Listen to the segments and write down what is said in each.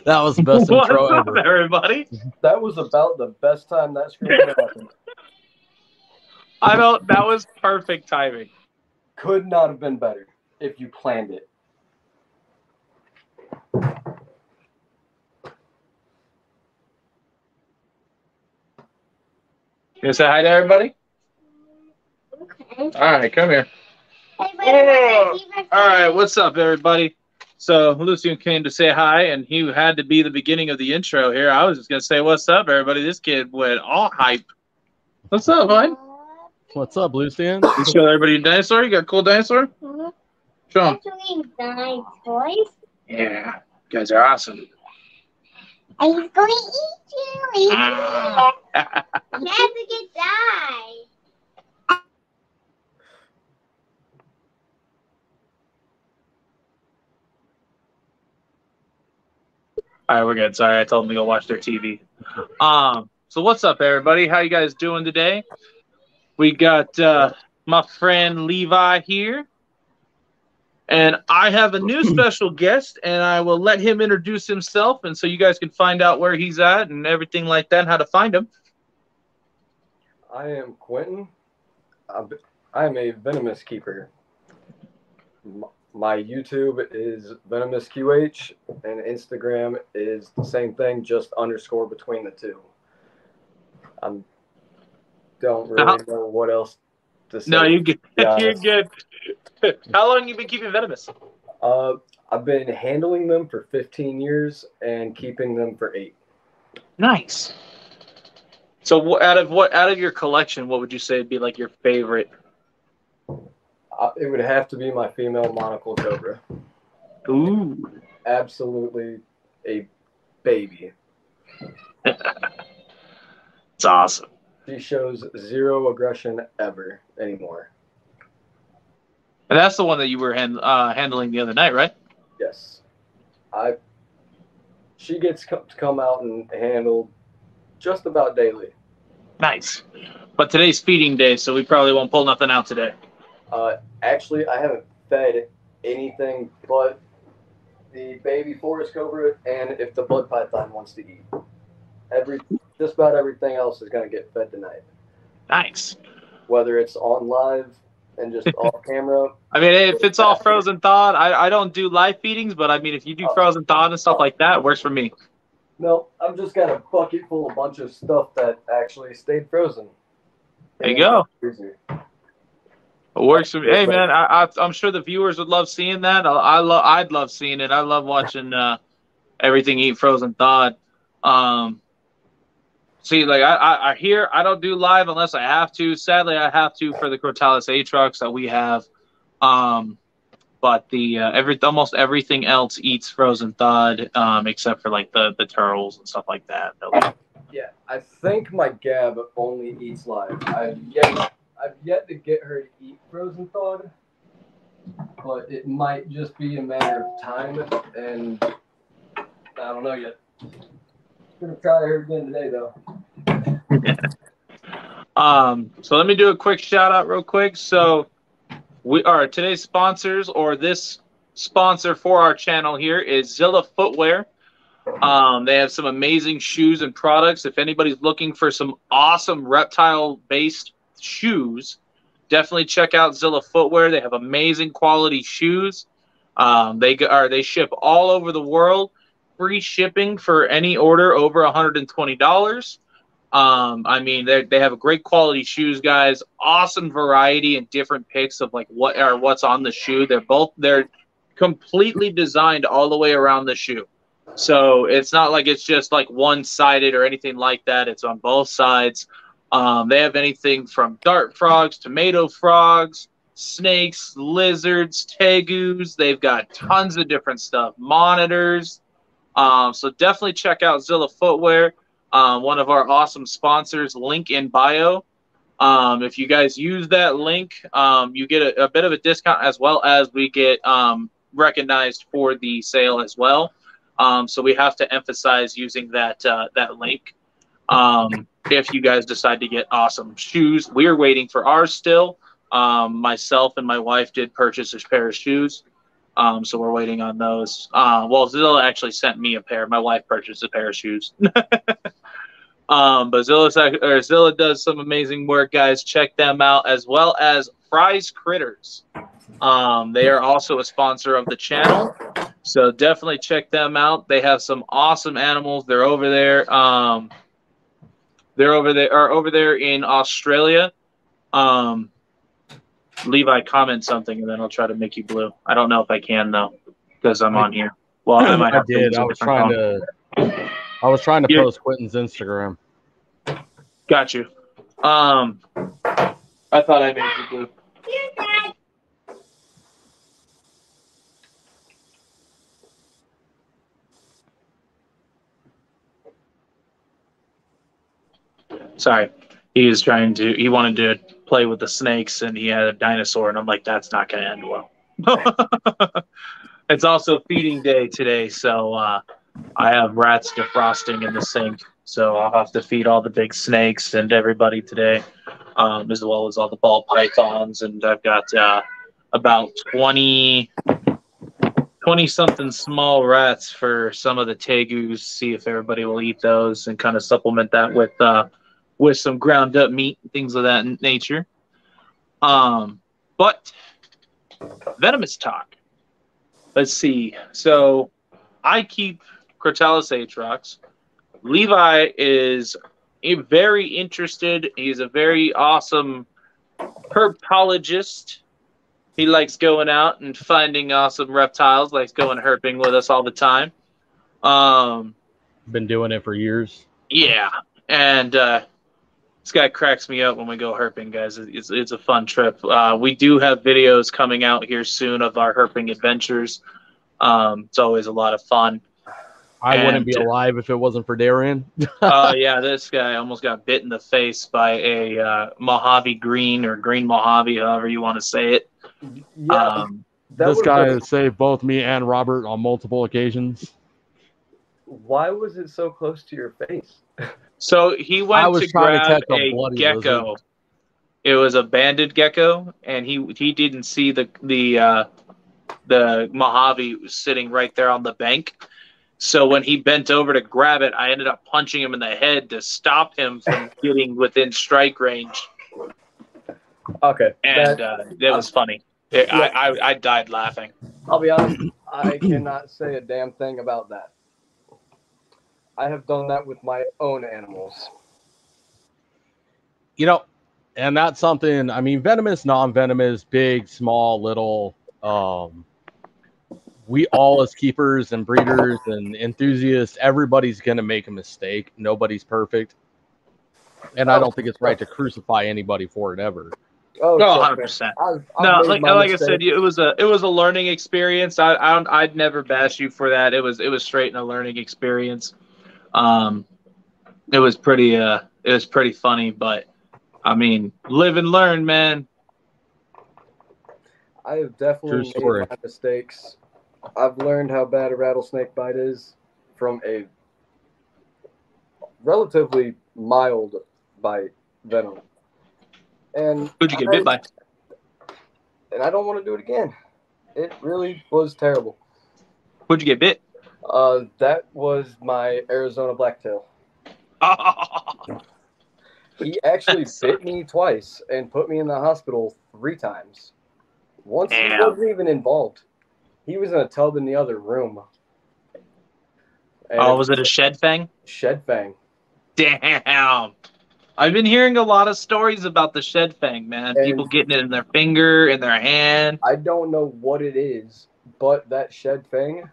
That was the best intro What's up, ever. everybody? That was about the best time that script could happen. That was perfect timing. Could not have been better if you planned it. You say hi to everybody? Okay. All right, come here. Hey, wait, All right, what's up, everybody? So Lucian came to say hi, and he had to be the beginning of the intro here. I was just gonna say, "What's up, everybody?" This kid went all hype. What's up, bud? What's up, Lucian? You show everybody your dinosaur. You got a cool dinosaur? Show 'em. Actually, nine toys. Yeah, you guys are awesome. And he's going to eat you. You have to get die. All right, we're good. Sorry, I told them to go watch their TV. So what's up, everybody? How you guys doing today? We got my friend Levi here, and I have a new special guest, and I will let him introduce himself, and so you guys can find out where he's at and everything like that, and how to find him. I am Quentin. I am a Venomous keeper. My YouTube is Venomous QH, and Instagram is the same thing, just underscore between the two. I don't really know what else to say. No, you get you're good. How long have you been keeping Venomous? I've been handling them for 15 years and keeping them for 8. Nice. So out of your collection, what would you say would be like your favorite? It would have to be my female monocle Cobra. Ooh. Absolutely a baby. It's awesome. She shows zero aggression ever anymore. And that's the one that you were handling the other night, right? Yes. She gets to come out and handle just about daily. Nice. But today's feeding day, so we probably won't pull nothing out today. Actually, I haven't fed anything but the baby forest cobra, and if the blood python wants to eat. Just about everything else is going to get fed tonight. Nice. Whether it's on live and just off camera. I mean, if it's all frozen thawed, I don't do live feedings, but I mean, if you do frozen thawed and stuff like that, it works for me. No, I've just got a bucket full of a bunch of stuff that actually stayed frozen. There you go. It works for me. Hey, man, I'm sure the viewers would love seeing that. I'd love seeing it. I love watching everything eat frozen thawed. See, like I hear I don't do live unless I have to. Sadly, I have to for the Crotalis Atrox that we have. But the almost everything else eats frozen thawed, except for like the turtles and stuff like that. Yeah, I think my Gab only eats live. I've yet to get her to eat frozen thawed, but it might just be a matter of time, and I don't know yet. Gonna try her again today, though. So let me do a quick shout out real quick. So today's sponsors, or this sponsor for our channel here, is Zilla Footwear. They have some amazing shoes and products. If anybody's looking for some awesome reptile based shoes, definitely check out Zilla Footwear. They have amazing quality shoes. They ship all over the world. Free shipping for any order over $120. I mean, they have a great quality shoes, guys. Awesome variety and different picks of like what's on the shoe. They're completely designed all the way around the shoe. So it's not like it's just like one-sided or anything like that. It's on both sides. They have anything from dart frogs, tomato frogs, snakes, lizards, tegus. They've got tons of different stuff. Monitors. So definitely check out Zilla Footwear, one of our awesome sponsors, link in bio. If you guys use that link, you get a bit of a discount, as well as we get recognized for the sale as well. So we have to emphasize using that link. If you guys decide to get awesome shoes, we are waiting for ours still. Myself and my wife did purchase a pair of shoes. So we're waiting on those. Well, Zilla actually sent me a pair. My wife purchased a pair of shoes. But Zilla does some amazing work, guys. Check them out, as well as Fry's Critters. They are also a sponsor of the channel, so definitely check them out. They have some awesome animals. They're over there. They're over there in Australia. Levi, comment something, and then I'll try to make you blue. I don't know if I can though, because I'm on here. Well, I might have to use a different phone. I was trying to post Quentin's Instagram. Got you. I thought I made you blue. Sorry. He wanted to play with the snakes, and he had a dinosaur, and I'm like, that's not going to end well. It's also feeding day today, so I have rats defrosting in the sink, so I'll have to feed all the big snakes and everybody today, as well as all the ball pythons, and I've got about 20-something small rats for some of the tegus, see if everybody will eat those, and kind of supplement that with some ground up meat, things of that nature. But Venomous talk. Let's see. So I keep Crotalus atrox. Levi is very interested. He's a very awesome herpologist. He likes going out and finding awesome reptiles, likes going herping with us all the time. Been doing it for years. Yeah. And this guy cracks me up when we go herping, guys. It's a fun trip. We do have videos coming out here soon of our herping adventures. It's always a lot of fun. I wouldn't be alive if it wasn't for Darian. Yeah, this guy almost got bit in the face by a Mojave green or green Mojave, however you want to say it. Yeah, this guy has saved both me and Robert on multiple occasions. Why was it so close to your face? So he went to grab a gecko. It was a banded gecko, and he didn't see the Mojave sitting right there on the bank. So when he bent over to grab it, I ended up punching him in the head to stop him from getting within strike range. Okay. And it was funny. I died laughing. I'll be honest, I cannot say a damn thing about that. I have done that with my own animals. You know, and that's something, I mean, venomous, non-venomous, big, small, little, we all as keepers and breeders and enthusiasts, everybody's going to make a mistake. Nobody's perfect. And I don't think it's right to crucify anybody for it ever. Oh, 100%. No, like I said, it was a learning experience. I'd never bash you for that. It was straight in a learning experience. It was pretty funny, but I mean, live and learn, man. I have definitely made my mistakes. I've learned how bad a rattlesnake bite is from a relatively mild bite venom. And who'd you get bit by? And I don't want to do it again. It really was terrible. Who'd you get bit? That was my Arizona blacktail. He actually bit me twice and put me in the hospital 3 times. Once he wasn't even involved. He was in a tub in the other room. And was it a shed fang? Shed fang. Damn. I've been hearing a lot of stories about the shed fang, man. And people getting it in their finger, in their hand. I don't know what it is, but that shed fang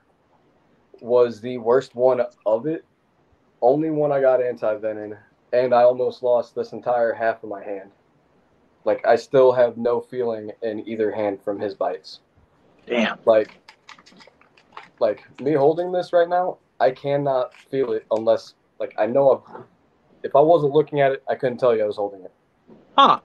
was the worst one of it. Only one I got anti-venom, and I almost lost this entire half of my hand. Like, I still have no feeling in either hand from his bites. Damn. Like me holding this right now, I cannot feel it unless, like, I know if I wasn't looking at it, I couldn't tell you I was holding it. Huh.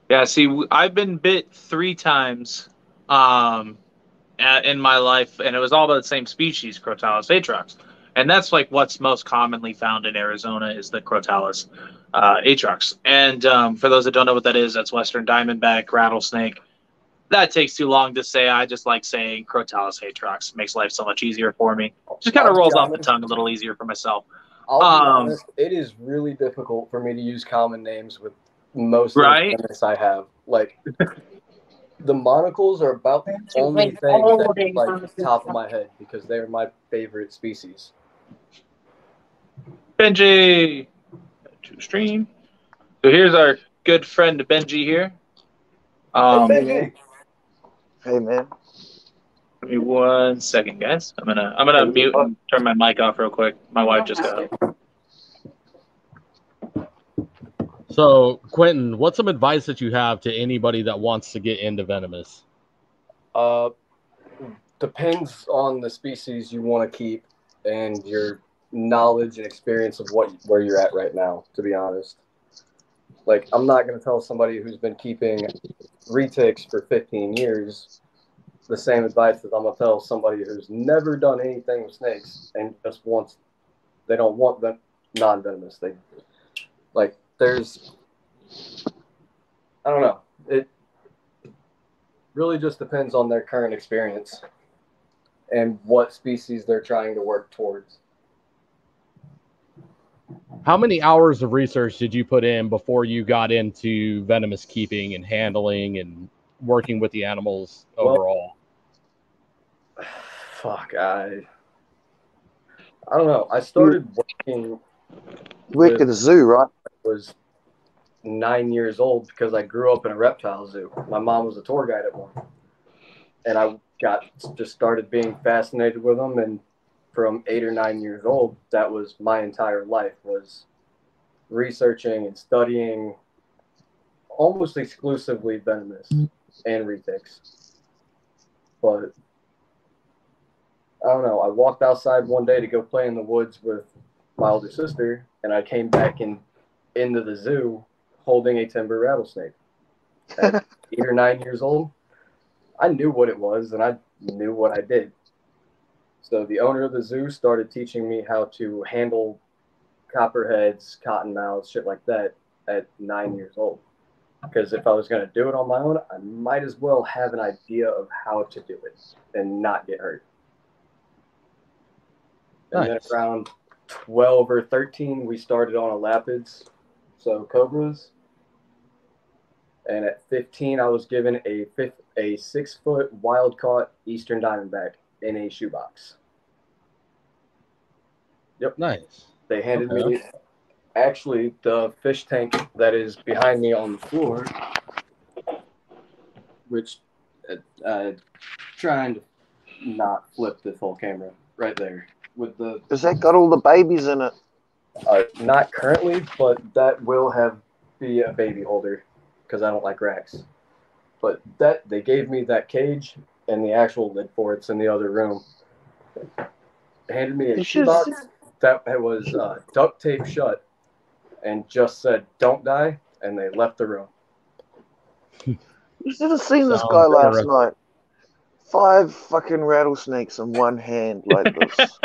Yeah, see, I've been bit 3 times in my life, and it was all about the same species, Crotalus atrox. And that's like what's most commonly found in Arizona is the Crotalus atrox. And for those that don't know what that is, that's Western diamondback, rattlesnake. that takes too long to say. I just like saying Crotalus atrox. Makes life so much easier for me. Just kind of rolls off the tongue a little easier for myself. I'll be honest, it is really difficult for me to use common names with most of the venomous I have. Like, the monocles are about the only thing that's like top of my head because they're my favorite species. Benji, to stream. So here's our good friend Benji here. Hey, Benji. Hey, man. Give me 1 second, guys. I'm gonna mute and turn my mic off real quick. My wife just got home. So, Quentin, what's some advice that you have to anybody that wants to get into Venomous? Depends on the species you want to keep and your knowledge and experience of where you're at right now, to be honest. Like, I'm not going to tell somebody who's been keeping retics for 15 years the same advice that I'm going to tell somebody who's never done anything with snakes and just they don't want the non-venomous. There's, I don't know. It really just depends on their current experience and what species they're trying to work towards. How many hours of research did you put in before you got into venomous keeping and handling and working with the animals overall? Fuck, I don't know. I started working. Work at a zoo, right? I was 9 years old because I grew up in a reptile zoo. My mom was a tour guide at one, and I just started being fascinated with them. And from 8 or 9 years old, that was my entire life, was researching and studying almost exclusively venomous and retics. But I don't know. I walked outside one day to go play in the woods with my older sister, and I came back into the zoo holding a timber rattlesnake. At 8 or 9 years old, I knew what it was, and I knew what I did. So the owner of the zoo started teaching me how to handle copperheads, cottonmouths, shit like that at 9 years old. Because if I was going to do it on my own, I might as well have an idea of how to do it and not get hurt. And then around 12 or 13, we started on elapids, so Cobras. And at 15, I was given a 6-foot wild-caught eastern diamondback in a shoebox. Yep. Nice. They handed me, actually, the fish tank that is behind me on the floor, which, trying to not flip this whole camera right there. Has that got all the babies in it? Not currently, but that will be a baby holder because I don't like racks. But they gave me that cage and the actual lid for it's in the other room. They handed me a shoebox that was duct tape shut and just said, "Don't die," and they left the room. You should have seen this guy last night. 5 fucking rattlesnakes in one hand like this.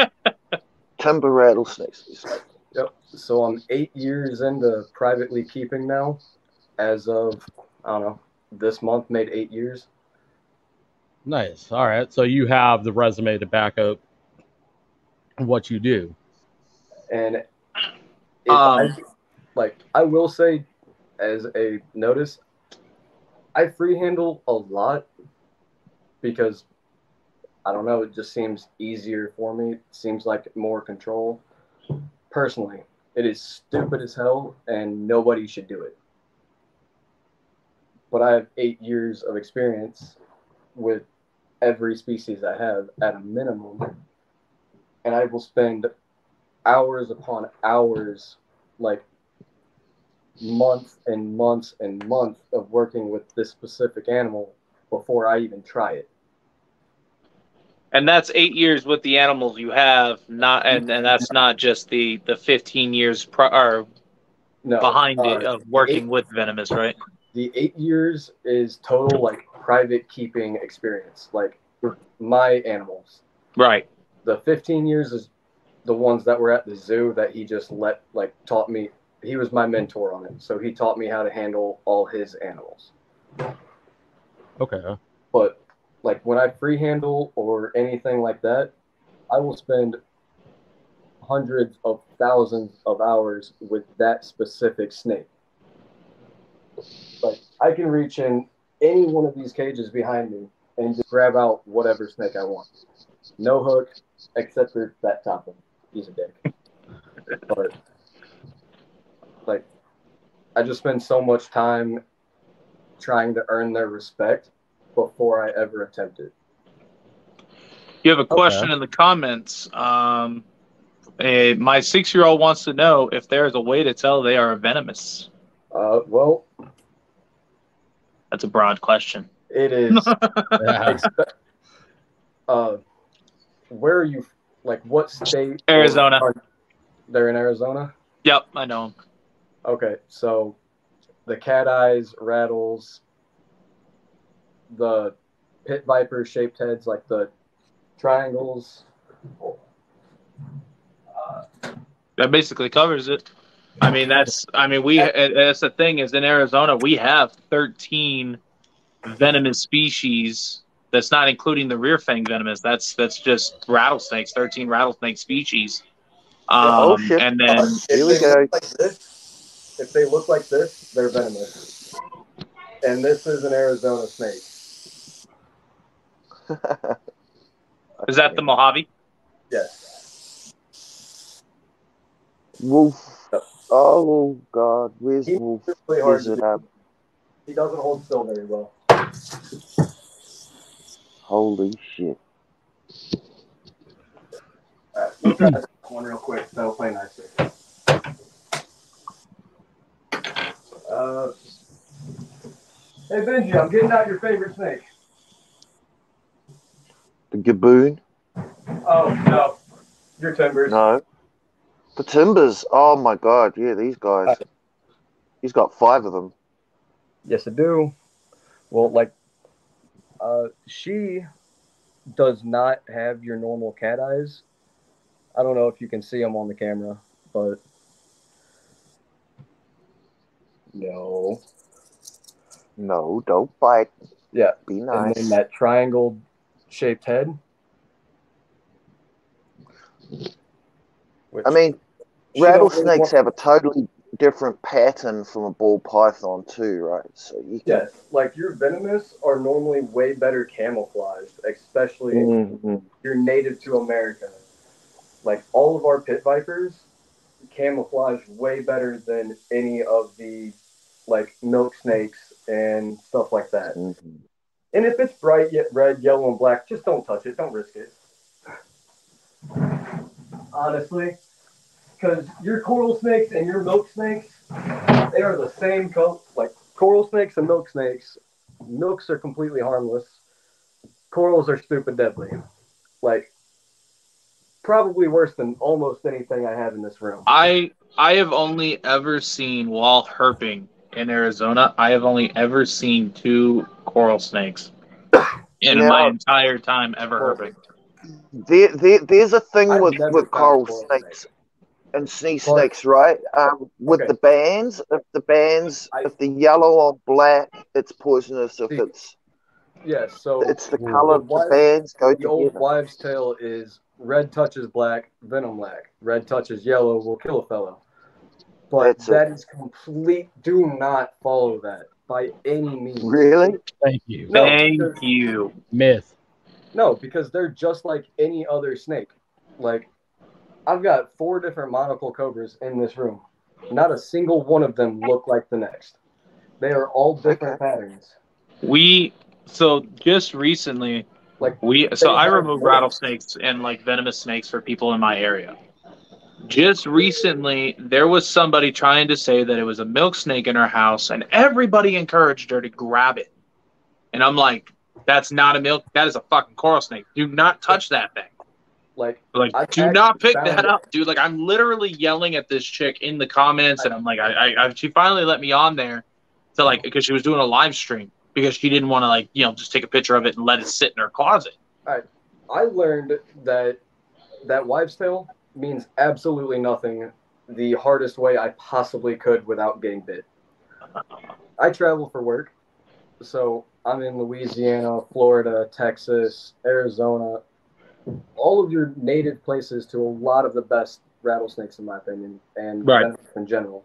Timber rattlesnakes. Yep. So I'm 8 years into privately keeping now. As of, I don't know, this month made 8 years. Nice. All right. So you have the resume to back up what you do. And I will say, as a notice, I free handle a lot because, I don't know, it just seems easier for me. It seems like more control. Personally, it is stupid as hell, and nobody should do it. But I have 8 years of experience with every species I have at a minimum, and I will spend hours upon hours, like months and months and months of working with this specific animal before I even try it. And that's 8 years with the animals you have, and that's not just the 15 years behind it of working with Venomous, right? The 8 years is total, like, private keeping experience, like my animals. Right. The 15 years is the ones that were at the zoo that he just taught me. He was my mentor on it, so he taught me how to handle all his animals. Okay. But like when I free handle or anything like that, I will spend hundreds of thousands of hours with that specific snake. Like I can reach in any one of these cages behind me and just grab out whatever snake I want. No hook, except for that top one. He's a dick. But like, I just spend so much time trying to earn their respect before I ever attempt it. You have a question in the comments. My 6-year-old wants to know if there is a way to tell they are venomous. Well, That's a broad question. it is. Yeah. Where are you? Like, what state? Arizona. They're in Arizona? Yep, I know. Okay, so the cat eyes, rattles, the pit viper shaped heads, like the triangles. That basically covers it. I mean, that's the thing is in Arizona we have 13 venomous species. That's not including the rear fang venomous. That's just rattlesnakes. 13 rattlesnake species. Oh shit! And then Here we go. If they look like this, they're venomous. And this is an Arizona snake. is that the Mojave? Yes. Wolf. Oh god, where's He's Wolf? really hard Is to it do. He doesn't hold still very well. Holy shit! Alright, we'll try this one real quick. That'll play nicer. Hey Benji, I'm getting out your favorite snake. The Gaboon? Oh no, your timbers. No. The Timbers. Oh my god, yeah, these guys. He's got 5 of them. Yes, I do. Well, like, she does not have your normal cat eyes. I don't know if you can see them on the camera, but no. No, don't bite. Yeah. Be And nice. then that triangle shaped head. I mean, rattlesnakes have a totally different pattern from a ball python too, right? So you can... Yes, like your venomous are normally way better camouflaged, especially if you're native to America. Like all of our pit vipers camouflage way better than any of the like milk snakes and stuff like that. And if it's bright red, yellow, and black, just don't touch it. Don't risk it. Honestly, because your coral snakes and your milk snakes, they are the same color. Like coral snakes and milk snakes, milks are completely harmless. Corals are stupid deadly. Like probably worse than almost anything I have in this room. I have only ever seen, while herping in Arizona, I have only ever seen 2 coral snakes in my entire time ever herping. There's a thing I've with never coral found a snakes and sea snakes, right? With Okay. the bands, if the yellow or black, it's poisonous. If it's so it's the color of the bands go the old together. wives' tale is red touches black, venom lack. Red touches yellow will kill a fellow. But that is complete. Do not follow that by any means. Really? Thank you. No, Thank you. Myth. No, because they're just like any other snake. Like, I've got 4 different monocle cobras in this room. Not a single one of them look like the next. They are all different patterns. So just recently, I removed rattlesnakes and like venomous snakes for people in my area. Just recently, there was somebody trying to say that it was a milk snake in her house, and everybody encouraged her to grab it. And I'm like, that's not a milk. That is a fucking coral snake. Do not touch that thing. Like do not pick that up, dude. Like, I'm literally yelling at this chick in the comments, and I'm like, she finally let me on there to like, because she was doing a live stream because she didn't want to like, just take a picture of it and let it sit in her closet. I learned that wives' tale means absolutely nothing the hardest way I possibly could without getting bit. I travel for work, so I'm in Louisiana, Florida, Texas, Arizona, all of your native places to a lot of the best rattlesnakes, in my opinion, and venomous in general.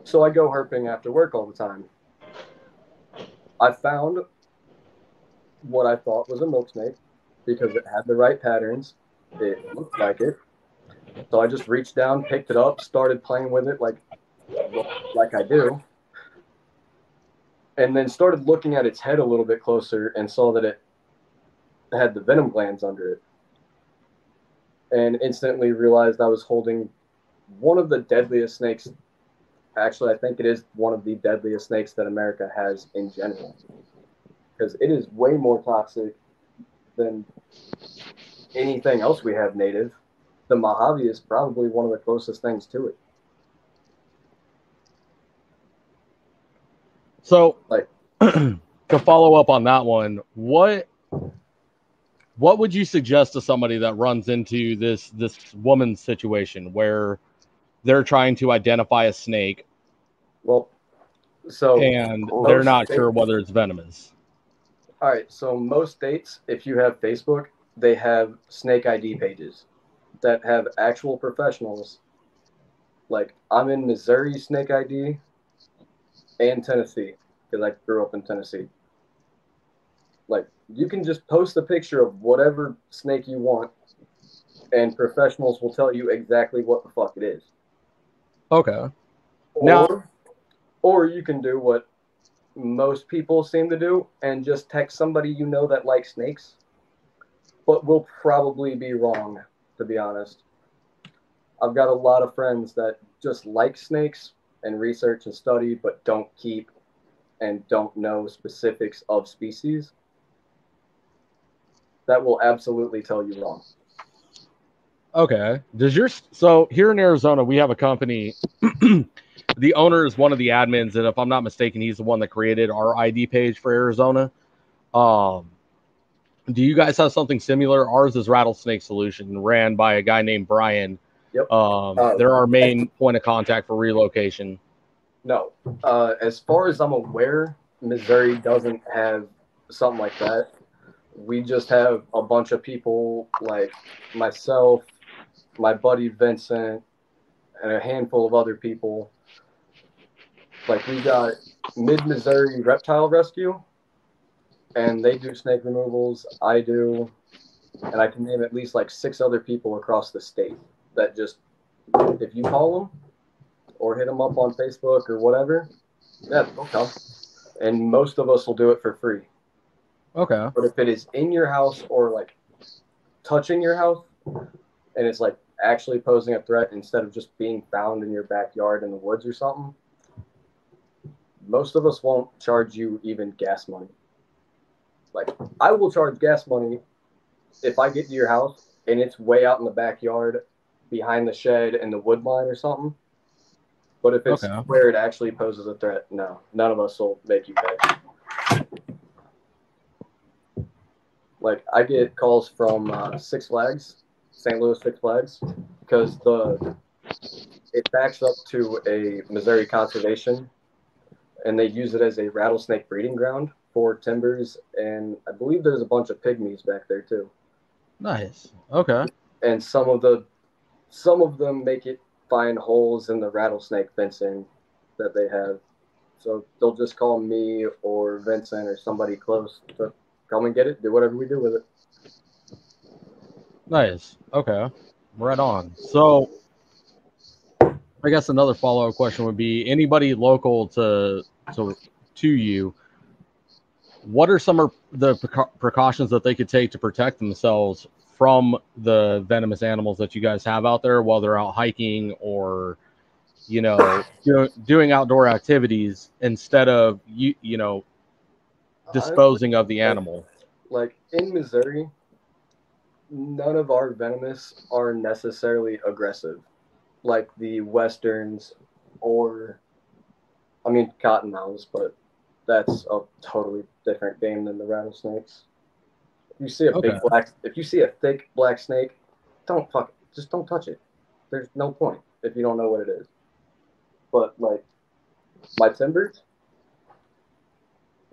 So I go herping after work all the time. I found what I thought was a milk snake because it had the right patterns. It looked like it. So I just reached down, picked it up, started playing with it like I do, and then started looking at its head a little bit closer and saw that it had the venom glands under it. And instantly realized I was holding one of the deadliest snakes. Actually, I think it is one of the deadliest snakes that America has in general. Because it is way more toxic than anything else we have native. The Mojave is probably one of the closest things to it. So, to follow up on that one, what would you suggest to somebody that runs into this woman's situation where they're trying to identify a snake? Well, so and they're not sure whether it's venomous. All right, so most states, if you have Facebook, they have snake ID pages that have actual professionals. Like, I'm in Missouri snake ID and Tennessee because I grew up in Tennessee. Like, you can just post a picture of whatever snake you want, and professionals will tell you exactly what the fuck it is. Okay. Or you can do what most people seem to do and just text somebody you know that likes snakes, but will probably be wrong, to be honest. I've got a lot of friends that just like snakes and research and study, but don't keep and don't know specifics of species. That will absolutely tell you wrong. Okay. So here in Arizona, we have a company. The owner is one of the admins, and if I'm not mistaken, he's the one that created our ID page for Arizona. Do you guys have something similar? Ours is Rattlesnake Solution, ran by a guy named Brian. Yep. They're our main point of contact for relocation. No. As far as I'm aware, Missouri doesn't have something like that. We just have a bunch of people like myself, my buddy Vincent, and a handful of other people. Like, we got Mid-Missouri Reptile Rescue, and they do snake removals. I do, and I can name at least like 6 other people across the state that just, if you call them or hit them up on Facebook or whatever, yeah, they'll come. And most of us will do it for free. Okay. But if it is in your house or like touching your house, and it's like actually posing a threat instead of just being found in your backyard in the woods or something, most of us won't charge you even gas money. Like, I will charge gas money if I get to your house and it's way out in the backyard behind the shed in the wood line or something. But if it's where it actually poses a threat, no, none of us will make you pay. Like, I get calls from Six Flags, St. Louis Six Flags, because it backs up to a Missouri conservation, and they use it as a rattlesnake breeding ground for timbers, and I believe there's a bunch of pygmies back there too. Nice. Okay. And some of them make it find holes in the rattlesnake fencing that they have. So they'll just call me or Vincent or somebody close to come and get it, do whatever we do with it. Nice. Okay. Right on. So I guess another follow-up question would be, anybody local to you, what are some of the precautions that they could take to protect themselves from the venomous animals that you guys have out there while they're out hiking or, doing outdoor activities instead of, disposing of the animal? Like, in Missouri, none of our venomous are necessarily aggressive, like the westerns or, cottonmouths, but that's a totally different game than the rattlesnakes. If you see a thick black snake, don't touch it. There's no point if you don't know what it is. But like my timbers,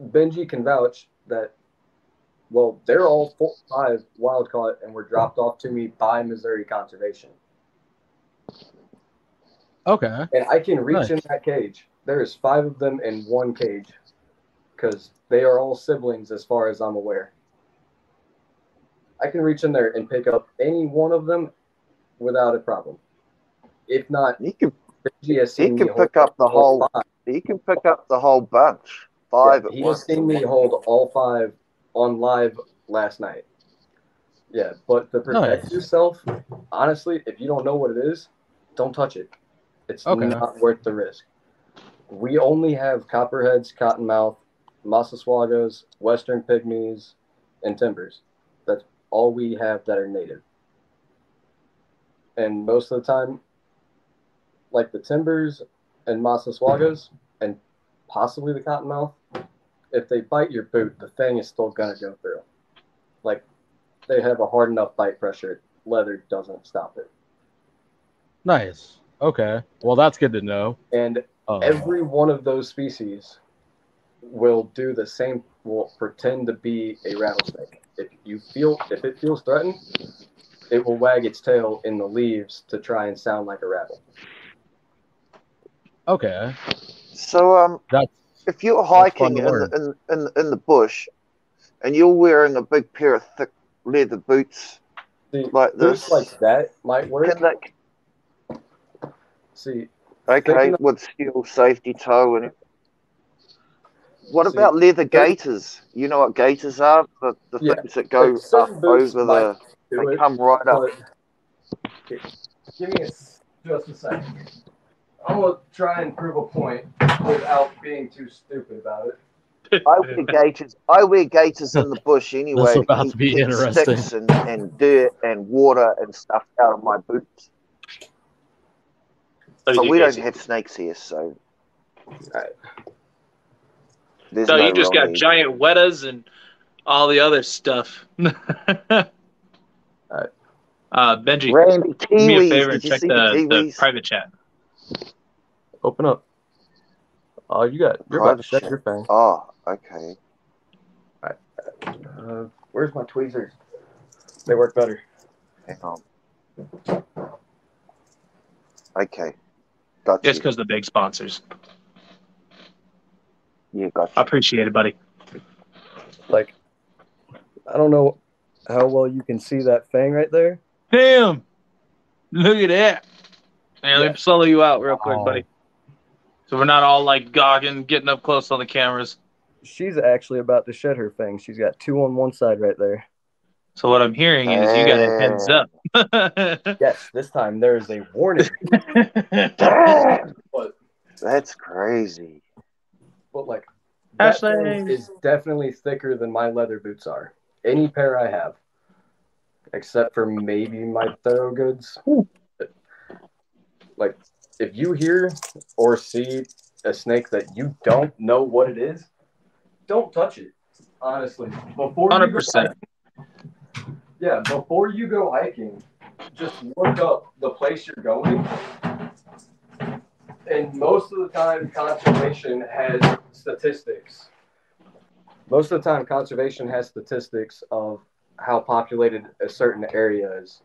Benji can vouch that, well, they're all 5 wild caught and were dropped off to me by Missouri Conservation. Okay. And I can reach Nice. in that cage. There's 5 of them in one cage because they are all siblings as far as I'm aware. I can reach in there and pick up any one of them without a problem. If not, He can Benji has seen me pick up the hold whole. 5. He can pick up the whole bunch. 5 Yeah, at he once. has seen me hold all 5 on live last night. Yeah, but to protect Nice. yourself, honestly, if you don't know what it is, don't touch it. It's Okay. not worth the risk. We only have copperheads, cottonmouth, Massasaugas, western pygmies, and timbers. That's all we have that are native. And most of the time, like the timbers and Massasaugas, and possibly the cottonmouth, if they bite your boot, the thing is still going to go through. Like, they have a hard enough bite pressure. Leather doesn't stop it. Nice. Okay. Well, that's good to know. And every one of those species will do the same, will pretend to be a rattlesnake. If it feels threatened, it will wag its tail in the leaves to try and sound like a rattle. Okay. So That's if you're fun hiking to in learn. the bush, and you're wearing a big pair of thick leather boots See, like boots this, like that might work. can that See, okay thinking of- with steel safety toe and what See, about leather there's- gaiters? You know what gaiters are? The Yeah, things that go like certain up boots over might the. do They it, come right up. but give me just a second. I'm gonna try and prove a point without being too stupid about it. I wear gaiters in the bush anyway This is to about keep to be interesting. sticks and dirt and water and stuff out of my boots. But we don't have snakes here, so. Right. There's So no you just real got need. giant wettas and all the other stuff. Benji, Randy, do me a kiwis. favor and Did you check see the the kiwis? private chat. Open up. Oh, you're about to Private shut chat. your thing. Oh, okay. Where's my tweezers? They work better. Hang on. Okay. Got Just you. because the big sponsors. Yeah, got I you. appreciate it, buddy. Like, I don't know how well you can see that fang right there. Damn! Look at that. Hey, let Yeah. me solo you out real quick, Wow. buddy. So we're not all like gogging, getting up close on the cameras. She's actually about to shed her fang. She's got 2 on one side right there. So what I'm hearing is you got a heads up. Yes, this time there is a warning. Damn! But That's crazy. like, that Ashley. thing is definitely thicker than my leather boots are. Any pair I have. Except for maybe my Thoroughgoods. Like, if you hear or see a snake that you don't know what it is, don't touch it. Honestly. Before you go 100%. before you go hiking, just look up the place you're going. And most of the time, conservation has statistics. Most of the time, conservation has statistics of how populated a certain area is.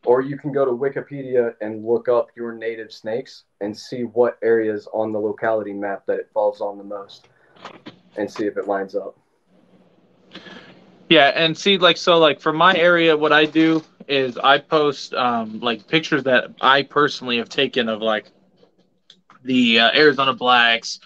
Or you can go to Wikipedia and look up your native snakes and see what areas on the locality map that it falls on the most and see if it lines up. Yeah, and see, like, so, like, for my area, what I do is I post, like, pictures that I personally have taken of, like, the Arizona Blacks,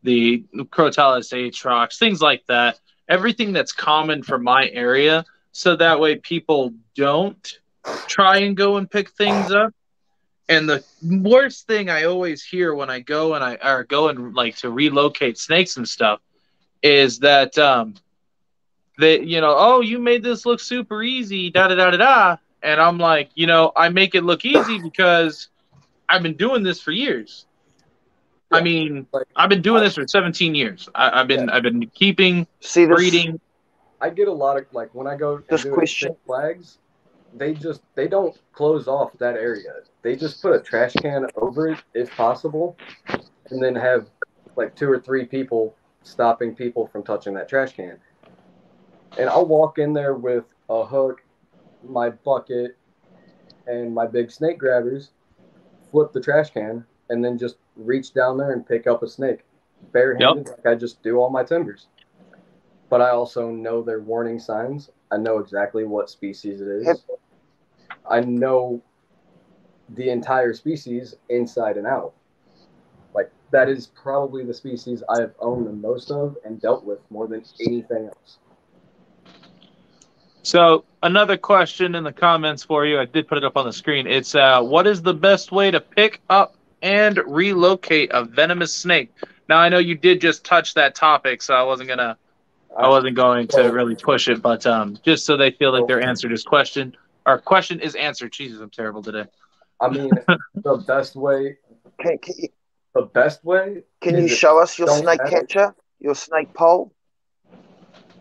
the Crotalus Atrox, things like that. Everything that's common for my area, so that way people don't try and go and pick things up. And the worst thing I always hear when I go and like to relocate snakes and stuff is that they, oh, you made this look super easy, da da da da da. And I'm like, I make it look easy because I've been doing this for years. Yeah, I mean, like, I've been doing this for 17 years. I've been keeping, breeding. I get a lot of, like, when I go This to question- Six Flags, they don't close off that area. They just put a trash can over it if possible, and then have like 2 or 3 people stopping people from touching that trash can. And I'll walk in there with a hook, my bucket, and my big snake grabbers, flip the trash can, and then just reach down there and pick up a snake, barehanded, like I just do all my timbers. But I also know their warning signs. I know exactly what species it is. I know the entire species inside and out. Like, that is probably the species I have owned the most of and dealt with more than anything else. So another question in the comments for you. I did put it up on the screen. It's what is the best way to pick up and relocate a venomous snake? Now I know you did just touch that topic, so I wasn't going to really push it, but just so they feel like they're answered his question. Our question is answered. Jesus, I'm terrible today. I mean, the best way. Can you show us your snake catcher, your snake pole?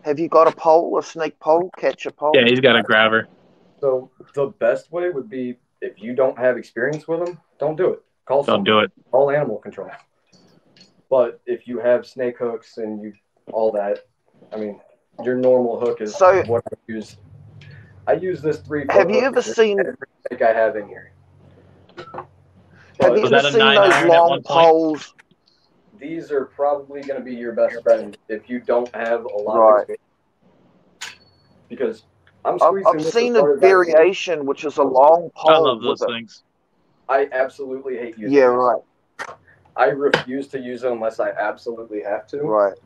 Have you got a pole, a snake pole, catcher pole? Yeah, he's got a grabber. So the best way would be, if you don't have experience with them, don't do it. Don't do it. Call animal control. But if you have snake hooks and all that, I mean, your normal hook is what I use. I use this 3-foot. Have you ever seen? Every snake I have in here. Have you ever seen those long poles? These are probably going to be your best friend if you don't have a lot of experience. Because I've seen a variation, which is a long pole. I love those things. I absolutely hate using them. Yeah, right. I refuse to use them unless I absolutely have to. Right.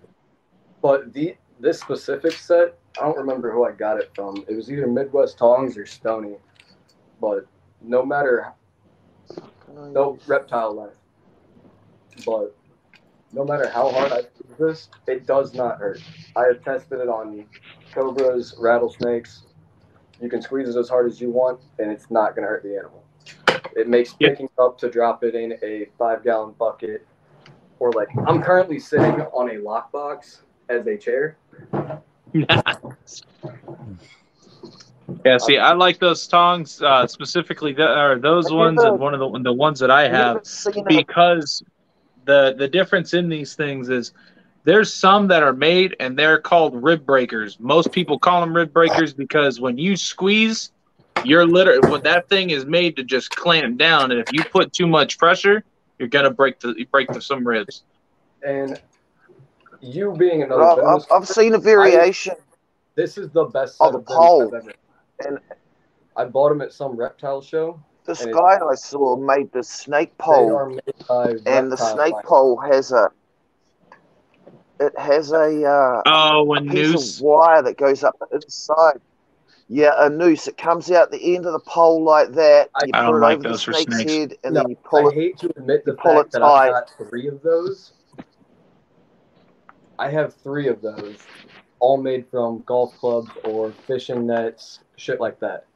But this specific set, I don't remember who I got it from. It was either Midwest Tongs or Stony. But no matter... No, reptile life. But no matter how hard I use this, it does not hurt. I have tested it on Cobras, rattlesnakes. You can squeeze it as hard as you want, and it's not going to hurt the animal. It makes picking up to drop it in a 5-gallon bucket. Or like, I'm currently sitting on a lockbox as a chair. Yeah, see, I like those tongs specifically. Those ones and one of the ones that I have, because the difference in these things is there's some that are made and they're called rib breakers. Most people call them rib breakers because when you squeeze, you're literally that thing is made to just clamp down, and if you put too much pressure, you're gonna break some ribs. And you being another, I've seen a variation. This is the best set of pole. I've ever. And I bought them at some reptile show. This guy I saw made the snake pole, and the snake pole has a piece of wire that goes up the inside. Yeah, a noose. It comes out the end of the pole like that. You put it over the snake's head, and then you pull it. I hate to admit the fact that I've got 3 of those. I have 3 of those, all made from golf clubs or fishing nets, shit like that.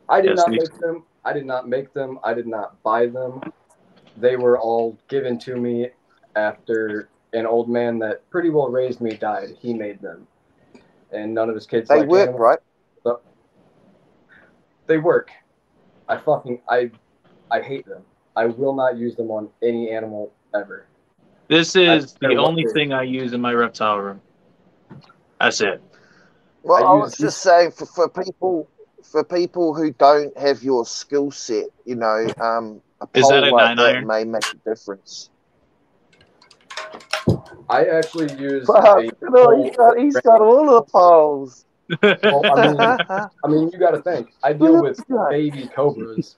I did not make them. I did not make them. I did not buy them. They were all given to me after an old man that pretty well raised me died. He made them. And none of his kids like work, right? So they work. I hate them. I will not use them on any animal ever. This is the only thing I use in my reptile room. That's it. Well, I was just saying for people who don't have your skill set, you know, a pole like that may make a difference. I actually use. He's got all of the poles. Well, I mean, you got to think. I deal with baby cobras.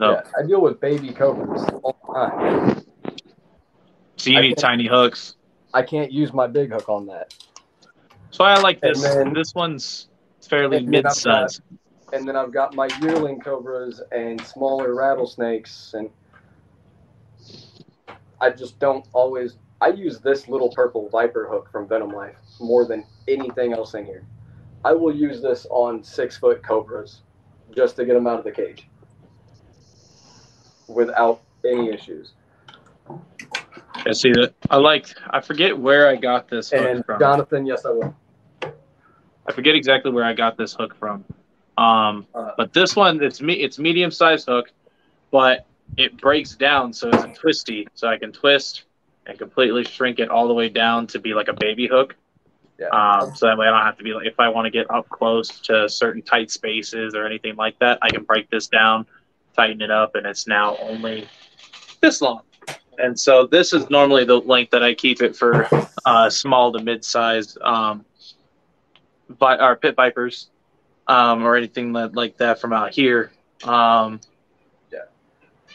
No. Yeah, I deal with baby cobras all the time. So you need tiny hooks. I can't use my big hook on that. So I like this. And this one's fairly mid-size. And then I've got my yearling cobras and smaller rattlesnakes, and I just don't always. I use this little purple viper hook from Venom Life more than anything else in here. I will use this on 6-foot cobras just to get them out of the cage without any issues. I see that. I forget where I got this hook from. Jonathan, yes, I will. I forget exactly where I got this hook from. But this one, it's medium-sized hook, but it breaks down, so it's a twisty, so I can twist and completely shrink it all the way down to be like a baby hook. Yeah. So that way I don't have to be like, if I want to get up close to certain tight spaces or anything like that, I can break this down, tighten it up, and it's now only this long. And so this is normally the length that I keep it for small to mid-sized pit vipers or anything like that from out here. Yeah.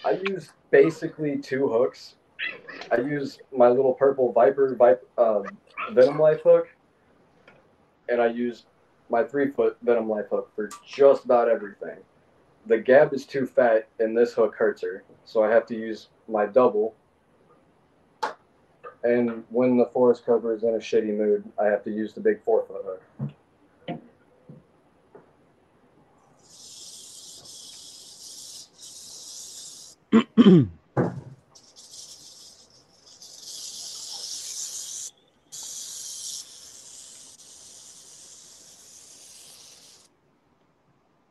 I use basically 2 hooks. I use my little purple Venom Life hook, and I use my 3-foot Venom Life hook for just about everything. The gab is too fat, and this hook hurts her, so I have to use my double. And when the forest cobra is in a shitty mood, I have to use the big 4-foot hook.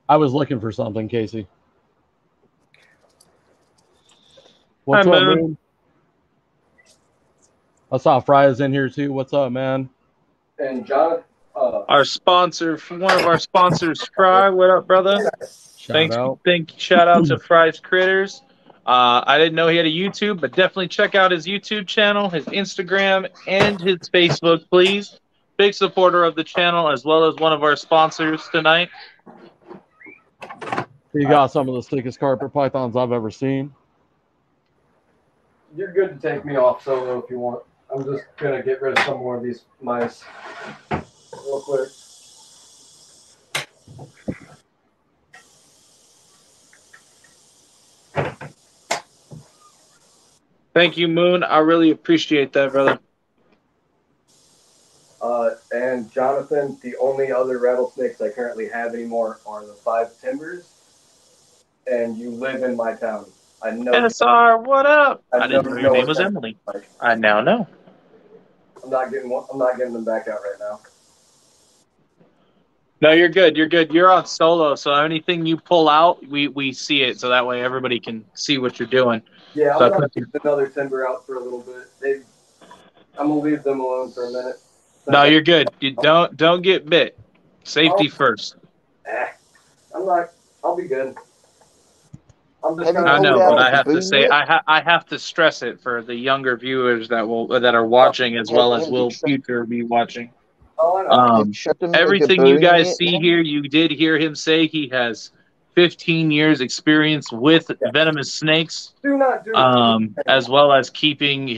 I was looking for something, Casey. What's Hi, up, Moon. Moon? I saw Fry is in here too. What's up, man? And John, Our sponsor, one of our sponsors, Fry. What up, brother? Shout out. Shout out to Fry's Critters. I didn't know he had a YouTube, but definitely check out his YouTube channel, his Instagram, and his Facebook, please. Big supporter of the channel, as well as one of our sponsors tonight. You got some of the sickest carpet pythons I've ever seen. you're good to take me off solo if you want. I'm just gonna get rid of some more of these mice real quick. Thank you, Moon. I really appreciate that, brother. And Jonathan, the only other rattlesnakes I currently have anymore are the 5 timbers, and you live in my town. I know. SR, what up? I know didn't know you your know name what was that's Emily. like. I now know. I'm not getting them back out right now. No, you're good. You're good. You're on solo, so anything you pull out, we see it, so that way everybody can see what you're doing. Yeah, So I'm gonna keep another timber out for a little bit. I'm gonna leave them alone for a minute. No, you're good. You don't get bit. Safety first. I'm not. I'll be good. I'm just Have you I gonna. know, pulled but out I the have to boom say, yet? I have to stress it for the younger viewers that are watching as well as will future be watching. Oh, I know. Have you shut them the Everything you gaboon guys yet, see man? here, you did hear him say he has 15 years experience with venomous snakes, Do not do it. as well as keeping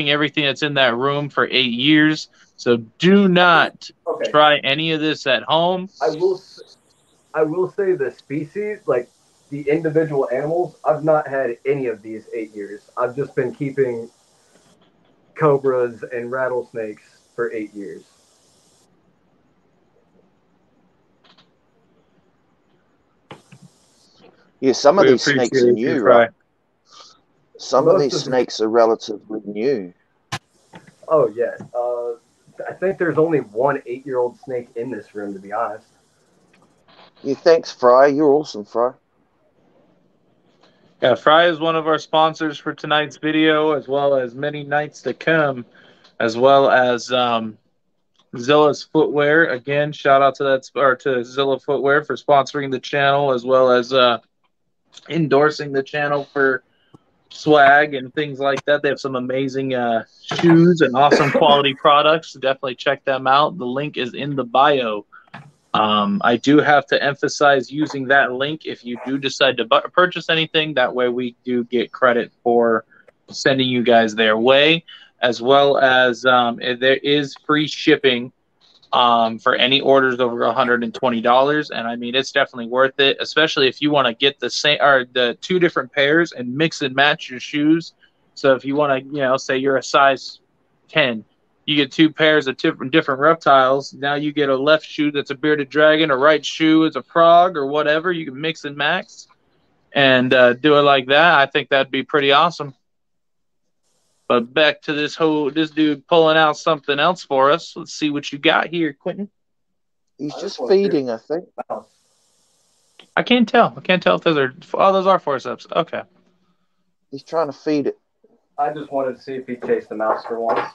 everything that's in that room for 8 years. So do not Okay. try any of this at home. I will say the species, like the individual animals, I've not had any of these 8 years. I've just been keeping cobras and rattlesnakes for 8 years. Yeah, some of We these snakes are appreciate new, you, right? Fry. Some of Most these of the- snakes are relatively new. Oh yeah. I think there's only one 8-year-old snake in this room, to be honest. Yeah, thanks, Fry. You're awesome, Fry. Yeah, Fry is one of our sponsors for tonight's video, as well as many nights to come, as well as Zilla's Footwear. Again, shout out to Zilla Footwear for sponsoring the channel, as well as endorsing the channel for swag and things like that. They have some amazing shoes and awesome quality products. Definitely check them out. The link is in the bio. I do have to emphasize using that link if you do decide to purchase anything. That way we do get credit for sending you guys their way, as well as there is free shipping for any orders over $120. And I mean, it's definitely worth it, especially if you want to get the 2 different pairs and mix and match your shoes. So if you want to, say you're a size 10, you get 2 pairs of different reptiles. Now you get a left shoe that's a bearded dragon, a right shoe is a frog or whatever. You can mix and match and do it like that. I think that'd be pretty awesome. But back to this dude pulling out something else for us. Let's see what you got here, Quentin. He's just feeding, I think. I can't tell. I can't tell if those are forceps. Okay. He's trying to feed it. I just wanted to see if he chased the mouse for once.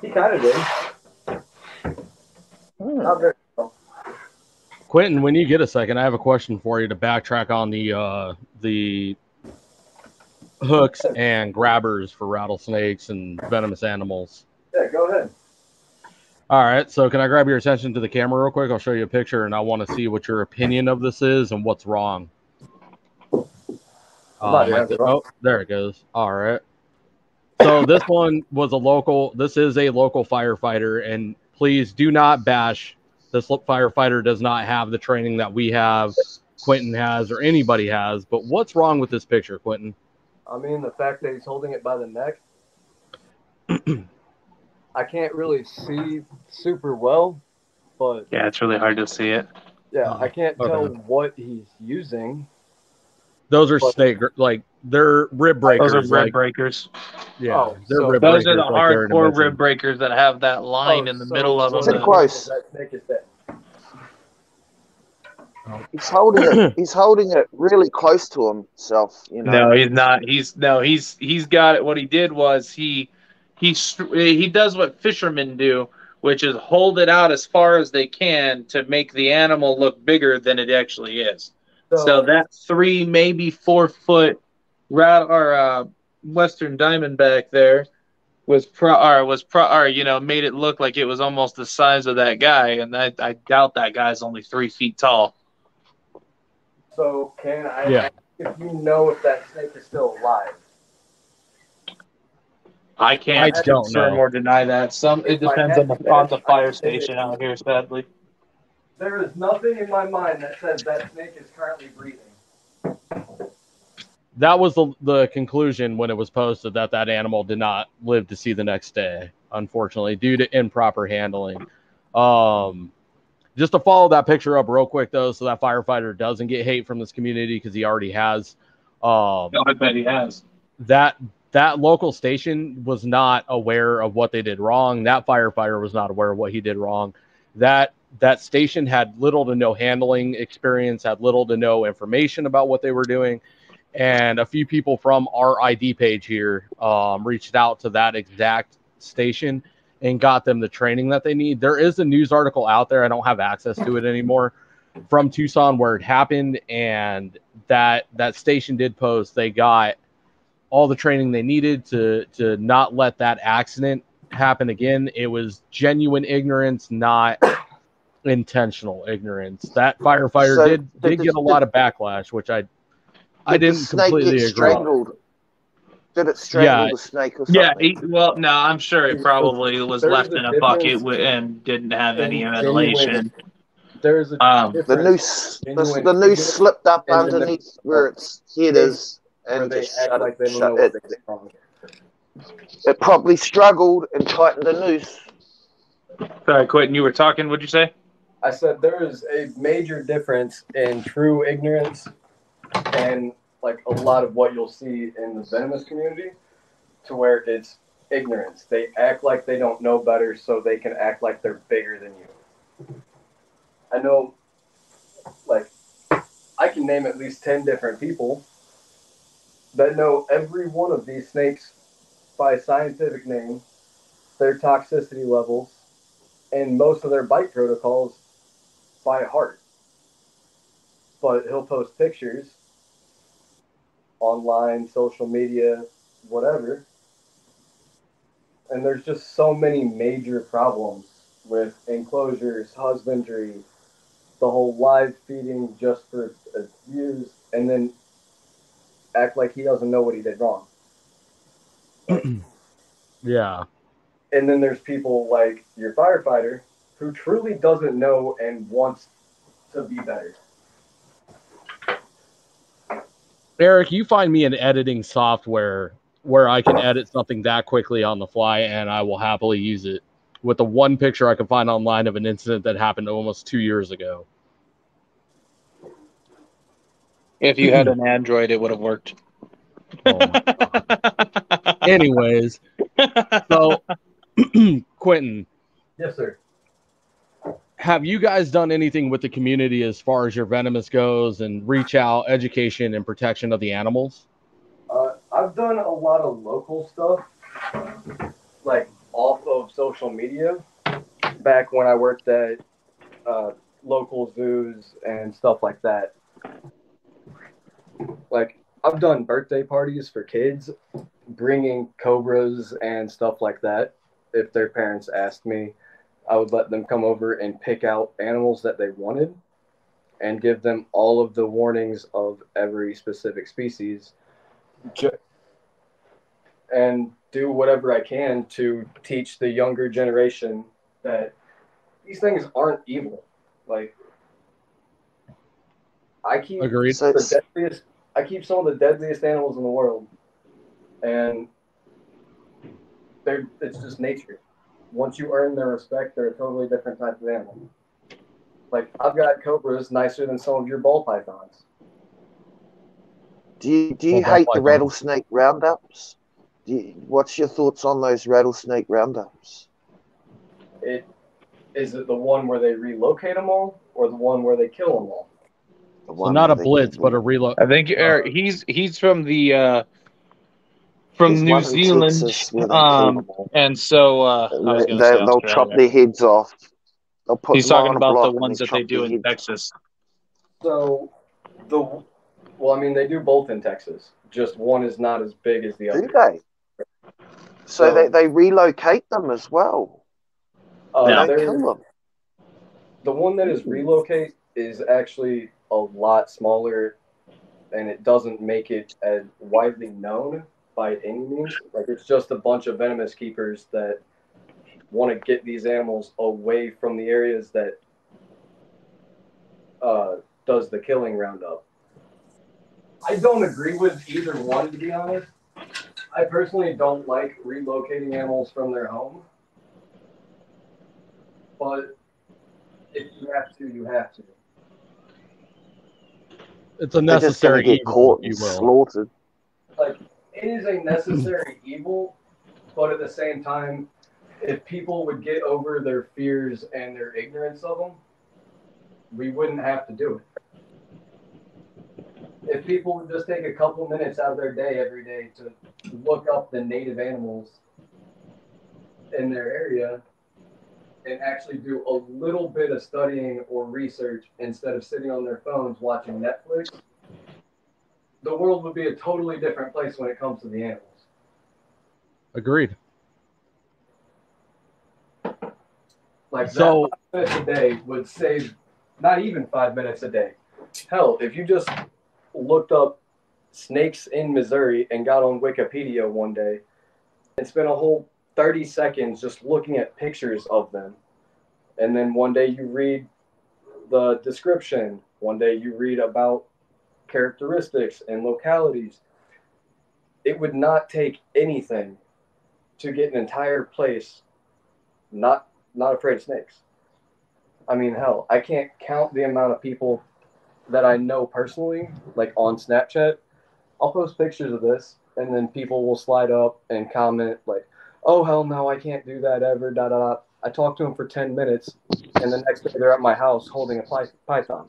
He kind of did. Not very well. Quentin, when you get a second, I have a question for you to backtrack on the hooks and grabbers for rattlesnakes and venomous animals. Yeah, go ahead. All right, so can I grab your attention to the camera real quick? I'll show you a picture, and I want to see what your opinion of this is and what's wrong. Oh, there it goes. All right. So this one was a local. This is a local firefighter, and please do not bash. This firefighter does not have the training that we have, Quentin has, or anybody has. But what's wrong with this picture, Quentin? I mean, the fact that he's holding it by the neck. I can't really see super well, but Yeah, it's really hard to see it. yeah, I can't tell what he's using. Those are snake, like they're rib breakers. Those are rib breakers. Yeah, they're rib those breakers. Are the like hardcore rib breakers that have that line in the middle of them. Too close. That snake is dead. He's holding it. He's holding it really close to himself. You know. No, he's not. He's got it. What he did was he does what fishermen do, which is hold it out as far as they can to make the animal look bigger than it actually is. So that 3, maybe 4 foot Western Diamondback there made it look like it was almost the size of that guy, and I doubt that guy's only 3 feet tall. So can I ask if you know if that snake is still alive? I can't confirm or deny that. It depends on the fire station out here, sadly. There is nothing in my mind that says that snake is currently breathing. That was the conclusion when it was posted, that animal did not live to see the next day, unfortunately, due to improper handling. Just to follow that picture up real quick, though, so that firefighter doesn't get hate from this community, because he already has. I bet he has. That local station was not aware of what they did wrong. That firefighter was not aware of what he did wrong. That station had little to no handling experience, had little to no information about what they were doing. And a few people from our ID page here reached out to that exact station and got them the training that they need. There is a news article out there. I don't have access to it anymore, from Tucson where it happened. And that station did post they got all the training they needed to not let that accident happen again. It was genuine ignorance, not intentional ignorance. That firefighter did get a lot of backlash, which I didn't completely agree. Did it strangle the snake or something? No, I'm sure it probably was left in a bucket and didn't have any ventilation. There's the noose slipped up underneath where its head is, and just shut it. It probably struggled and tightened the noose. Sorry, Quentin, you were talking. What'd you say? I said there is a major difference in true ignorance and like a lot of what you'll see in the venomous community, to where it's ignorance. They act like they don't know better so they can act like they're bigger than you. I know, like, I can name at least 10 different people that know every one of these snakes by scientific name, their toxicity levels, and most of their bite protocols by heart. But he'll post pictures online, social media, whatever. And there's just so many major problems with enclosures, husbandry, the whole live feeding just for views, and then act like he doesn't know what he did wrong. Yeah. And then there's people like your firefighter who truly doesn't know and wants to be better. Eric, you find me an editing software where I can edit something that quickly on the fly, and I will happily use it with the one picture I can find online of an incident that happened almost 2 years ago. If you had an Android, it would have worked. Oh my God. Anyways, so Quentin. Yes, sir. Have you guys done anything with the community as far as your Venomous goes and reach out, education, and protection of the animals? I've done a lot of local stuff, like off of social media, back when I worked at local zoos and stuff like that. Like, I've done birthday parties for kids, bringing Cobras and stuff like that. If their parents asked me, I would let them come over and pick out animals that they wanted and give them all of the warnings of every specific species and do whatever I can to teach the younger generation that these things aren't evil. Like, I keep Agreed. the deadliest. I keep some of the deadliest animals in the world, and it's just nature. Once you earn their respect, they're a totally different type of animal. Like, I've got Cobras nicer than some of your ball pythons. Do you hate the rattlesnake roundups? What's your thoughts on those rattlesnake roundups? Is it the one where they relocate them all, or the one where they kill them all? So not a blitz, but a reload. I think Eric, he's from the from New Zealand, and so they'll chop their heads off. They'll put he's talking about the ones that they do in Texas. So well, I mean, they do both in Texas. Just one is not as big as the other. Do they? So they relocate them as well. They don't kill them. The one that is relocate is actually a lot smaller, and it doesn't make it as widely known by any means. Like, it's just a bunch of venomous keepers that want to get these animals away from the areas that does the killing roundup. I don't agree with either one, to be honest. I personally don't like relocating animals from their home. But if you have to, you have to. It's a necessary evil, get caught and slaughtered. Like, it is a necessary evil, but at the same time, if people would get over their fears and their ignorance of them, we wouldn't have to do it. If people would just take a couple minutes out of their day every day to look up the native animals in their area and actually do a little bit of studying or research instead of sitting on their phones watching Netflix, the world would be a totally different place when it comes to the animals. Agreed. Like, so, that 5 minutes a day would save not even 5 minutes a day. Hell, if you just looked up snakes in Missouri and got on Wikipedia one day and spent a whole 30 seconds just looking at pictures of them, and then one day you read the description, one day you read about characteristics and localities, it would not take anything to get an entire place not afraid of snakes. I mean, hell, I can't count the amount of people that I know personally, like on Snapchat. I'll post pictures of this, and then people will slide up and comment like, "Oh, hell no, I can't do that ever, da da da." I talk to them for 10 minutes, and the next day they're at my house holding a python.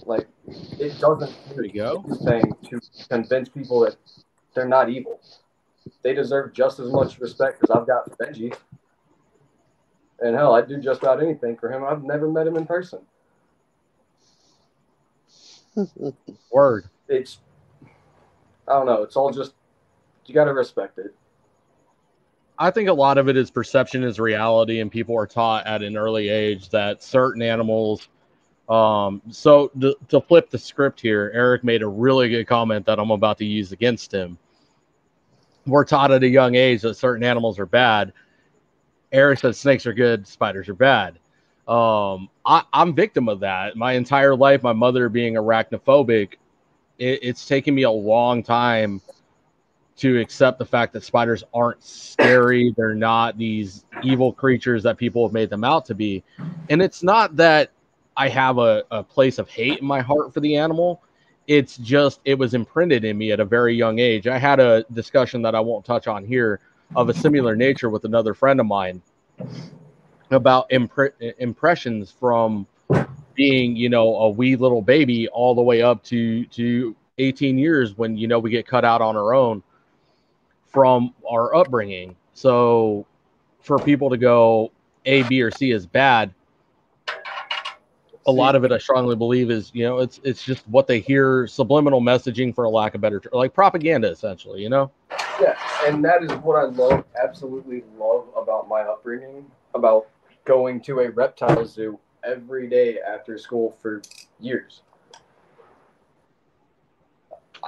Like, it doesn't take anything to convince people that they're not evil. They deserve just as much respect as I've got for Benji. And hell, I'd do just about anything for him. I've never met him in person. Word. I don't know. It's all just, you got to respect it. I think a lot of it is perception is reality, and people are taught at an early age that certain animals. So to flip the script here, Eric made a really good comment that I'm about to use against him. We're taught at a young age that certain animals are bad. Eric said snakes are good, spiders are bad. I'm victim of that. My entire life, my mother being arachnophobic, it's taken me a long time to accept the fact that spiders aren't scary. They're not these evil creatures that people have made them out to be. And it's not that I have a place of hate in my heart for the animal. It's just, it was imprinted in me at a very young age. I had a discussion that I won't touch on here of a similar nature with another friend of mine about impressions from being, a wee little baby all the way up to 18 years when, you know, we get cut out on our own from our upbringing. So for people to go A, B, or C is bad, a lot of it, I strongly believe, is, you know, it's just what they hear, subliminal messaging, for a lack of better, like propaganda, essentially, you know? Yeah, and that is what I love, absolutely love about my upbringing, about going to a reptile zoo every day after school for years.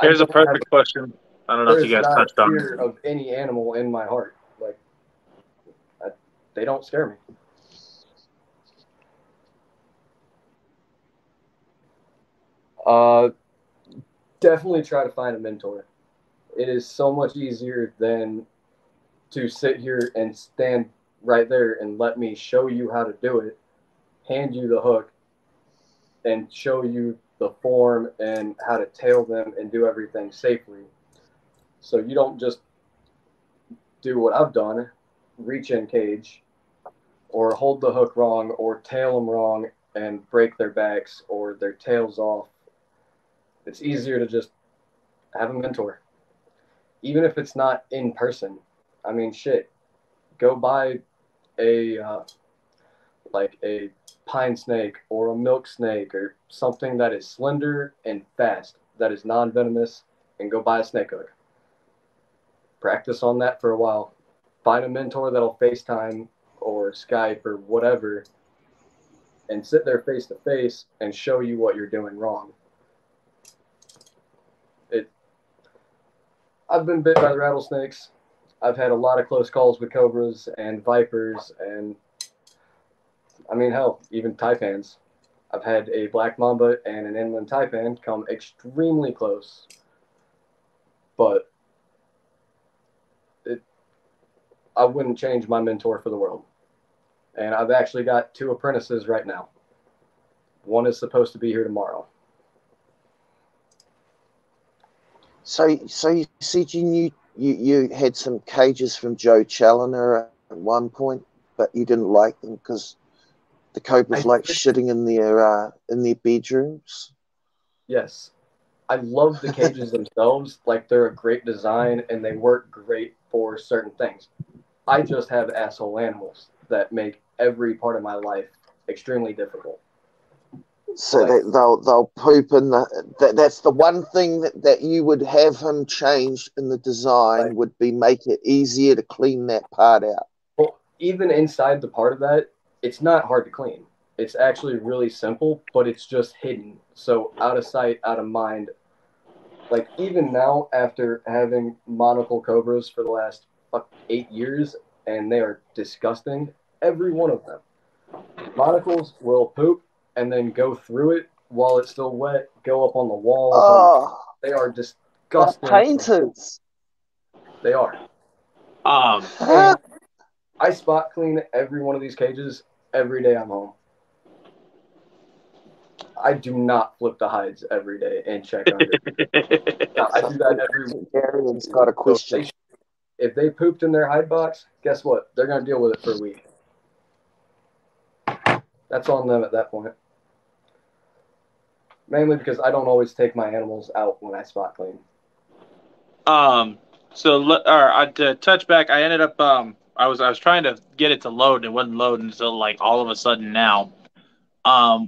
Here's a perfect question. I don't know if you guys touched on it. There's not fear of any animal in my heart. Like, they don't scare me. Definitely try to find a mentor. It is so much easier than to sit here and stand right there and let me show you how to do it, hand you the hook, and show you the form and how to tail them and do everything safely. So you don't just do what I've done, reach in cage, or hold the hook wrong, or tail them wrong and break their backs or their tails off. It's easier to just have a mentor. Even if it's not in person. I mean, shit. Go buy a like a pine snake or a milk snake or something that is slender and fast, that is non-venomous, and go buy a snake hook. Practice on that for a while. Find a mentor that'll FaceTime or Skype or whatever and sit there face to face and show you what you're doing wrong. I've been bit by the rattlesnakes. I've had a lot of close calls with cobras and vipers, and I mean, hell, even taipans. I've had a black mamba and an inland taipan come extremely close, but I wouldn't change my mentor for the world. And I've actually got 2 apprentices right now. One is supposed to be here tomorrow. So you said you had some cages from Joe Challoner at one point, but you didn't like them because the cobras like shitting in their bedrooms. Yes, I love the cages themselves. Like, they're a great design and they work great for certain things. I just have asshole animals that make every part of my life extremely difficult. So like, they'll poop in that's the one thing that you would have him change in the design, right, would be make it easier to clean that part out. Well, even inside the part of that, it's not hard to clean. It's actually really simple, but it's just hidden. So out of sight, out of mind. Like, even now, after having monocle cobras for the last 8 years, and they are disgusting, every one of them. Monocles will poop and then go through it while it's still wet, go up on the walls. Oh, they are disgusting. Painters. They are. I spot clean every one of these cages every day I'm home. I do not flip the hides every day and check under. No, I do that every week. Garen's got a question. So if they pooped in their hide box, guess what? They're going to deal with it for a week. That's on them at that point. Mainly because I don't always take my animals out when I spot clean. To touch back, I ended up I was trying to get it to load and it wasn't loading until like all of a sudden now.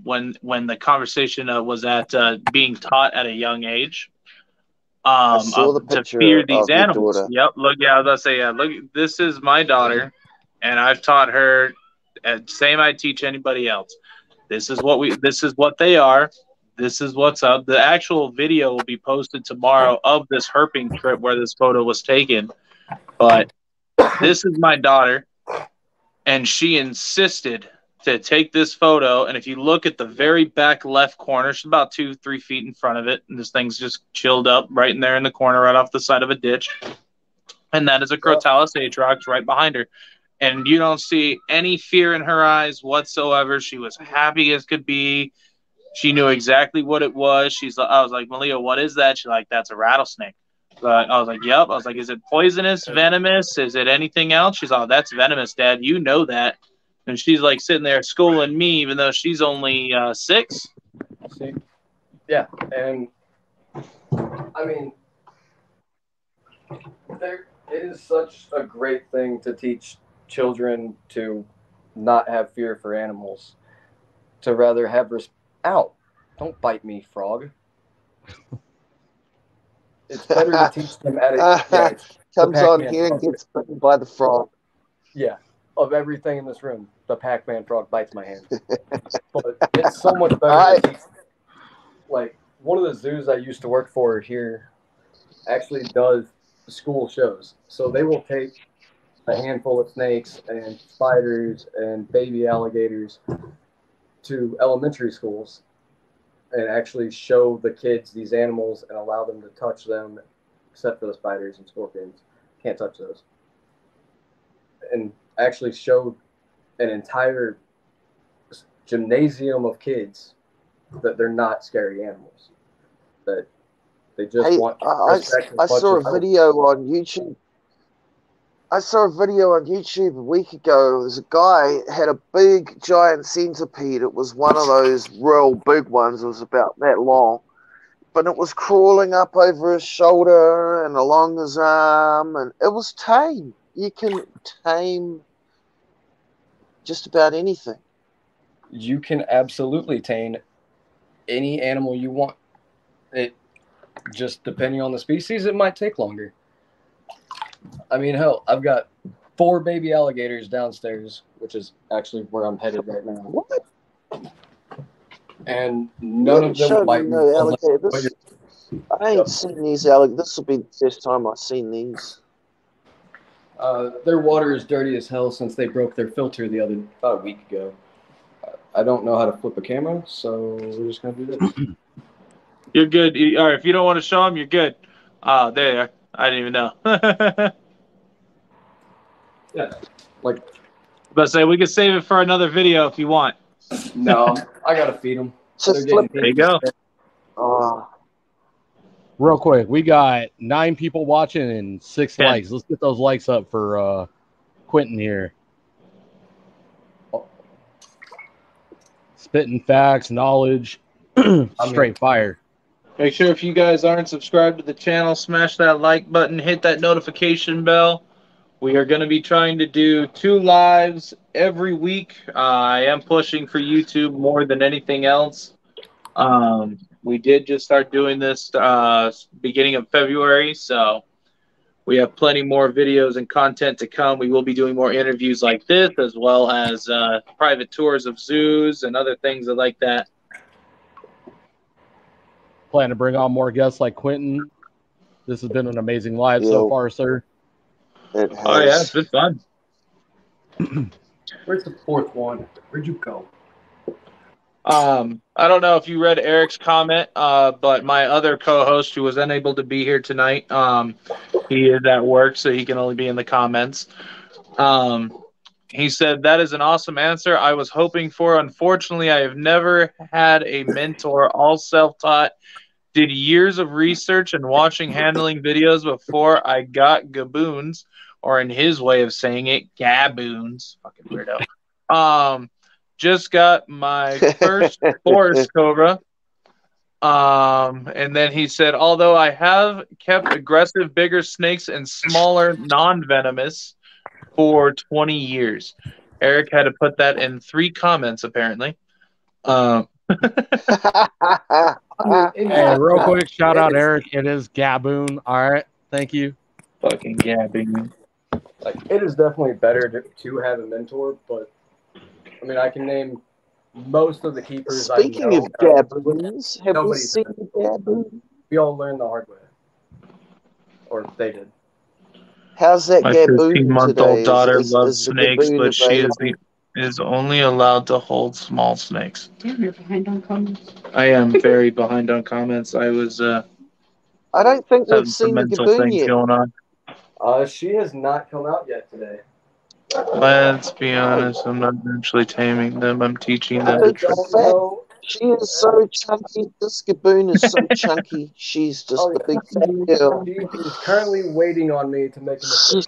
When the conversation was at being taught at a young age. I saw the picture to fear these animals. Yep. Look, yeah, I was gonna say, yeah. Look, this is my daughter, and I've taught her. Same I teach anybody else. This is what they are. This is what's up. The actual video will be posted tomorrow of this herping trip where this photo was taken. But this is my daughter, and she insisted to take this photo. And if you look at the very back left corner, she's about 2-3 feet in front of it, and this thing's just chilled up right in there in the corner, right off the side of a ditch. And that is a Crotalus atrox right behind her. And you don't see any fear in her eyes whatsoever. She was happy as could be. She knew exactly what it was. I was like, Malia, what is that? She's like, that's a rattlesnake. I was like, yep. I was like, is it poisonous, venomous? Is it anything else? She's like, oh, that's venomous, Dad. You know that. And she's like sitting there schooling me, even though she's only 6. Yeah, and I mean, there is such a great thing to teach children to not have fear for animals, to rather have Ow! Don't bite me, frog. It's better to teach them at a it's the Comes on Pac-Man here and frog. gets bitten by the frog. Yeah, of everything in this room, the Pac-Man frog bites my hand. But it's so much better to teach. Like, one of the zoos I used to work for here actually does school shows. So they will take a handful of snakes and spiders and baby alligators to elementary schools and actually show the kids these animals and allow them to touch them, except for the spiders and scorpions. Can't touch those. And actually show an entire gymnasium of kids that they're not scary animals. That they just want respect. I saw a video on YouTube. I saw a video on YouTube a week ago. There's a guy had a big giant centipede. It was one of those real big ones. It was about that long. But it was crawling up over his shoulder and along his arm, and it was tame. You can tame just about anything. You can absolutely tame any animal you want. It just, depending on the species, it might take longer. I mean, hell, I've got 4 baby alligators downstairs, which is actually where I'm headed right now. What? And none of them bite me. No alligators. I ain't seen these alligators. This will be the first time I've seen these. Their water is dirty as hell since they broke their filter about a week ago. I don't know how to flip a camera, so we're just going to do this. You're good. All right, if you don't want to show them, you're good. There you are. I didn't even know. Yeah, like. But say we could save it for another video if you want. No, I gotta feed them. There you go. Real quick, we got 9 people watching and 6 likes. Let's get those likes up for Quentin here. Spitting facts, knowledge, straight fire. Make sure if you guys aren't subscribed to the channel, smash that like button, hit that notification bell. We are going to be trying to do 2 lives every week. I am pushing for YouTube more than anything else. We did just start doing this beginning of February, so we have plenty more videos and content to come. We will be doing more interviews like this, as well as private tours of zoos and other things like that. Plan to bring on more guests like Quentin. This has been an amazing live so far, sir. It has. Oh, yeah, it's been fun. Where's the 4th one? Where'd you go? I don't know if you read Eric's comment, but my other co-host who was unable to be here tonight, he is at work, so he can only be in the comments. He said, that is an awesome answer I was hoping for. Unfortunately, I have never had a mentor, all self-taught. Did years of research and watching handling videos before I got gaboons, or in his way of saying it, gaboons. Fucking weirdo. Just got my first forest cobra. And then he said, although I have kept aggressive, bigger snakes and smaller, non-venomous for 20 years. Eric had to put that in 3 comments, apparently. Hey, real quick, shout out Eric. It is Gaboon. All right, thank you. Fucking Gaboon. Like, it is definitely better to have a mentor, but I mean, I can name most of the keepers. Speaking of gaboons, have you seen the gaboon? We all learned the hard way, or they did. How's that gaboon My 15-month-old today? daughter Is loves the snakes, gaboon but she available? is only allowed to hold small snakes. Damn, you're behind on comments. I am very behind on comments. I was I don't think we've having some seen the mental gaboon things yet. going on. She has not come out yet today. Let's be honest, I'm not actually taming them. I'm teaching them. She is so chunky. This gaboon is so chunky. She's just a big fat girl. She is currently waiting on me to make a mistake.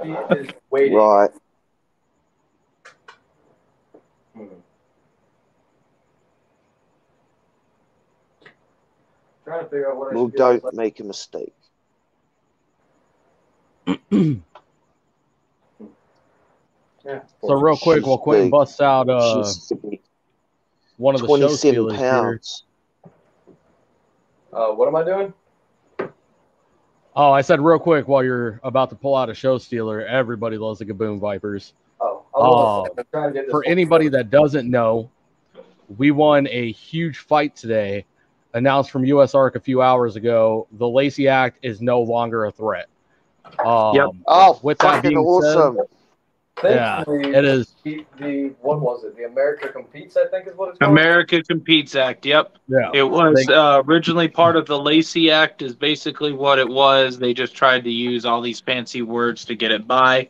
She is waiting. Right. trying to figure out what I Well, should do. don't make a mistake. Yeah. So real quick, while She's Quentin big. busts out She's one of the show 27 stealers here. pounds. What am I doing? Oh, I said real quick while you're about to pull out a show stealer, everybody loves the Gaboon Vipers. Oh, I was I'm trying to get this For one anybody together. that doesn't know, we won a huge fight today, announced from US Arc a few hours ago. The Lacey Act is no longer a threat. Yep. Oh, With that fucking being awesome. Yeah, Thankfully, it is. the what was it? The America Competes, I think is what it's called. America Competes Act. Yep. Yeah, It was originally part of the Lacey Act, is basically what it was. They just tried to use all these fancy words to get it by.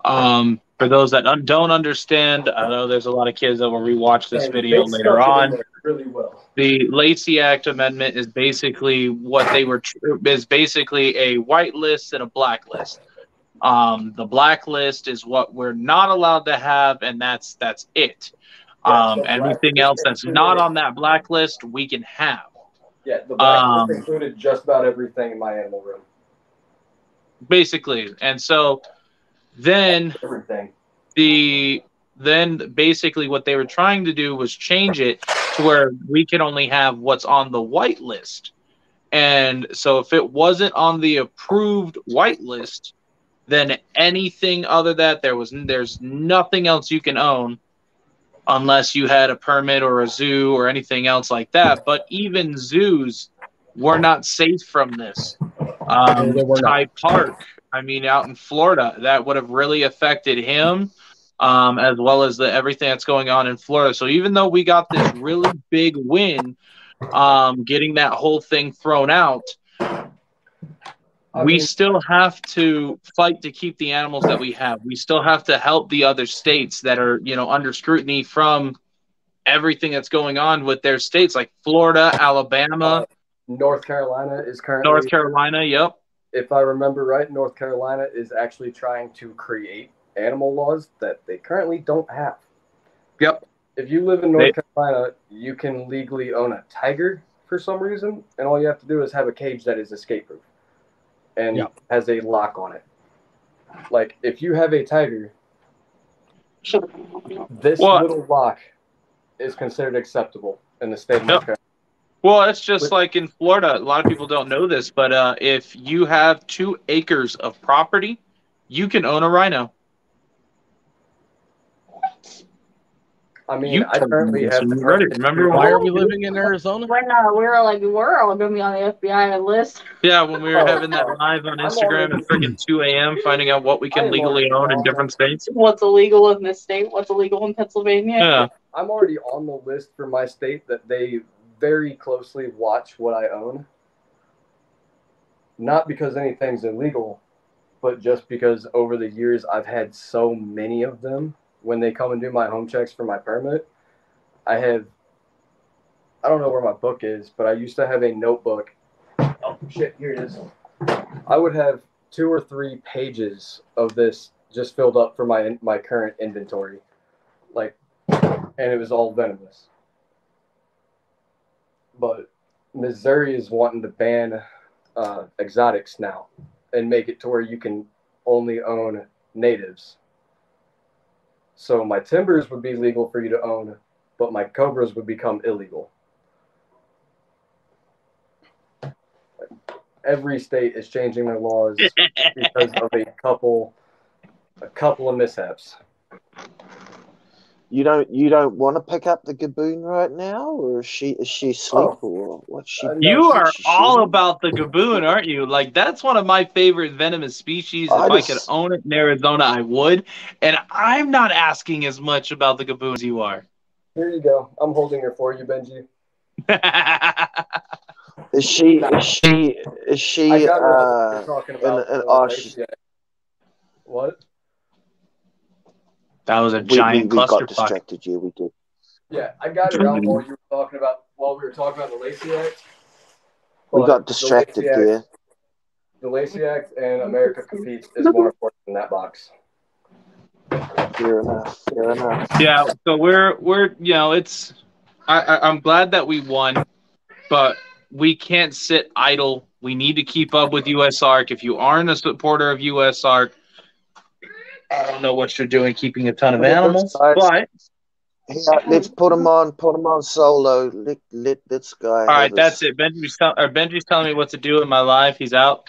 For those that don't understand, I know there's a lot of kids that will rewatch this And video they later stuck it in on. there really well. The Lacey Act amendment is basically what they were is basically a white list and a black list. The blacklist is what we're not allowed to have, and that's it. Yeah, so Anything blacklist else that's not on that blacklist, we can have. Yeah, the blacklist included just about everything in my animal room. Basically, and so then Everything. then basically what they were trying to do was change it to where we can only have what's on the white list. And so if it wasn't on the approved white list, then anything other that there's nothing else you can own unless you had a permit or a zoo or anything else like that. But even zoos were not safe from this. Ty Park, I mean, out in Florida, that would have really affected him, as well as everything that's going on in Florida. So even though we got this really big win, getting that whole thing thrown out, we still have to fight to keep the animals that we have. We still have to help the other states that are, under scrutiny from everything that's going on with their states, like Florida, Alabama. North Carolina is currently... North Carolina, yep. If I remember right, North Carolina is actually trying to create animal laws that they currently don't have. Yep. If you live in North Carolina, you can legally own a tiger for some reason, and all you have to do is have a cage that is escape-proof and has a lock on it. Like, if you have a tiger, this little lock is considered acceptable in the state of North Carolina. Well, it's just like in Florida. A lot of people don't know this, but if you have 2 acres of property, you can own a rhino. I mean, I currently have... Remember why are we living in Arizona? We're all going to be on the FBI list. Yeah, when we were having that live on Instagram at freaking 2 a.m., finding out what we can legally own in different states. What's illegal in this state? What's illegal in Pennsylvania? Yeah. I'm already on the list for my state that they very closely watch what I own. Not because anything's illegal, but just because over the years I've had so many of them. When they come and do my home checks for my permit, I don't know where my book is, but I used to have a notebook. Oh, shit, here it is. I would have 2 or 3 pages of this just filled up for my current inventory. And it was all venomous. But Missouri is wanting to ban exotics now and make it to where you can only own natives. So my timbers would be legal for you to own, but my Cobras would become illegal. Every state is changing their laws because of a couple of mishaps. You don't want to pick up the Gaboon right now, or is she asleep, or what's she? You are all about the Gaboon, aren't you? Like, that's one of my favorite venomous species. If I could own it in Arizona, I would. And I'm not asking as much about the Gaboon as you are. Here you go. I'm holding her for you, Benji. Is she I got what you're talking about. What? That was a giant clusterfuck. We got distracted, yeah, we did. Yeah, I got it out while we were talking about the Lacey Act. We got distracted there. The Lacey Act and America Competes is more important than that box. Fair enough. Yeah, so we're it's I'm glad that we won, but we can't sit idle. We need to keep up with USARK. If you aren't a supporter of USARK, I don't know what you're doing keeping a ton of animals, but yeah, let's put him on solo. Let this guy all have right, that's it. Benji's telling me what to do in my life. He's out.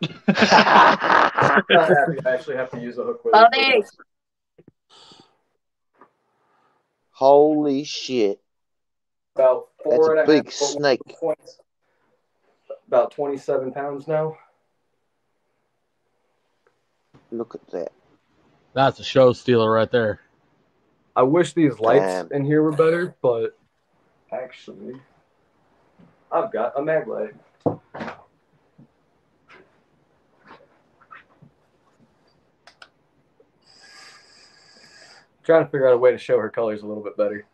I'm not happy I actually have to use a hook with it. Holy shit. About That's four a and a half big snake. About 27 pounds now. Look at that. That's a show stealer right there. I wish these lights Damn. in here were better, but actually, I've got a mag light. Trying to figure out a way to show her colors a little bit better.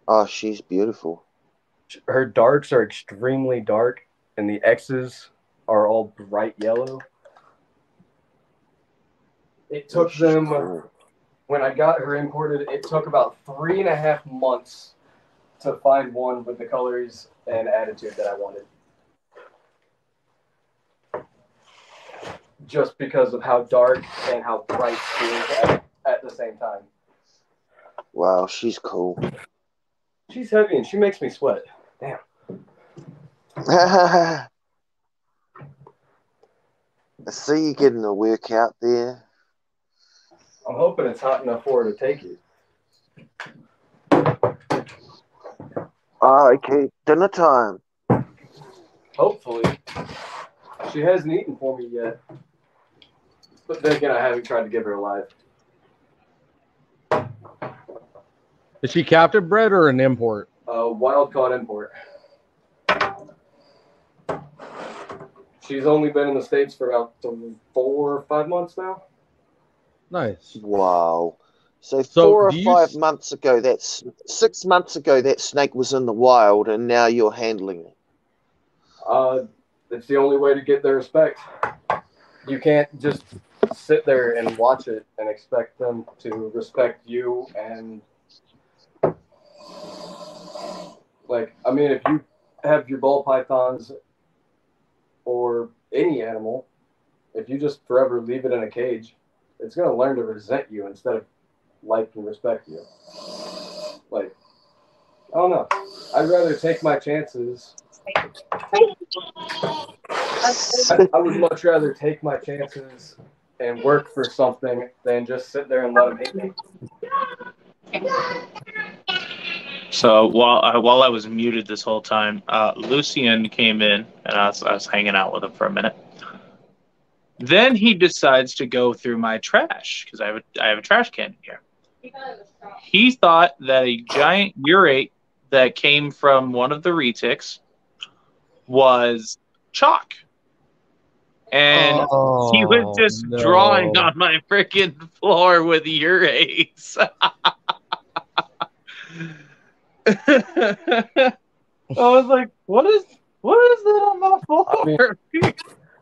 Oh, she's beautiful. Her darks are extremely dark, and the X's are all bright yellow. It took them, when I got her imported, it took about 3.5 months to find one with the colors and attitude that I wanted. Just because of how dark and how bright she is at the same time. Wow, she's cool. She's heavy and she makes me sweat. Damn. I see you getting a workout there. I'm hoping it's hot enough for her to take it. Oh, okay, dinner time. Hopefully. She hasn't eaten for me yet. But then again, I haven't tried to give her alive. Is she captive bred or an import? Wild caught import. She's only been in the States for about 4 or 5 months now. Nice. Wow. So 4 or 5 months ago, that's 6 months ago, that snake was in the wild, and now you're handling it. It's the only way to get their respect. You can't just sit there and watch it and expect them to respect you. And like, I mean, if you have your ball pythons or any animal, if you just forever leave it in a cage, it's going to learn to resent you instead of like and respect you. Like, I don't know. I'd rather take my chances. I would much rather take my chances and work for something than just sit there and let them hate me. So while I was muted this whole time, Lucian came in, and I was hanging out with him for a minute. Then he decides to go through my trash because I have a trash can here. He thought that a giant urate that came from one of the retics was chalk. And he was just drawing on my freaking floor with urates. I was like, what is that on my floor?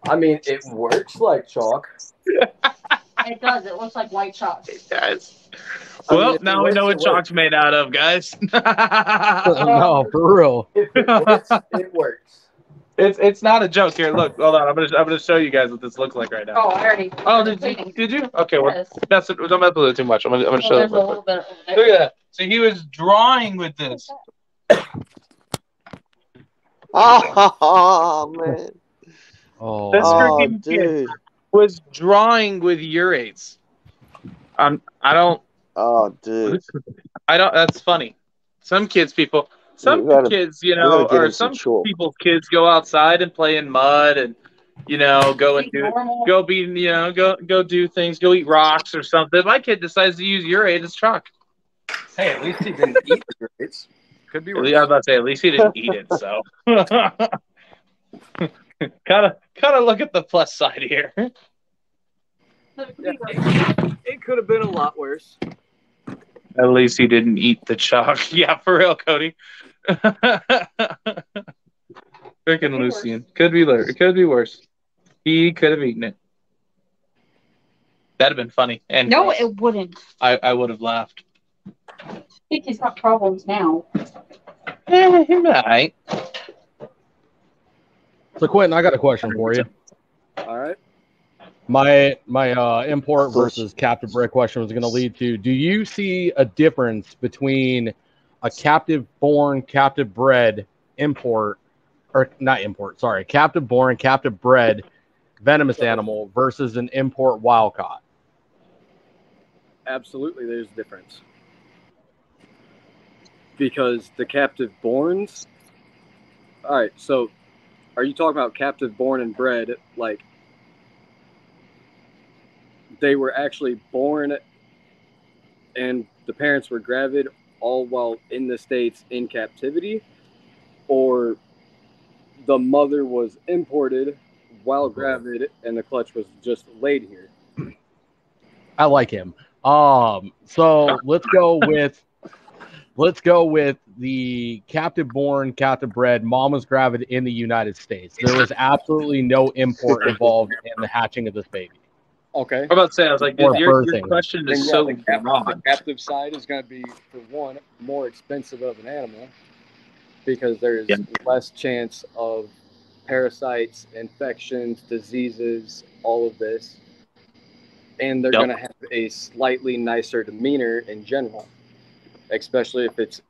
I mean, it works like chalk. It does. It looks like white chalk. It does. Well, now we know what chalk's made out of, guys. No, for real. If it works, it works. It's not a joke. Here, look, hold on. I'm gonna show you guys what this looks like right now. Oh, I already. Oh, did you? Okay, well, Yes. that's it. Don't mess with it too much. I'm gonna show There's you. a little bit over there. Look at that. So he was drawing with this. Oh, man. This Oh, freaking kid dude. was drawing with urates. I don't. Oh, dude. I don't. That's funny. Some kids, some kids, or some people's kids go outside and play in mud and, go and go do things, go eat rocks or something. My kid decides to use urate as chalk. Hey, at least he didn't eat the urates. Could be worse. I was about to say, at least he didn't eat it. So, kind of look at the plus side here. It could have been a lot worse. At least he didn't eat the chalk. Yeah, for real, Cody. Freaking Lucian. Could be worse. He could have eaten it. That'd have been funny. And no, it wouldn't. I would have laughed. think he's got problems now. Yeah, he's all right. So Quentin, I got a question for you. All right. My import versus captive bred question was going to lead to: do you see a difference between a captive born, captive bred import, or not import? Sorry, captive born, captive bred venomous animal versus an import wild caught? Absolutely, there's a difference. Because the captive borns. All right, so are you talking about captive born and bred like they were actually born and the parents were gravid all while in the States in captivity, or the mother was imported while gravid and the clutch was just laid here? I like him. So let's go with the captive born, captive bred. Mom was gravid in the United States. There was absolutely no import involved in the hatching of this baby. Okay. I'm about to say, I was like, Or dude, your birthing. question Then, is yeah, so the wrong. captive side is going to be, for one, more expensive of an animal because there's less chance of parasites, infections, diseases, all of this. And they're going to have a slightly nicer demeanor in general, especially if it's...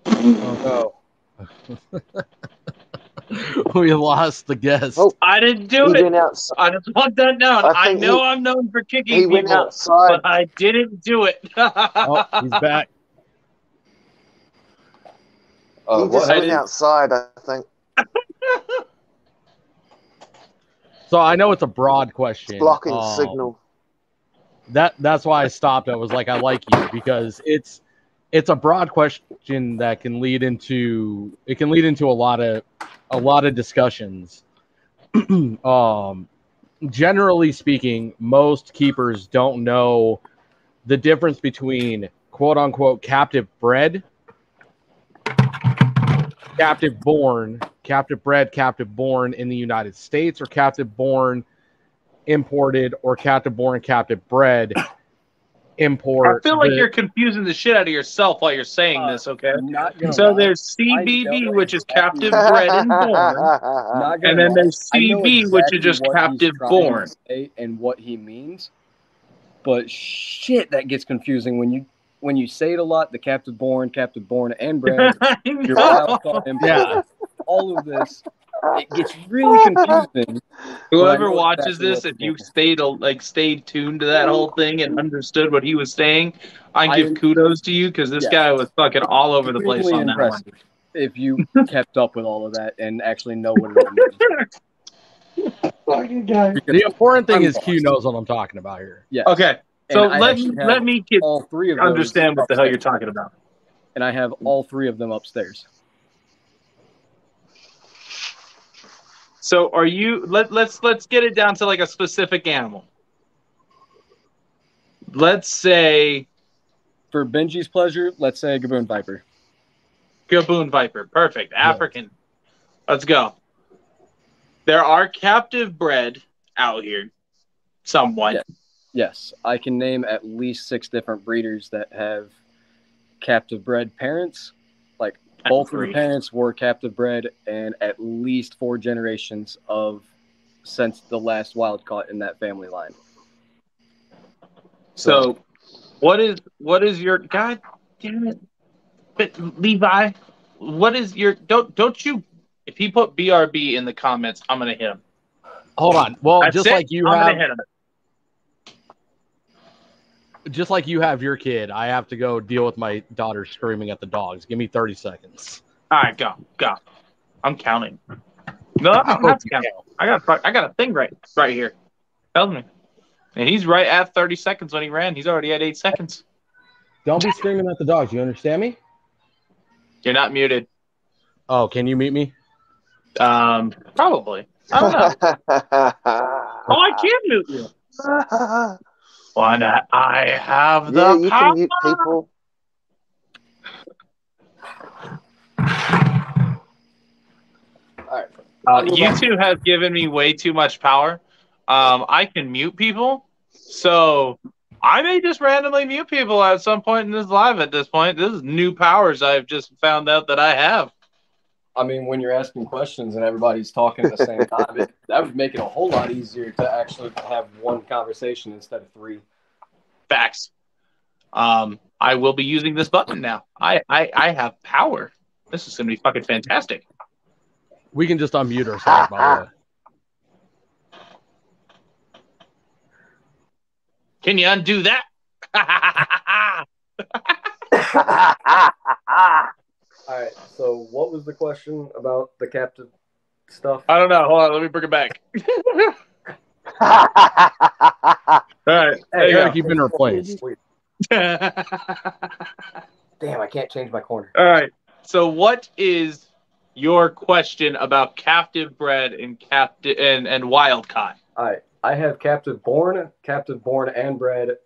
Oh, no. We lost the guest. Oh, I didn't do he it. went outside. I just want that down. I I think know he- I'm known for kicking He went people, outside. but I didn't do it. Oh, he's back. He just went outside, I think. So I know it's a broad question. Blocking the signal. That's why I stopped. I was like, I like you because it's a broad question that can lead into a lot of discussions. Generally speaking, most keepers don't know the difference between quote unquote captive bred, captive born, captive bred, captive born in the United States, or captive born imported, or captive born, captive bred import. I feel like you're confusing the shit out of yourself while you're saying this, okay? So there's CBB, which is captive bred and born, and then there's CB, which is just captive born. And what he means. But shit, that gets confusing when you say it a lot. The captive born, and bred. Your wild caught import, Yeah. all of this. It gets really confusing. Whoever watches this, if you stayed tuned to that whole thing and understood what he was saying, I give kudos to you because this guy was fucking all over the place on that one. If you kept up with all of that and actually know what it means. The important thing is Q knows what I'm talking about here. Yeah. Okay. So let me get all three of those understand what the hell you're talking about. And I have all three of them upstairs. So are you? Let's get it down to like a specific animal. Let's say, for Benji's pleasure, let's say a Gaboon Viper. Gaboon Viper, perfect. African. Let's go. There are captive bred out here, somewhat. Yes, I can name at least 6 different breeders that have captive bred parents. Like both of the parents were captive bred, and at least 4 generations since the last wild caught in that family line. So what is your, god damn it, but Levi? What is your, don't you? If he put BRB in the comments, I'm gonna hit him. Hold on. Well, That's just it. like you I'm have, gonna hit him. just like you have your kid, I have to go deal with my daughter screaming at the dogs. Give me 30 seconds. All right, go. I'm counting. No, I don't have to count. I got a thing right here. Tells me. And he's right at 30 seconds when he ran. He's already at 8 seconds. Don't be screaming at the dogs. You understand me? You're not muted. Oh, can you mute me? Probably. I don't know. Oh, I can mute you. Why not? I have the you power. can mute people. All right. You two have given me way too much power. I can mute people, so I may just randomly mute people at some point in this live at this point. This is new powers I've just found out that I have. I mean, when you're asking questions and everybody's talking at the same time, that would make it a whole lot easier to actually have one conversation instead of three. Facts. I will be using this button now. I have power. This is going to be fucking fantastic. We can just unmute ourselves, by the way. Can you undo that? All right, so what was the question about the captive stuff? I don't know. Hold on. Let me bring it back. All right. There you go. You've been replaced. Damn, I can't change my corner. All right. So what is your question about captive bred and captive and wild caught? All right, I have captive born and bred,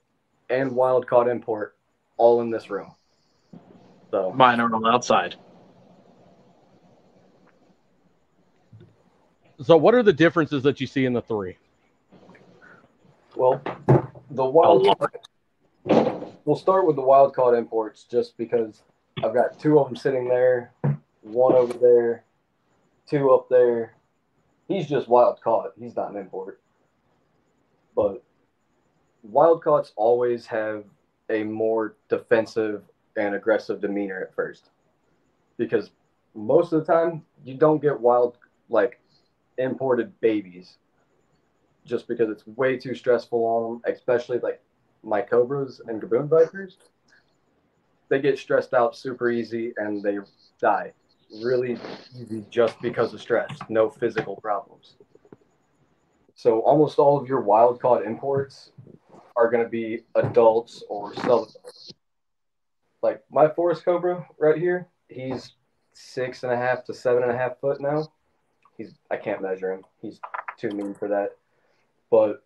and wild caught import all in this room. So Mine are all outside. So what are the differences that you see in the three? well, the wild. We'll start with the wild caught imports, just because I've got two of them sitting there, one over there, two up there. He's just wild caught. He's not an import. But wild caughts always have a more defensive and aggressive demeanor at first, because most of the time you don't get imported babies, just because it's way too stressful on them, especially like my Cobras and Gaboon Vipers. They get stressed out super easy and they die really easy just because of stress, no physical problems. So almost all of your wild caught imports are going to be adults or sub-adults. Like my Forest Cobra right here, he's 6.5 to 7.5 foot now. I can't measure him. He's too mean for that. But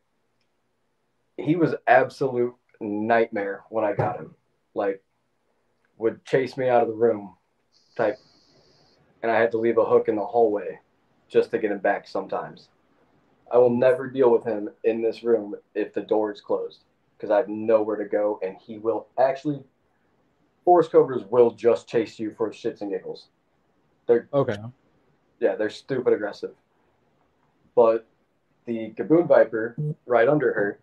he was absolute nightmare when I got him. Like, would chase me out of the room type. And I had to leave a hook in the hallway just to get him back sometimes. I will never deal with him in this room if the door is closed, because I have nowhere to go, and he will actually, Forest Cobras will just chase you for shits and giggles. They're stupid aggressive. But the Gaboon Viper right under her,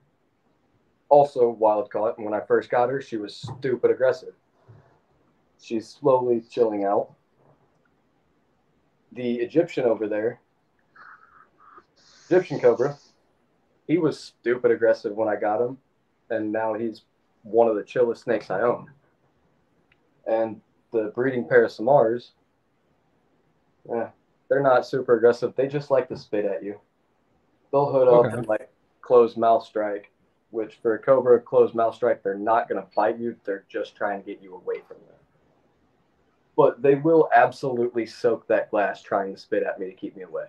also wild caught, and when I first got her, she was stupid aggressive. She's slowly chilling out. The Egyptian over there, Egyptian Cobra, he was stupid aggressive when I got him, and now he's one of the chillest snakes I own. And the breeding pair of Samars, they're not super aggressive. They just like to spit at you. They'll hood up and like closed mouth strike, which for a Cobra, closed mouth strike, they're not going to bite you. They're just trying to get you away from them. But they will absolutely soak that glass trying to spit at me to keep me away.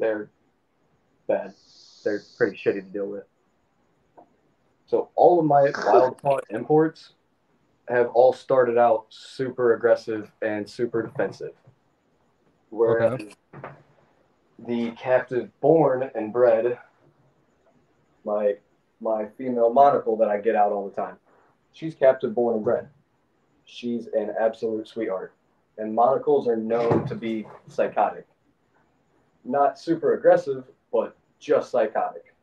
They're bad. They're pretty shitty to deal with. So all of my wild caught imports have all started out super aggressive and super defensive. Whereas the captive born and bred, my female monocle that I get out all the time, she's captive born and bred. She's an absolute sweetheart. And monocles are known to be psychotic. Not super aggressive, but just psychotic.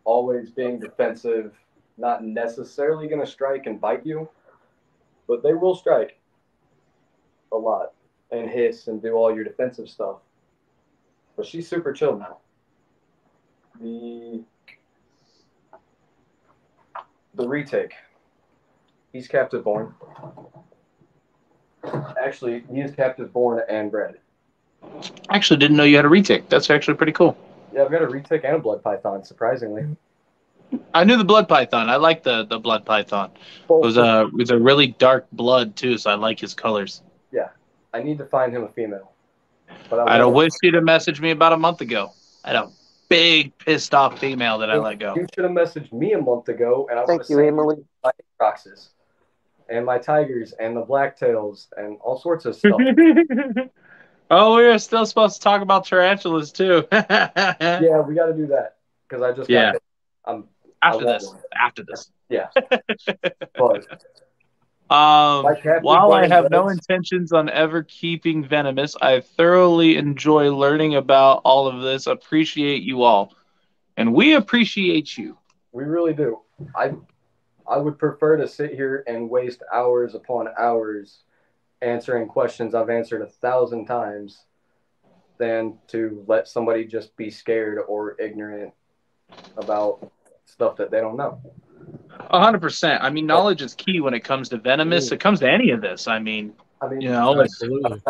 Always being defensive, not necessarily going to strike and bite you, but they will strike a lot and hiss and do all your defensive stuff. But she's super chill now. The retake, he's captive born. Actually, he is captive born and bred. Actually, didn't know you had a retake. That's actually pretty cool. Yeah, I've got a retake and a blood python, surprisingly. I knew the blood python. I like the blood python. It was a really dark blood too, so I like his colors. Yeah, I need to find him a female. But I wish you'd have messaged me about a month ago. I had a big pissed off female that I let go. You should have messaged me a month ago, and I Thank you, Emily. My Roxas and my tigers and the blacktails and all sorts of stuff. Oh, we were still supposed to talk about tarantulas too. Yeah, we got to do that because I just got After want this. one. After this. Yeah. But Captain While I Brian have no Reds- intentions on ever keeping Venomous, I thoroughly enjoy learning about all of this. Appreciate you all. And we appreciate you. we really do. I would prefer to sit here and waste hours upon hours answering questions I've answered 1,000 times than to let somebody just be scared or ignorant about stuff that they don't know. 100%. I mean, knowledge is key when it comes to Venomous. It comes to any of this. I mean, you know, Absolutely.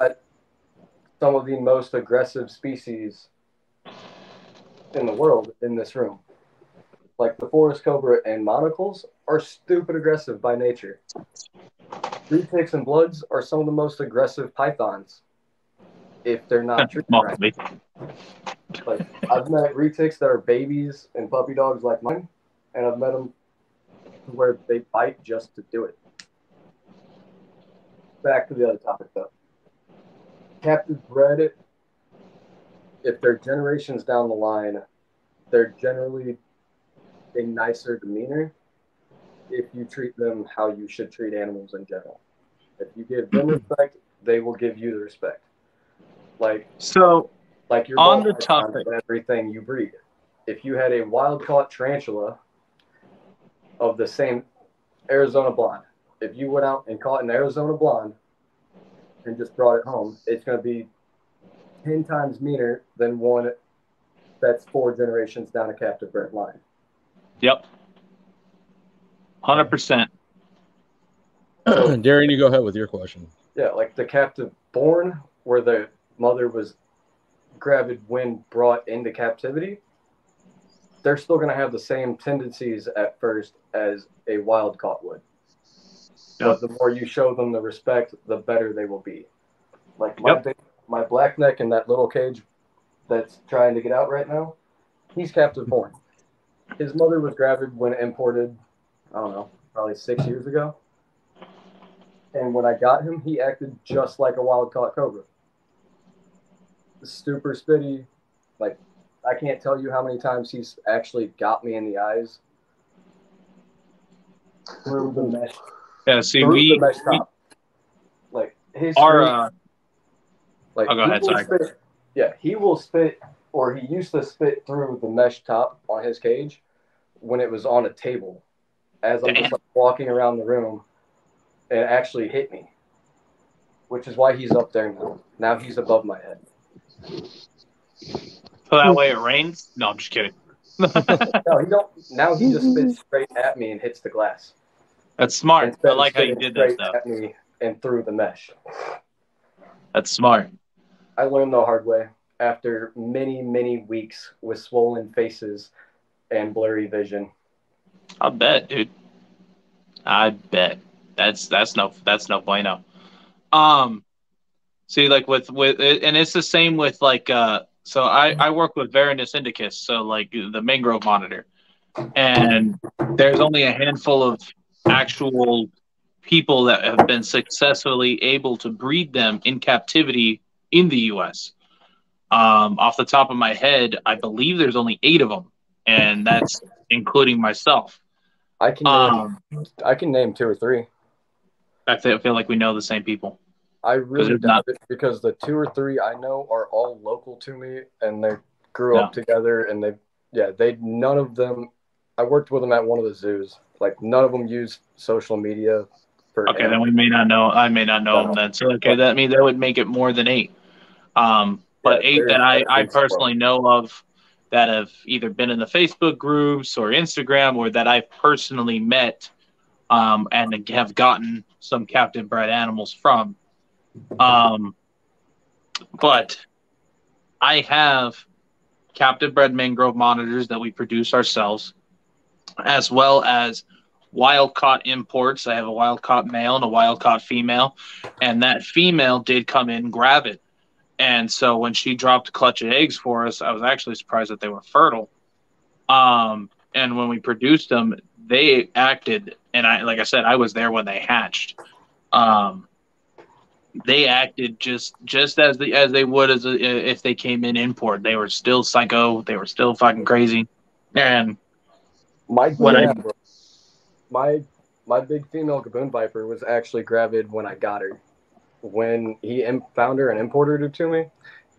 Some of the most aggressive species in the world in this room. Like the forest cobra and monocles are stupid aggressive by nature. Retics and bloods are some of the most aggressive pythons if they're not treated right. Like, I've met retics that are babies and puppy dogs like mine, and I've met them where they bite just to do it. Back to the other topic, though. Captive bred, if they're generations down the line, they're generally a nicer demeanor if you treat them how you should treat animals in general. If you give them respect, they will give you the respect. Like your on the ball topic, everything you breed. If you had a wild caught tarantula of the same Arizona blonde, if you went out and caught an Arizona blonde and just brought it home, it's going to be 10 times meaner than one that's 4 generations down a captive bred line. Yep. 100%. Darren, you go ahead with your question. Yeah, like the captive born, where the mother was gravid when brought into captivity, they're still going to have the same tendencies at first as a wild caught would. But the more you show them the respect, the better they will be. Like my blackneck in that little cage that's trying to get out right now, he's captive born. His mother was gravid when imported, I don't know, probably 6 years ago. And when I got him, he acted just like a wild caught cobra. Super spitty. Like, I can't tell you how many times he's actually got me in the eyes through the mesh. Yeah, see, the mesh top. Like his our like go ahead, sorry. He will spit, or he used to spit through the mesh top on his cage when it was on a table as I'm just like walking around the room, and actually hit me, which is why he's up there now. Now he's above my head. So that way it rains? No, I'm just kidding. No, he don't. Now he just spits straight at me and hits the glass. That's smart. Instead I like how you of did spitting that stuff. straight at me and through the mesh. That's smart. I learned the hard way after many, many weeks with swollen faces and blurry vision. I bet, dude. I bet. That's no bueno. See, like with and it's the same with like so I work with Venomous indicus, so like the mangrove monitor, and there's only a handful of actual people that have been successfully able to breed them in captivity in the U.S. Off the top of my head, I believe there's only 8 of them, and that's including myself. I can name 2 or 3. I feel like we know the same people. I really doubt it, because the 2 or 3 I know are all local to me, and they grew up together, and they none of them. I worked with them at one of the zoos. Like, none of them use social media. Then we may not know. I may not know them then. So that means that would make it more than 8. But 8 that I personally know of that have either been in the Facebook groups or Instagram, or that I've personally met and have gotten some captive bred animals from. But I have captive bred mangrove monitors that we produce ourselves, as well as wild caught imports. I have a wild caught male and a wild caught female, and that female did come in gravid. And so when she dropped a clutch of eggs for us, I was actually surprised that they were fertile. And when we produced them, they acted, and like I said, I was there when they hatched. They acted just as they would if they came in import. They were still psycho. They were still fucking crazy. And My What I my big female gaboon viper was actually gravid when I got her. When he found her and imported her to me,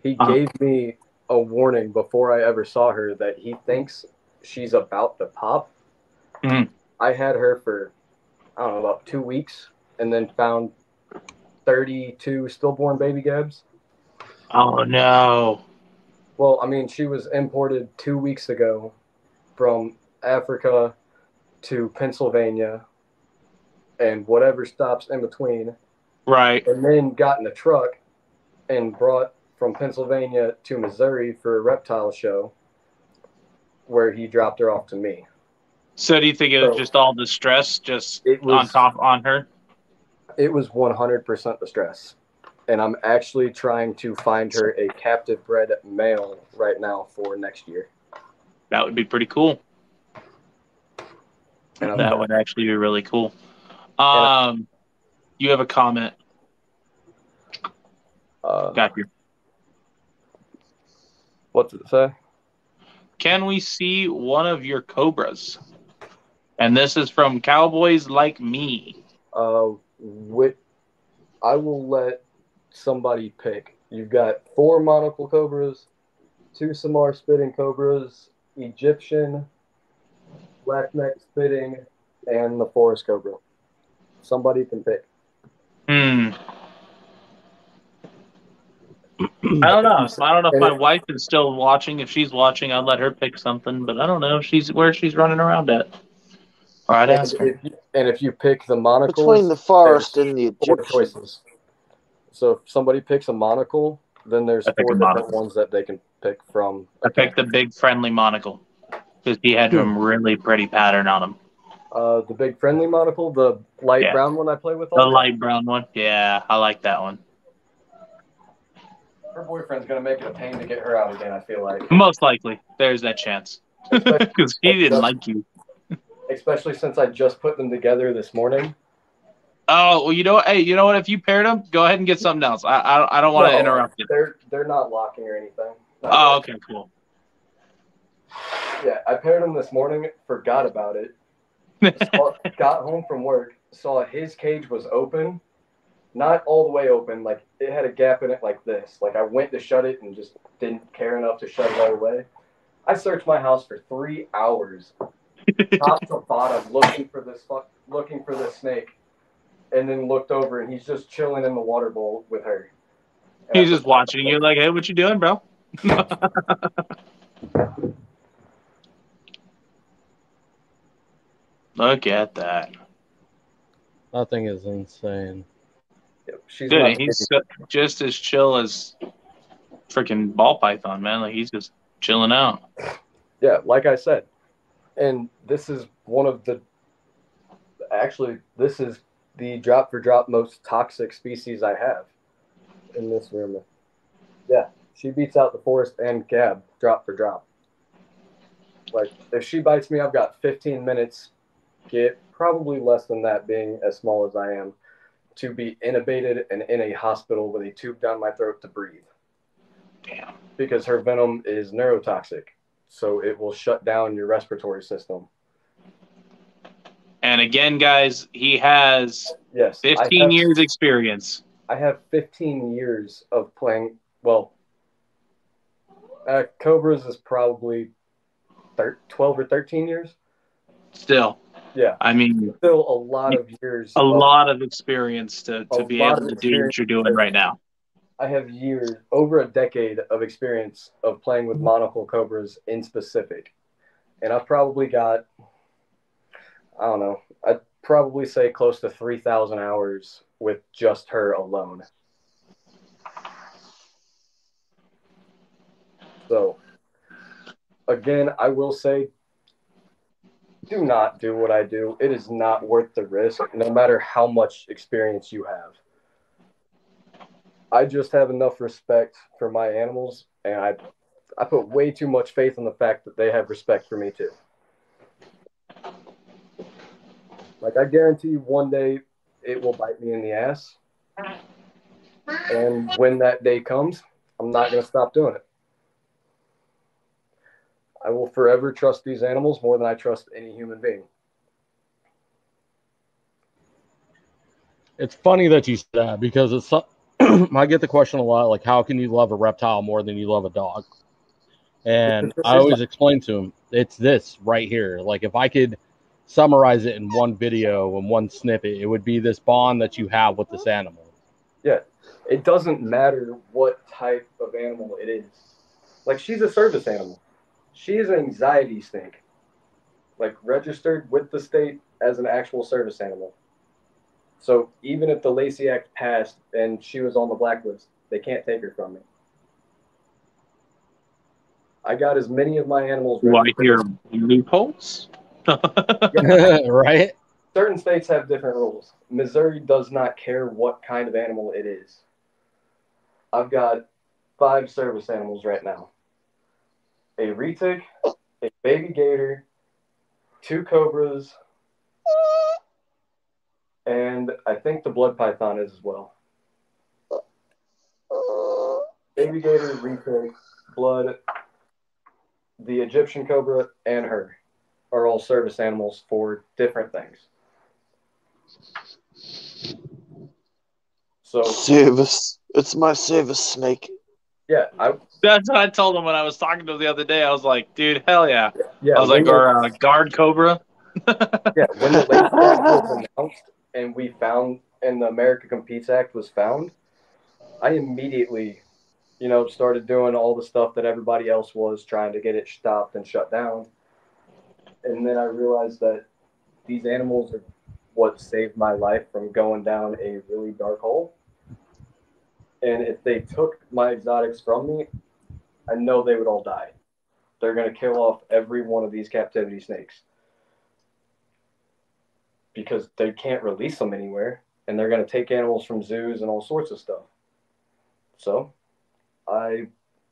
he gave me a warning before I ever saw her that he thinks she's about to pop. Mhm. I had her for, I don't know, about 2 weeks, and then found 32 stillborn baby gabs. Oh no. Well, I mean, she was imported 2 weeks ago from Africa to Pennsylvania and whatever stops in between, Right. and then got in a truck and brought from Pennsylvania to Missouri for a reptile show where he dropped her off to me. So do you think it was So just all the stress just it on was top on her? it was 100% the stress. And I'm actually trying to find her a captive bred male right now for next year. That would be pretty cool. And That would actually be really cool. You have a comment. Got you. What's it say? Can we see one of your Cobras? And this is from Cowboys Like Me. I will let somebody pick. You've got 4 monocle cobras, 2 Samar spitting cobras, Egyptian, blackneck spitting, and the forest cobra. Somebody can pick. I don't know. I don't know if my wife is still watching. If she's watching, I'll let her pick something. But I don't know where she's running around at. All right, ask her. And if you pick the monocles, Between the forest and the 4 Egyptian. choices. So if somebody picks a monocle, then there's I pick 4 a different monocle. ones that they can pick from. I picked the big friendly monocle because he had some really pretty pattern on him. The big friendly monocle, the light brown one I play with all The day. light brown one. Yeah, I like that one. Her boyfriend's going to make it a pain to get her out again, I feel like. Most likely. There's that chance. Because he didn't like you. Especially since I just put them together this morning. Oh, well, you know what? If you paired them, go ahead and get something else. I don't want to interrupt you. They're not locking or anything. Oh, okay, cool. Yeah, I paired them this morning, forgot about it. Got home from work, saw his cage was open. Not all the way open, like it had a gap in it like this. Like I went to shut it and just didn't care enough to shut it all the way. I searched my house for 3 hours, top to bottom, looking for this snake, and then looked over and he's just chilling in the water bowl with her. And He's just watching. You're like, hey, what you doing, bro? Look at that. That thing is insane. She's Dude, he's just as chill as freaking ball python, man. Like he's just chilling out. Yeah, like I said, and this is this is the drop for drop most toxic species I have in this room. Yeah, she beats out the forest and gab drop for drop. Like if she bites me, I've got 15 minutes, probably less than that, being as small as I am, to be intubated and in a hospital with a tube down my throat to breathe. Damn. Because her venom is neurotoxic, so it will shut down your respiratory system. And again, guys, he has 15 years experience. I have 15 years of playing. Well, Cobras is probably 12 or 13 years. Still. Yeah. I mean, still a lot of years. A lot of experience to be able to do what you're doing right now. I have over a decade of experience of playing with monocle cobras in specific. And I've probably got, I don't know, I'd probably say close to 3,000 hours with just her alone. So, again, I will say, do not do what I do. It is not worth the risk, no matter how much experience you have. I just have enough respect for my animals, and I put way too much faith in the fact that they have respect for me too. Like, I guarantee you one day it will bite me in the ass. And when that day comes, I'm not going to stop doing it. I will forever trust these animals more than I trust any human being. It's funny that you said that because it's I get the question a lot, like, how can you love a reptile more than you love a dog? And I always explain to them, it's this right here. Like, if I could summarize it in one video and one snippet, it would be this bond that you have with this animal. Yeah, it doesn't matter what type of animal it is. Like, she's a service animal. She is an anxiety snake, like registered with the state as an actual service animal. So even if the Lacey Act passed and she was on the blacklist, they can't take her from me. I got as many of my animals Do I registered. hear loopholes? Right? Certain states have different rules. Missouri does not care what kind of animal it is. I've got 5 service animals right now. A retic, a baby gator, 2 cobras, and I think the blood python is as well. Baby gator, retic, blood, the Egyptian cobra, and her are all service animals for different things. So Service. It's my service snake. yeah, That's what I told him when I was talking to him the other day. I was like, dude, hell yeah. yeah. I was like, or guard Cobra. Yeah, when the Lacey Act was announced and we found, and the America Competes Act was found, I immediately, started doing all the stuff that everybody else was trying to get it stopped and shut down. And then I realized that these animals are what saved my life from going down a really dark hole. And if they took my exotics from me, I know they would all die. They're going to kill off every one of these captivity snakes because they can't release them anywhere, and they're going to take animals from zoos and all sorts of stuff. So I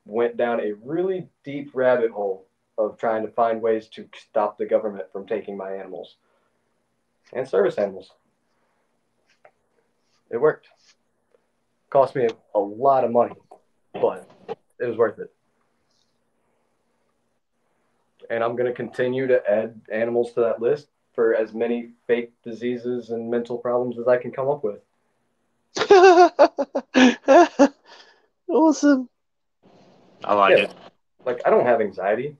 went down a really deep rabbit hole of trying to find ways to stop the government from taking my animals and service animals. It worked. Cost me a lot of money, but it was worth it. And I'm going to continue to add animals to that list for as many fake diseases and mental problems as I can come up with. Awesome. I like it. Like, I don't have anxiety.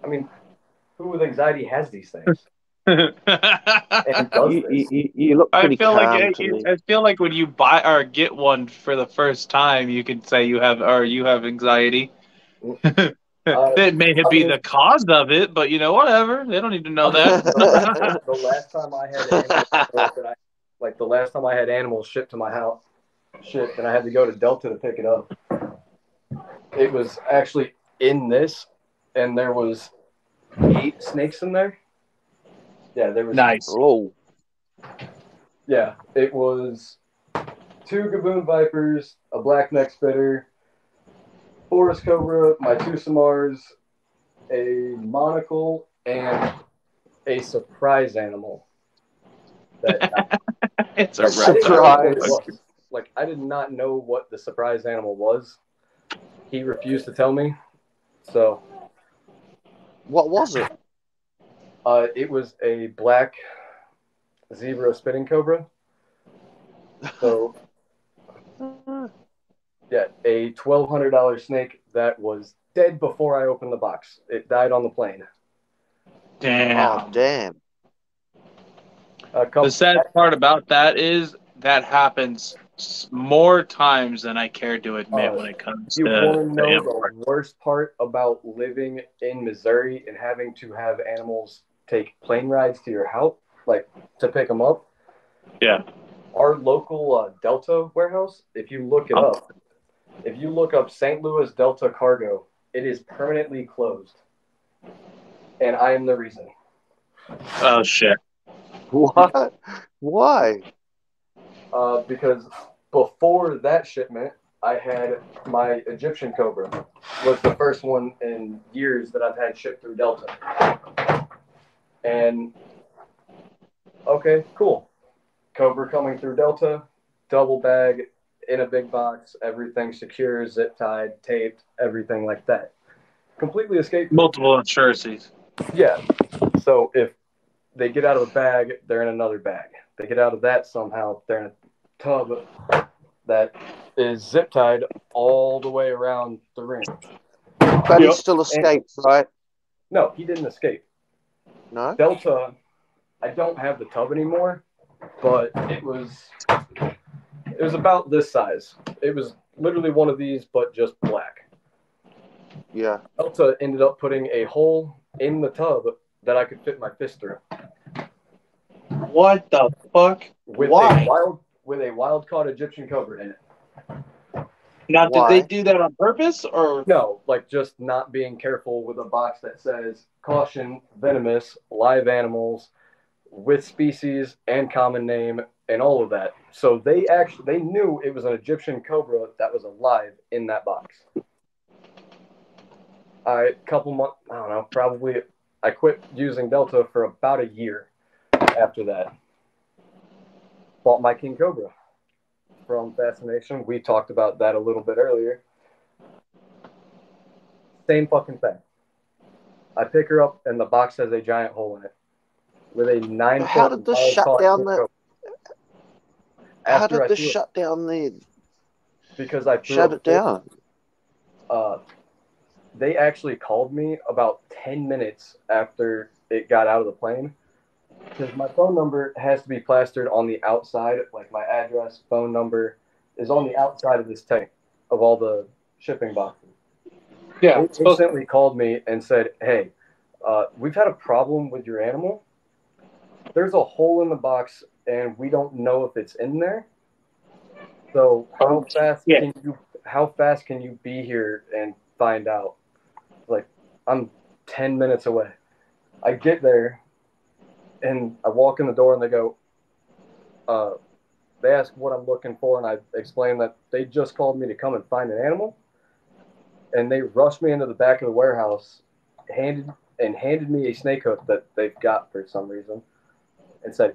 I mean, who with anxiety has these things? And does this? You look pretty calm to me. I feel like when you buy or get one for the first time, you can say you have anxiety. It may be the cause of it, but whatever. They don't need to know that. The last time I had animals, the last time I had animals shipped to my house, and I had to go to Delta to pick it up. It was actually in this, and there was 8 snakes in there. Yeah, there was. Nice. Oh. Yeah, it was 2 gaboon vipers, a black neck spitter, forest cobra, my 2 samars, a monocle, and a surprise animal. It's a surprise. Like, I did not know what the surprise animal was. He refused to tell me. So. What was it? It was a black zebra spinning cobra. So, yeah, a $1,200 snake that was dead before I opened the box. It died on the plane. Damn. Oh, damn. The sad part about that is that happens more times than I care to admit when it comes to. You want to know the worst part about living in Missouri and having to have animals take plane rides to your house, like to pick them up? Yeah. Our local Delta warehouse, if you look it up, if you look up St. Louis Delta Cargo, it is permanently closed. And I am the reason. Oh, shit. What? Why? Because before that shipment, I had my Egyptian Cobra. Was the first one in years that I've had shipped through Delta. And, okay, cool. Cobra coming through Delta, double bag, in a big box, everything secure, zip tied, taped, everything like that. completely escaped. Multiple insurances. Yeah. So if they get out of a bag, they're in another bag. They get out of that somehow, they're in a tub that is zip tied all the way around the ring. But he still escaped, right? No, he didn't escape. No? Delta, I don't have the tub anymore, but it was about this size. It was literally one of these, but just black. Yeah. Delta ended up putting a hole in the tub that I could fit my fist through. What the fuck? Why? With a wild caught Egyptian cobra in it. Now, Why? did they do that on purpose, or No, like just not being careful with a box that says caution, venomous, live animals, with species and common name and all of that. So they knew it was an Egyptian cobra that was alive in that box. Couple months, I don't know, probably I quit using Delta for about a year after that. Bought my King Cobra from Fascination. We talked about that a little bit earlier. Same fucking thing. I pick her up and the box has a giant hole in it with a 9 foot. How did this shut down the? How did this shut down the? Because I shut it down. They actually called me about 10 minutes after it got out of the plane, because my phone number has to be plastered on the outside. Like my address, phone number is on the outside of this tank of all the shipping boxes. yeah? They instantly called me and said, "Hey, we've had a problem with your animal. There's a hole in the box, and we don't know if it's in there. So how fast can you be here and find out?" Like, I'm 10 minutes away. I get there, and I walk in the door, and they go, they ask what I'm looking for, and I explain that they just called me to come and find an animal. And they rushed me into the back of the warehouse, handed me a snake hook that they've got for some reason, and said,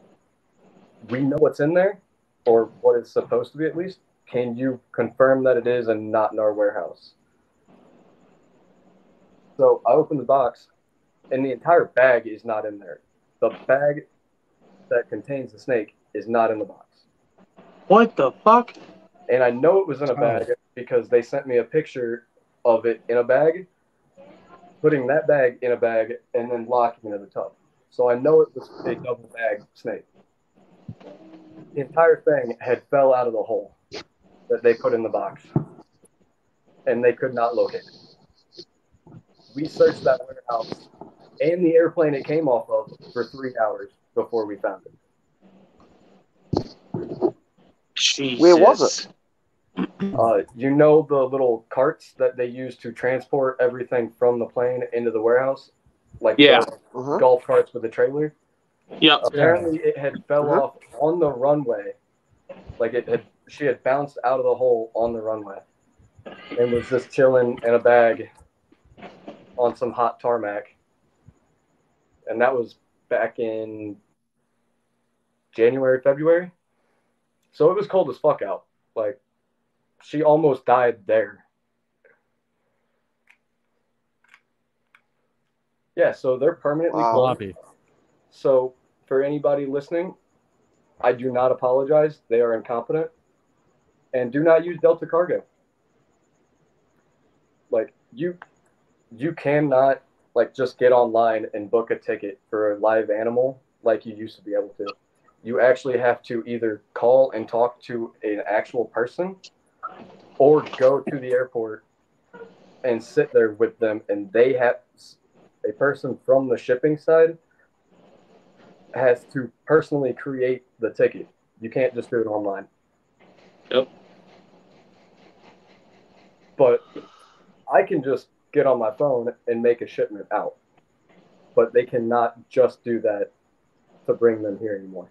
"We know what's in there, or what it's supposed to be at least. Can you confirm that it is and not in our warehouse?" So I opened the box, and the entire bag is not in there. The bag that contains the snake is not in the box. What the fuck? And I know it was in a bag because they sent me a picture of it in a bag, putting that bag in a bag, and then locking it in the tub. So I know it was a double bag snake. The entire thing had fell out of the hole that they put in the box, and they could not locate it. We searched that warehouse and the airplane it came off of for 3 hours before we found it. Jesus. Where was it? You know the little carts that they use to transport everything from the plane into the warehouse? Like the golf carts with the trailer? Yep. Apparently it had fell off on the runway. Like she had bounced out of the hole on the runway and was just chilling in a bag on some hot tarmac. And that was back in January, February. So it was cold as fuck out. Like, she almost died there. Yeah, so they're permanently closed. So for anybody listening, I do not apologize. They are incompetent. And do not use Delta Cargo. Like, you cannot, like, just get online and book a ticket for a live animal like you used to be able to. You actually have to either call and talk to an actual person or go to the airport and sit there with them, and they have a person from the shipping side has to personally create the ticket. You can't just do it online. Yep. But I can just get on my phone and make a shipment out. But they cannot just do that to bring them here anymore.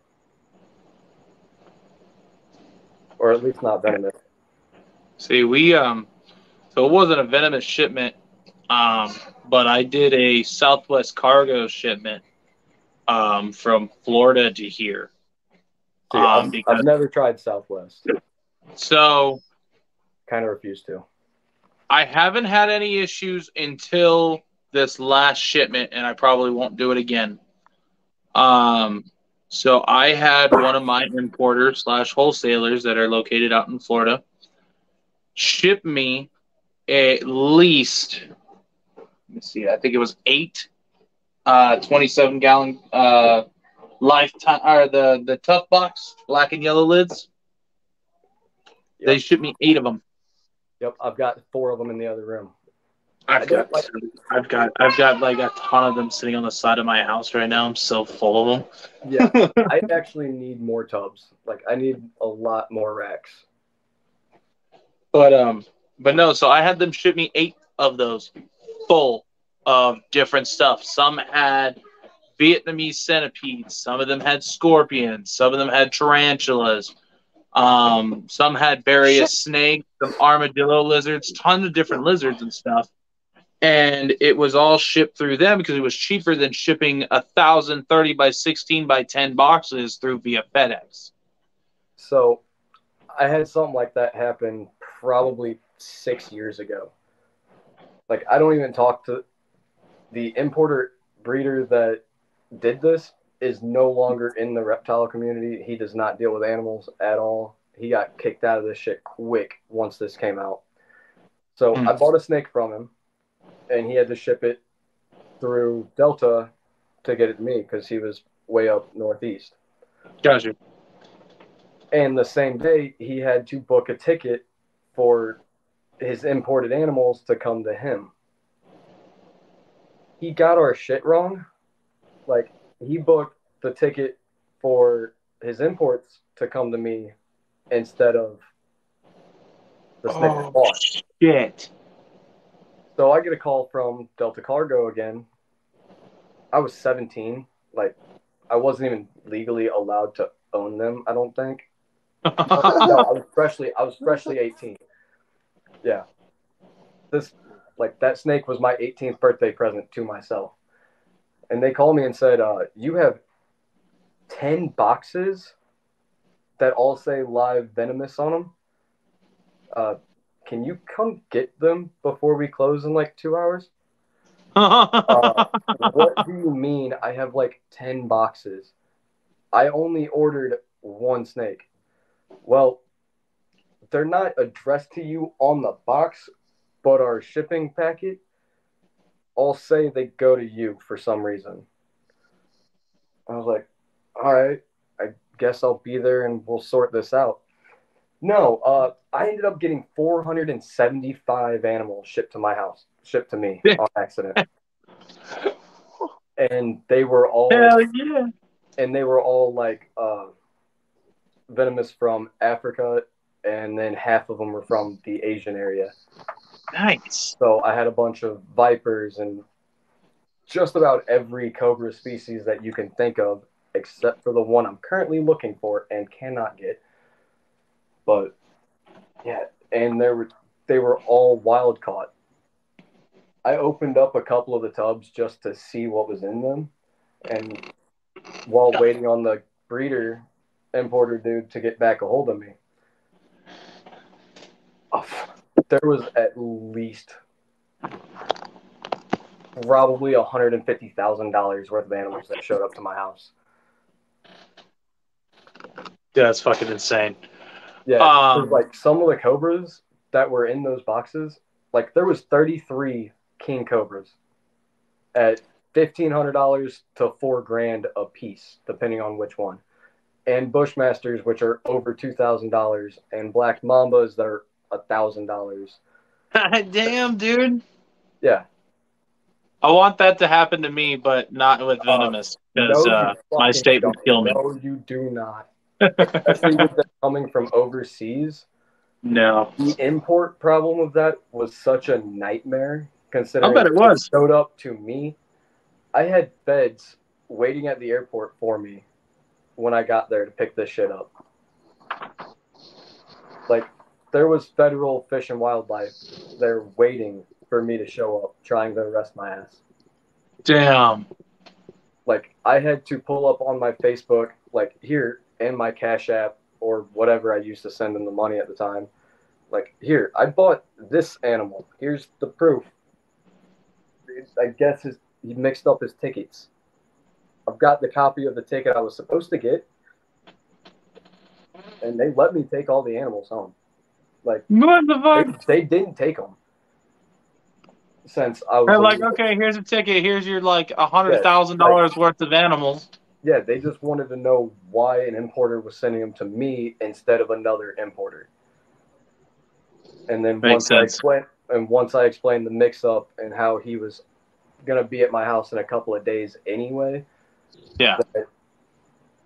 Or at least not Venomous. See, we so it wasn't a Venomous shipment, but I did a Southwest Cargo shipment from Florida to here. See, I've never tried Southwest. So kind of refuse to. I haven't had any issues until this last shipment, and I probably won't do it again. So I had one of my importers / wholesalers that are located out in Florida ship me at least, let me see, I think it was 8 27-gallon lifetime, or the tough box black and yellow lids. Yep. They shipped me 8 of them. Yep, I've got 4 of them in the other room. I've got like a ton of them sitting on the side of my house right now. I'm so full of them. Yeah, I actually need more tubs. Like, I need a lot more racks. But no, so I had them ship me 8 of those full of different stuff. Some had Vietnamese centipedes, some of them had scorpions, some of them had tarantulas, some had various snakes, some armadillo lizards, tons of different lizards and stuff. And it was all shipped through them because it was cheaper than shipping 1,000 30 by 16 by 10 boxes through via FedEx. So I had something like that happen probably 6 years ago. Like, I don't even talk to the importer breeder that did this is no longer in the reptile community. He does not deal with animals at all. He got kicked out of this shit quick once this came out. So I bought a snake from him, and he had to ship it through Delta to get it to me because he was way up northeast. Gotcha. And the same day, he had to book a ticket for his imported animals to come to him. He got our shit wrong. Like, he booked the ticket for his imports to come to me instead of the snake I bought. Shit. So I get a call from Delta Cargo again. I was 17. Like, I wasn't even legally allowed to own them, I don't think. No, I was freshly 18. Yeah. That snake was my 18th birthday present to myself. And they called me and said, you have 10 boxes that all say live Venomous on them. Can you come get them before we close in like 2 hours? What do you mean I have like 10 boxes? I only ordered 1 snake. Well, they're not addressed to you on the box, but our shipping packet all say they go to you for some reason. I was like, all right, I guess I'll be there and we'll sort this out. No, I ended up getting 475 animals shipped to my house, shipped to me on accident. And they were all like venomous from Africa, and then half of them were from the Asian area. Nice. So I had a bunch of vipers and just about every cobra species that you can think of, except for the one I'm currently looking for and cannot get. But yeah, and they were all wild caught. I opened up a couple of the tubs just to see what was in them, and while waiting on the breeder importer dude to get back a hold of me, there was at least probably $150,000 worth of animals that showed up to my house. Yeah, that's fucking insane. Yeah, like some of the cobras that were in those boxes, like there was 33 king cobras at $1,500 to $4,000 a piece, depending on which one, and bushmasters, which are over $2,000, and black mambas that are $1,000. Damn, dude. Yeah, I want that to happen to me, but not with Venomous, because my state would kill me. No, you do not. Especially with them coming from overseas. No. The import problem of that was such a nightmare, considering I bet it was. showed up to me. I had feds waiting at the airport for me when I got there to pick this shit up. Like, there was federal Fish and Wildlife there waiting for me to show up, trying to arrest my ass. Damn. Like, I had to pull up on my Facebook, like, here, and my Cash App, or whatever I used to send them the money at the time, Like, here, I bought this animal. Here's the proof. I guess he mixed up his tickets. I've got the copy of the ticket I was supposed to get, and they let me take all the animals home. Like, What the fuck? they didn't take them since I was. They're like, okay, here's a ticket. Here's your like $100,000 worth of animals. Yeah, they just wanted to know why an importer was sending them to me instead of another importer. And then once I explained the mix-up and how he was gonna be at my house in a couple of days anyway, yeah,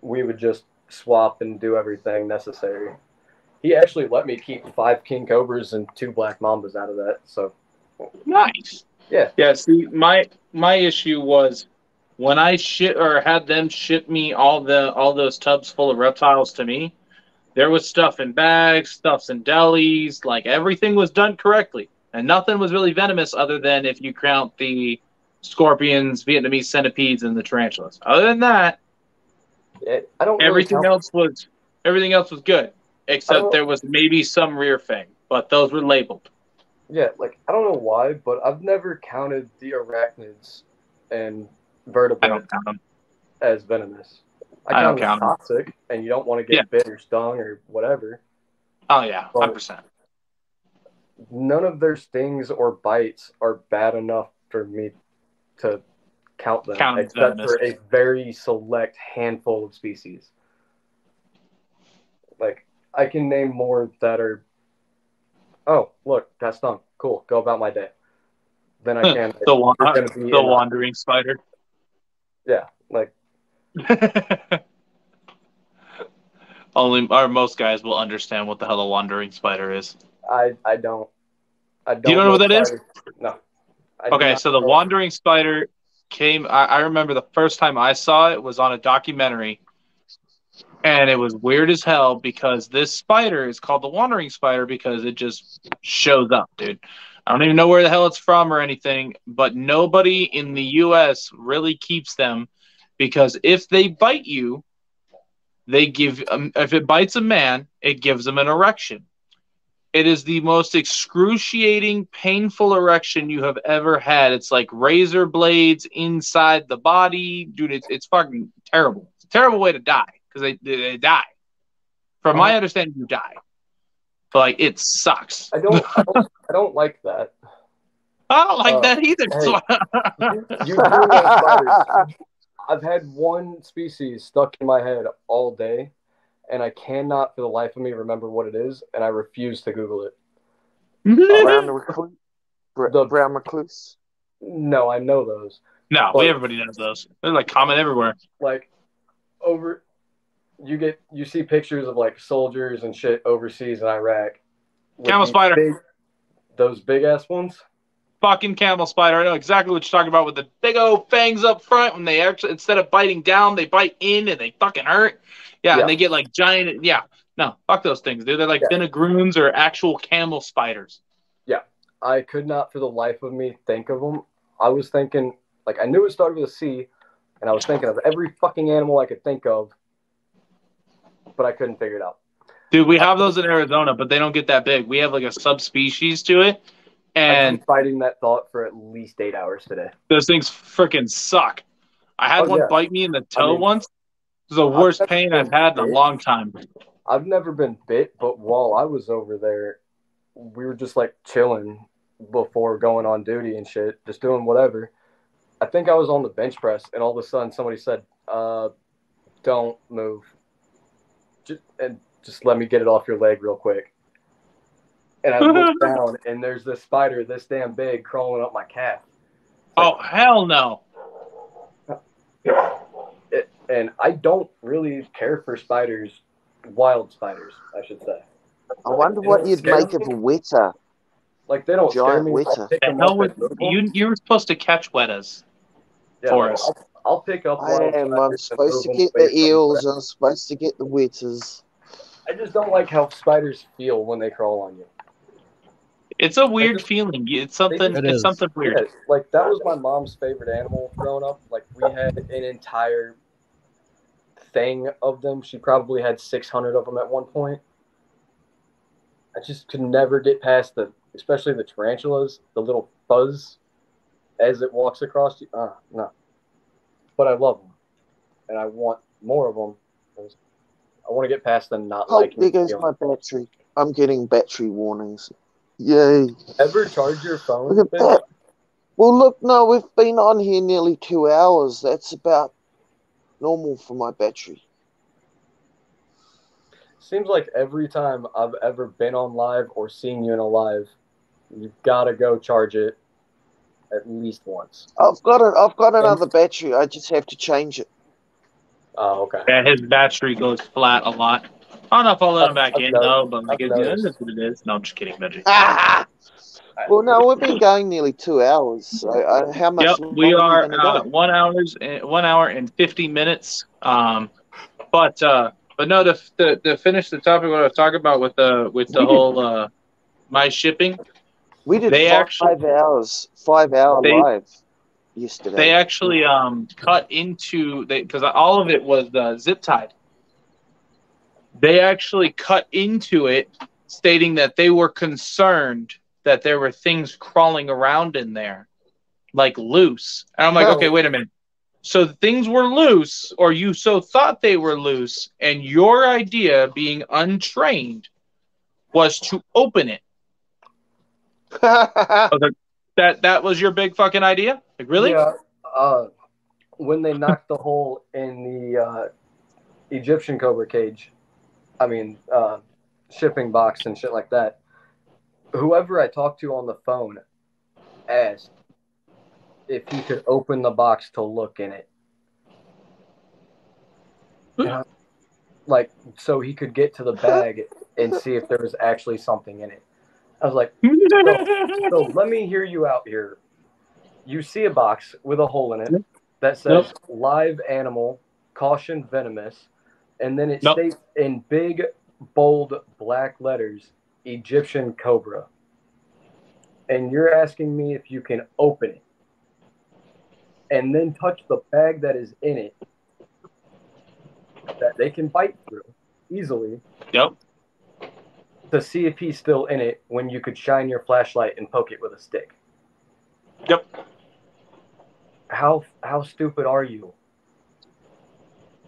we would just swap and do everything necessary. He actually let me keep 5 king cobras and 2 black mambas out of that. So nice. Yeah. Yeah. See, my issue was when I had them ship me all those tubs full of reptiles to me. There was stuff in bags, stuffs in delis, like everything was done correctly. And nothing was really venomous other than if you count the scorpions, Vietnamese centipedes, and the tarantulas. Other than that, everything else was good. Except there was maybe some rear fang, but those were labeled. Yeah, like, I don't know why, but I've never counted the arachnids and vertebrates as venomous. I count them toxic, and you don't want to get bit or stung or whatever. Oh, yeah, 100%. None of their stings or bites are bad enough for me to count them, except for a very select handful of species. Like, I can name more that are, oh, look, got stung. Cool, go about my day. Then I can. the wandering spider. Yeah, like. Most guys will understand what the hell a wandering spider is. I don't. Do you don't know what that is? No. Okay, so the wandering spider came. I remember the first time I saw it was on a documentary, and it was weird as hell because this spider is called the wandering spider because it just shows up, dude. I don't even know where the hell it's from or anything, but nobody in the U.S. really keeps them because if they bite you, if it bites a man, it gives them an erection. It is the most excruciating, painful erection you have ever had. It's like razor blades inside the body. Dude, it's fucking terrible. It's a terrible way to die because they die. From my understanding, you die. But, like, it sucks. I don't like that. I don't like that either. Hey, you do know spiders. I've had one species stuck in my head all day, and I cannot for the life of me remember what it is, and I refuse to Google it. Brown recluse? No, I know those. No, everybody knows those. They're like common everywhere. Like, you see pictures of like soldiers and shit overseas in Iraq. Camel spider. Those big ass ones. Fucking camel spider. I know exactly what you're talking about with the big old fangs up front. When they actually, instead of biting down, they bite in and they fucking hurt. Yeah, and they get like giant. Yeah, no, fuck those things, dude. They're like Benegroons or actual camel spiders. Yeah, I could not for the life of me think of them. I was thinking, like, I knew it started with a C, and I was thinking of every fucking animal I could think of, but I couldn't figure it out. Dude, we have those in Arizona, but they don't get that big. We have like a subspecies to it. And I've been fighting that thought for at least 8 hours today. Those things freaking suck. I had one bite me in the toe once. It was the worst pain I've had in a long time. I've never been bit, but while I was over there, we were just like chilling before going on duty and shit, just doing whatever. I think I was on the bench press, and all of a sudden somebody said, don't move. Just let me get it off your leg real quick. And I looked down, and there's this spider this damn big crawling up my calf. Oh, hell no. And I don't really care for spiders, wild spiders, I should say. I wonder what you'd make of a weta. Like, they don't scare me. You were supposed to catch wetas for us. I'll pick up I'm supposed to get the eels, I'm supposed to get the wetas. I just don't like how spiders feel when they crawl on you. It's a weird feeling. It's something weird. Yeah, like, that was my mom's favorite animal growing up. Like, we had an entire thing of them. She probably had 600 of them at one point. I just could never get past especially the tarantulas, the little fuzz as it walks across you. No. But I love them, and I want more of them. I want to get past them not liking. There goes my battery. I'm getting battery warnings. Yay! Ever charge your phone? Look at that. Well, look, no, we've been on here nearly 2 hours. That's about normal for my battery. Seems like every time I've ever been on live or seen you in a live, you've got to go charge it at least once. I've got another battery. I just have to change it. Oh, okay. Yeah, his battery goes flat a lot. I don't know if I'll let him back in, though, but like, that's what it is. No, I'm just kidding, Benji. Well, no, we've been going nearly 2 hours. So how much? Yep, we are 1 hour and 50 minutes. But no, to finish the topic, what I was talking about with the whole my shipping. We did 5 hours, 5 hour live yesterday. They actually cut into because all of it was zip tied. They actually cut into it, stating that they were concerned that there were things crawling around in there, like loose. And I'm like, okay, wait a minute. So things were loose, or you so thought they were loose, and your idea, being untrained, was to open it. That was your big fucking idea? Like, really? Yeah. When they knocked the hole in the Egyptian Cobra cage, shipping box and shit like that, whoever I talked to on the phone asked if he could open the box to look in it. So he could get to the bag and see if there was actually something in it. I was like, so let me hear you out here. You see a box with a hole in it that says live animal, caution venomous, and then it states in big, bold, black letters, Egyptian Cobra. And you're asking me if you can open it and then touch the bag that is in it that they can bite through easily. Yep. To see if he's still in it when you could shine your flashlight and poke it with a stick. Yep. How stupid are you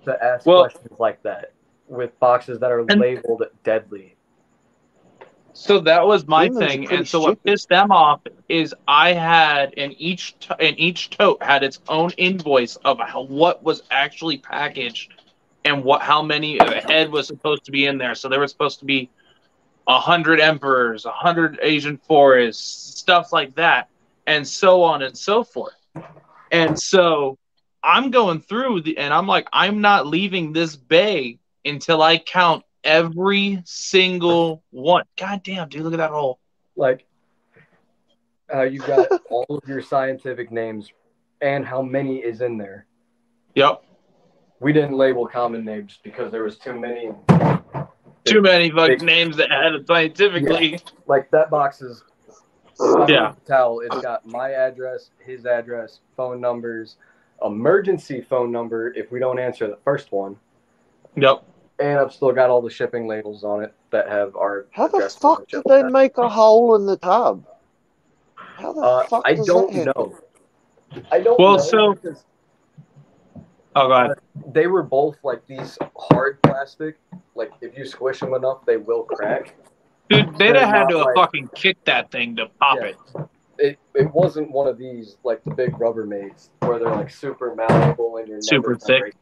to ask questions like that with boxes that are labeled deadly? So that was my thing, and so what pissed them off is I had each tote had its own invoice of what was actually packaged and how many the head was supposed to be in there. So there was supposed to be 100 emperors, 100 Asian forests, stuff like that, and so on and so forth. And so I'm going through and I'm like, I'm not leaving this bay until I count every single one. God damn, dude, look at that hole. Like, you got all of your scientific names and how many is in there. Yep. We didn't label common names because there was too many. Too many fucking names that had it scientifically. Yeah. Like that box is. Tell it's got my address, his address, phone numbers, emergency phone number if we don't answer the first one. Yep. And I've still got all the shipping labels on it that have our. How the fuck did they make a hole in the tub? How the fuck? I don't know. I don't know. Well, so. Oh, go ahead. They were both like these hard plastic. Like if you squish them enough, they will crack. Dude, they'd have had to have fucking kicked that thing to pop it. It wasn't one of these like the big Rubbermaids where they're like super malleable and you're super thick.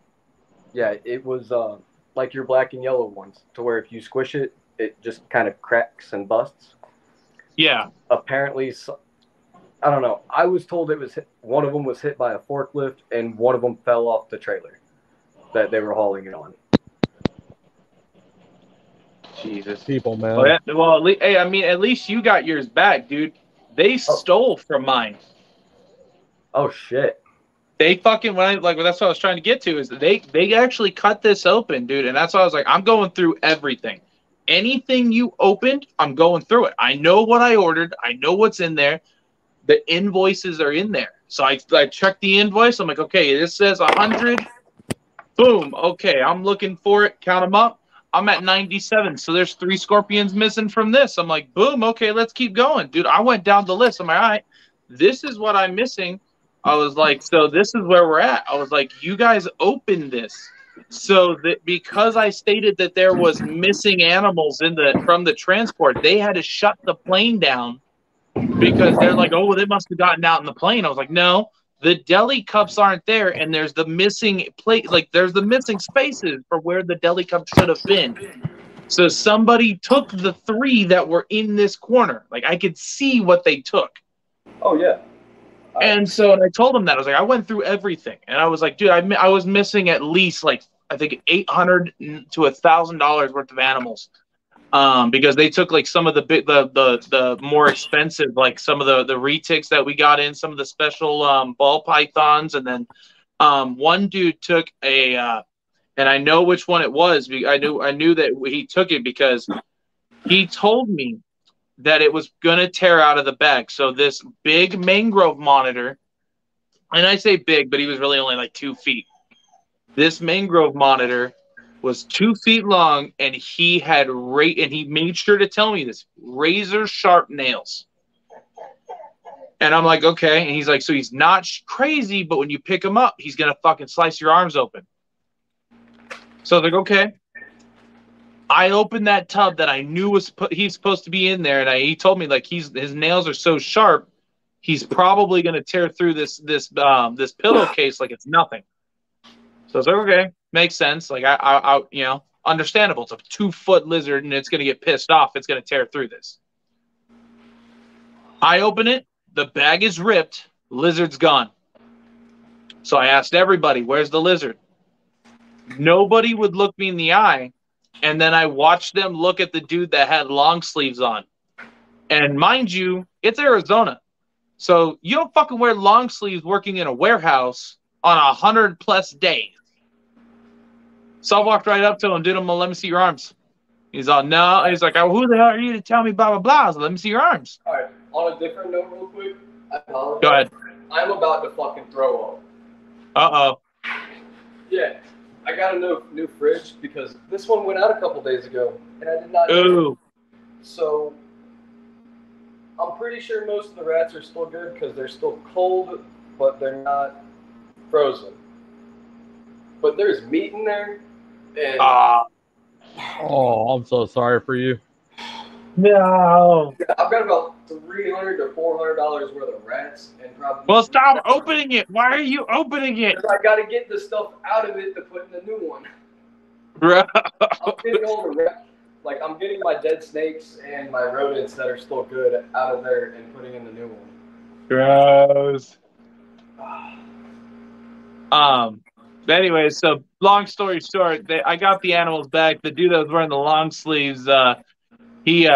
Yeah, it was like your black and yellow ones, to where if you squish it, it just kind of cracks and busts. Yeah. Apparently, I don't know. I was told it was one of them was hit by a forklift and one of them fell off the trailer that they were hauling it on. Jesus. People, man. Well, hey, I mean, at least you got yours back, dude. They stole from mine. Oh, shit. They fucking, that's what I was trying to get to, is they actually cut this open, dude. And that's why I was like, I'm going through everything. Anything you opened, I'm going through it. I know what I ordered. I know what's in there. The invoices are in there. So I checked the invoice. I'm like, okay, this says 100. Boom. Okay, I'm looking for it. Count them up. I'm at 97. So there's 3 scorpions missing from this. I'm like, boom, okay, let's keep going. Dude, I went down the list. I'm like, all right, this is what I'm missing. I was like, so this is where we're at. I was like, you guys opened this. So that because I stated that there was missing animals from the transport, they had to shut the plane down because they're like, oh, well, they must have gotten out in the plane. I was like, no, the deli cups aren't there, and there's the missing plate, like there's the missing spaces for where the deli cup should have been. So somebody took the 3 that were in this corner. Like I could see what they took. Oh yeah. And so I told him that. I was like, I went through everything. And I was like, dude, I was missing at least like, I think $800 to $1,000 worth of animals. Because they took like some of the more expensive, like some of the retics that we got in, some of the special ball pythons. And then one dude took and I know which one it was. I knew that he took it because he told me that it was going to tear out of the bag. So this big mangrove monitor, and I say big, but he was really only like 2 feet. This mangrove monitor was 2 feet long, and he had and he made sure to tell me this, razor sharp nails. And I'm like, okay. And he's like, so he's not crazy, but when you pick him up, he's going to fucking slice your arms open. So I was like, okay. I opened that tub that I knew he's supposed to be in there, and he told me like his nails are so sharp, he's probably going to tear through this pillowcase like it's nothing. So I was like, okay, makes sense. Like I understandable. It's a 2-foot lizard, and it's going to get pissed off. It's going to tear through this. I open it, the bag is ripped, lizard's gone. So I asked everybody, where's the lizard? Nobody would look me in the eye. And then I watched them look at the dude that had long sleeves on. And mind you, it's Arizona. So you don't fucking wear long sleeves working in a warehouse on 100+ days. So I walked right up to him, dude, I'm gonna let me see your arms. He's all, no. He's like, oh, who the hell are you to tell me blah, blah, blah? I was like, let me see your arms. All right, on a different note real quick, I apologize. Go ahead. I'm about to fucking throw up. Uh-oh. Yeah. I got a new fridge because this one went out a couple days ago, and I did not know. Ooh. So I'm pretty sure most of the rats are still good because they're still cold, but they're not frozen. But there's meat in there, and oh, I'm so sorry for you. No. I've got about $300 to $400 worth of rats, and probably. Well, stop opening it. Why are you opening it? I got to get the stuff out of it to put in the new one. Bro. I'm getting all the I'm getting my dead snakes and my rodents that are still good out of there and putting in the new one. Gross. Anyway, so long story short, I got the animals back. The dude that was wearing the long sleeves, he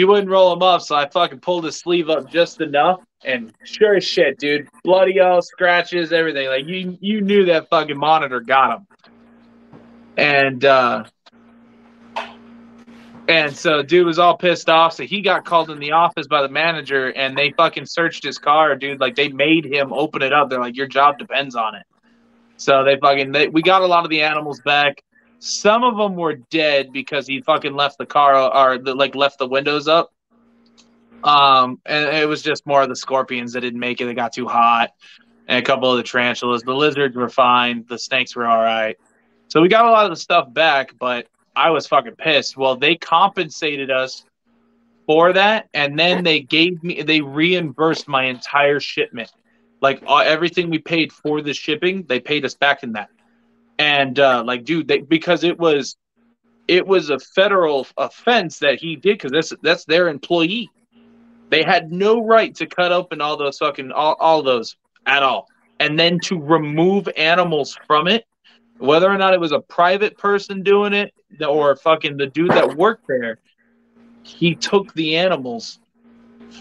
wouldn't roll them up, so I fucking pulled his sleeve up just enough, and sure as shit, dude, bloody all scratches, everything. Like you knew that fucking monitor got him. And so dude was all pissed off, so he got called in the office by the manager, and they fucking searched his car, dude. Like they made him open it up. They're like, your job depends on it. So we got a lot of the animals back. Some of them were dead because he fucking left the car left the windows up. And it was just more of the scorpions that didn't make it. They got too hot. And a couple of the tarantulas. The lizards were fine. The snakes were all right. So we got a lot of the stuff back, but I was fucking pissed. Well, they compensated us for that, and then they reimbursed my entire shipment. Like everything we paid for the shipping, they paid us back in that. And because it was a federal offense that he did, because that's their employee. They had no right to cut open all those fucking all those at all, and then to remove animals from it, whether or not it was a private person doing it or fucking the dude that worked there. He took the animals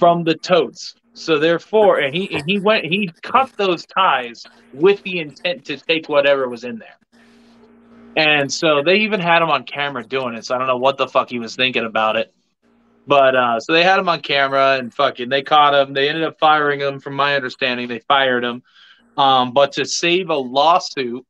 from the totes. So therefore, and he cut those ties with the intent to take whatever was in there. And so they even had him on camera doing it. So I don't know what the fuck he was thinking about it. But so they had him on camera and fucking they caught him. They ended up firing him. From my understanding, they fired him. But to save a lawsuit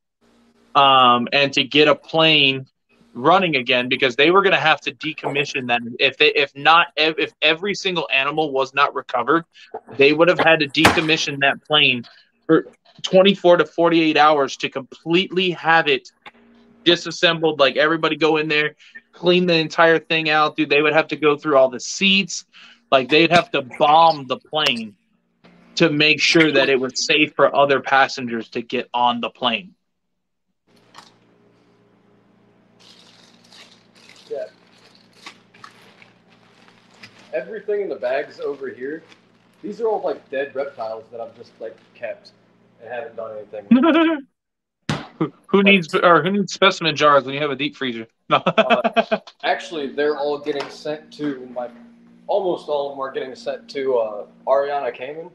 and to get a plane running again because they were going to have to decommission that. If every single animal was not recovered, they would have had to decommission that plane for 24 to 48 hours to completely have it disassembled. Like everybody go in there, clean the entire thing out, dude. They would have to go through all the seats. Like they'd have to bomb the plane to make sure that it was safe for other passengers to get on the plane. Yeah. Everything in the bags over here, these are all like dead reptiles that I've just like kept and haven't done anything with. Who needs specimen jars when you have a deep freezer? Actually, they're all getting sent to almost all of them are getting sent to Ariana Kamen.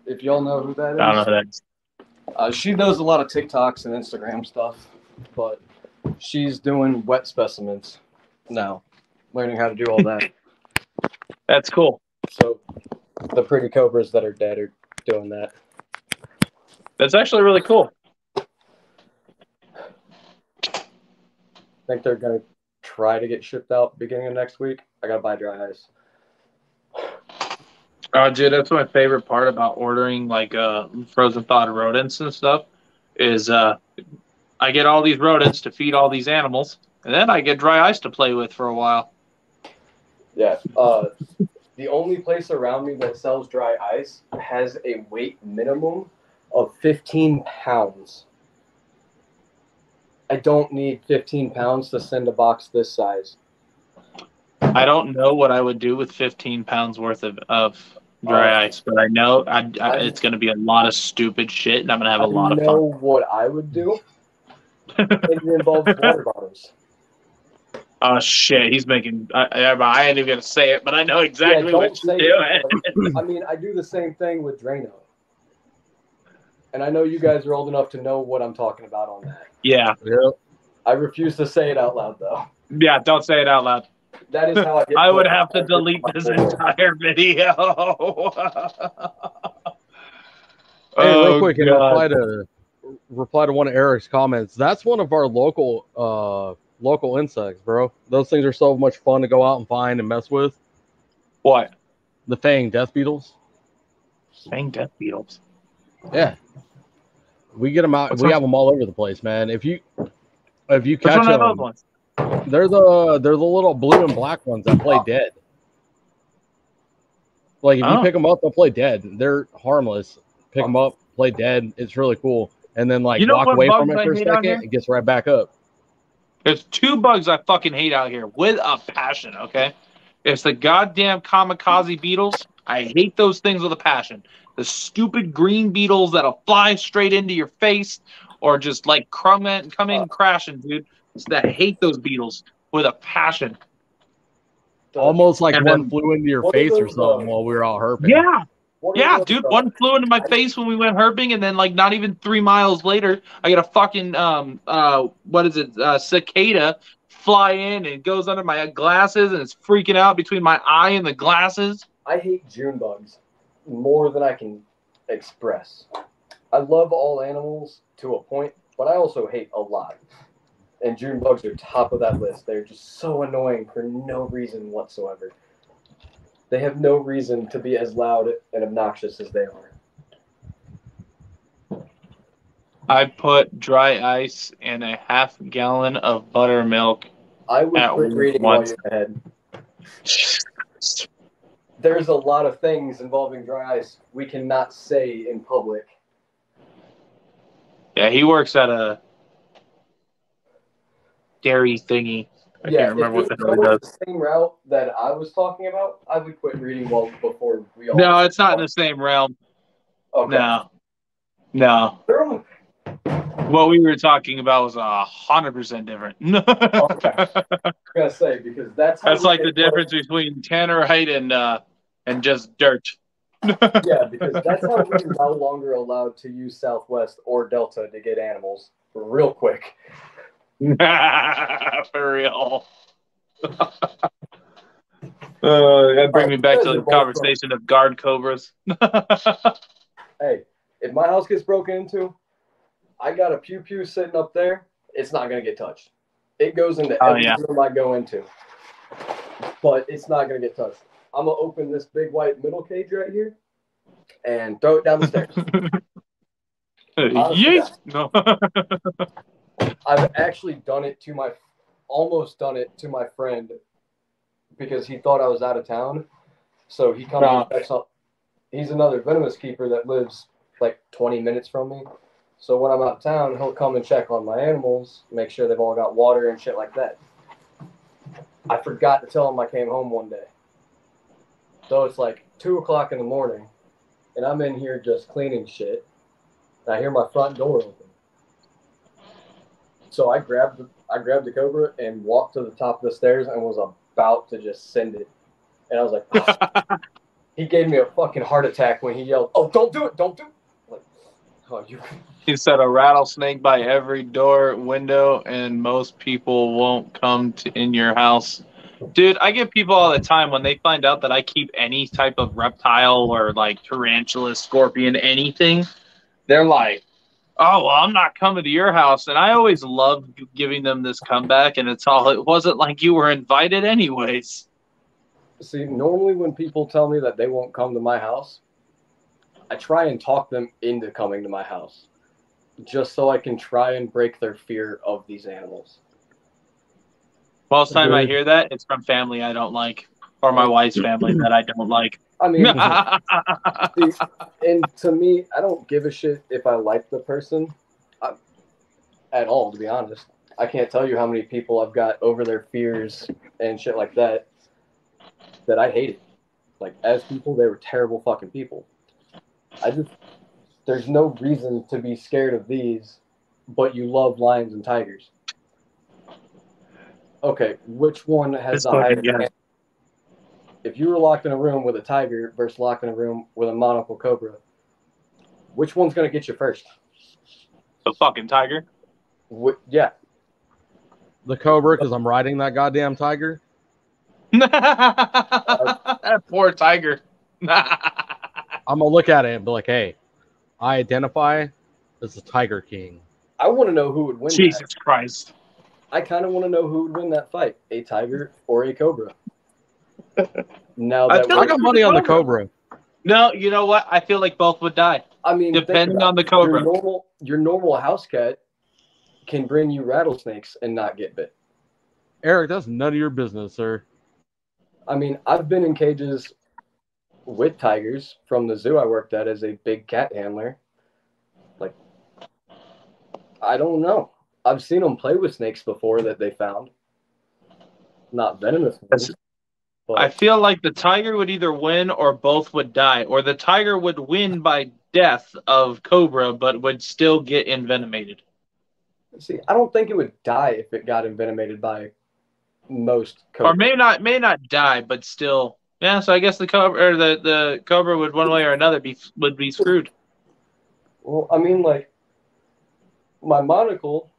If y'all know who that is. I don't know who that is. She does a lot of TikToks and Instagram stuff, but she's doing wet specimens now, learning how to do all that. That's cool. So the pretty cobras that are dead are doing that. That's actually really cool. I think they're going to try to get shipped out beginning of next week. I got to buy dry ice. Oh, dude, that's my favorite part about ordering like frozen thawed rodents and stuff is I get all these rodents to feed all these animals, and then I get dry ice to play with for a while. Yeah. The only place around me that sells dry ice has a weight minimum of 15 pounds. I don't need 15 pounds to send a box this size. I don't know what I would do with 15 pounds worth of dry ice, but I know it's going to be a lot of stupid shit, and I'm going to have a lot of fun. I know what I would do. It involves water bottles. Oh, shit. He's making... I ain't even going to say it, but I know exactly what you're doing. I mean, I do the same thing with Drano. And I know you guys are old enough to know what I'm talking about on that. Yeah. Yep. I refuse to say it out loud, though. Yeah, don't say it out loud. That is how I get I would have to delete this entire video. Hey, real quick, in reply to one of Eric's comments, that's one of our local insects, bro. Those things are so much fun to go out and find and mess with. What? The fang death beetles. Fang death beetles. Yeah. We get them out. We have them all over the place, man. If you catch one are them, those ones? they're the little blue and black ones that play dead. Like if you pick them up, they'll play dead. They're harmless. Pick them up, play dead. It's really cool. And then like walk away from it for a second, it gets right back up. There's two bugs I fucking hate out here with a passion. Okay, it's the goddamn kamikaze beetles. I hate those things with a passion. The stupid green beetles that'll fly straight into your face or just like come in crashing, dude. I hate those beetles with a passion. Almost like one flew into your face or something while we were out herping. Yeah, dude. One flew into my face when we went herping, and then like not even 3 miles later, I get a fucking cicada fly in and it goes under my glasses and it's freaking out between my eye and the glasses. I hate June bugs more than I can express. I love all animals to a point, but I also hate a lot. And June bugs are top of that list. They're just so annoying for no reason whatsoever. They have no reason to be as loud and obnoxious as they are. I put dry ice in a half gallon of buttermilk. I would quit reading while you're ahead. There's a lot of things involving dry ice we cannot say in public. Yeah, he works at a dairy thingy. I can't remember what the hell he does. The same route that I was talking about, I would quit reading before we all... No, it's not in the same realm. Okay. No. What we were talking about was 100% different. Okay. I was going to say, because that's like the difference between tannerite and just dirt. Yeah, because that's how we're no longer allowed to use Southwest or Delta to get animals real quick. For real. That brings me back to the conversation of guard cobras. Hey, if my house gets broken into, I got a pew-pew sitting up there. It's not going to get touched. It goes into every room I go into. But it's not going to get touched. I'm going to open this big white middle cage right here and throw it down the stairs. Yeet! No. I've actually almost done it to my friend because he thought I was out of town. So he comes and checks up. He's another Venomous keeper that lives like 20 minutes from me. So when I'm out of town, he'll come and check on my animals, make sure they've all got water and shit like that. I forgot to tell him I came home one day. So it's like 2 o'clock in the morning, and I'm in here just cleaning shit. And I hear my front door open. So I grabbed the Cobra and walked to the top of the stairs and was about to just send it. And I was like, oh. He gave me a fucking heart attack when he yelled, "Oh, don't do it, don't do it." Like, oh, you. He said a rattlesnake by every door, window, and most people won't come in your house. Dude, I get people all the time when they find out that I keep any type of reptile or like tarantula, scorpion, anything. They're like, "Oh, well, I'm not coming to your house." And I always love giving them this comeback, and it wasn't like you were invited anyways. See, normally when people tell me that they won't come to my house, I try and talk them into coming to my house, just so I can try and break their fear of these animals. Most time I hear that, it's from family I don't like, or my wife's family that I don't like. I mean, see, and to me, I don't give a shit if I like the person at all, to be honest. I can't tell you how many people I've got over their fears and shit like that I hated. Like, as people, they were terrible fucking people. There's no reason to be scared of these, but you love lions and tigers. Okay, which one has the higher chance? If you were locked in a room with a tiger versus locked in a room with a monocle cobra, which one's going to get you first? The fucking tiger? Yeah. The Cobra, because I'm riding that goddamn tiger. That poor tiger. I'm going to look at it and be like, hey, I identify as the Tiger King. I want to know who would win. Jesus Christ. I kind of want to know who would win that fight, a tiger or a cobra. Now that I got money on the Cobra. No, you know what? I feel like both would die. I mean, depending on the Cobra. Your normal house cat can bring you rattlesnakes and not get bit. Eric, that's none of your business, sir. I mean, I've been in cages with tigers from the zoo I worked at as a big cat handler. Like, I don't know. I've seen them play with snakes before that they found. Not venomous ones. I feel like the tiger would either win or both would die. Or the tiger would win by death of Cobra, but would still get envenomated. See, I don't think it would die if it got envenomated by most Cobra. Or may not die, but still. Yeah, so I guess the Cobra or the Cobra would one way or another would be screwed. Well, I mean, like, my monocle,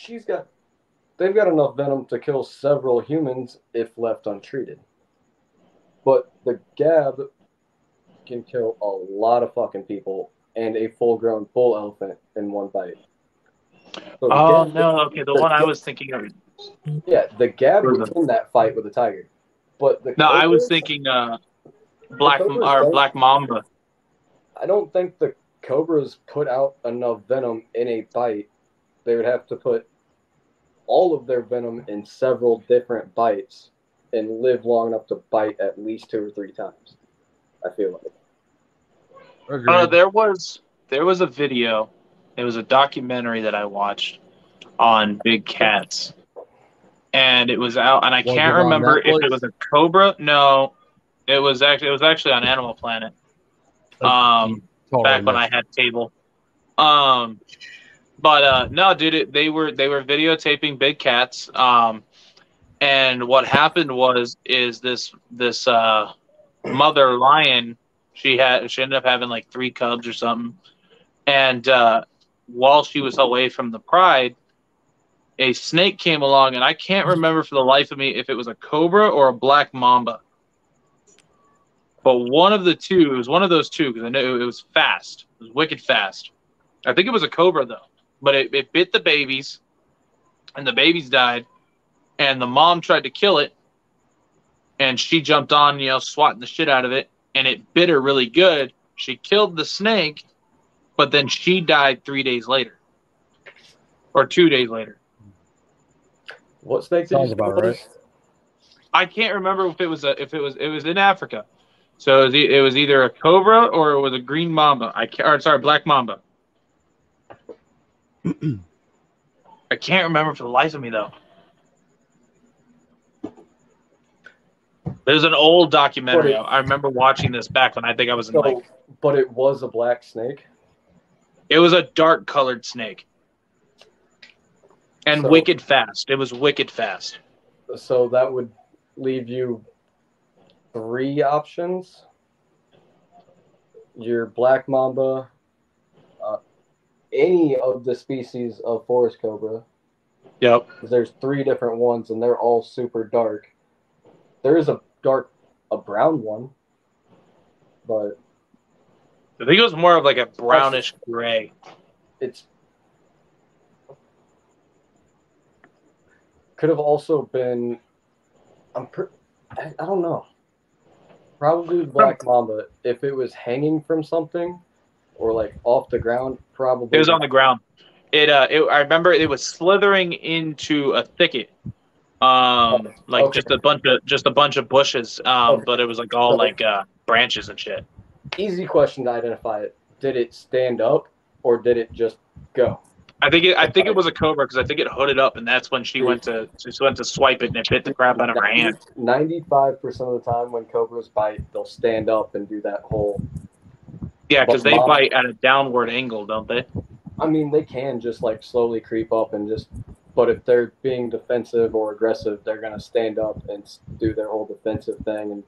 they've got enough venom to kill several humans if left untreated. But the Gab can kill a lot of fucking people and a full-grown bull elephant in one bite. So okay, the one I was thinking of. Yeah, the Gab was in that fight with the tiger. But the I was thinking Black Mamba. I don't think the Cobras put out enough venom in a bite. They would have to put all of their venom in several different bites and live long enough to bite at least 2 or 3 times. I feel like. There was a video. It was a documentary that I watched on big cats, and it was out. And I can't remember if it was a Cobra. No, it was actually on Animal Planet. Back when I had cable. But no, dude, they were videotaping big cats. And what happened is this mother lion, she ended up having like 3 cubs or something. And while she was away from the pride, a snake came along, and I can't remember for the life of me if it was a Cobra or a black mamba. But one of the two, it was one of those two, because I know it was fast. It was wicked fast. I think it was a Cobra, though. But it bit the babies, and the babies died, and the mom tried to kill it, and she jumped on, swatting the shit out of it, and it bit her really good. She killed the snake, but then she died 3 days later, or 2 days later. What snake did Sounds you about say? right. I can't remember if it was in Africa, so it was either a cobra or it was a green mamba. Black mamba. I can't remember for the life of me though. There's an old documentary. I remember watching this back when I think I was in But it was a black snake. It was a dark colored snake, and wicked fast. It was wicked fast. So that would leave you 3 options. Your black mamba, any of the species of forest cobra. Yep. There's 3 different ones, and they're all super dark. There is a brown one, but I think it was more of like a brownish gray. It's could have also been. I don't know. Probably black mamba. If it was hanging from something, or like off the ground, probably. It was on the ground. I remember it was slithering into a thicket, just a bunch of bushes. But it was like all branches and shit. Easy question to identify it. Did it stand up or did it just go? I think it was a cobra because I think it hooded up, and that's when she went to swipe it and it bit the crap out of her hand. 95% of the time when cobras bite, they'll stand up and do that whole. Yeah, because they bite at a downward angle, don't they? I mean, they can just like slowly creep up and just. But if they're being defensive or aggressive, they're gonna stand up and do their whole defensive thing and.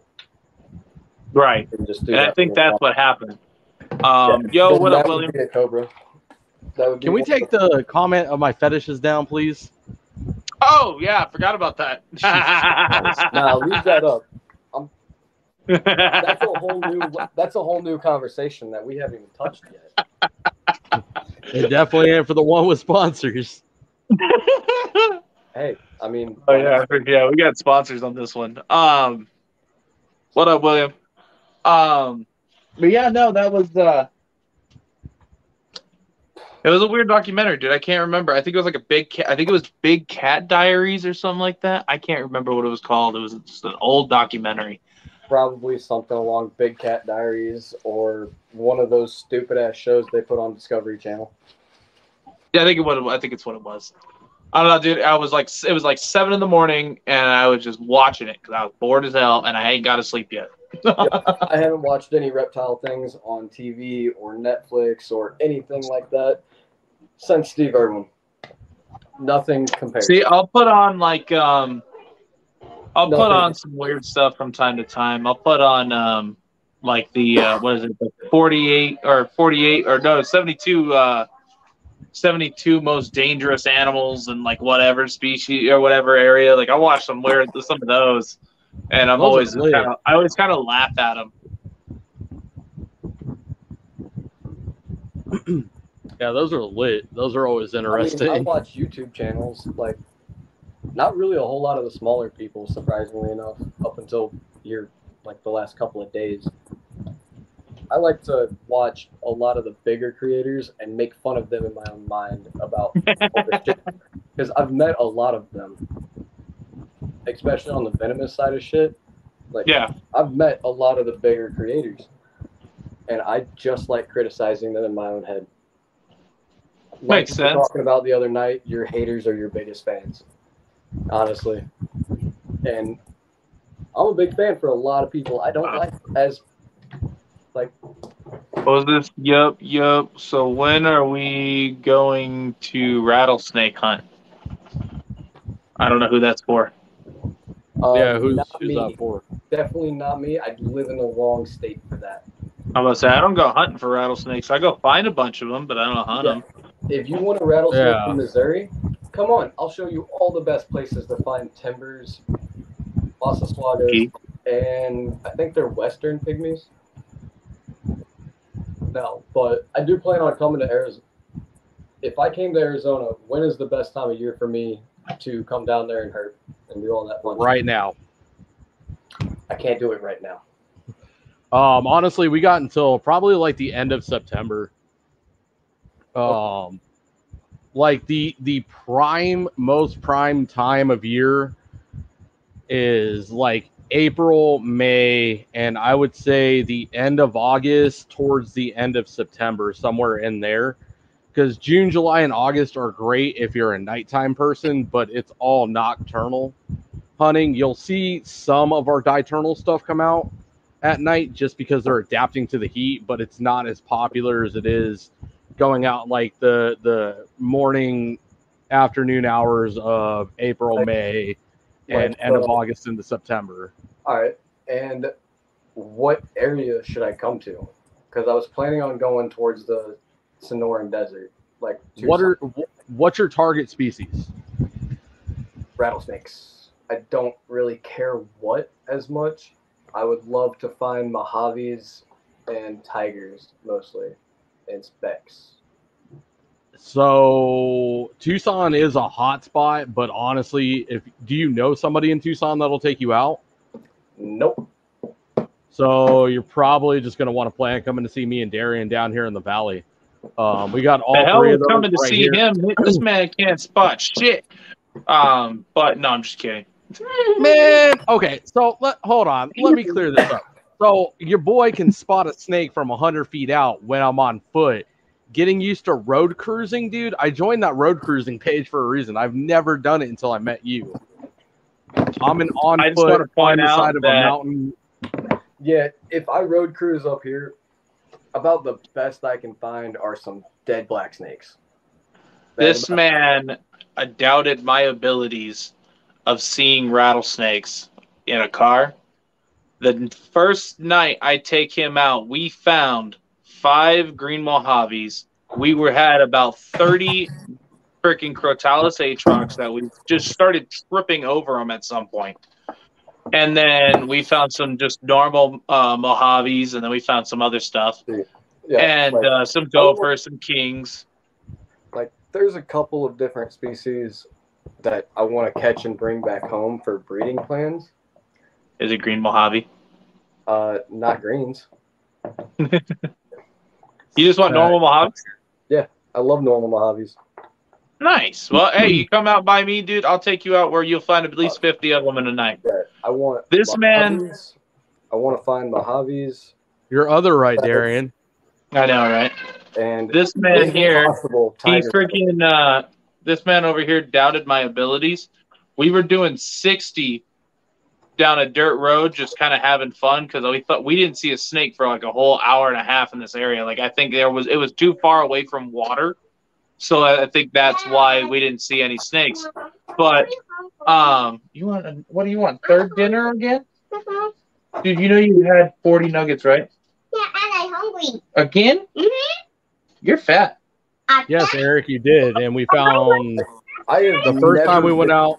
Right. And just do and that I think that's what happened. Yo, what up, William? A cobra. Can we take the comment of my fetishes down, please? Oh yeah, I forgot about that. Nah, leave that up. That's a whole new conversation that we haven't even touched yet. It definitely ain't for the one with sponsors. Hey, I mean. Oh yeah, we got sponsors on this one. What up, William? But yeah, no, that was it was a weird documentary, dude. I can't remember. I think it was like I think it was Big Cat Diaries or something like that. I can't remember what it was called. It was just an old documentary. Probably something along Big Cat Diaries or one of those stupid ass shows they put on Discovery Channel. Yeah, I think it's what it was. I don't know, dude. It was like 7 in the morning, and I was just watching it because I was bored as hell, and I ain't got to sleep yet. I haven't watched any reptile things on TV or Netflix or anything like that since Steve Irwin. Nothing compared. See, I'll put on put on some weird stuff from time to time. I'll put on what is it, the 72 most dangerous animals in like whatever species or whatever area. Like I watch some of those, and I always kind of laugh at them. Yeah, those are lit. Those are always interesting. I watch YouTube channels, like not really a whole lot of the smaller people, surprisingly enough, up until here, like the last couple of days. I like to watch a lot of the bigger creators and make fun of them in my own mind about because I've met a lot of them, especially on the Venomous side of shit. Like, yeah, I've met a lot of the bigger creators, and I just like criticizing them in my own head. Like Makes sense. Talking about the other night, your haters are your biggest fans, honestly. And I'm a big fan for a lot of people. I don't like as like. What was this? Yup. So when are we going to rattlesnake hunt? I don't know who that's for. Yeah, who's that for? Definitely not me. I live in the wrong state for that. I'm gonna say I don't go hunting for rattlesnakes. I go find a bunch of them, but I don't hunt them. If you want a rattlesnake in Missouri, come on. I'll show you all the best places to find timbers, Massasaugas, and I think they're western pygmies. No, but I do plan on coming to Arizona. If I came to Arizona, when is the best time of year for me to come down there and hurt and do all that fun right stuff. now. I can't do it right now. Honestly, we got until probably like the end of September. Like the most prime time of year is like April, May, and I would say the end of August towards the end of September, somewhere in there. Because June, July, and August are great if you're a nighttime person, but it's all nocturnal hunting. You'll see some of our diurnal stuff come out at night just because they're adapting to the heat, but it's not as popular as it is going out like the morning, afternoon hours of April, May, and end of August into September. All right. And what area should I come to? Because I was planning on going towards the Sonoran Desert. Like what's your target species? Rattlesnakes. I don't really care what as much. I would love to find Mojaves and tigers mostly, and specks. So Tucson is a hot spot, but honestly, do you know somebody in Tucson that'll take you out? Nope. So you're probably just going to want to plan coming to see me and Darian down here in the valley. We got all the hell three is of those coming to right see here. him? This man can't spot shit. But no, I'm just kidding. Man, okay, so hold on. Let me clear this up. So your boy can spot a snake from 100 feet out when I'm on foot. Getting used to road cruising, dude. I joined that road cruising page for a reason. I've never done it until I met you. I'm an on foot on the side of a mountain. Yeah, if I road cruise up here, about the best I can find are some dead black snakes. This man doubted my abilities of seeing rattlesnakes in a car. The first night I take him out, we found 5 green Mojaves. We had about 30 freaking Crotalus atrox that we just started tripping over them at some point. And then we found some just normal Mojaves, and then we found some other stuff. Yeah, and some gophers, some kings. Like, there's a couple of different species that I want to catch and bring back home for breeding plans. Is it green Mojave? Not greens. You just want normal Mojaves? Yeah, I love normal Mojaves. Nice. Well, hey, you come out by me, dude. I'll take you out where you'll find at least 50 of them in a night. Yeah, I want this Mojaves. man. I want to find Mojaves. Your other right, Darian. I know, right? And this man here, he freaking this man over here doubted my abilities. We were doing 60 down a dirt road, just kind of having fun because we thought we didn't see a snake for like a whole hour and a half in this area. Like I think it was too far away from water, so I think that's why we didn't see any snakes. But you want what do you want? Third dinner again? Dude, you know you had 40 nuggets, right? Yeah, and I'm hungry. Again? Mm-hmm. You're fat. Yes, Eric, you did. And we found the first time we went out.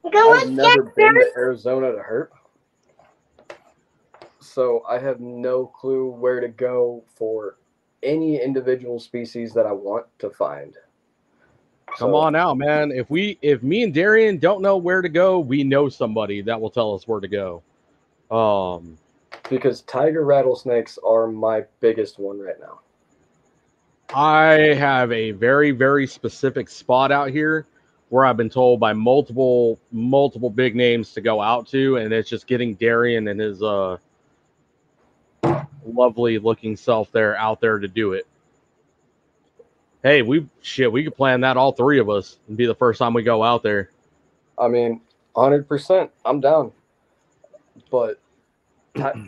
I've never been to Arizona to herp. So I have no clue where to go for any individual species that I want to find. Come on out, man. If me and Darian don't know where to go, we know somebody that will tell us where to go. Because tiger rattlesnakes are my biggest one right now. I have a very, very specific spot out here where I've been told by multiple big names to go out to, and it's just getting Darian and his lovely looking self out there to do it. Hey, we could plan that, all three of us, and be the first time we go out there. I mean, 100%, I'm down. But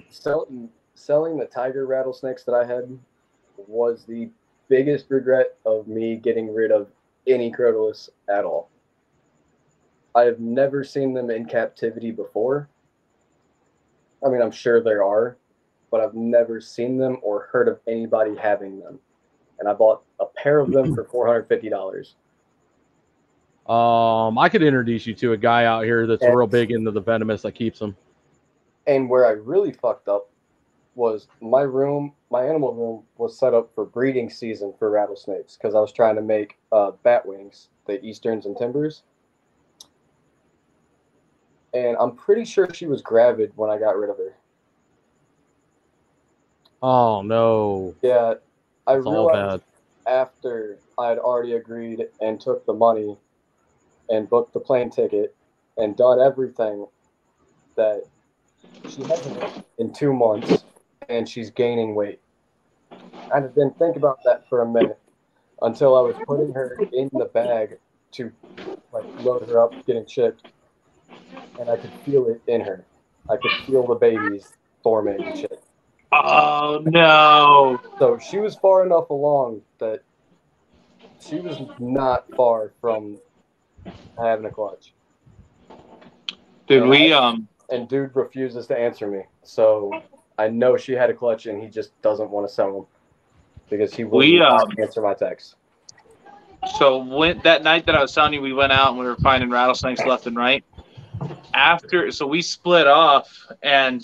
selling the tiger rattlesnakes that I had was the biggest regret of me getting rid of any Crotalus at all. I have never seen them in captivity before. I mean, I'm sure there are, but I've never seen them or heard of anybody having them. And I bought a pair of them for $450. I could introduce you to a guy out here that's real big into the venomous that keeps them. And where I really fucked up was my animal room was set up for breeding season for rattlesnakes because I was trying to make bat wings, the Easterns and Timbers. and I'm pretty sure she was gravid when I got rid of her. Oh no. Yeah, I It's all realized bad. after I had already agreed and took the money and booked the plane ticket and done everything that she hasn't in 2 months and she's gaining weight. I didn't think about that for a minute until I was putting her in the bag to like load her up, getting shipped, and I could feel it in her. I could feel the babies forming and shit. Oh no. So she was far enough along that she was not far from having a clutch. Dude, And dude refuses to answer me. So I know she had a clutch and he just doesn't want to sell them because he wouldn't answer my text. So that night that I was telling you, we went out and we were finding rattlesnakes left and right. So we split off, and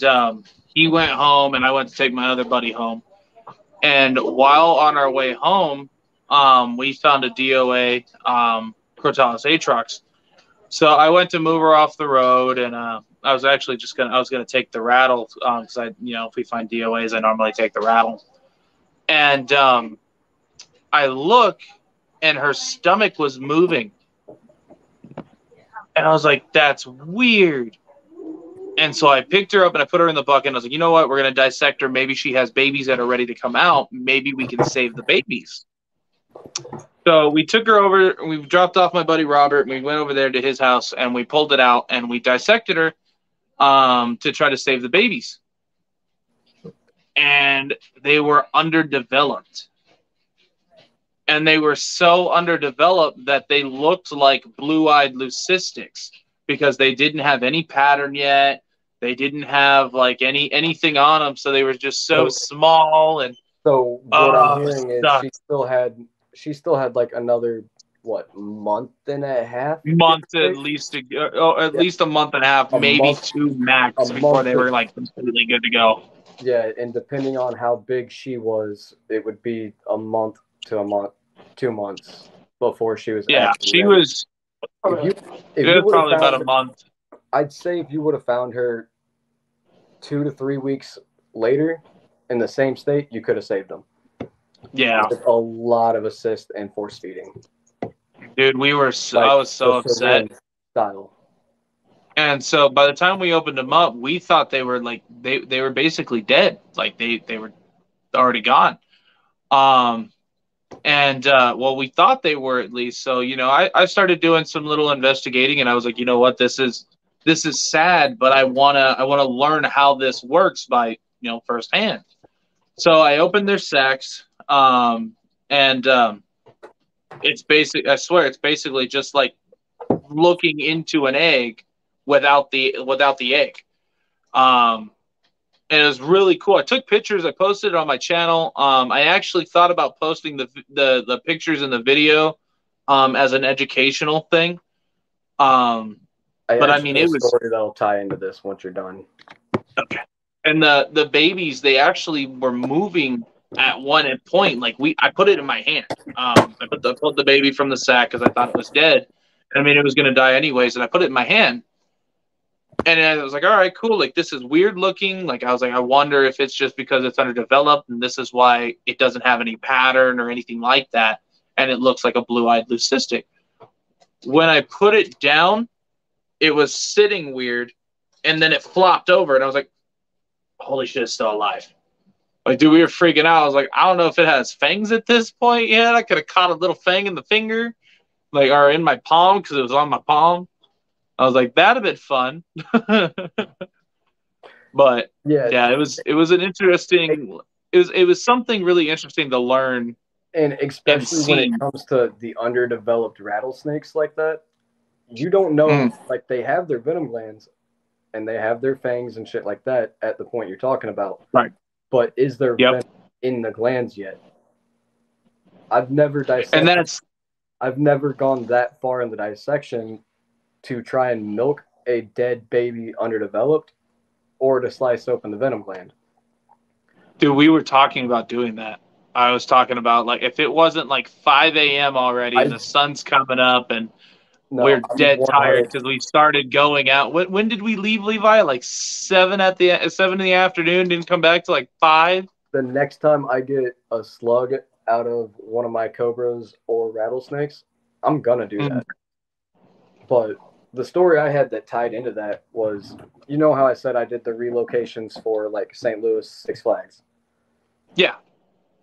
he went home, and I went to take my other buddy home. And while on our way home, we found a DOA Crotalus Atrox. So I went to move her off the road, and I was actually gonna take the rattle because if we find DOAs, I normally take the rattle. And I look, and her stomach was moving. And I was like, that's weird. And so I picked her up and I put her in the bucket. And I was like, you know what? We're going to dissect her. Maybe she has babies that are ready to come out. Maybe we can save the babies. So we took her over. We dropped off my buddy Robert. And we went over there to his house and we pulled it out and we dissected her to try to save the babies. And they were underdeveloped. And they were so underdeveloped that they looked like blue-eyed leucistics because they didn't have any pattern yet. They didn't have like anything on them, so they were just so small. And so what I'm hearing is she still had like another month and a half. At least a month and a half, maybe 2 max before they were like completely good to go. Yeah, and depending on how big she was, it would be a month to 2 months before she was. Yeah, she ready. was. If you probably about a month. I'd say if you would have found her 2 to 3 weeks later in the same state, you could have saved them. Yeah, with a lot of assist and force feeding. Dude, I was so upset. Style. And so by the time we opened them up, we thought they were like they were basically dead. Like they were already gone. We thought they were at least. So, I started doing some little investigating and I was like, you know what, this is sad, but I wanna learn how this works by, firsthand. So I opened their sacks, it's basically just like looking into an egg without the egg. And it was really cool. I took pictures. I posted it on my channel. I actually thought about posting the pictures and the video as an educational thing. It was a story that'll tie into this once you're done. Okay. And the babies, they actually were moving at one point. Like I put it in my hand. I pulled the baby from the sack because I thought it was dead. It was going to die anyways, and I put it in my hand. And I was like, all right, cool. Like, this is weird looking. Like, I was like, I wonder if it's just because it's underdeveloped and this is why it doesn't have any pattern or anything like that. And it looks like a blue-eyed leucistic. When I put it down, it was sitting weird. And then it flopped over. And I was like, holy shit, it's still alive. Like, dude, we were freaking out. I was like, I don't know if it has fangs at this point yet. I could have caught a little fang in the finger, like, or in my palm because it was on my palm. I was like, that'd have been fun. But yeah, it was an interesting. It was something really interesting to learn, and especially when it comes to the underdeveloped rattlesnakes like that, you don't know. Like, they have their venom glands, and they have their fangs and shit like that at the point you're talking about. Right. But is there venom in the glands yet? I've never dissected. I've never gone that far in the dissection to try and milk a dead baby underdeveloped or to slice open the venom gland. Dude, we were talking about doing that. I was talking about, like, if it wasn't like 5 a.m. already and the sun's coming up and No, We're I'm dead 100 tired because we started going out. When did we leave, Levi? Like 7 in the afternoon. Didn't come back till like 5. The next time I get a slug out of one of my cobras or rattlesnakes, I'm gonna do that. But the story I had that tied into that was, you know how I said I did the relocations for like St. Louis Six Flags? Yeah.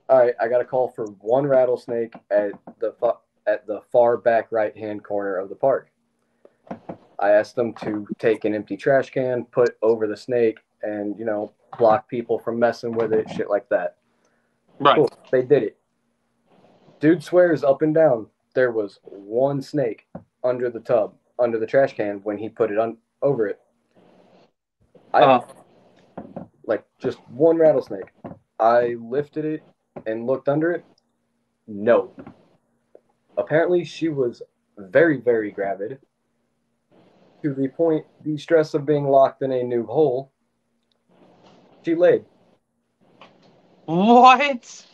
I got a call for one rattlesnake at the far back right hand corner of the park. I asked them to take an empty trash can, put over the snake, and block people from messing with it, shit like that. Right. Cool. They did it. Dude swears up and down there was one snake under the tub, under the trash can when he put it on over it. Like just one rattlesnake. I lifted it and looked under it. No. Apparently she was very, very gravid to the point the stress of being locked in a new hole. She laid. What?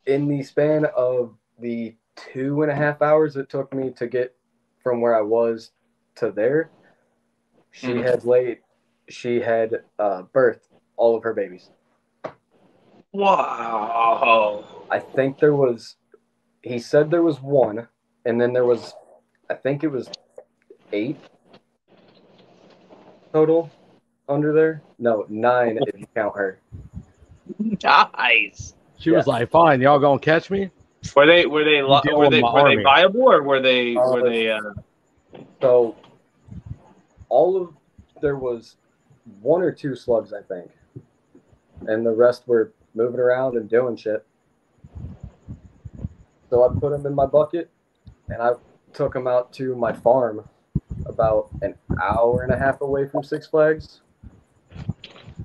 In the span of the 2.5 hours it took me to get from where I was to there, she had birthed all of her babies. Wow. I think he said there was one, and then there was, I think it was 8 total under there. No, 9 if you count her. Nice. She was like, "Fine, y'all gonna catch me?" Were they deal with my army. viable, or were they So there was 1 or 2 slugs, I think, and the rest were moving around and doing shit. So I put them in my bucket, and I took them out to my farm about an hour and a half away from Six Flags.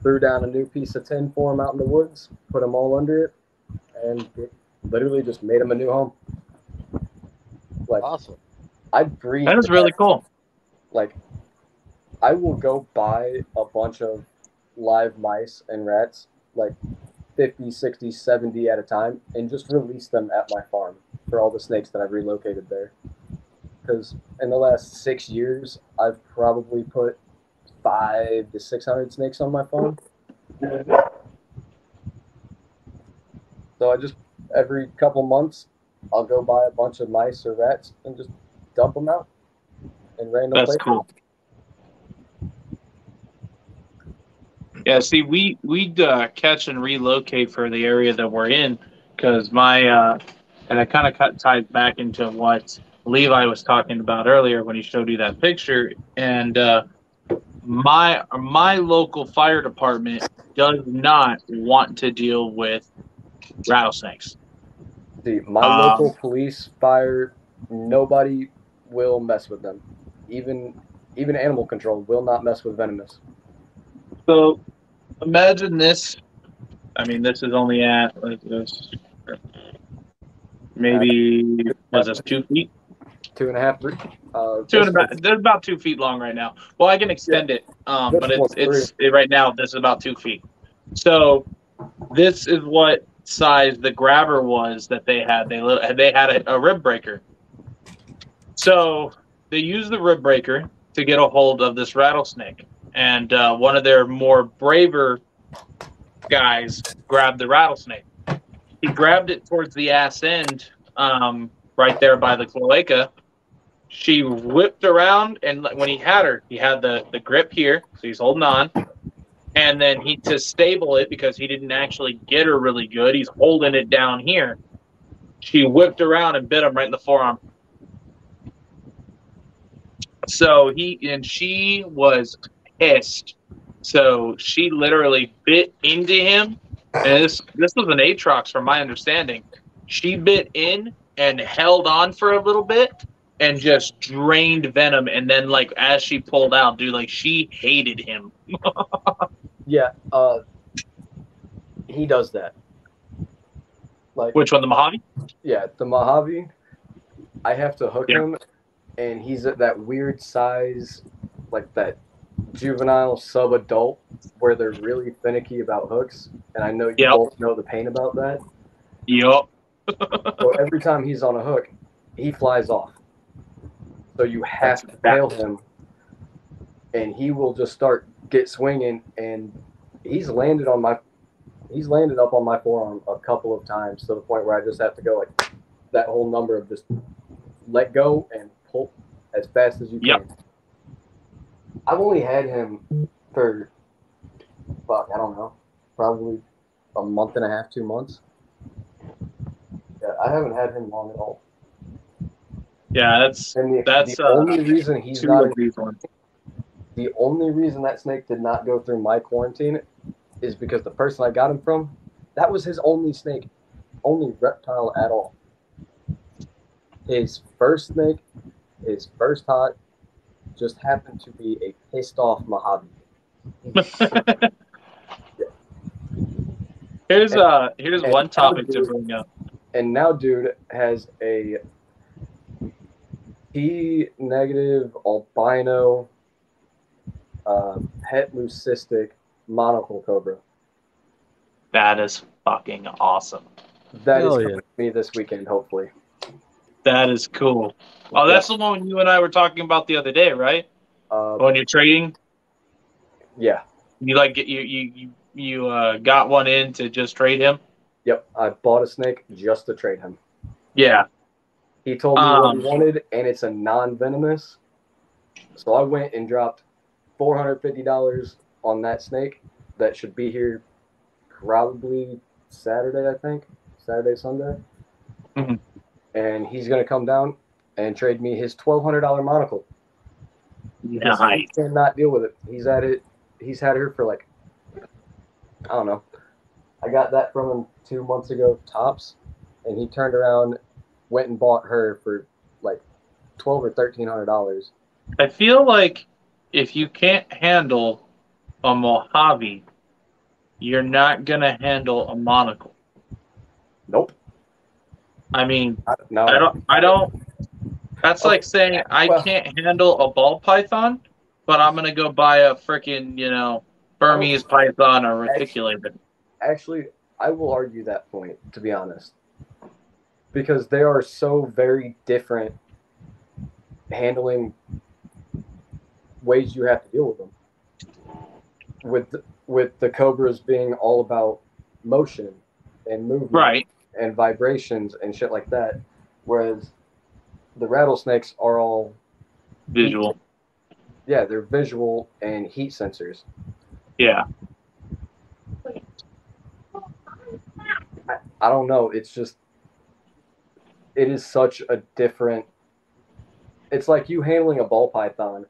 Threw down a new piece of tin for them out in the woods, put them all under it, and literally just made them a new home. Like, Awesome. I breathe. That is really cool. Like, I will go buy a bunch of live mice and rats, like 50, 60, 70 at a time, and just release them at my farm for all the snakes that I've relocated there. Because in the last 6 years, I've probably put 500 to 600 snakes on my farm. So I just, every couple months, I'll go buy a bunch of mice or rats and just dump them out in random places. That's cool. Yeah, see, we'd catch and relocate for the area that we're in, because and it kind of ties back into what Levi was talking about earlier when he showed you that picture. And my local fire department does not want to deal with rattlesnakes. See, my local police, fire, nobody will mess with them. Even animal control will not mess with Venomous. So imagine this. I mean, this is only at maybe was this 2 feet? 2.5, 3. They're about 2 feet long right now. Well, I can extend it, but it's right now. This is about 2 feet. So this is what size the grabber was that they had. They had a rib breaker. So they used the rib breaker to get a hold of this rattlesnake, and one of their more braver guys grabbed the rattlesnake. He grabbed it towards the ass end, right there by the cloaca. She whipped around, and when he had her, he had the grip here, so he's holding on. And then to stable it, because he didn't actually get her really good, he's holding it down here. She whipped around and bit him right in the forearm. So she was pissed. So she literally bit into him. And this was an Atrox from my understanding. She bit in and held on for a little bit and just drained venom. And then, like, as she pulled out, dude, like, she hated him. Yeah, he does that. Like, which one, the Mojave? Yeah, the Mojave. I have to hook him, and he's at that weird size, like that juvenile sub-adult, where they're really finicky about hooks. And I know you both know the pain about that. Yep. So every time he's on a hook, he flies off. So you have to tail him, and he will just get swinging, and he's landed up on my forearm a couple of times to the point where I just have to go like that whole number of just let go and pull as fast as you can. Yep. I've only had him for I don't know, probably a month and a half, 2 months. Yeah, I haven't had him long at all. Yeah, that's the only reason he's not one. The only reason that snake did not go through my quarantine is because the person I got him from, that was his only snake, only reptile at all. His first snake, his first hot, just happened to be a pissed off Mojave. Here's one topic to bring up. And now dude has a P negative albino het leucistic monocle cobra. That is fucking awesome. That is coming to me this weekend, hopefully. That is cool. Oh, that's the one you and I were talking about the other day, right? When you're trading. Yeah. You like you got one in to just trade him. Yep, I bought a snake just to trade him. Yeah. He told me what he wanted, and it's a non-venomous. So I went and dropped $450 on that snake. That should be here probably Saturday, I think. Saturday, Sunday. Mm-hmm. And he's going to come down and trade me his $1,200 monocle. Nice. He cannot deal with it. He's had her for like, I don't know. I got that from him 2 months ago, tops. And he turned around, went and bought her for like $1,200 or $1,300. I feel like if you can't handle a Mojave, you're not gonna handle a monocle. Nope. I mean, no. I don't. That's like saying I can't handle a ball python, but I'm gonna go buy a freaking Burmese python or reticulated. Actually, I will argue that point, to be honest, because they are so very different handling ways you have to deal with them. With the Cobras being all about motion and movement, right, and vibrations and shit like that, whereas the rattlesnakes are all visual. Yeah, they're visual and heat sensors. Yeah. I don't know. It's just, it is such a different. It's like you handling a ball python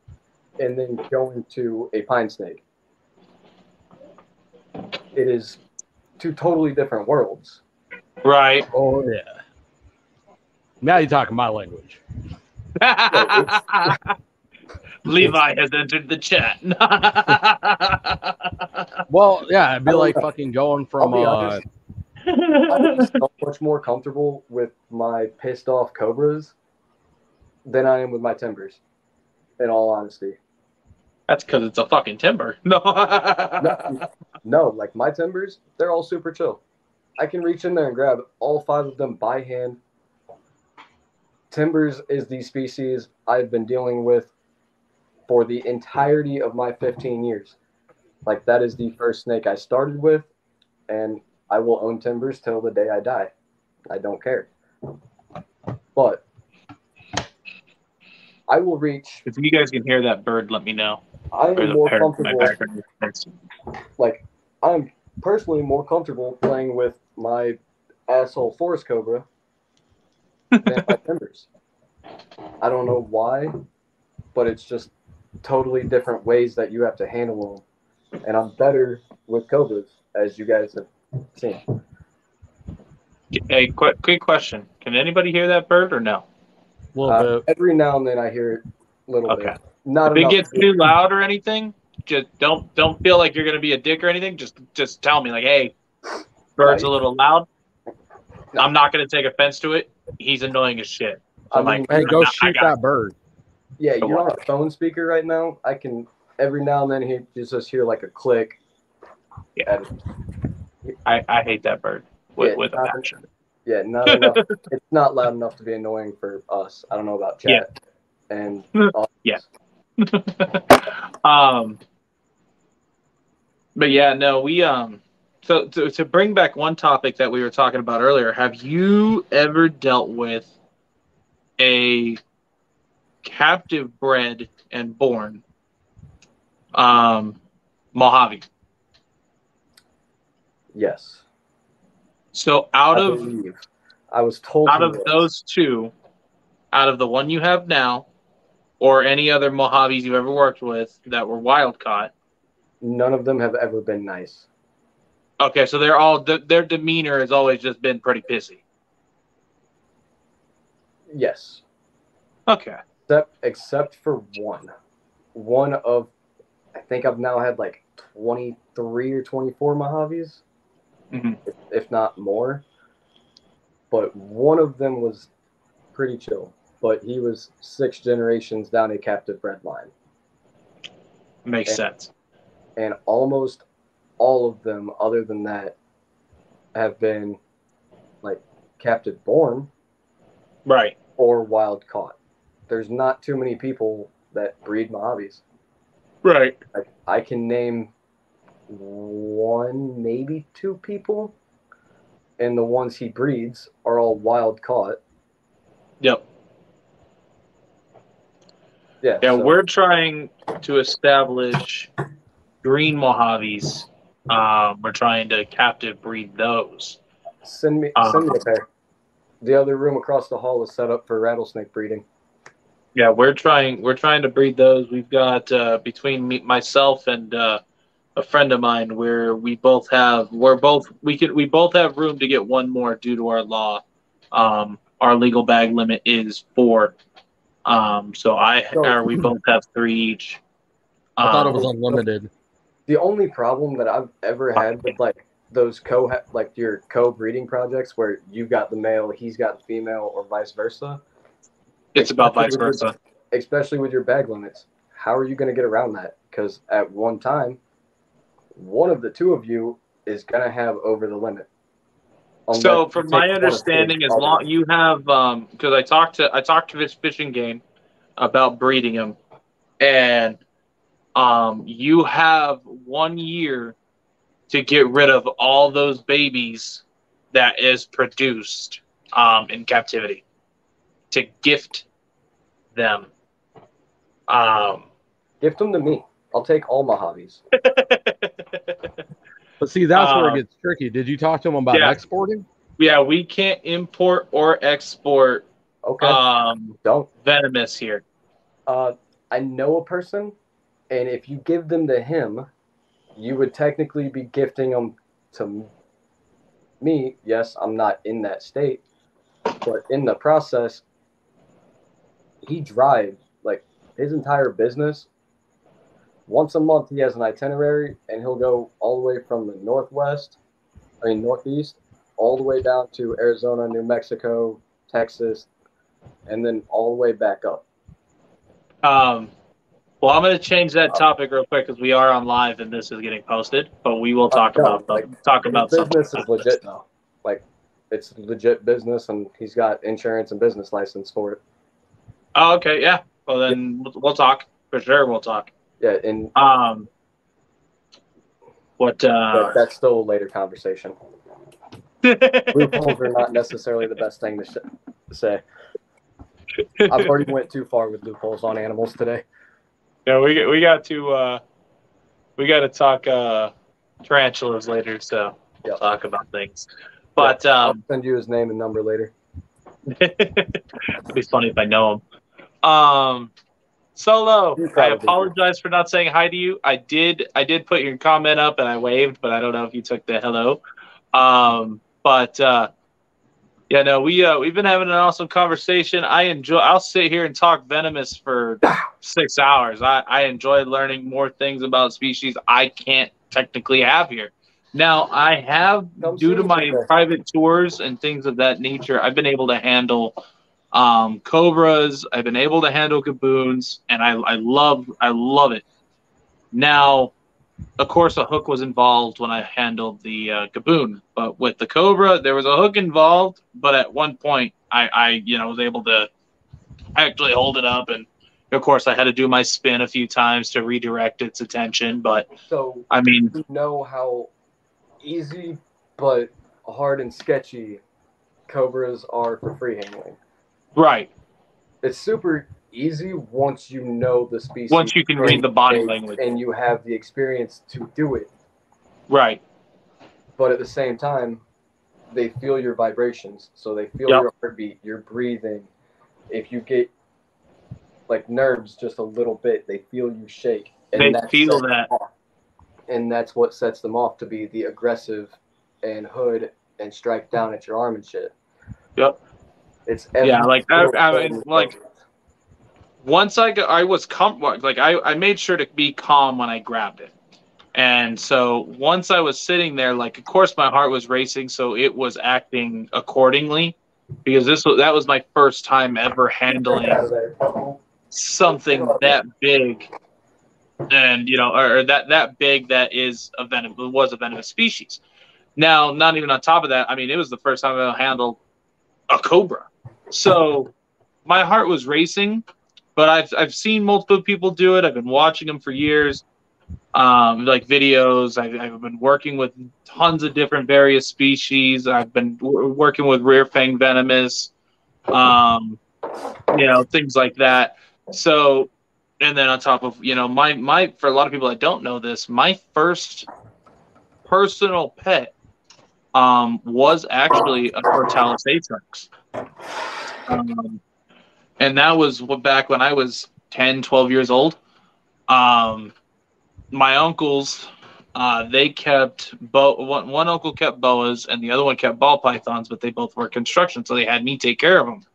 and then going to a pine snake. It is two totally different worlds. Right. Oh, yeah. Now you're talking my language. Levi has entered the chat. Well, yeah, it'd be like fucking going from... I'm so much more comfortable with my pissed off Cobras than I am with my Timbers, in all honesty. That's because it's a fucking timber. No, like my Timbers, they're all super chill. I can reach in there and grab all 5 of them by hand. Timbers is the species I've been dealing with for the entirety of my 15 years. Like, that is the first snake I started with, and I will own Timbers till the day I die. I don't care. But I will reach... If you guys can hear that bird, let me know. I am more comfortable... Like, I'm personally more comfortable playing with my asshole forest cobra than my Timbers. I don't know why, but it's just totally different ways that you have to handle them. And I'm better with Cobras, as you guys have seen. Hey, quick question. Can anybody hear that bird or no? A little bit. Every now and then I hear it a little bit. Not if it enough gets too loud or anything, just don't feel like you're gonna be a dick or anything. Just tell me, like, hey, bird's a little loud. No. I'm not gonna take offense to it. He's annoying as shit. So hey, go shoot that bird. Yeah, you're on a phone speaker right now. I can every now and then just hear like a click. Yeah, I hate that bird with a passion. Yeah, not enough. It's not loud enough to be annoying for us. I don't know about chat. and Yeah. But yeah, no, we so to bring back one topic that we were talking about earlier, have you ever dealt with a captive bred and born Mojave? yes, So out I of believe I was told out he of was. those two, out of the one you have now, or any other Mojaves you've ever worked with that were wild caught. None of them have ever been nice. Okay, so they're all their demeanor has always just been pretty pissy. Yes, Okay. except for one. One of, I think I've now had like 23 or 24 Mojaves, Mhm. if not more. But one of them was pretty chill. But he was 6 generations down a captive bred line. Makes sense. And almost all of them, other than that, have been like captive born Right. or wild caught. There's not too many people that breed Mojaves. Right. Like, I can name one, maybe 2 people, and the ones he breeds are all wild caught. Yep. Yeah. Yeah, So we're trying to establish green Mojaves. We're trying to captive breed those. send me a pair. The other room across the hall is set up for rattlesnake breeding. Yeah, we're trying to breed those. We've got between myself and a friend of mine where we both have we both have room to get one more due to our law. Our legal bag limit is 4. We both have 3 each. I thought it was unlimited. The only problem that I've ever had with like those your co-breeding projects where you've got the male, he's got the female, or vice versa. It's about vice versa. Especially with your bag limits. How are you going to get around that? Because at one time, one of the 2 of you is going to have over the limit. So, from my understanding, as long you have, because I talked to this fishing game about breeding them, and you have 1 year to get rid of all those babies that is produced in captivity to gift them. Gift them to me. I'll take all Mojaves. But see, that's where it gets tricky. Did you talk to him about exporting? Yeah, we can't import or export Don't. Venomous here. I know a person, and if you give them to him, you would technically be gifting them to me. Yes, I'm not in that state, but in the process, he drives like his entire business. Once a month, he has an itinerary, and he'll go all the way from the northeast, all the way down to Arizona, New Mexico, Texas, and then all the way back up. Well, I'm going to change that topic real quick because we are on live and this is getting posted. But we will talk about something. Business is legit though. Like, it's legit business, and he's got insurance and business license for it. Oh, okay, yeah. Well, then we'll talk for sure. We'll talk. Yeah, and that's still a later conversation. Loopholes are not necessarily the best thing to say. I've already went too far with loopholes on animals today. Yeah, we got to talk tarantulas later, so we'll talk about things. But I'll send you his name and number later. It'd be funny if I know him. Solo, I apologize for not saying hi to you. I did put your comment up and I waved, but I don't know if you took the hello. Yeah, no, we've been having an awesome conversation. I'll sit here and talk Venomous for 6 hours. I enjoy learning more things about species I can't technically have here. Now, I have, due to my private tours and things of that nature, I've been able to handle Cobras. I've been able to handle Gaboons, and I love it. Now, of course, a hook was involved when I handled the Gaboon, but with the Cobra, there was a hook involved. But at one point, I was able to actually hold it up and Of course, I had to do my spin a few times to redirect its attention, but So I mean, you know how easy but hard and sketchy Cobras are for free handling. right. It's super easy once you know the species. Once you can read the body language. And you have the experience to do it. Right. But at the same time, they feel your vibrations. So they feel Yep. your heartbeat, your breathing. If you get like nerves just a little bit, they feel you shake. And They that feel sets that. them off. And that's what sets them off to be the aggressive and hood and strike down at your arm and shit. Yep. It's Yeah, like I little mean, like once I was like I made sure to be calm when I grabbed it. And so once I was sitting there, like of course my heart was racing, so it was acting accordingly because that was my first time ever handling something that big, and or that big that was a venomous species. Now, not even on top of that, I mean, it was the first time I ever handled a cobra, so my heart was racing. But I've seen multiple people do it. I've been watching them for years. Like videos. I've been working with tons of different various species. I've been working with rear fang venomous, things like that. So, and then on top of my for a lot of people that don't know this, my first personal pet was actually a Tortalis atrax. And that was back when I was 10, 12 years old. My uncles, they kept one uncle kept boas and the other one kept ball pythons, but they both work construction, so they had me take care of them.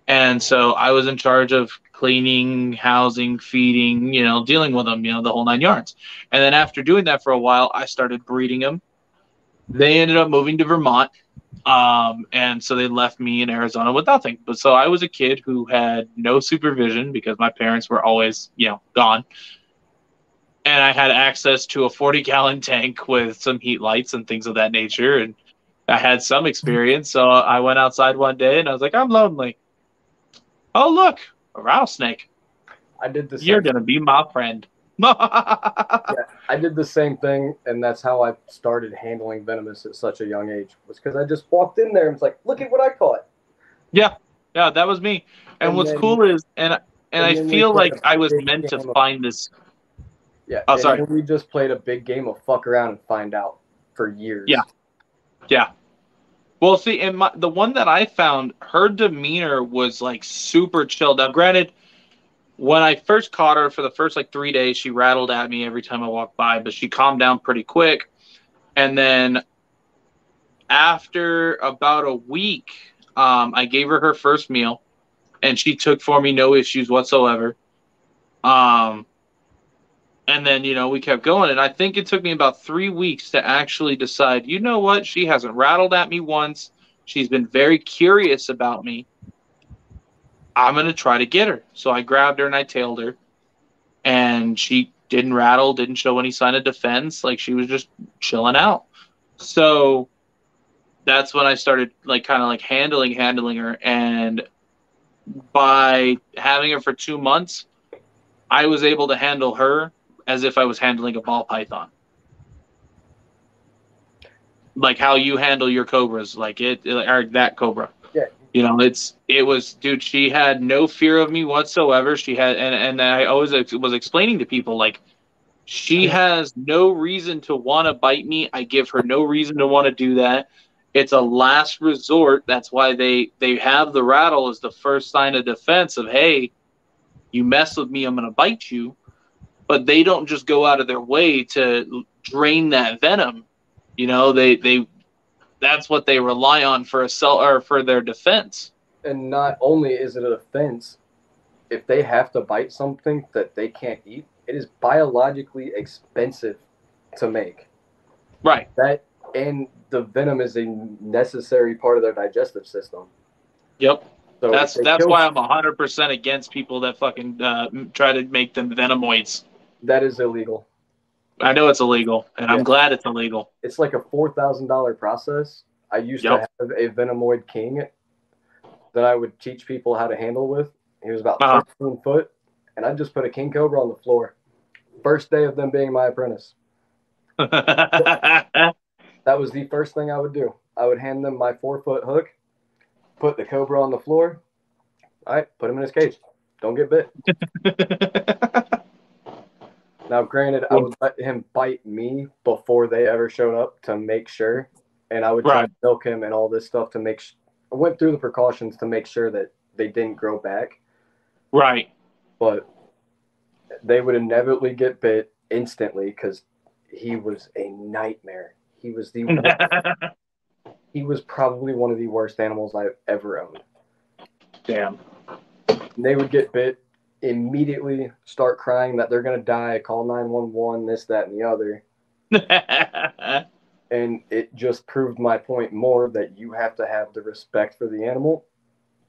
And so I was in charge of cleaning, housing, feeding, dealing with them, the whole 9 yards. And then after doing that for a while, I started breeding them. They ended up moving to Vermont. And so they left me in Arizona with nothing. But so I was a kid who had no supervision because my parents were always, gone. And I had access to a 40-gallon tank with some heat lights and things of that nature. And I had some experience. So I went outside one day and I was like, I'm lonely. Oh, look, a rattlesnake. I did the same. You're going to be my friend. Yeah, I did the same thing, and that's how I started handling venomous at such a young age. Was because I just walked in there and was like, "Look at what I caught." Yeah, that was me. And what's cool is, and I feel like I was meant to find this. Yeah. Oh, sorry. We just played a big game of fuck around and find out for years. Yeah. Well, see, and the one that I found, her demeanor was like super chilled. Now, granted, when I first caught her for the first 3 days, she rattled at me every time I walked by, but she calmed down pretty quick. And then after about a week, I gave her first meal, and she took for me, no issues whatsoever. And then, we kept going. And I think it took me about 3 weeks to actually decide, you know what? She hasn't rattled at me once. She's been very curious about me. I'm going to try to get her. So I grabbed her and I tailed her. And she didn't rattle, didn't show any sign of defense. Like, she was just chilling out. So that's when I started, handling her. And by having her for 2 months, I was able to handle her as if I was handling a ball python. Like how you handle your cobras, or that cobra. Yeah. Dude, she had no fear of me whatsoever. She had, and I always was explaining to people, she has no reason to want to bite me. I give her no reason to want to do that. It's a last resort. That's why they have the rattle as the first sign of defense of, hey, you mess with me, I'm going to bite you. But they don't just go out of their way to drain that venom. That's what they rely on for for their defense. And not only is it a defense, if they have to bite something that they can't eat, it is biologically expensive to make. Right. That and the venom is a necessary part of their digestive system. Yep. So that's why I'm 100% against people that fucking try to make them venomoids. That is illegal. I know it's illegal, and I'm glad it's illegal. It's like a $4,000 process. I used to have a Venomoid king that I would teach people how to handle with. He was about 13 foot, and I'd just put a king cobra on the floor. First day of them being my apprentice. That was the first thing I would do. I would hand them my 4-foot hook, put the cobra on the floor. All right, put him in his cage. Don't get bit. Now, granted, I would let him bite me before they ever showed up to make sure. And I would try to milk him and all this stuff to make I went through the precautions to make sure that they didn't grow back. Right. But they would inevitably get bit instantly because he was a nightmare. He was he was probably one of the worst animals I've ever owned. Damn. And they would get bit, immediately start crying that they're going to die, call 911, this, that, and the other. And it just proved my point more that you have to have the respect for the animal.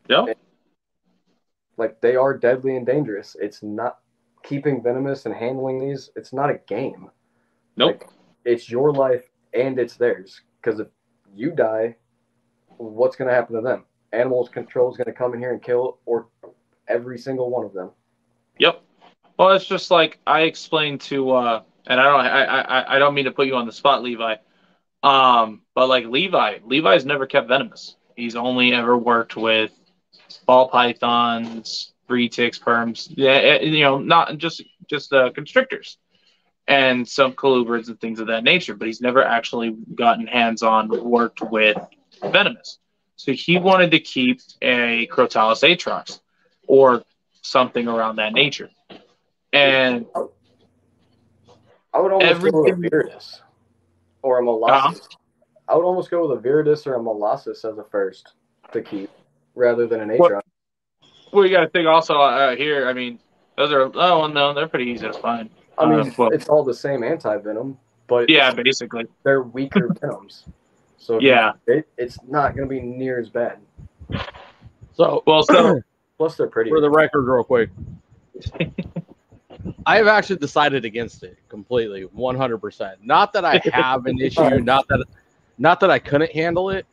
Yep. Like, they are deadly and dangerous. It's not keeping Venomous and handling these. It's not a game. Nope. Like, it's your life and it's theirs. Because if you die, what's going to happen to them? Animals control is going to come in here and kill or every single one of them. Yep. Well, it's just like I explained to, and I don't mean to put you on the spot, Levi. But like Levi's never kept Venomous. He's only ever worked with ball pythons, retics, perms. Yeah, you know, not just constrictors and some colubrids and things of that nature. But he's never actually gotten hands-on worked with Venomous. So he wanted to keep a Crotalus atrox or something around that nature. And I would almost go with a Viridis or a Molossus. I would almost go with a Viridis or a Molossus as a first to keep rather than an atrox. Well, you got to think also here. I mean, those are no, they're pretty easy to find. I mean, it's all the same anti-venom, but yeah, basically they're weaker venoms. So yeah, it's not going to be near as bad. So plus they're pretty. For the record, real quick, I have actually decided against it completely, 100%. Not that I have an issue, not that I couldn't handle it,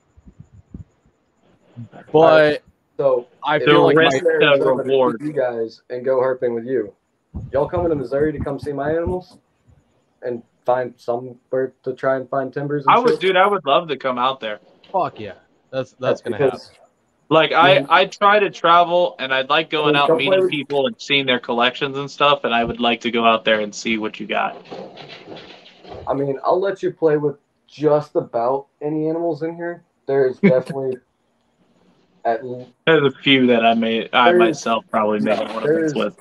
but so I feel like reward you guys and go herping with you. Y'all coming to Missouri to come see my animals and find somewhere to try and find timbers? And I would love to come out there. Fuck yeah, that's gonna happen. Like I try to travel and I'd like going out meeting people and seeing their collections and stuff, and I would like to go out there and see what you got. I mean, I'll let you play with just about any animals in here. There's definitely there's a few that I myself probably made one with.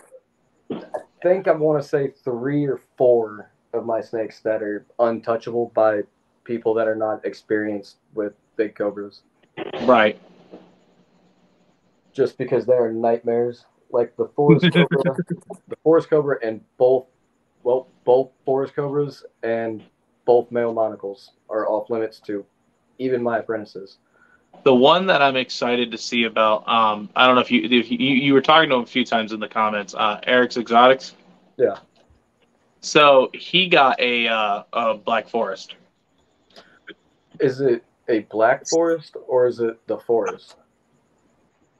I think I want to say 3 or 4 of my snakes that are untouchable by people that are not experienced with big cobras. Right. Just because they are nightmares. Like the forest cobra, and both forest cobras and both male monocles are off limits to even my apprentices. The one that I'm excited to see about, I don't know if you were talking to him a few times in the comments, Eric's Exotics. Yeah. So he got a black forest. Is it a black forest or is it the forest?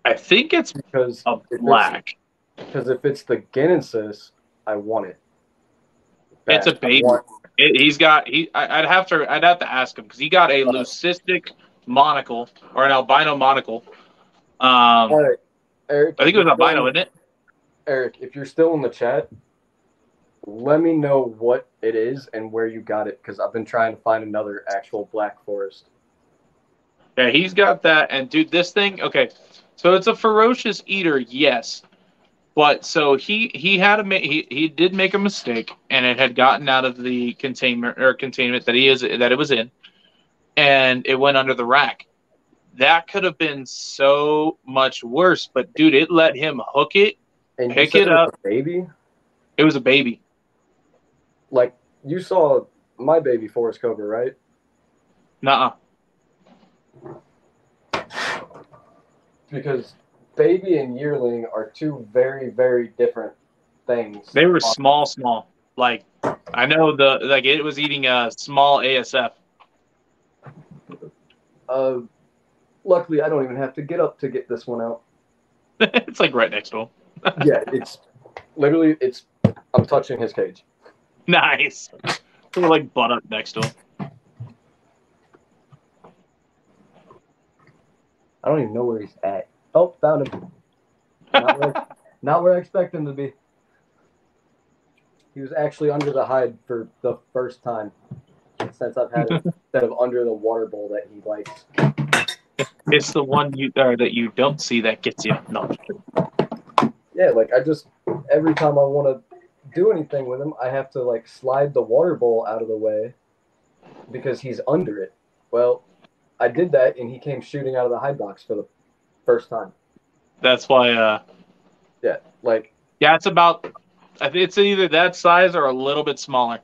I think it's because a black. Because if it's the Genesis, I want it. It's a baby. I'd have to ask him because he got a leucistic monocle or an albino monocle. All right, Eric. I think it was albino, isn't it? Eric, if you're still in the chat, let me know what it is and where you got it because I've been trying to find another actual black forest. Yeah, he's got that. And dude, this thing, okay, so it's a ferocious eater, yes. But so he did make a mistake, and it had gotten out of the containment that it was in, and it went under the rack. That could have been so much worse. But dude, it let him hook it, and pick it up. A baby? It was a baby. Like you saw my baby forest cobra, right? Nuh-uh. Because baby and yearling are 2 very, very different things. They were small. Like I know it was eating a small ASF. Luckily, I don't even have to get up to get this one out. It's like right next to him. Yeah, Literally, I'm touching his cage. Nice. We're like butt up next to him. I don't even know where he's at. Oh, found him. Not where I expect him to be. He was actually under the hide for the first time since I've had him instead of under the water bowl that he likes. It's the one that you don't see that gets you. No. Yeah, like every time I want to do anything with him, I have to like slide the water bowl out of the way because he's under it. Well, I did that and he came shooting out of the hide box for the first time. That's why. Yeah, like. Yeah, it's about. I think it's either that size or a little bit smaller.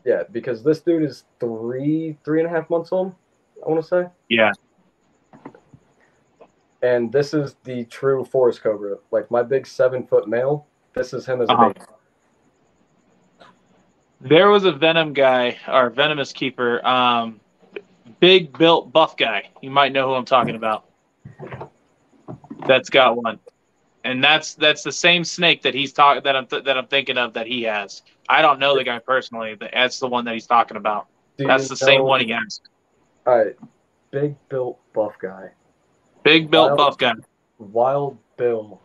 Yeah, because this dude is 3.5 months old, I want to say. Yeah. And this is the true forest cobra. Like my big 7-foot male, this is him as a baby. There was a venom guy or venomous keeper, big built buff guy. You might know who I'm talking about. That's got one, and that's the same snake that I'm thinking of that he has. I don't know the guy personally, but that's the one that he's talking about. That's the same one he has. All right, big built buff guy. Big built buff guy. Wild Bill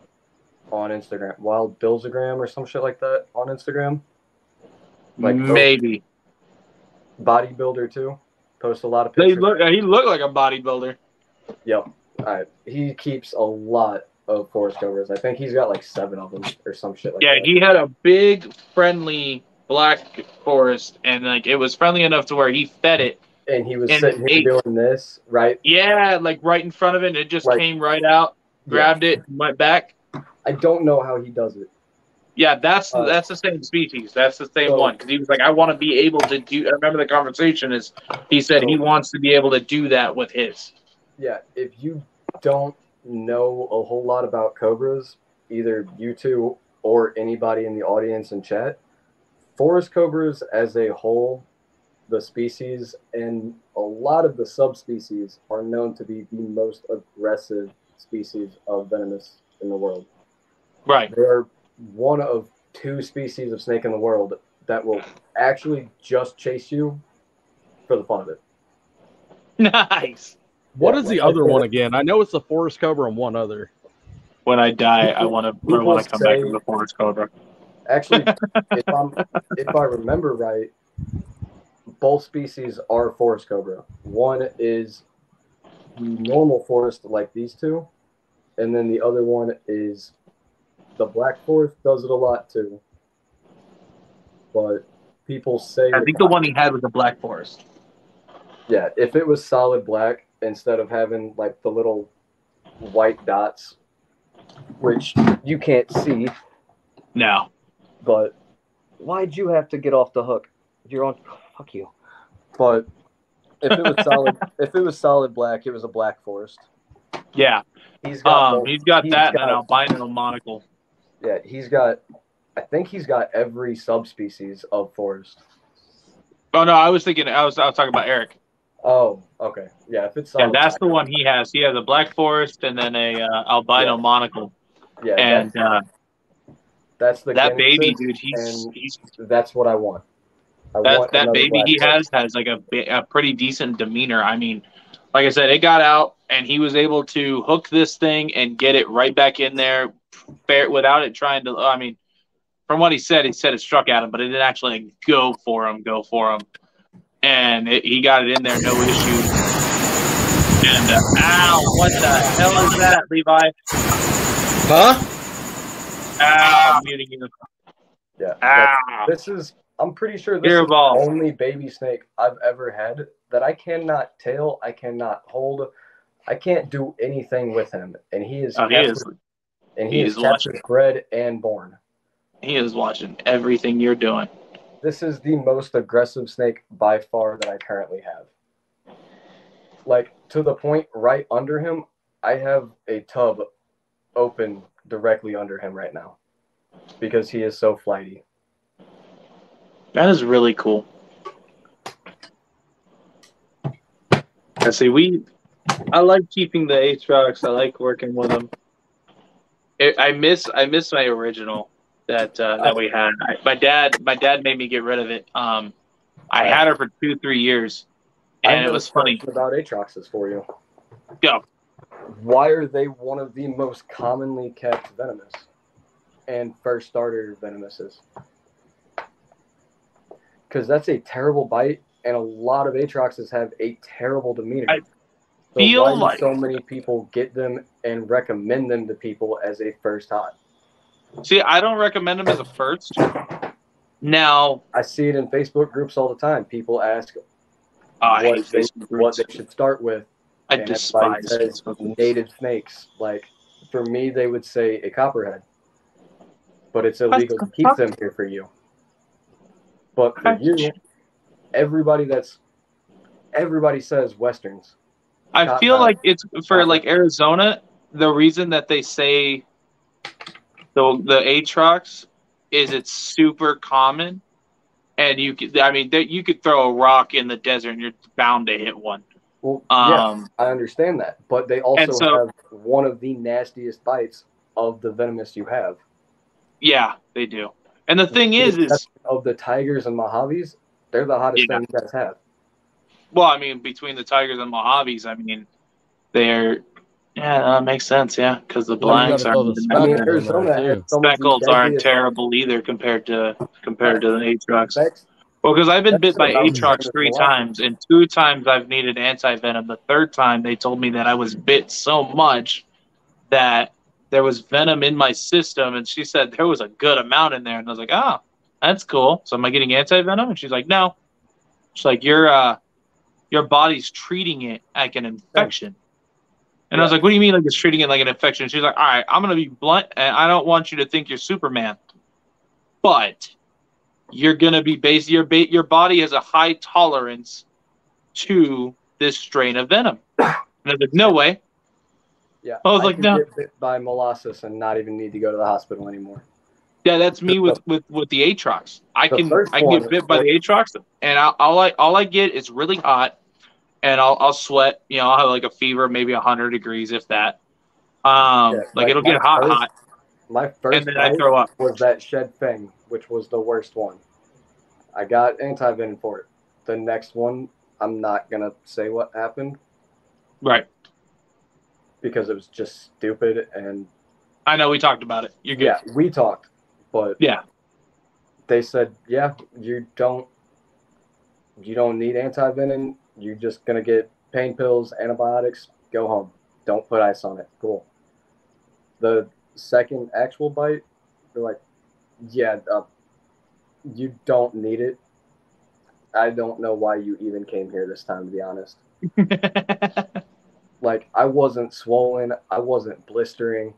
on Instagram. Wild Billsagram or some shit like that on Instagram. Like maybe. Bodybuilder too. Post a lot of pictures. He looked like a bodybuilder. Yep. All right. He keeps a lot of forest cobras. I think he's got like 7 of them or some shit like that. Yeah, he had a big, friendly black forest, and like it was friendly enough to where he fed it. And he was sitting here doing this, right? Yeah, like right in front of it, and it just came right out, grabbed it, and went back. I don't know how he does it. Yeah, that's the same species. That's the same one. Because he was like, I want to be able to do. I remember the conversation is he said he wants to be able to do that with his. Yeah, if you don't know a whole lot about cobras, either you two or anybody in the audience and chat, forest cobras as a whole, the species and a lot of the subspecies are known to be the most aggressive species of venomous in the world. Right. They are one of 2 species of snake in the world that will actually just chase you for the fun of it. Nice. What is the other one again? I know it's the forest cobra and one other. When I die, I want to come back to the forest cobra. Actually, if I remember right, both species are forest cobra. One is the normal forest like these two, and then the other one is the black forest does it a lot too. But people say I think the one he had was the black forest. Yeah, if it was solid black instead of having like the little white dots, which you can't see. No. But why'd you have to get off the hook? You're on. Fuck you. But if it was solid, if it was solid black, it was a black forest. Yeah. He's got that and an albino monocle. Yeah, I think he's got every subspecies of forest. Oh no, I was talking about Eric. Oh, okay. Yeah, if it's solid that's black, the one he has. He has a black forest and then a albino monocle. Yeah, and that's the that baby, Genesis, dude. He's that's what I want. That baby he has like a pretty decent demeanor. I mean, like I said, it got out and he was able to hook this thing and get it right back in there, without it trying to. I mean, from what he said it struck at him, but it didn't actually go for him. And he got it in there, no issue. And ow! What the hell is that, Levi? Huh? Ow! I'm muting you. Yeah. Ow! I'm pretty sure this is the only baby snake I've ever had that I cannot tail, I cannot hold, I can't do anything with him, and he is captured, bred, and born. He is watching everything you're doing. This is the most aggressive snake by far that I currently have. Like, to the point right under him, I have a tub open directly under him right now because he is so flighty. That is really cool. I like keeping the Aatrox. I like working with them. I miss my original that we had. My dad made me get rid of it. I had her for 2-3 years, and it was funny. About Aatroxes for you. Go. Why are they one of the most commonly kept venomous and first starter venomouses? Because that's a terrible bite, and a lot of Aatroxes have a terrible demeanor. I so feel why like do so many people get them and recommend them to people as a first hot? See, I don't recommend them as a first. Now I see it in Facebook groups all the time. People ask I hate what Facebook they should start with. I and despise everybody says Facebook groups. native snakes. Like for me, they would say a copperhead, but it's illegal to keep them here for you. But for you, everybody says westerns. I feel like it's for like Arizona. The reason that they say the Aatrox is it's super common, and you could you could throw a rock in the desert and you're bound to hit one. Well, yeah, I understand that, but they also have one of the nastiest bites of the venomous you have. Yeah, they do. And the thing is of the tigers and Mojaves, they're the hottest thing you guys have. Well, I mean, between the tigers and Mojaves, I mean, they're that makes sense, because the blanks are. Speckles aren't terrible either compared to the Aatrox. Well, because I've been bit by Aatrox 3 times, and 2 times I've needed anti-venom. The 3rd time, they told me that I was bit so much that there was venom in my system, and she said there was a good amount in there. And I was like, oh, that's cool. So am I getting anti-venom? And she's like, no. She's like, your body's treating it like an infection. And I was like, what do you mean like it's treating it like an infection? She's like, all right, I'm going to be blunt, and I don't want you to think you're Superman. But you're going to be your body has a high tolerance to this strain of venom. And I was like, no way. Yeah, I was like, no. Get bit by molasses and not even need to go to the hospital anymore. Yeah, that's me with the Aatrox. I can get bit by the Aatrox, and all I get is really hot, and I'll sweat. I'll have like a fever, maybe 100 degrees, if that. It'll get hot. My first and then I throw up. Was that shed fang, which was the worst one. I got anti-venom for it. The next one, I'm not gonna say what happened. Right. Because it was just stupid, and I know we talked about it. You're good. Yeah, we talked, but they said, you don't need anti-venom. You're just gonna get pain pills, antibiotics. Go home. Don't put ice on it. Cool. The second actual bite, they're like, you don't need it. I don't know why you even came here this time, to be honest. Like, I wasn't swollen, I wasn't blistering,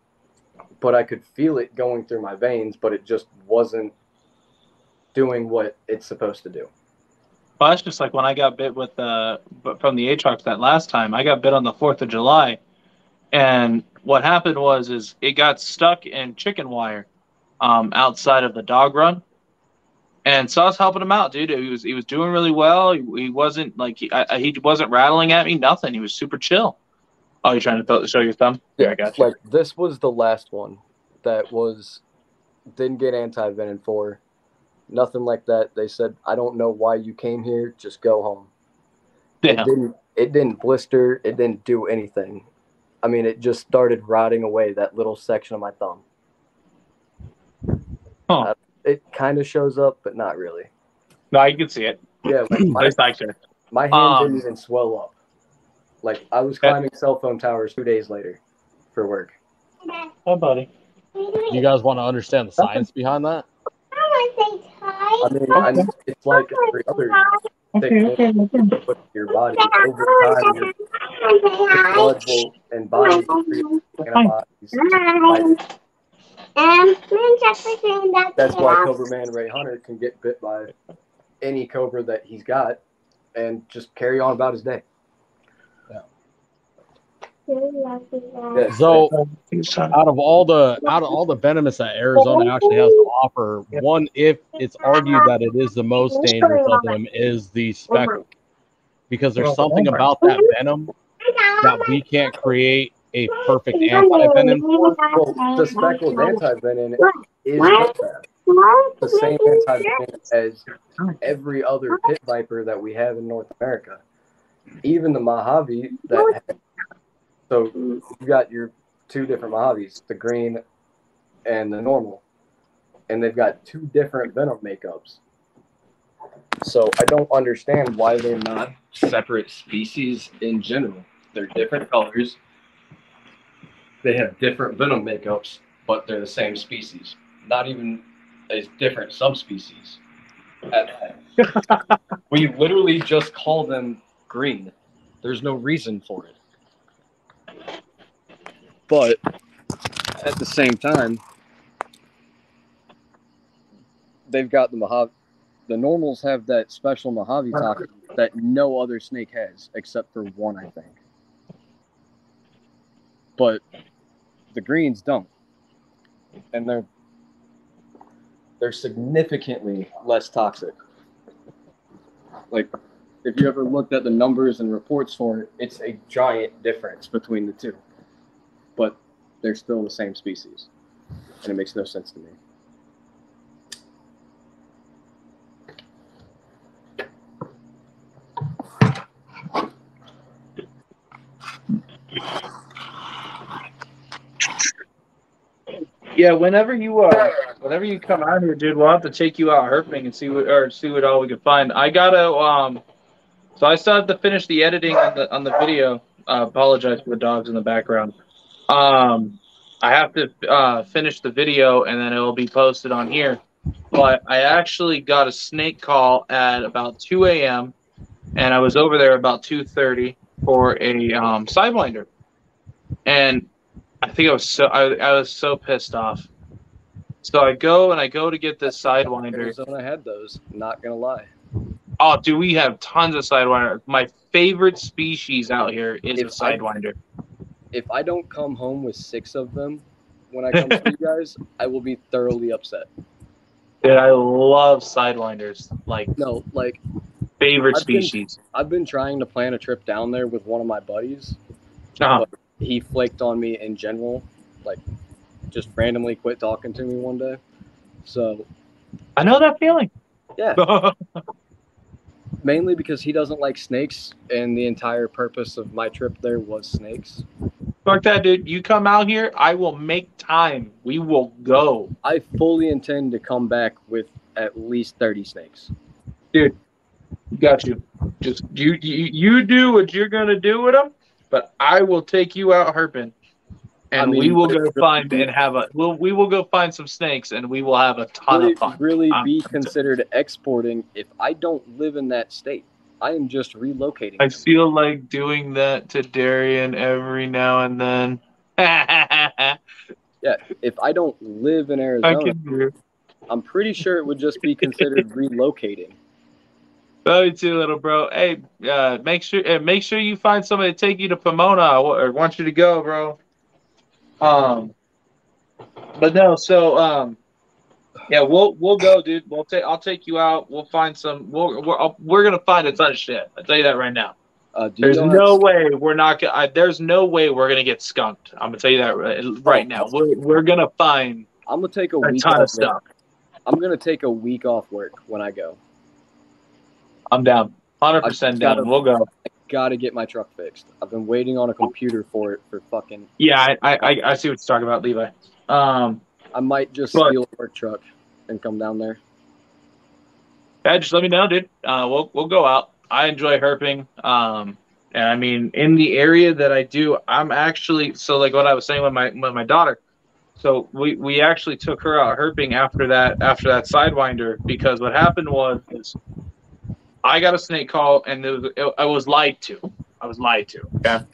but I could feel it going through my veins, but it just wasn't doing what it's supposed to do. Well, that's just like when I got bit from the Aatrox that last time. I got bit on the 4th of July, and what happened was it got stuck in chicken wire outside of the dog run. And so I was helping him out, dude. He was doing really well. He wasn't like he wasn't rattling at me, nothing. He was super chill. Oh, you're trying to show your thumb? Yeah, I got you. Like, this was the last one that didn't get anti-venom for. Nothing like that. They said, I don't know why you came here. Just go home. Damn. It didn't blister. It didn't do anything. I mean, it just started rotting away that little section of my thumb. Huh. It kind of shows up, but not really. No, you can see it. Yeah, like my hand didn't even swell up. Like, I was climbing cell phone towers 2 days later for work. Hi, buddy. You guys want to understand the science behind that? I mean, it's like every other thing you put in your body. Over time, your blood and body will create antibodies. That's why Cobra Man Ray Hunter can get bit by any cobra that he's got and just carry on about his day. So, out of all the venomous that Arizona actually has to offer, one, if it's argued that it is the most dangerous of them, is the speckle, because there's something about that venom that we can't create a perfect anti-venom for? Well, the speckled anti-venom is the same anti-venom as every other pit viper that we have in North America. Even the Mojave so you got your two different Mojaves, the green and the normal, and they've got two different venom makeups. So I don't understand why they're not separate species in general. They're different colors. They have different venom makeups, but they're the same species. Not even as different subspecies. We literally just call them green. There's no reason for it. But at the same time, they've got the Mojave. The normals have that special Mojave toxin that no other snake has, except for one, I think. But the greens don't, and they're significantly less toxic. Like, if you ever looked at the numbers and reports for it, it's a giant difference between the two. But they're still the same species, and it makes no sense to me. Yeah, whenever you come out here, dude, we'll have to take you out herping and see what all we can find. I gotta so I still have to finish the editing on the video. Apologize for the dogs in the background. I have to finish the video and then it will be posted on here. But I actually got a snake call at about 2 a.m. and I was over there about 2:30 for a sidewinder, and I think I was so pissed off. So I go to get this sidewinder. Arizona had those, not gonna lie. Oh, dude, we have tons of sidewinder. My favorite species out here is a sidewinder. If I don't come home with 6 of them when I come to you guys, I will be thoroughly upset. Dude, I love sidewinders. Favorite species. I've been trying to plan a trip down there with one of my buddies. Uh-huh. But he flaked on me in general, just randomly quit talking to me one day. So I know that feeling. Yeah. Mainly because he doesn't like snakes, and the entire purpose of my trip there was snakes. Fuck that, dude. You come out here, I will make time. We will go. I fully intend to come back with at least 30 snakes. Dude, got you. Just you do what you're gonna do with them, but I will take you out herping, and we will go find and have we will go find some snakes, and we will have a ton of fun. Really be considered exporting if I don't live in that state. I am just relocating. I feel like doing that to Darian every now and then. Yeah, if I don't live in Arizona, I'm pretty sure it would just be considered relocating. Love you too, little bro. Hey, make sure you find somebody to take you to Pomona or want you to go, bro. But no, so yeah, we'll go, dude. I'll take you out. We'll find some. We're gonna find a ton of shit. I tell you that right now. There's no way we're not gonna. There's no way we're gonna get skunked. I'm gonna tell you that right now. We're gonna find. I'm gonna take a ton of stuff. I'm gonna take a week off work when I go. I'm down. 100% down. We'll go. I gotta get my truck fixed. I've been waiting on a computer for it for fucking. Yeah, I see what you're talking about, Levi. I might just steal a work truck and come down there. Yeah, just let me know, dude. We'll go out. I enjoy herping. And I mean, in the area that I do, I'm actually like what I was saying with my daughter. So we actually took her out herping after that sidewinder, because what happened was I got a snake call and I was lied to. Okay.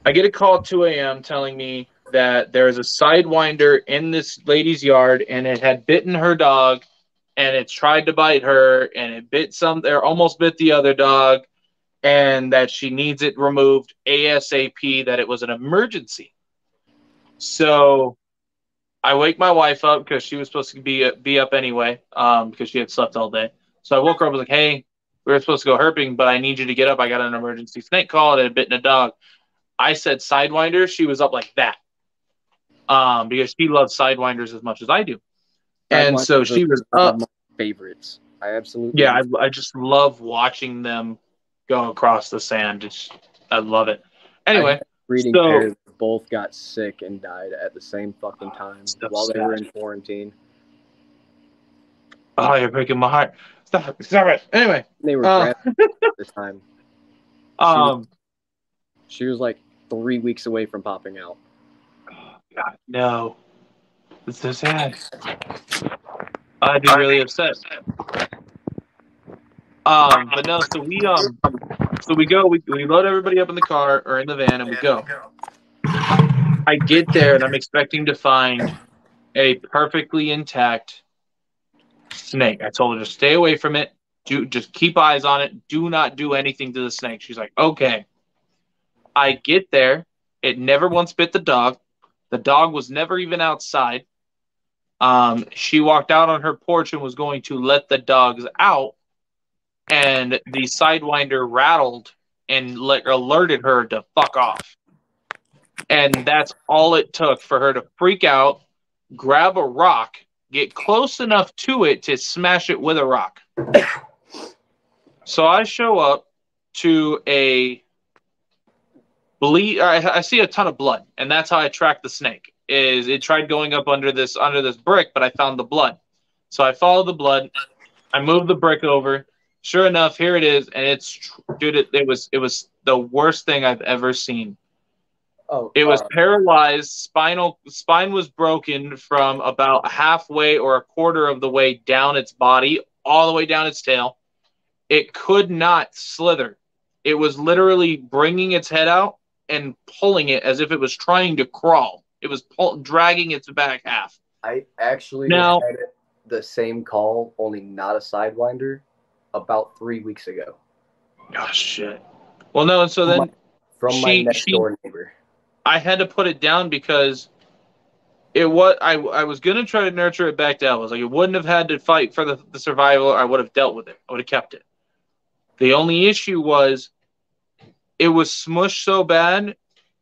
I get a call at 2 a.m. telling me that there is a sidewinder in this lady's yard and it had bitten her dog and it tried to bite her and it almost bit the other dog, and that she needs it removed ASAP, that it was an emergency. So I wake my wife up because she was supposed to be up anyway, because she had slept all day. So I woke her up and was like, hey, we were supposed to go herping, but I need you to get up. I got an emergency snake call. It had bitten a dog. I said Sidewinder, she was up like that. Because she loves Sidewinders as much as I do. And so she was up. My favorites. I absolutely. Yeah, I just love watching them go across the sand. I love it. Anyway, breeding so pairs both got sick and died at the same fucking time while they were in quarantine. Oh, you're breaking my heart. Stop it. Anyway, they were at the time. She was like 3 weeks away from popping out. Oh, God, no. It's so sad. I'd be really upset. But no, so we go, we load everybody up in the car or in the van and we go. I get there and I'm expecting to find a perfectly intact snake. I told her to stay away from it. Just keep eyes on it. Do not do anything to the snake. She's like, okay. I get there. It never once bit the dog. The dog was never even outside. She walked out on her porch and was going to let the dogs out. And the Sidewinder rattled and alerted her to fuck off. And that's all it took for her to freak out, grab a rock, get close enough to it to smash it with a rock. So I show up to a bleed. I see a ton of blood, and that's how I tracked the snake. It tried going up under this brick, but I found the blood. So I followed the blood. I moved the brick over. Sure enough, here it is, and it was the worst thing I've ever seen. Oh, it was paralyzed. Spine was broken from about halfway or a quarter of the way down its body, all the way down its tail. It could not slither. It was literally bringing its head out and pulling it as if it was trying to crawl. It was dragging its back half. I actually had the same call, only not a Sidewinder, about 3 weeks ago. Oh, shit. Well, no, so then from my next door neighbor. I had to put it down because I was going to try to nurture it back to Elvis. Like, it wouldn't have had to fight for the survival. I would have dealt with it. I would have kept it. The only issue was it was smushed so bad,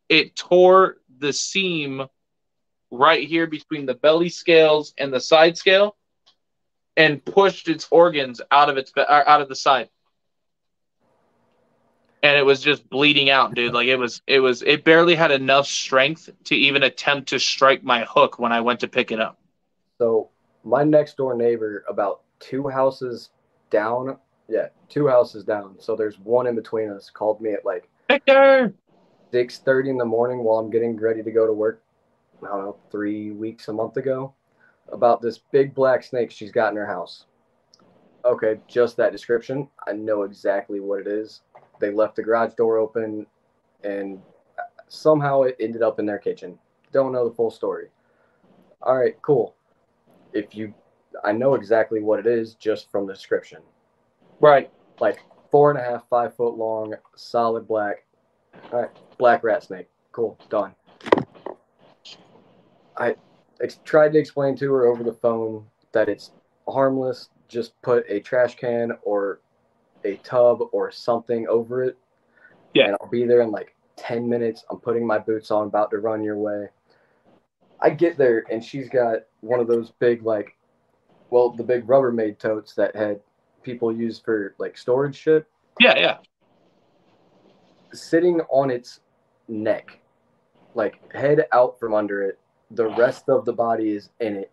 it tore the seam right here between the belly scales and the side scale and pushed its organs out of the side. And it was just bleeding out, dude. Like it barely had enough strength to even attempt to strike my hook when I went to pick it up. So my next door neighbor, about 2 houses down, 2 houses down. So there's one in between us, called me at like Victor 6:30 in the morning while I'm getting ready to go to work. I don't know, 3 weeks, a month ago, about this big black snake she's got in her house. Okay, just that description. I know exactly what it is. They left the garage door open, and somehow it ended up in their kitchen. Don't know the full story. All right, cool. I know exactly what it is just from the description. Right. Like 4.5, 5 foot long, solid black. All right, black rat snake. Cool, done. I tried to explain to her over the phone that it's harmless. Just put a trash can or a tub or something over it. Yeah. And I'll be there in like 10 minutes. I'm putting my boots on, about to run your way. I get there, and she's got one of those big, the big Rubbermaid totes that had people use for, storage shit. Yeah. Sitting on its neck, head out from under it. The rest of the body is in it.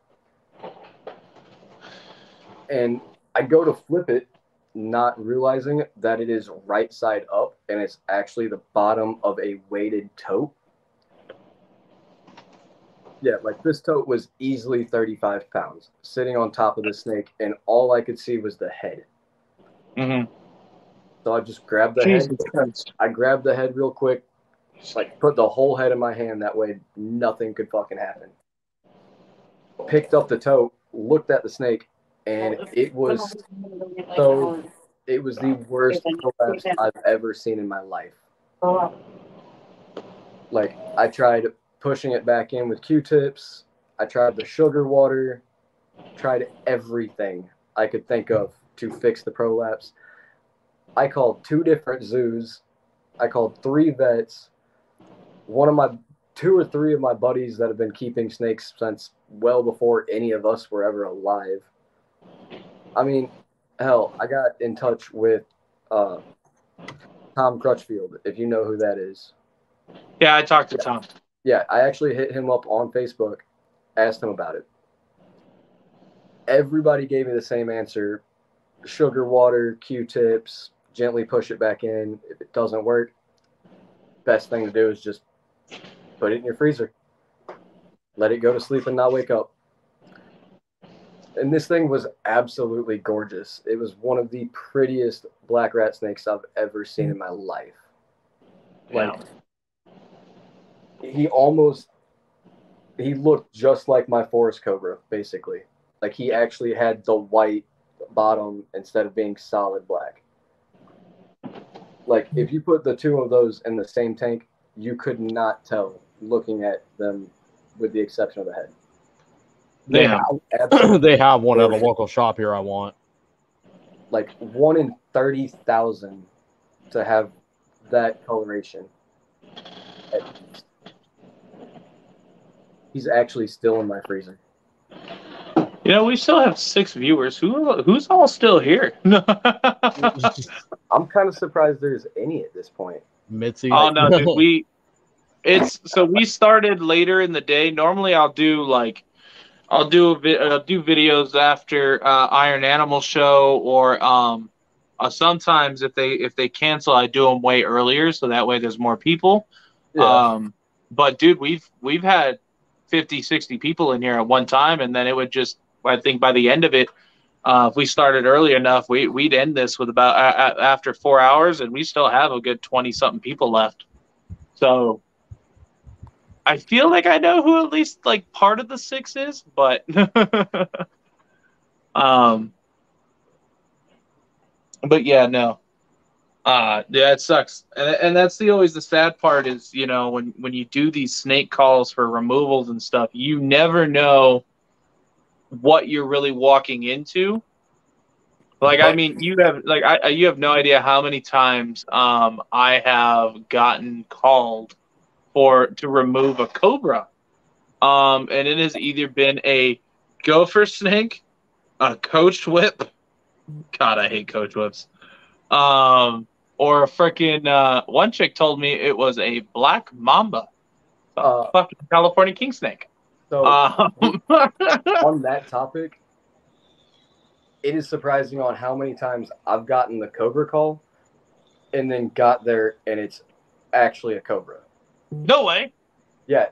And I go to flip it, not realizing that it is right side up, and it's actually the bottom of a weighted tote. Yeah, this tote was easily 35 pounds, sitting on top of the snake, and all I could see was the head. Mm-hmm. So I just grabbed the head. I grabbed the head real quick, put the whole head in my hand, that way nothing could fucking happen. Picked up the tote, looked at the snake, and it was the worst collapse I've ever seen in my life. I tried pushing it back in with Q-tips. I tried the sugar water, tried everything I could think of to fix the prolapse. I called 2 different zoos. I called 3 vets. one of my 2 or 3 of my buddies that have been keeping snakes since well before any of us were ever alive. I mean, hell, I got in touch with Tom Crutchfield, if you know who that is. Yeah, I talked to Tom. Yeah, I actually hit him up on Facebook, asked him about it. Everybody gave me the same answer: sugar water, Q-tips, gently push it back in. If it doesn't work, best thing to do is just put it in your freezer. Let it go to sleep and not wake up. And this thing was absolutely gorgeous. It was one of the prettiest black rat snakes I've ever seen in my life. Like, he looked just like my forest cobra, basically. Like, he actually had the white bottom instead of being solid black. Like, if you put the 2 of those in the same tank, you could not tell looking at them with the exception of the head. They have one at a local shop here I want. Like 1 in 30,000 to have that coloration. He's actually still in my freezer. You know, we still have 6 viewers. Who's all still here? I'm kind of surprised there's any at this point. Mitzi. Oh no, dude, we started later in the day. Normally, I'll do videos after Iron Animal Show, or sometimes if they cancel, I do them way earlier, so that way there's more people. Yeah. But dude, we've had 50, 60 people in here at one time, and then it would just, I think by the end of it, if we started early enough, we'd end this with about after 4 hours, and we still have a good 20-something people left. So I feel like I know who at least like part of the 6 is, but but yeah, no. Yeah, it sucks. And that's always the sad part is, you know, when you do these snake calls for removals and stuff, you never know what you're really walking into. Like, I mean, you have no idea how many times I have gotten called to remove a cobra. And it has either been a gopher snake, a coach whip. God, I hate coach whips. Or a freaking one chick told me it was a black mamba, fucking California king snake. So on that topic, it is surprising on how many times I've gotten the cobra call and then got there and it's actually a cobra. No way. Yeah,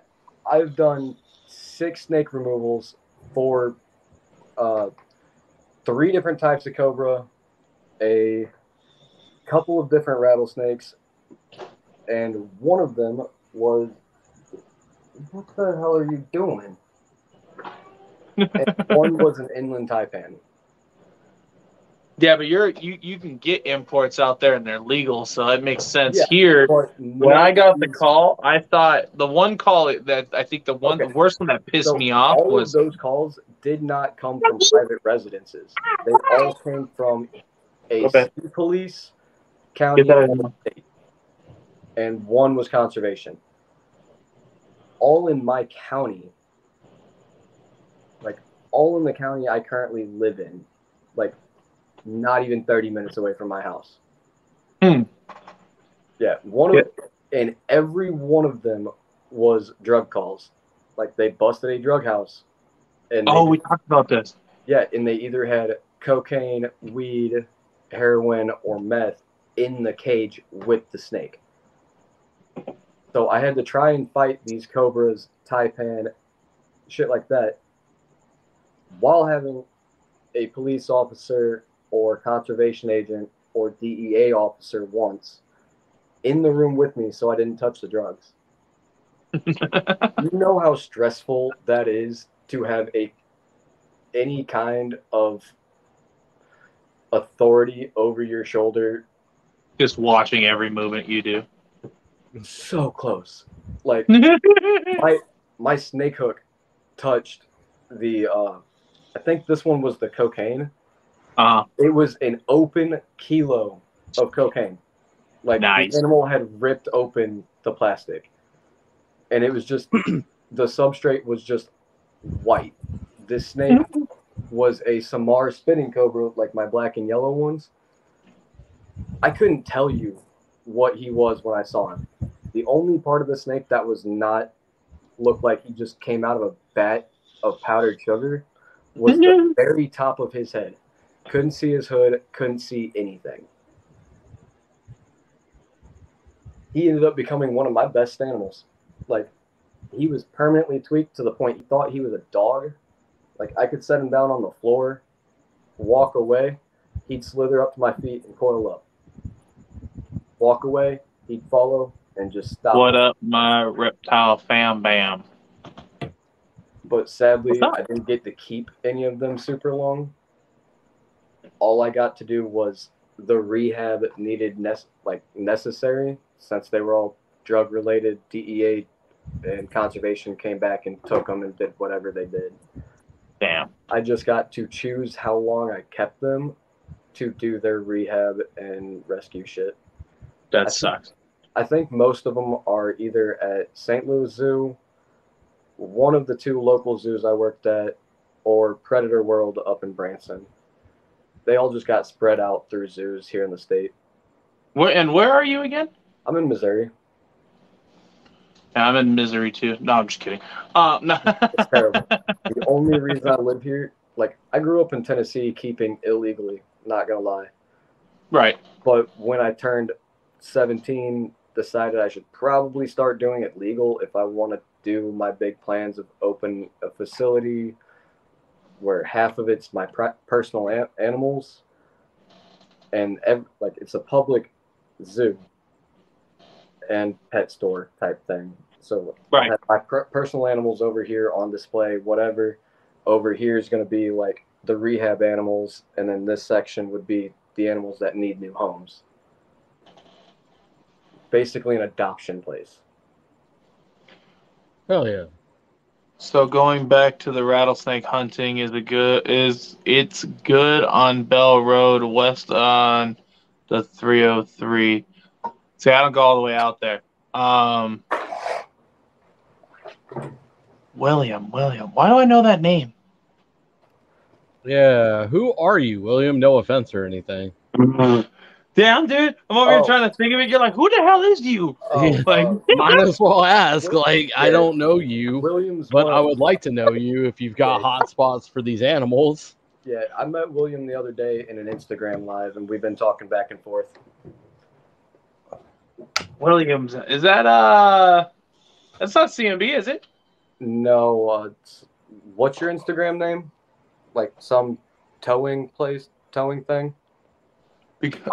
I've done 6 snake removals for 3 different types of cobra, a couple of different rattlesnakes, and one of them was, what the hell are you doing? And one was an inland taipan. Yeah, but you can get imports out there and they're legal, so it makes sense. Yeah, here. When I got the call, I thought the one call that I think the worst one that pissed me off was all of those calls did not come from private residences. They all came from a city police, county, and state, and one was conservation. All in my county, like all in the county I currently live in, like not even 30 minutes away from my house. Yeah, and every one of them was drug calls. Like they busted a drug house. And we talked about this. Yeah, and they either had cocaine, weed, heroin, or meth in the cage with the snake. So I had to try and fight these cobras, taipan, shit like that, while having a police officer or conservation agent or DEA officer once in the room with me so I didn't touch the drugs. You know how stressful that is to have any kind of authority over your shoulder. Just watching every movement you do. So close. Like my snake hook touched the I think this one was the cocaine. It was an open kilo of cocaine. Like nice. The animal had ripped open the plastic. and it was just the substrate was just white. This snake was a Samar spitting cobra, like my black and yellow ones. I couldn't tell you what he was when I saw him. The only part of the snake that was not looked like he just came out of a vat of powdered sugar was the very top of his head. Couldn't see his hood, couldn't see anything. He ended up becoming one of my best animals. Like, he was permanently tweaked to the point he thought he was a dog. Like, I could set him down on the floor, walk away, he'd slither up to my feet and coil up. Walk away, he'd follow, and just stop. What up, my reptile fam bam? But sadly, I didn't get to keep any of them super long. All I got to do was the rehab needed necessary, since they were all drug related. DEA and conservation came back and took them and did whatever they did. Damn. I just got to choose how long I kept them to do their rehab and rescue shit. That sucks. I think most of them are either at St. Louis Zoo, one of the 2 local zoos I worked at, or Predator World up in Branson. They all just got spread out through zoos here in the state. Where are you again? I'm in Missouri. Yeah, I'm in misery too. No, I'm just kidding. No. It's terrible. The only reason I live here, like, I grew up in Tennessee keeping illegally, not gonna lie. Right. But when I turned 17, decided I should probably start doing it legal if I want to do my big plans of open a facility where half of it's my personal animals, and it's a public zoo and pet store type thing. So right. I have my personal animals over here on display, whatever. Over here is going to be like the rehab animals, and then this section would be the animals that need new homes. Basically an adoption place. Hell yeah. So going back to the rattlesnake hunting, it's good on Bell Road west on the 303. See, I don't go all the way out there. William. Why do I know that name? Yeah. Who are you, William? No offense or anything. Damn, dude. I'm over here trying to think of it. You're like, who the hell is you? Might as well ask. Like, I don't know you, William's but I would like to know you if you've got hot spots for these animals. Yeah, I met William the other day in an Instagram live, and we've been talking back and forth. Williams, is that that's not CMB, is it? No. What's your Instagram name? Like some towing thing? He jumped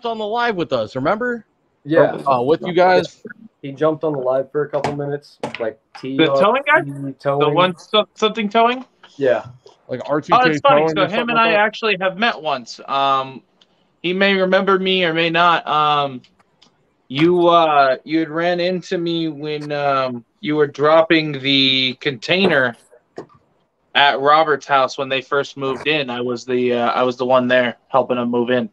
on the live with us, remember? Yeah. With you guys. He jumped on the live for a couple minutes, like the towing guy? The one something towing? Yeah. Like R2K. Oh, it's funny. So him and I actually have met once. He may remember me or may not. You had ran into me when you were dropping the container at Robert's house when they first moved in. I was the one there helping them move in.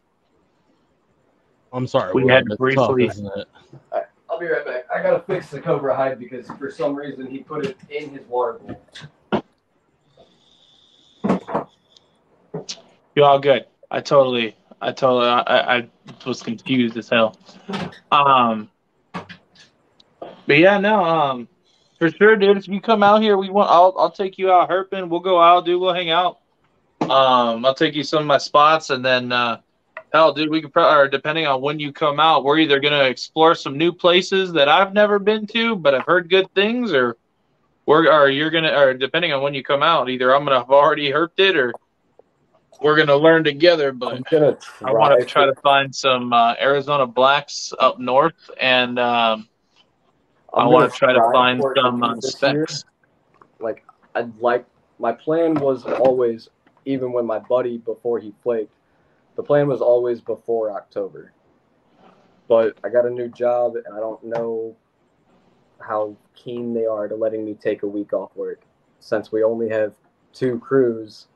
I'm sorry. We had briefly. Tough, isn't it? I'll be right back. I gotta fix the Cobra hide because for some reason he put it in his water bowl. You're all good. I was confused as hell. But yeah, no. For sure, dude. If you come out here, I'll take you out herping. We'll go out, dude. We'll hang out. I'll take you some of my spots, and then hell, dude, we could or depending on when you come out, we're either gonna explore some new places that I've never been to, but I've heard good things, or depending on when you come out, either I'm gonna have already herped it, or we're gonna learn together. But I want to try to find some Arizona blacks up north, and I want to try to find some specs. Like, my plan was always, even when my buddy, before he flaked, the plan was always before October. But I got a new job, and I don't know how keen they are to letting me take a week off work, since we only have 2 crews,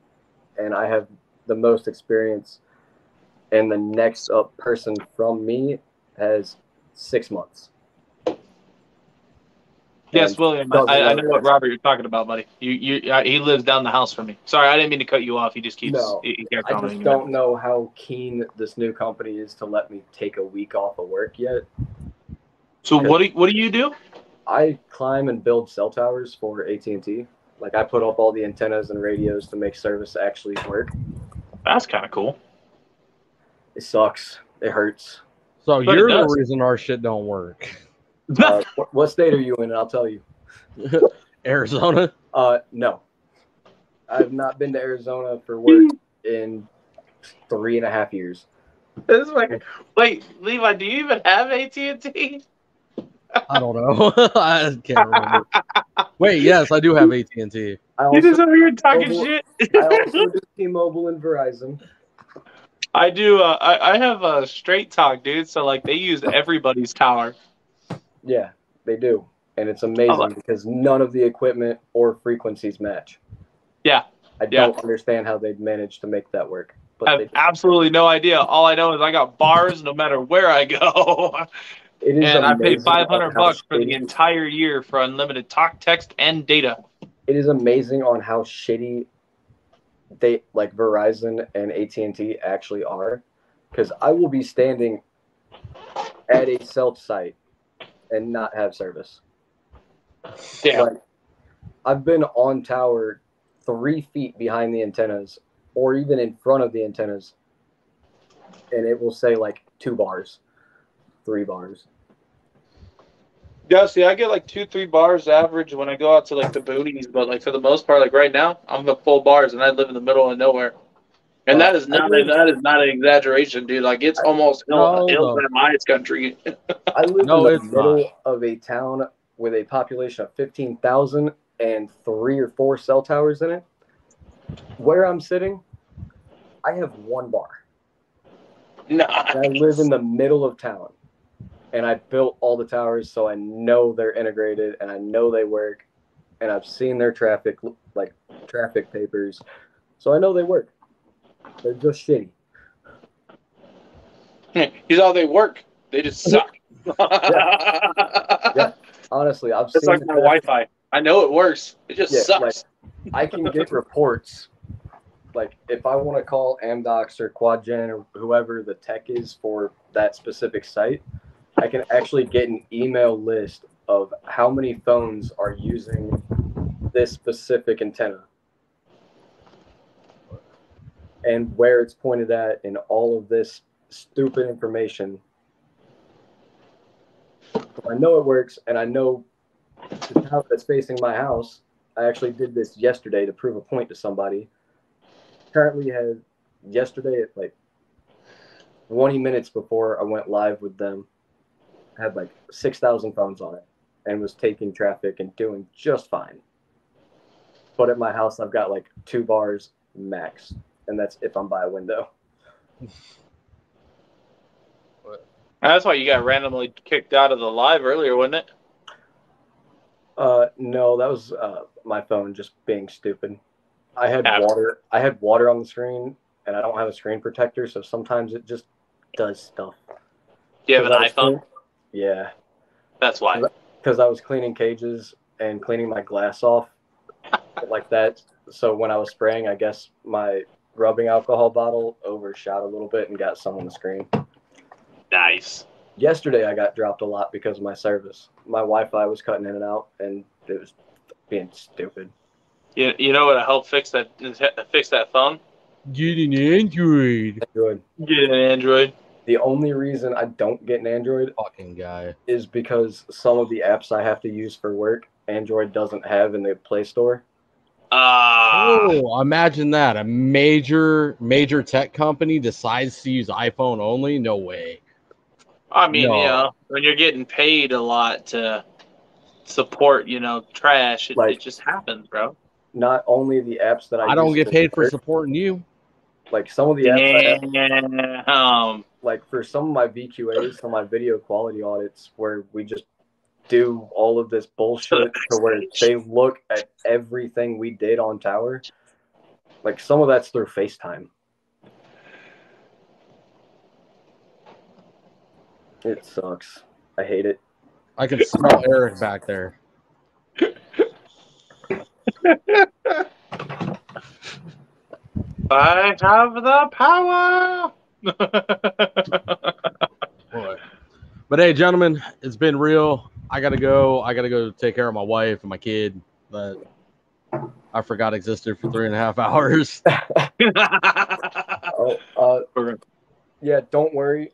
and I have the most experience, and the next up person from me has 6 months. Yes, and William. doesn't I let know it what go. Robert you're talking about, buddy. He lives down the house from me. Sorry, I didn't mean to cut you off. He just keeps. No, He kept I commenting. just don't know how keen this new company is to let me take a week off of work yet. So what do you do? I climb and build cell towers for AT&T. Like I put up all the antennas and radios to make service actually work. That's kind of cool. It sucks. It hurts. So But it you're the does. reason our shit don't work. What state are you in? And I'll tell you. Arizona. No. I've not been to Arizona for work in 3.5 years. This is like, wait, Levi, do you even have AT&T? I don't know. I can't remember. Wait, yes, I do have AT&T. You just over here talking shit. I also do T-Mobile and Verizon. I do. I have a Straight Talk, dude. So like, they use everybody's tower. Yeah, they do. And it's amazing because none of the equipment or frequencies match. Yeah. I don't understand how they'd managed to make that work. But I have absolutely no idea. All I know is I got bars no matter where I go. And I paid $500 for the entire year for unlimited talk, text, and data. It is amazing on how shitty they like Verizon and AT&T actually are. Because I will be standing at a cell site and not have service. Yeah. Like, I've been on tower 3 feet behind the antennas or even in front of the antennas, and it will say like 2 bars, 3 bars. Yeah, see, I get like 2-3 bars average when I go out to like the boonies, but like for the most part, like right now, I'm the full bars, and I live in the middle of nowhere. And that is not an exaggeration, dude. Like it's almost Hill's country. I live in the middle of a town with a population of 15,000 and 3 or 4 cell towers in it. Where I'm sitting, I have 1 bar. Nice. I live in the middle of town, and I built all the towers, so I know they're integrated and I know they work, and I've seen their traffic papers, so I know they work. They're just shitty. He's all they work. They just suck. Yeah. Honestly, I've it's seen like my Wi-Fi. I know it works. It just sucks. Like, I can get reports. Like if I want to call Amdocs or QuadGen or whoever the tech is for that specific site, I can actually get an email list of how many phones are using this specific antenna and where it's pointed at and all of this stupid information. So I know it works, and I know the tower that's facing my house. I actually did this yesterday to prove a point to somebody. Currently had yesterday at like 20 minutes before I went live with them, had like 6,000 phones on it and was taking traffic and doing just fine. But at my house, I've got like 2 bars max, and that's if I'm by a window. That's why you got randomly kicked out of the live earlier, wasn't it? No, that was my phone just being stupid. I had water on the screen, and I don't have a screen protector, so sometimes it just does stuff. Do you have an iPhone? Yeah. That's why. Because I was cleaning cages and cleaning my glass off like that. So when I was spraying, I guess my rubbing alcohol bottle overshot a little bit and got some on the screen. Nice. Yesterday, I got dropped a lot because of my service. My Wi-Fi was cutting in and out, and it was being stupid. You know what to help fix that phone? Get an Android. Get an Android. The only reason I don't get an Android fucking guy is because some of the apps I have to use for work, Android doesn't have in the Play Store. Oh, imagine that. A major tech company decides to use iPhone only? No way. I mean, you know, when you're getting paid a lot to support, trash, it just happens, bro. Not only the apps that I don't get paid for supporting you. Like some of the apps like for some of my VQAs, some of my video quality audits where we just do all of this bullshit to where they look at everything we did on tower. Like some of that's through FaceTime. It sucks. I hate it. I can smell Eric back there. I have the power. Boy. But hey, gentlemen, it's been real. I gotta go. I gotta go take care of my wife and my kid that I forgot existed for 3.5 hours. Yeah, don't worry.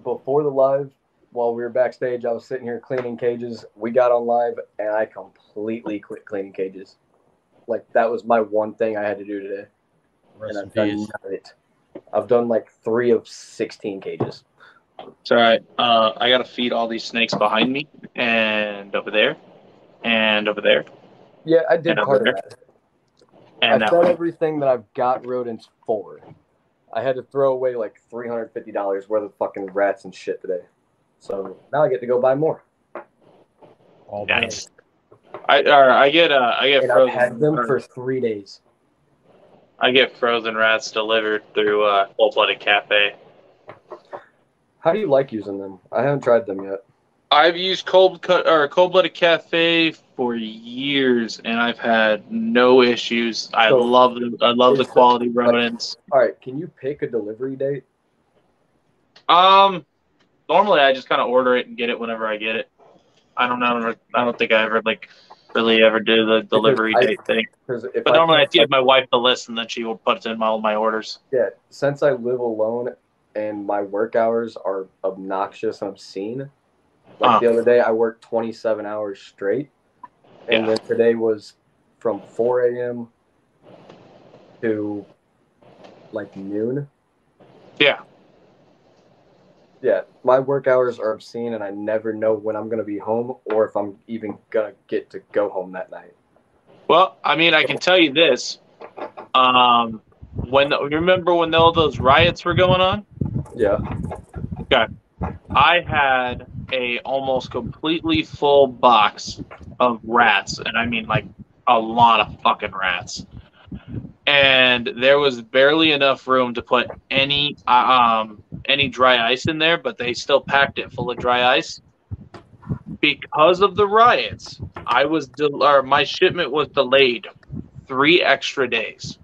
Before the live, while we were backstage, I was sitting here cleaning cages. We got on live, and I completely quit cleaning cages. Like, that was my one thing I had to do today. Rest And in I've done peace. none of it. I've done like 3 of 16 cages. It's all right. I got to feed all these snakes behind me, and over there, and over there. Yeah, I did And part of over that. And I that fed one. everything that I've got rodents for. I had to throw away like $350 worth of fucking rats and shit today. So now I get to go buy more. All Nice. I get And I've frozen. had them for 3 days. I get frozen rats delivered through Cold-Blooded Cafe. How do you like using them? I haven't tried them yet. I've used Cold-Blooded Cafe for years, and I've had no issues. I So, love them. I love the quality rodents. All right, can you pick a delivery date? Normally I just kind of order it and get it whenever I get it. I don't think I ever really ever do the delivery date thing. But normally I give my wife the list, and then she will put in all my orders. Yeah, since I live alone and my work hours are obnoxious and obscene. Like the other day, I worked 27 hours straight, and then today was from 4 a.m. to like noon. Yeah. Yeah, my work hours are obscene, and I never know when I'm going to be home or if I'm even going to get to go home that night. Well, I mean, I can tell you this. Remember when all those riots were going on? Yeah. Okay. I had a almost completely full box of rats, and I mean like a lot of fucking rats. And there was barely enough room to put any dry ice in there, but they still packed it full of dry ice. Because of the riots, my shipment was delayed 3 extra days.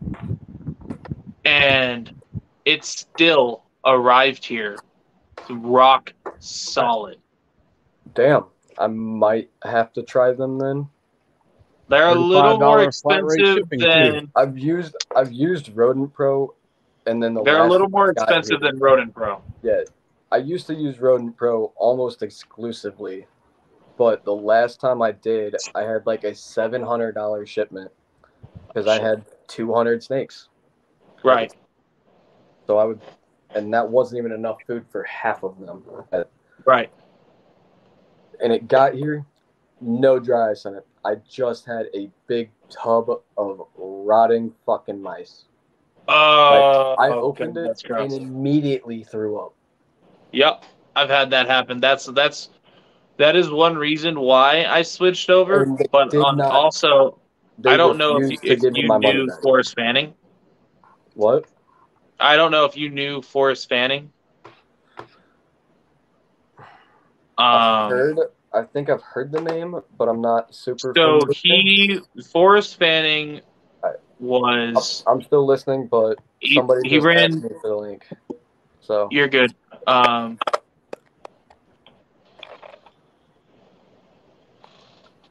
And it still arrived here rock solid. Damn, I might have to try them then. They're a little more expensive than I've used Rodent Pro, and then they're a little more expensive than Rodent Pro. Yeah, I used to use Rodent Pro almost exclusively, but the last time I did, I had like a $700 shipment because I had 200 snakes. Right. So and that wasn't even enough food for half of them. Right. And it got here, no dry ice in it. I just had a big tub of rotting fucking mice. I opened it and immediately threw up. Yep, I've had that happen. That is one reason why I switched over. But also, I don't know if you knew Forest Fanning. What? I don't know if you knew Forest Fanning. I think I've heard the name, but I'm not super. So Forest Fanning was. I'm still listening, but somebody he ran asked me for the link. So you're good. Was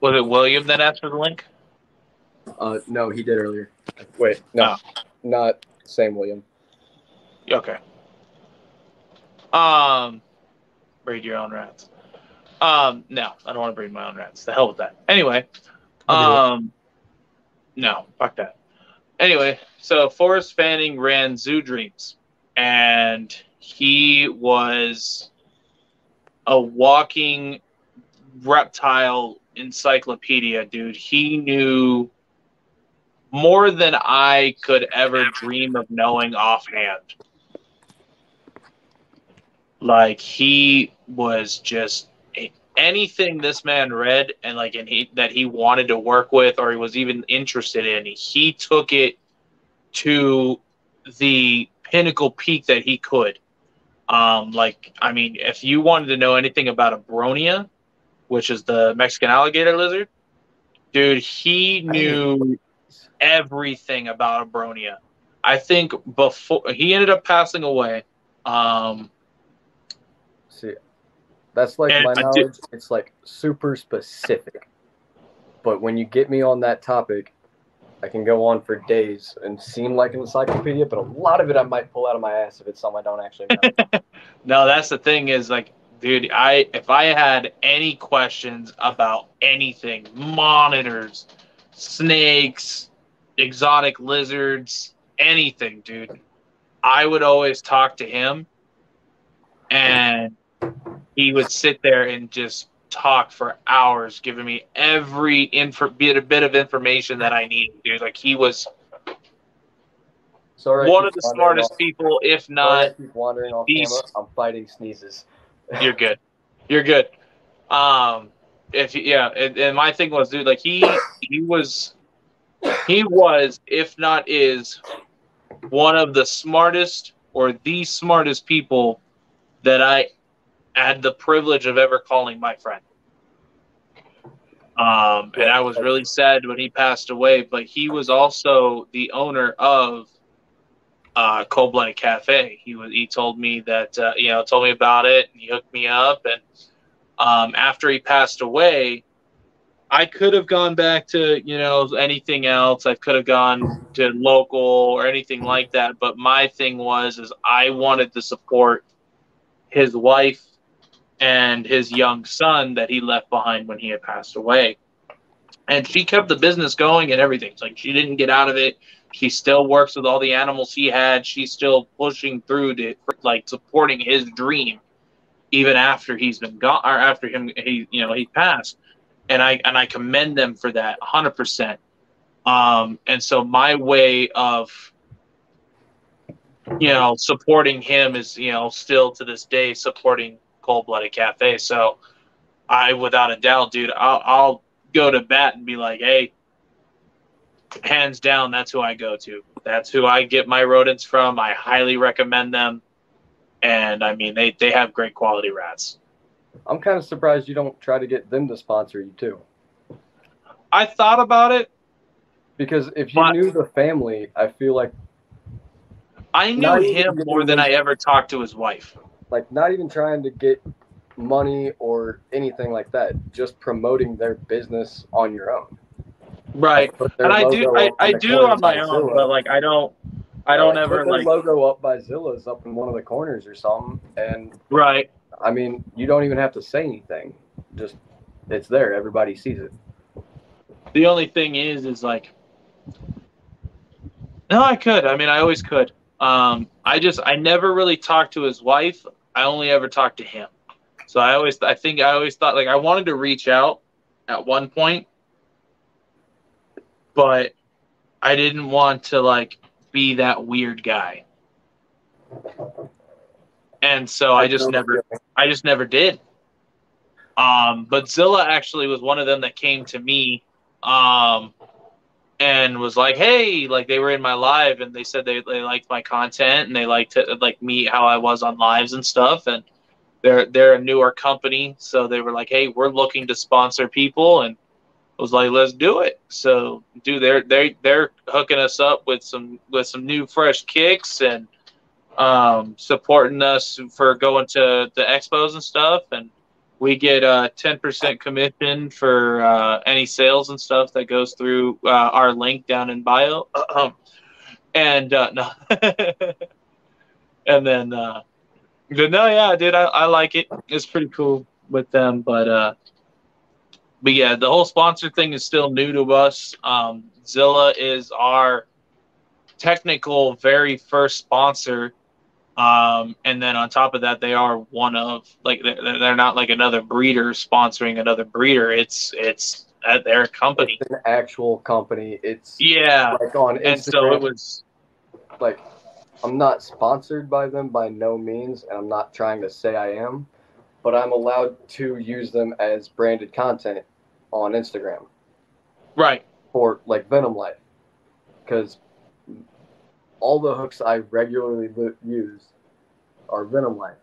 it William that asked for the link? No, he did earlier. Wait, no, not same William. Okay. Breed your own rats. No, I don't want to breed my own rats. The hell with that. Anyway, no, fuck that. Anyway, so Forrest Fanning ran Zoo Dreams, and he was a walking reptile encyclopedia, dude. He knew more than I could ever dream of knowing offhand. Like, he was just anything this man read and that he wanted to work with or he was even interested in, he took it to the pinnacle peak that he could. If you wanted to know anything about a Bronia, which is the Mexican alligator lizard, dude, he knew everything about Abronia. I think before he ended up passing away. See, that's like And my I knowledge. It's like super specific. But when you get me on that topic, I can go on for days and seem like an encyclopedia, but a lot of it I might pull out of my ass if it's something I don't actually know. No, that's the thing is like, dude, if I had any questions about anything, monitors, snakes, exotic lizards, anything, dude, I would always talk to him, and he would sit there and just talk for hours, giving me every bit of information that I needed, dude. Like he was Sorry, one of the smartest people, if Sorry, not. I keep wandering off He's- camera. I'm fighting sneezes. You're good. You're good. And my thing was, dude, like he was, if not is, one of the smartest or the smartest people that I had the privilege of ever calling my friend. And I was really sad when he passed away, but he was also the owner of Cold-Blooded Cafe. He told me that, told me about it, and he hooked me up. And after he passed away, I could have gone back to, anything else. I could have gone to local or anything like that. But my thing is I wanted to support his wife and his young son that he left behind when he had passed away. And she kept the business going and everything. It's like she didn't get out of it. She still works with all the animals he had. She's still pushing through to like supporting his dream, even after he's been gone or after he passed. And I commend them for that 100%. And so my way of supporting him is still to this day supporting Cold-Blooded Cafe. So I, without a doubt, dude, I'll go to bat and be like, hey, hands down, that's who I go to. That's who I get my rodents from. I highly recommend them. And I mean, they have great quality rats. I'm kind of surprised you don't try to get them to sponsor you too. I thought about it. Because if you knew the family, I feel like I knew him more than I ever talked to his wife. Like, not even trying to get money or anything like that, just promoting their business on your own. Right. And I do on my own, but like I don't ever put their like logo up by Zilla's up in one of the corners or something. And right. I mean, you don't even have to say anything. Just it's there. Everybody sees it. The only thing is like, no, I could. I mean, I always could. I never really talked to his wife. I only ever talked to him. So I always thought like I wanted to reach out at one point, but I didn't want to like be that weird guy. And so I just never did. But Zilla actually was one of them that came to me, and was like, hey, like they were in my live and they said they liked my content and they liked to like meet how I was on lives and stuff. And they're a newer company. So they were like, hey, we're looking to sponsor people. And I was like, let's do it. So dude, they're hooking us up with some new fresh kicks and supporting us for going to the expos and stuff. And we get 10% commission for any sales and stuff that goes through our link down in bio. And no, and then but no, yeah, dude, I like it. It's pretty cool with them, but yeah, the whole sponsor thing is still new to us. Zilla is our technical very first sponsor. And then on top of that, they are one of like they're not like another breeder sponsoring another breeder. It's at their company. It's an actual company. It's like on Instagram. And so it was like I'm not sponsored by them by no means, and I'm not trying to say I am, but I'm allowed to use them as branded content on Instagram. Right. For like Venom Life, because all the hooks I regularly use are Venom Life.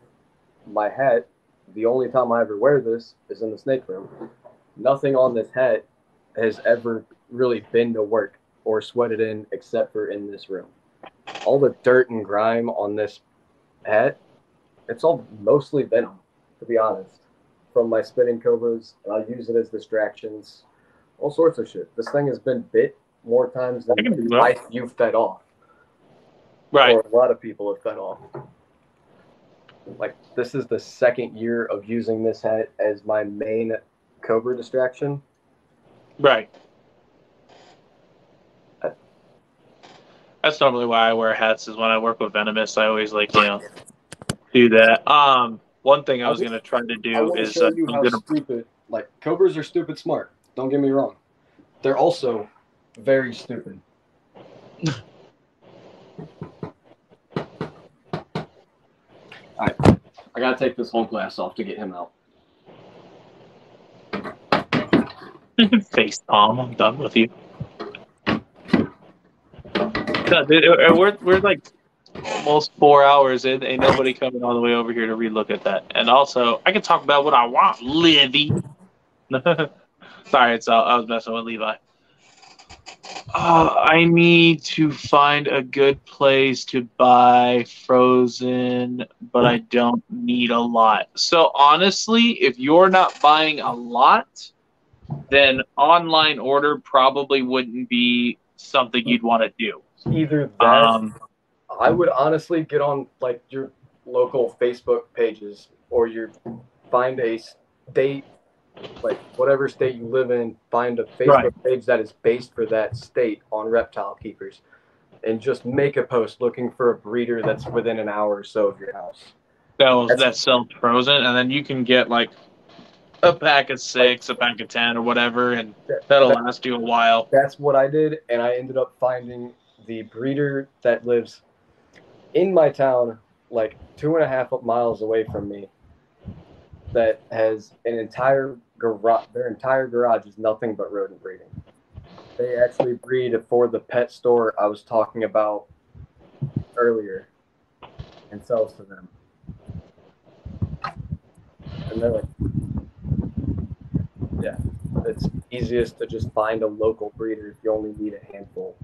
My hat, the only time I ever wear this is in the snake room. Nothing on this hat has ever really been to work. or sweated in except for in this room. All the dirt and grime on this hat, it's all mostly venom, to be honest, from my spinning cobras. And I use it as distractions, all sorts of shit. This thing has been bit more times than you've fed off. Right. Or a lot of people have fed off. Like, this is the second year of using this hat as my main cobra distraction. Right. That's normally why I wear hats, is when I work with Venomous. I always like, do that. One thing I was going to try to do is show you how stupid, like, cobras are stupid smart. Don't get me wrong. They're also very stupid. Alright, I gotta take this whole glass off to get him out. Face palm, I'm done with you. God, dude, we're like almost 4 hours in. Ain't nobody coming all the way over here to relook at that. And also, I can talk about what I want, Livy. Sorry, I was messing with Levi. I need to find a good place to buy frozen, but I don't need a lot. So honestly, if you're not buying a lot, then online order probably wouldn't be something you'd want to do. Either that, I would honestly get on like your local Facebook pages, or find a state, like whatever state you live in, find a Facebook page that is based for that state on reptile keepers, and just make a post looking for a breeder that's within an hour or so of your house. That sells frozen, and then you can get like a pack of 6, a pack of 10, or whatever, and that'll last you a while. That's what I did, and I ended up finding the breeder that lives in my town, like 2.5 miles away from me, that has an entire garage. Their entire garage is nothing but rodent breeding. They actually breed for the pet store I was talking about earlier, and sells to them. And they're like, yeah, it's easiest to just find a local breeder if you only need a handful.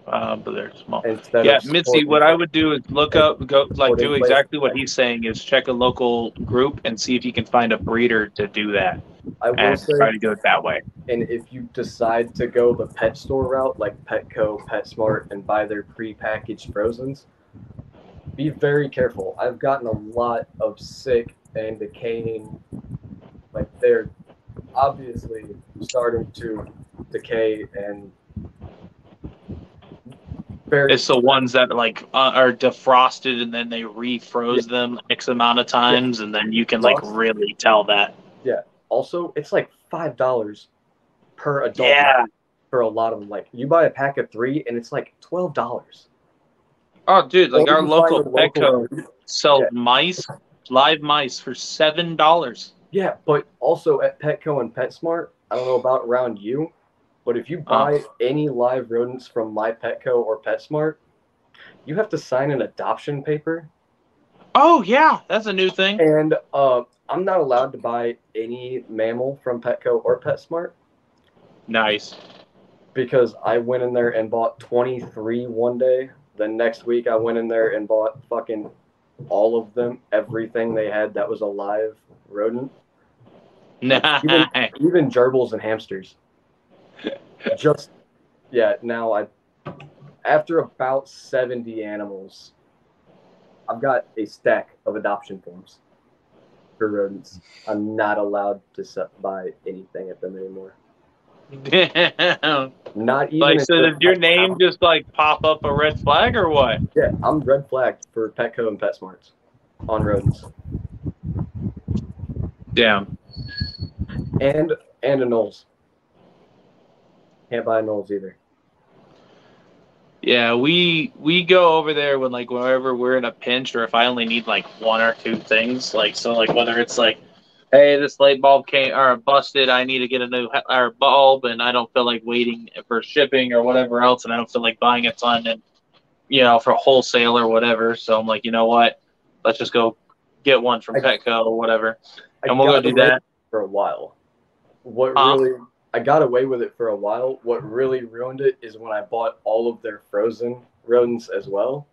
But they're small. Yeah, Mitzi, what I would do is do exactly what he's saying, is check a local group and see if you can find a breeder to do that. I will say, try to do it that way. And if you decide to go the pet store route, like Petco, PetSmart, and buy their pre-packaged frozens, be very careful. I've gotten a lot of sick and decaying, like they're obviously starting to decay, and it's the ones that like are defrosted and then they refroze them X amount of times, and then you can like really tell that. Yeah. Also, it's like $5 per adult for a lot of them. Like, you buy a pack of 3 and it's like $12. Oh, dude, like our local Petco sells live mice for $7. Yeah, but also at Petco and PetSmart, I don't know about around you, but if you buy any live rodents from my Petco or PetSmart, you have to sign an adoption paper. Oh, yeah, that's a new thing. And I'm not allowed to buy any mammal from Petco or PetSmart. Nice. Because I went in there and bought 23 one day. Then next week I went in there and bought fucking all of them, everything they had that was a live rodent. Nice. Even gerbils and hamsters. Now after about 70 animals, I've got a stack of adoption forms for rodents. I'm not allowed to buy anything at them anymore. Damn. Not even like, so did your name just like pop up a red flag or what? Yeah, I'm red flagged for Petco and PetSmarts on rodents. Damn. And a Knowles. Can't buy Knowles either. Yeah, we go over there when like whenever we're in a pinch, or if I only need like 1 or 2 things, like so like whether it's like, hey, this light bulb busted, I need to get a new bulb, and I don't feel like waiting for shipping or whatever else, and I don't feel like buying a ton and for wholesale or whatever. So I'm like, you know what? Let's just go get one from Petco or whatever, and we'll go do that for a while. I got away with it for a while. What really ruined it is when I bought all of their frozen rodents as well.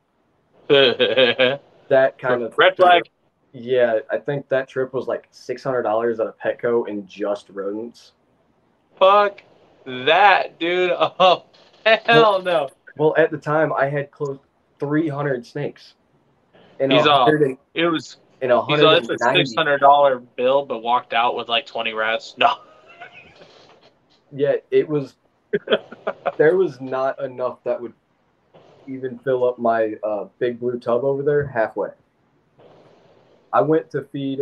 That kind of red flag. Yeah, I think that trip was like $600 at a Petco in just rodents. Fuck that, dude. Oh, hell no. Well, at the time, I had close 300 snakes. And He's off. 100 It was. and He's on. It's a 190. $600 bill, but walked out with like 20 rats. No. Yeah, it was. There was not enough that would even fill up my big blue tub over there halfway. I went to feed.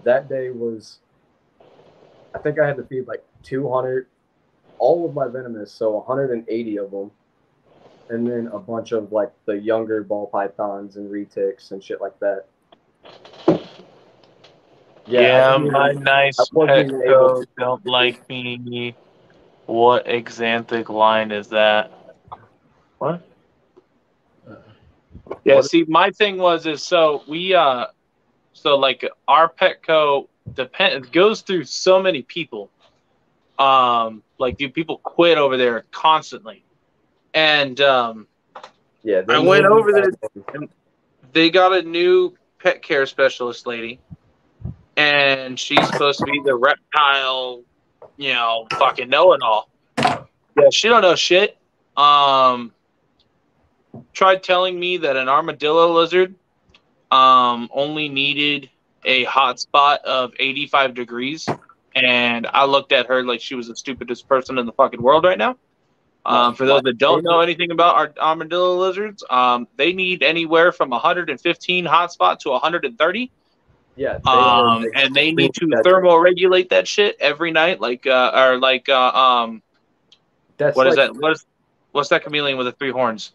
That day was. I think I had to feed like 200, all of my venomous, so 180 of them, and then a bunch of like the younger ball pythons and retics and shit like that. Yeah, my nice Petco don't like me. What Xanthic line is that? What? Yeah, What? see, my thing is so we so like our Petco goes through so many people. Like do people quit over there constantly? And Yeah, I went over there and they got a new pet care specialist lady. And she's supposed to be the reptile, fucking know-it-all. Yeah, she don't know shit. Tried telling me that an armadillo lizard only needed a hot spot of 85 degrees. And I looked at her like she was the stupidest person in the fucking world right now. For those that don't know anything about our armadillo lizards, they need anywhere from 115 hot spot to 130. Yeah. And they need to thermoregulate that shit every night, That's what is that? What's that chameleon with the 3 horns?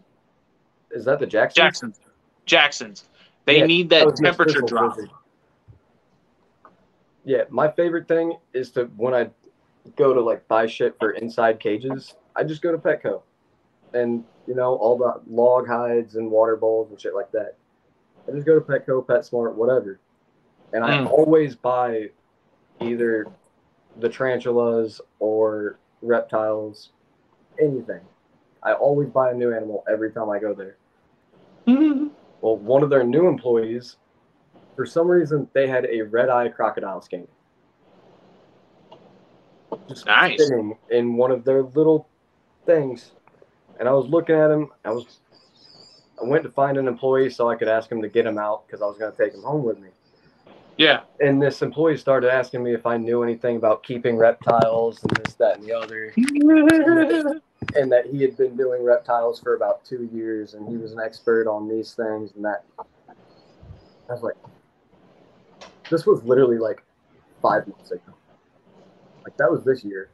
Is that the Jacksons? Jacksons. They need that temperature drop. Yeah, my favorite thing is to when I go to like buy shit for inside cages, I just go to Petco, and all the log hides and water bowls and shit like that. I just go to Petco, PetSmart, whatever. And I always buy either the tarantulas or reptiles, anything. I always buy a new animal every time I go there. Well, one of their new employees, for some reason, they had a red-eye crocodile skink. Just sitting in one of their little things. And I was looking at him. I went to find an employee so I could ask him to get him out because I was going to take him home with me. Yeah. And this employee started asking me if I knew anything about keeping reptiles and this, that, and the other. And that he had been doing reptiles for about 2 years and he was an expert on these things and that. I was like, this was literally like 5 months ago. Like that was this year.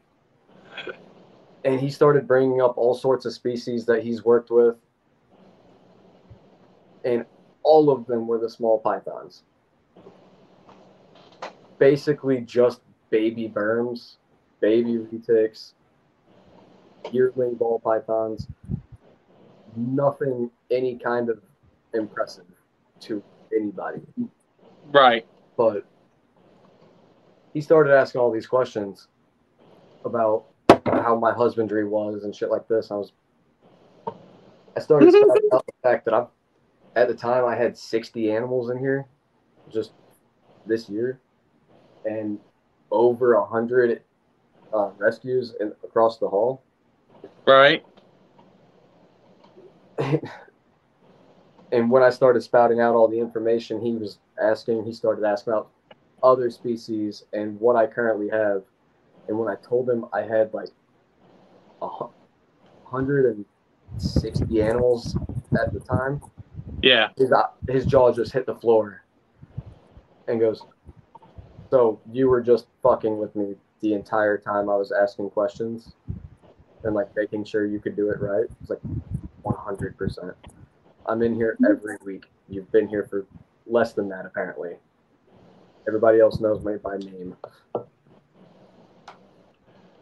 And he started bringing up all sorts of species that he's worked with. And all of them were the small pythons. Basically just baby berms, baby retics, yearling ball pythons. Nothing any kind of impressive to anybody. Right. But he started asking all these questions about how my husbandry was and shit like this. I started spouting out the fact that at the time I had 60 animals in here just this year and over 100 rescues across the hall. Right. And when I started spouting out all the information he started asking about other species and what I currently have. And when I told him I had like 160 animals at the time, yeah, his jaw just hit the floor and goes, "So you were just fucking with me the entire time I was asking questions and like making sure you could do it right?" It's like 100%. I'm in here every week. You've been here for less than that, apparently. Everybody else knows me by name.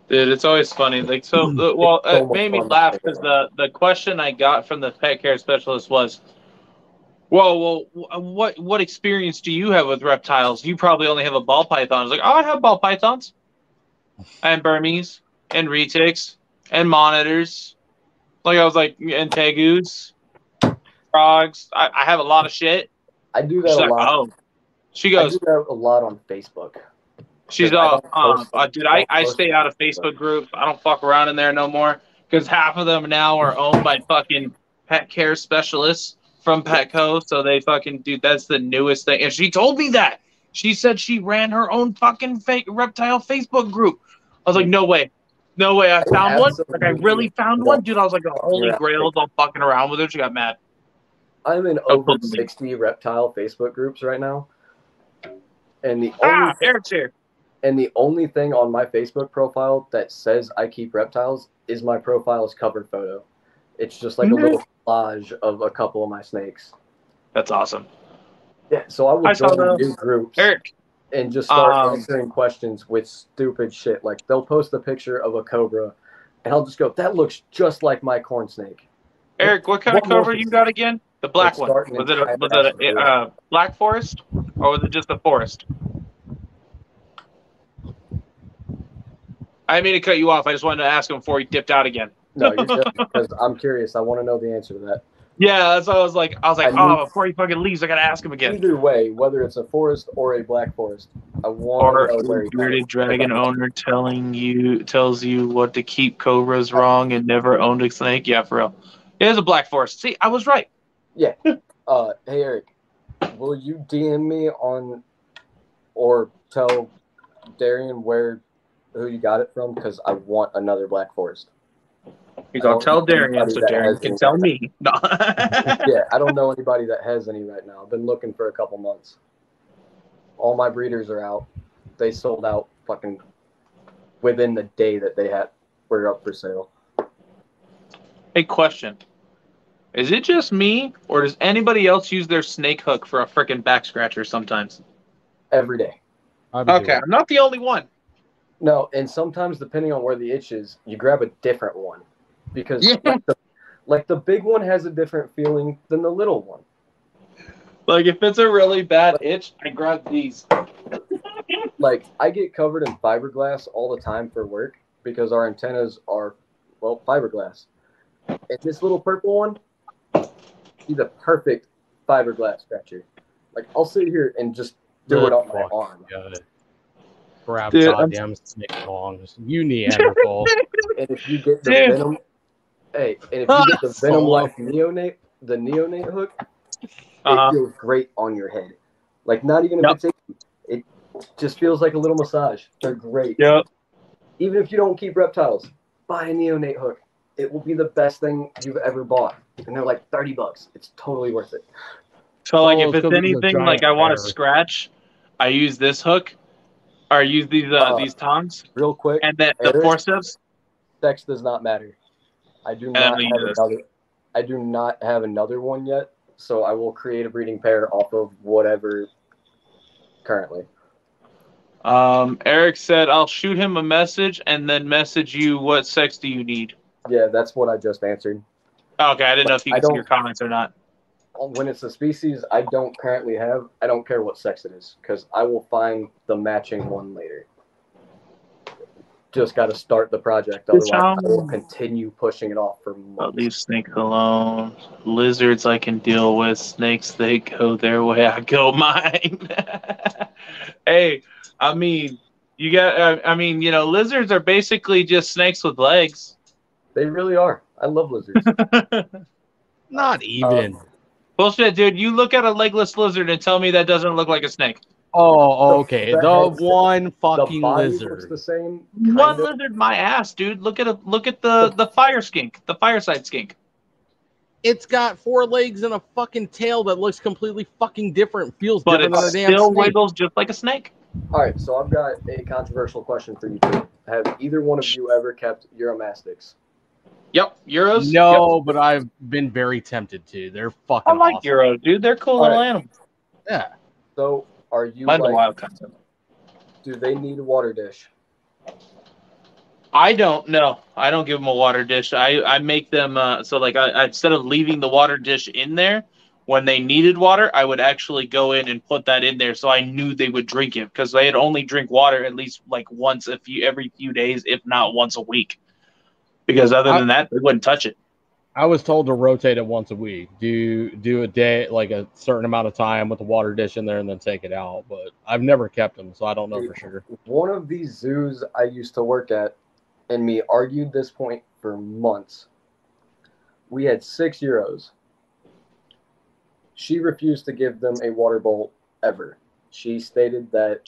Dude, it's always funny. Like, it made me laugh because the question I got from the pet care specialist was, well, what experience do you have with reptiles? You probably only have a ball python. I was like, oh, I have ball pythons. and Burmese and retics and monitors. Like I was like, and tegus, frogs. I have a lot of shit. I do that She's a like, lot. oh. She I goes, do that a lot on Facebook. she's dude, I stay out of Facebook groups. I don't fuck around in there no more because half of them now are owned by fucking pet care specialists from Petco. So they fucking, dude, that's the newest thing. And she told me that. She said she ran her own fucking fake reptile Facebook group. I was like, no way. No way. I found one. Like, I really found one. Dude, I was like, the holy grail. I'm fucking around with her. She got mad. I'm in over 60 reptile Facebook groups right now. And the only Eric's here. And the only thing on my Facebook profile that says I keep reptiles is my profile's cover photo. It's just like a little collage of a couple of my snakes. That's awesome. Yeah, so I will join new groups Eric. and just start answering questions with stupid shit. Like they'll post a picture of a cobra, and I'll just go, "That looks just like my corn snake." Eric, what kind of cobra you got again? The black one. Was it a black forest, or was it just a forest? I didn't mean to cut you off. I just wanted to ask him before he dipped out again. No, you're good, because I'm curious. I want to know the answer to that. Yeah, that's what I was like. Before he fucking leaves, I gotta ask him again. Either way, whether it's a forest or a black forest, I want to know where he bearded dragon owner tells you what to keep cobras wrong and never owned a snake. Yeah, for real. It is a black forest. See, I was right. Yeah. Hey Eric, will you DM me on or tell Darian who you got it from? Because I want another black forest. He's gonna tell Darian so Darian can tell me. No. Yeah, I don't know anybody that has any right now. I've been looking for a couple months. All my breeders are out. They sold out fucking within the day that they were up for sale. Hey, question. Is it just me, or does anybody else use their snake hook for a freaking back scratcher sometimes? Every day. Okay, I'm not the only one. No, and sometimes depending on where the itch is, you grab a different one. Because like the big one has a different feeling than the little one. Like if it's a really bad itch, I grab these. Like I get covered in fiberglass all the time for work because our antennas are, well, fiberglass. And this little purple one, he's a perfect fiberglass scratcher. Like I'll sit here and just do it on my arm. Grab goddamn snake bongs. You Neanderthal. And if you get the venom, and if you get the Venom Life neonate hook, it feels great on your head. Like not even if it just feels like a little massage. They're great. Yep. Even if you don't keep reptiles, buy a neonate hook. It will be the best thing you've ever bought. And they're like $30. It's totally worth it. So like if it's anything like I want to scratch, I use this hook. Or use these tongs. Real quick. And then the forceps. Sex does not matter. I do not have another one yet, so I will create a breeding pair off of whatever currently. Eric said I'll shoot him a message and then message you what sex do you need. Yeah, that's what I just answered. Okay, I didn't know if you could see your comments or not. When it's a species I don't currently have, I don't care what sex it is, because I will find the matching one later. Just got to start the project, otherwise I will continue pushing it off for months. I'll leave snakes alone. Lizards I can deal with. Snakes, they go their way, I go mine. Hey, I mean, lizards are basically just snakes with legs. They really are. I love lizards. Not even. Bullshit, dude. You look at a legless lizard and tell me that doesn't look like a snake. Oh, okay. The one fucking lizard. Looks the same. One lizard, my ass, dude. Look at the fire skink, the fireside skink. It's got 4 legs and a fucking tail that looks completely fucking different. Feels different than a damn snake. But it still wiggles just like a snake. All right, so I've got a controversial question for you two. Have either one of you ever kept Euromastics? Yep, Euros. No, yep. But I've been very tempted to. They're fucking. I like awesome. Euros, dude. They're cool little animals. Yeah. So, are you like? Wild content. Do they need a water dish? I don't know. I don't give them a water dish. I make them so like I instead of leaving the water dish in there, when they needed water, I would actually go in and put that in there so I knew they would drink it because they'd only drink water at least like once every few days, if not once a week. Because other than that, they wouldn't touch it. I was told to rotate it once a week. Do a day, like a certain amount of time with the water dish in there and then take it out. But I've never kept them, so I don't know for sure. One of these zoos I used to work at and me argued this point for months. We had 6 euros. She refused to give them a water bowl ever. She stated that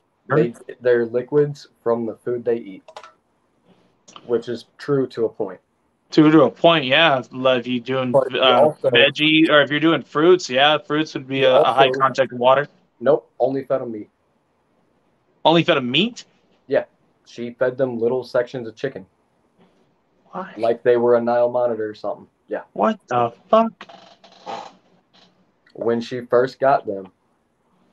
they're liquids from the food they eat, which is true to a point. To a point, yeah. If you're doing veggie or if you're doing fruits, yeah, fruits would be a high contact water. Nope, only fed them meat. Only fed them meat? Yeah, she fed them little sections of chicken. Why? Like they were a Nile monitor or something. Yeah. What the fuck? When she first got them,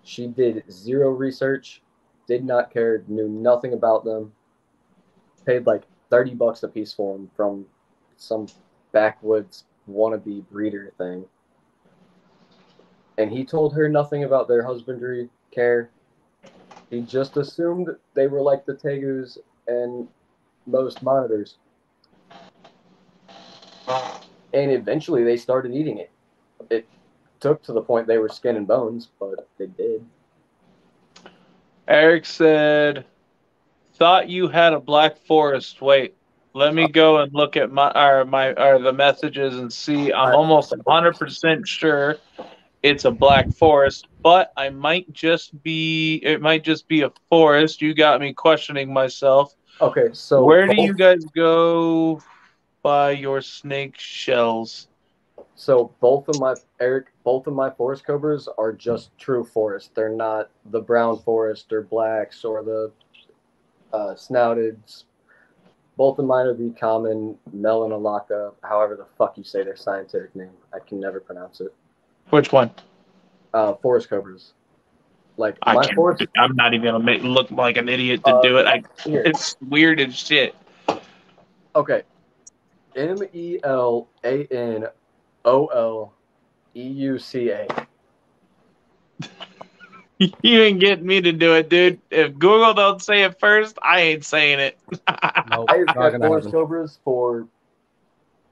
she did zero research, did not care, knew nothing about them, paid like $30 a piece for them from some backwoods wannabe breeder thing. And he told her nothing about their husbandry care. He just assumed they were like the tegus and most monitors. And eventually they started eating it. It took to the point they were skin and bones, but they did. Eric said, thought you had a black forest. Wait, let me go and look at the messages and see. I'm almost 100% sure it's a black forest, but it might just be a forest. You got me questioning myself. Okay, so where do you guys go by your snake shells? So both of my forest cobras are just true forest. They're not the brown forest or blacks or the snouteds. Both of mine are the common melanolaca, however the fuck you say their scientific name. I can never pronounce it. Which one? Forest cobras. Like I'm not even gonna look like an idiot to do it. It's weird as shit. Okay. MELANOLEUCA. You ain't getting me to do it, dude. If Google don't say it first, I ain't saying it. Nope, I've got forest cobras for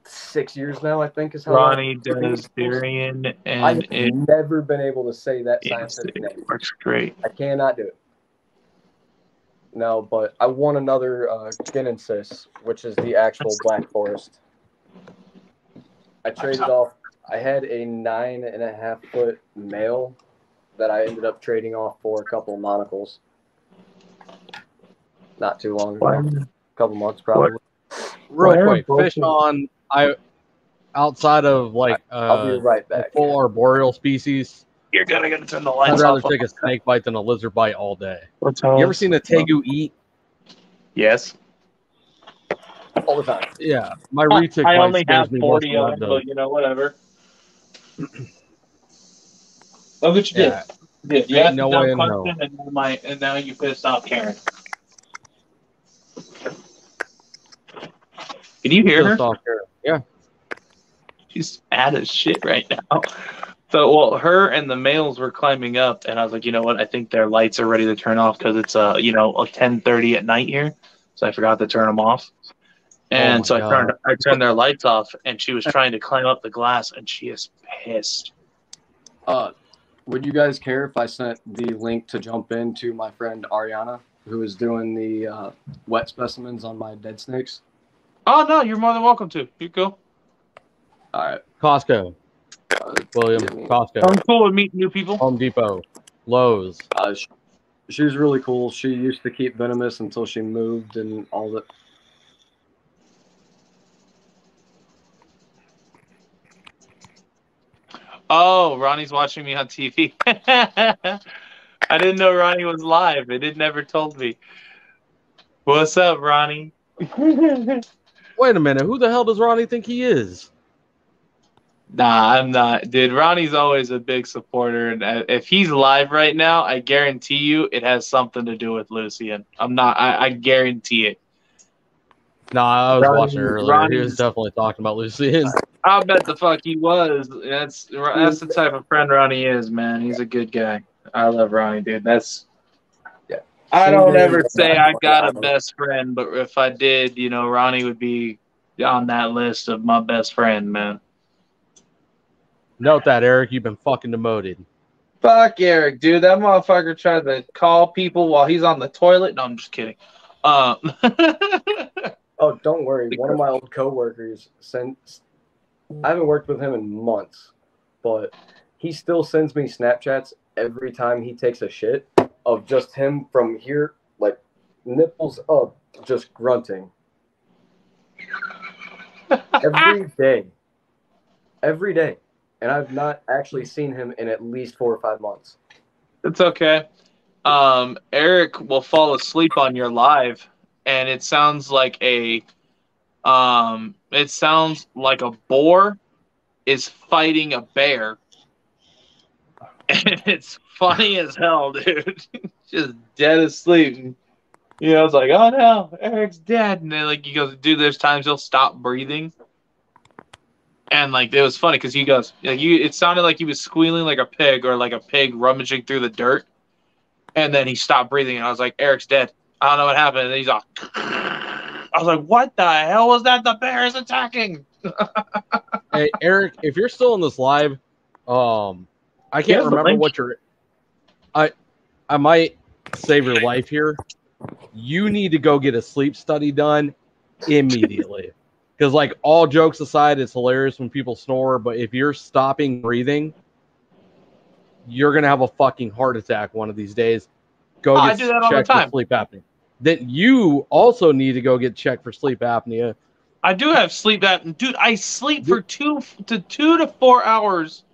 6 years now, I think is how Ronnie does Darian, and I've never been able to say that scientific name. Works great. I cannot do it. No, but I want another Guinensis, which is the actual black forest. I traded off. I had a 9.5 foot male that I ended up trading off for a couple of monocles. Not too long ago. A couple months probably. Real quick, fish on outside of like I'll be right back. full arboreal species. You're gonna turn the lights I'd rather off. take a snake bite than a lizard bite all day. You You ever seen a tegu eat? Yes. All the time. Yeah, my retic I bite only scares have me more 40 than of what them, it but you know, whatever. Look what you Yeah. did. You asked no a way dumb in hell. question, and now you pissed off Karen. Can you hear her? Yeah. She's mad as shit right now. So, well, her and the males were climbing up, and I was like, you know what? I think their lights are ready to turn off because it's 10:30 at night here. So I forgot to turn them off. And so I turned their lights off, and she was trying to climb up the glass, and she is pissed. Would you guys care if I sent the link to jump into my friend Ariana, who is doing the wet specimens on my dead snakes? Oh, no, you're more than welcome to. You go. All right. Costco. William, Costco. I'm cool with meeting new people. Home Depot. Lowe's. She was really cool. She used to keep Venomous until she moved and all that. Oh, Ronnie's watching me on TV. I didn't know Ronnie was live. It never told me. What's up, Ronnie? Wait a minute. Who the hell does Ronnie think he is? Nah, I'm not. Dude, Ronnie's always a big supporter. And if he's live right now, I guarantee you it has something to do with Lucian. I guarantee it. No, I was watching Ronnie- earlier. He was Ronnie's- definitely talking about Lucian. I'll bet the fuck he was. That's the type of friend Ronnie is, man. He's a good guy. I love Ronnie, dude. Yeah. I don't Same ever here, say I got a I don't- best friend, but if I did, you know, Ronnie would be on that list of my best friend, man. Note that, Eric. You've been fucking demoted. Fuck Eric, dude. That motherfucker tried to call people while he's on the toilet. No, I'm just kidding. Oh, don't worry. One of my old coworkers sent. I haven't worked with him in months, but he still sends me Snapchats every time he takes a shit of just him from here, like nipples up, just grunting. Every day. Every day. And I've not actually seen him in at least 4 or 5 months. It's okay. Eric will fall asleep on your live, and it sounds like a boar is fighting a bear, and it's funny as hell, dude. Just dead asleep. You know, it's like, oh no, Eric's dead, and then like he goes, dude, there's times he'll stop breathing. And like it was funny because he goes, like it sounded like he was squealing like a pig or like a pig rummaging through the dirt. And then he stopped breathing, and I was like, Eric's dead. I don't know what happened. And he's all, I was like, what the hell was that? The bear is attacking. Hey, Eric, if you're still in this live, I can't Here's the remember link. what you're. I might save your life here. You need to go get a sleep study done immediately. Because, like, all jokes aside, it's hilarious when people snore. But if you're stopping breathing, you're gonna have a fucking heart attack one of these days. Go I get do that all the checked for time. sleep apnea. Then you also need to go get checked for sleep apnea. I do have sleep apnea. Dude, I sleep for 2 to 4 hours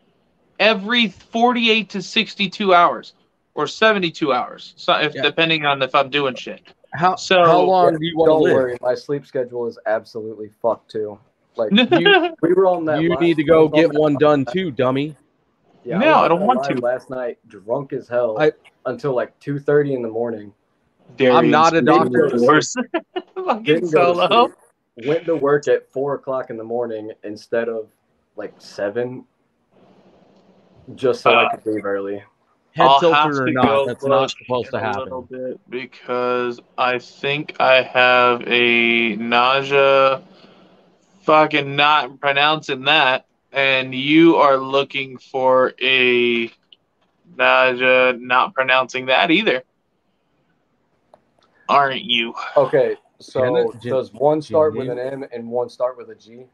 every 48 to 62 hours or 72 hours. So depending on if I'm doing shit. How So long do you want to Don't live? worry, my sleep schedule is absolutely fucked too. Like we were on that. You live- need to go get one done too, dummy. Yeah, No, I was on don't that want live to. Last night, drunk as hell, until like 2:30 in the morning. I'm not a doctor. Worse. Fucking Didn't go to solo. sleep. Went to work at 4 o'clock in the morning instead of like 7, just so I could leave early. Head I'll tilted have or to not, go that's not look supposed to in a little happen. bit because I think I have a nausea. Fucking not pronouncing that, and you are looking for a nausea. Not pronouncing that either, aren't you? Okay, so Janet- does one start with Janet- an M and one start with a G?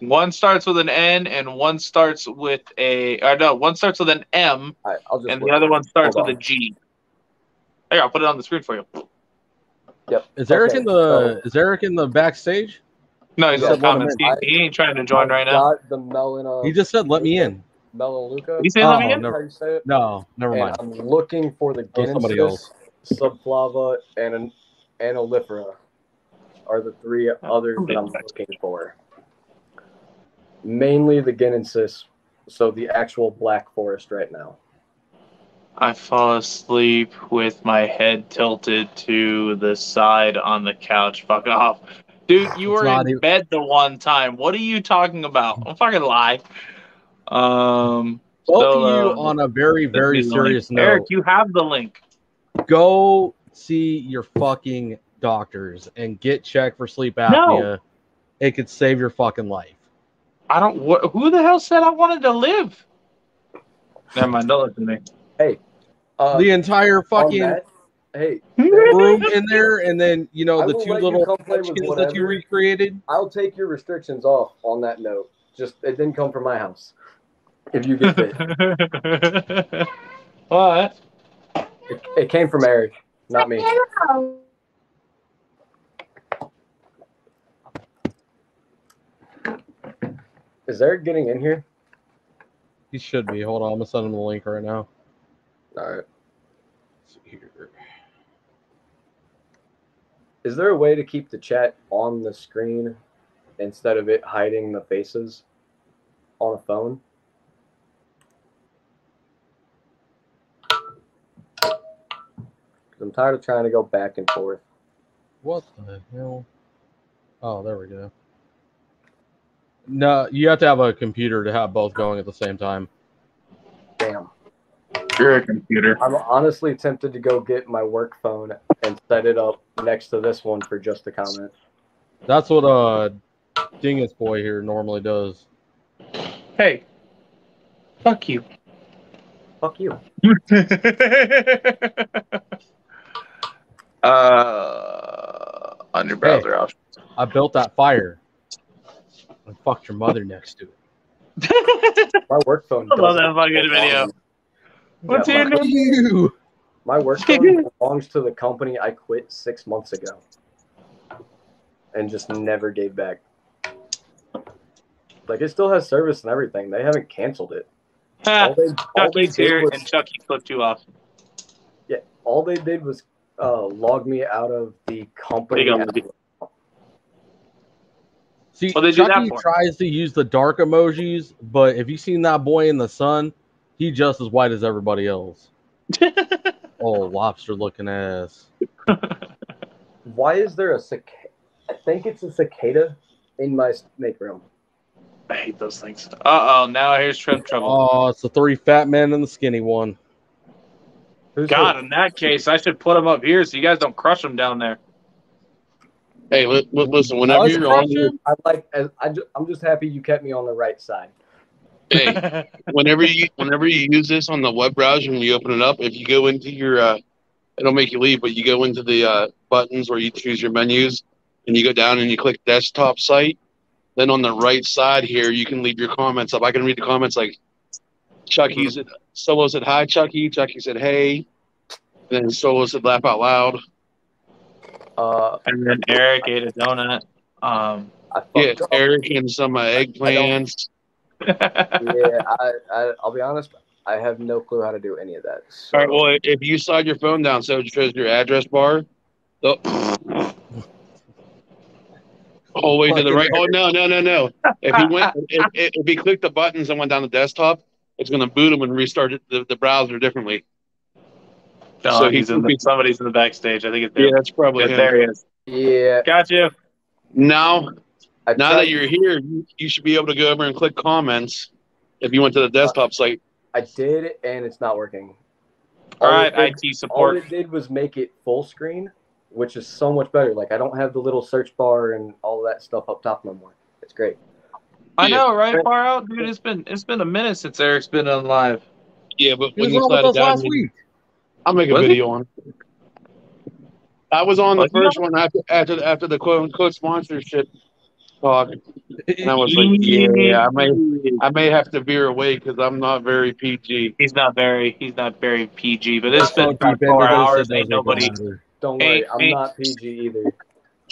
One starts with an N and one starts with one starts with an M All right, I'll just and the look other for it. one starts Hold with a on. G. Here, I'll put it on the screen for you. Yep. Is Eric Okay, in the backstage? No, he's He in the said let him comments. in. He ain't trying to join right now. Got the melon. He just said let me in. Melaleuca. Did he say let me Oh, in? no. How you say it? No, never And mind. I'm looking for the That was somebody Guinensis, else. Subflava, and an Anolifera are the 3 others that I'm looking for. Mainly the Guinensis, so the actual Black Forest right now. I fall asleep with my head tilted to the side on the couch. Fuck off. Dude, you It's were not in even- bed the one time. What are you talking about? Don't fucking lie. Both So, of you on a very, very serious note. Eric, you have the link. Go see your fucking doctors and get checked for sleep apnea. It could save your fucking life. I don't. Who the hell said I wanted to live? Never mind. Don't listen to me. Hey, The entire on fucking that, hey, room in there, and then I the will 2 let you little come play with skins that you whatever. recreated. I'll take your restrictions off on that note. Just it didn't come from my house. If you get it, What? it came from Eric, not me. Is Eric getting in here? He should be. Hold on, I'm gonna send him the link right now. All right. Let's see here. Is there a way to keep the chat on the screen instead of it hiding the faces on a phone? I'm tired of trying to go back and forth. What the hell? Oh, there we go. No, you have to have a computer to have both going at the same time. Damn. You're a computer. I'm honestly tempted to go get my work phone and set it up next to this one for just a comment. That's what Dingus Boy here normally does. Hey, fuck you. Fuck you. On your browser option. I built that fire. I fucked your mother next to it. My work phone. I love that doesn't fucking belong. video. What's Yeah, your name? My work phone belongs to the company I quit 6 months ago, and just never gave back. Like, it still has service and everything. They haven't canceled it. All they Chucky's did here, was- and Chucky flipped you off. Yeah, all they did was log me out of the company. There you go. See, Well, they do that Chucky for tries to use the dark emojis, but if you've seen that boy in the sun, he's just as white as everybody else. Oh, lobster-looking ass. Why is there a cicada? I think it's a cicada in my snake room. I hate those things. Uh-oh, now here's Shrimp Trouble. Oh, it's the 3 fat men and the skinny one. Who's God, who? in that case, I should put them up here so you guys don't crush them down there. Hey, listen. Whenever Let's you're crush on, him. I'm just happy you kept me on the right side. hey, whenever you use this on the web browser and you open it up, if you go into your, it'll make you leave, but you go into the buttons where you choose your menus, and you go down and you click desktop site. Then on the right side here, you can leave your comments up. I can read the comments like Chucky said, Solo said hi, Chucky. Chucky said hey. And then Solo said laugh out loud. And then Eric ate a donut. I Yeah, fucked up. Eric and some eggplants. Yeah, I'll be honest. I have no clue how to do any of that. So. All right, well, if you slide your phone down so it shows your address bar, oh, way to the right. Oh, no. If he went, if he clicked the buttons and went down the desktop, it's going to boot him and restart the browser differently. No, So somebody's in the backstage. I think it's Yeah, him. that's probably Yeah, him. there he is. Yeah. Got you. Now I that tried- you're here, you should be able to go over and click comments if you went to the desktop site. I did, and it's not working. All right, it did- IT support. All it did was make it full screen, which is so much better. Like, I don't have the little search bar and all that stuff up top no more. It's great. I know, right? Far out, dude. It's been a minute since Eric's been on live. Yeah, but He when was you on with slide it us down, last week. I'll make a Was video on it. I was on the Was he first one after the quote unquote sponsorship talk, and I was like, yeah, I may have to veer away because I'm not very PG. He's not very PG, but it's been Don't keep 4 into this, hours. it Ain't doesn't nobody, matter. Don't worry, I'm Ain't- not PG either.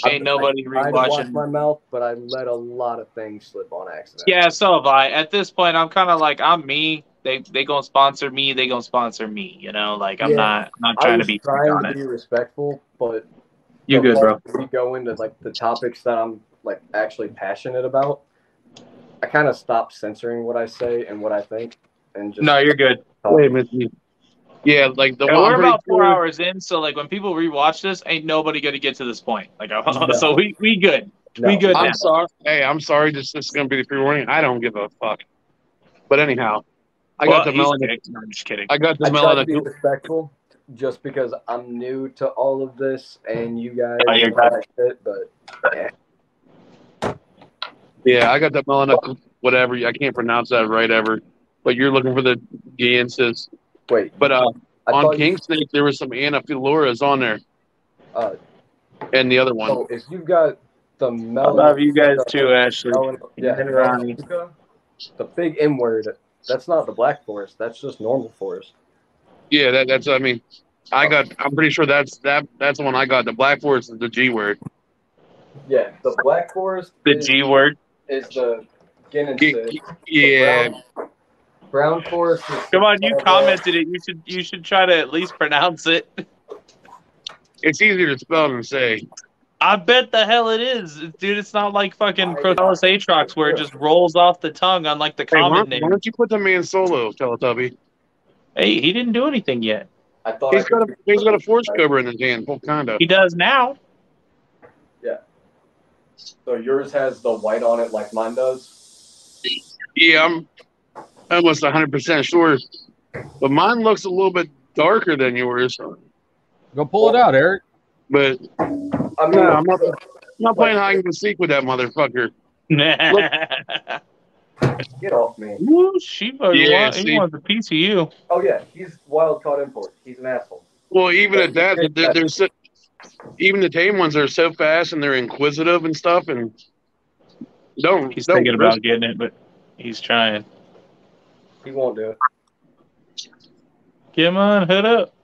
ain't nobody I tried to watch rewatching. my mouth, but I let a lot of things slip on accident. Yeah, so have I. At this point, I'm kind of like, I'm me. They gonna sponsor me. They gonna sponsor me. You know, like I'm Yeah, not I trying to was be trying on to it. be respectful, but You good, bro? We go into like the topics that I'm like actually passionate about. I kind of stop censoring what I say and what I think, and just No, you're good. talk. Wait a minute. Yeah, like the And one. we're I'm pretty about 4 sure- hours in, so like when people rewatch this, ain't nobody gonna get to this point. Like, No. so we good. No, We good now. I'm sorry. Hey, I'm sorry. This is going to be the pre-warning. I don't give a fuck. But anyhow, I got the he's melon. kicked. No, I'm just kidding. I got the I try to be melon. respectful, just because I'm new to all of this, and you guys Oh, you're and all that shit. But yeah, Yeah, I got the melon. Whatever. I can't pronounce that right ever. But you're looking for the Giensis. wait. But I on thought King Snake, there was some Anopheloras on there, and the other one. So if you've got the I melon, love you guys too, Ashley. yeah, And Ronnie. the big M word. That's not the black forest. That's just normal forest. Yeah, that's. I mean, I'm pretty sure that's the one I got. The Black Forest is the G word. Yeah, the black forest The is, G word. is the Giensis. Yeah. Brown forest is Come on, you commented it. You should try to at least pronounce it. It's easier to spell than say. I bet the hell it is, dude. It's not like fucking Proteus Atrox where it just rolls off the tongue on like the Hey, why common name. don't you put the man solo, Teletubby? Hey, he didn't do anything yet. I thought He's got a force cobra in his hand, full kind of. He does now. Yeah. So yours has the white on it like mine does? Yeah, I'm almost 100% sure. But mine looks a little bit darker than yours. Go pull it out, Eric. But I mean, no, I'm not playing hide and seek with that motherfucker. Get off me. Woo, he Yeah, he see. wants a piece of you. Oh, yeah, he's wild caught import. He's an asshole. Well, even at that, even the tame ones are so fast and they're inquisitive and stuff, and He's don't thinking risk about getting it, but he's trying. He won't do it. Come on, head up.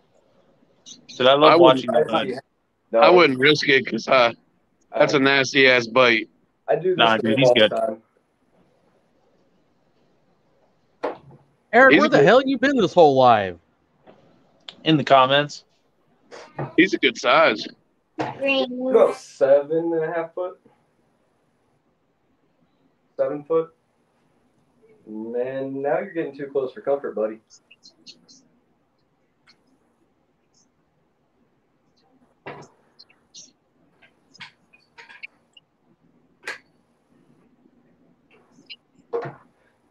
So I love watching the I, bugs. no, I wouldn't risk it because that's a nasty ass bite. I do this Nah, to dude, him he's all good. the time. Eric, He's where a the good- hell you been this whole live? In the comments. He's a good size. Green. About 7.5 foot. 7 foot. Man, now you're getting too close for comfort, buddy.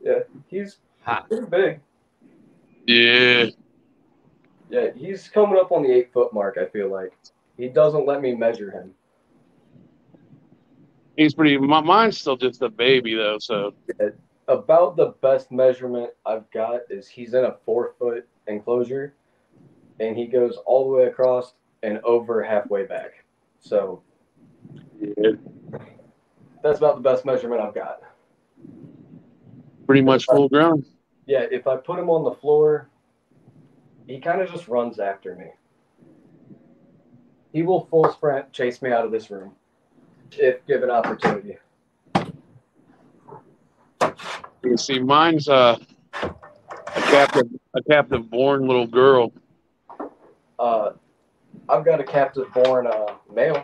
Yeah, he's pretty big. Yeah. Yeah, he's coming up on the 8 foot mark, I feel like. He doesn't let me measure him. He's pretty. Mine's still just a baby though, so About the best measurement I've got is he's in a 4 foot enclosure, and he goes all the way across and over halfway back. So yeah, that's about the best measurement I've got. pretty much full grown. Yeah, if I put him on the floor, he kind of just runs after me. He will full sprint chase me out of this room if given opportunity. You see, mine's a captive born little girl. I've got a captive born male.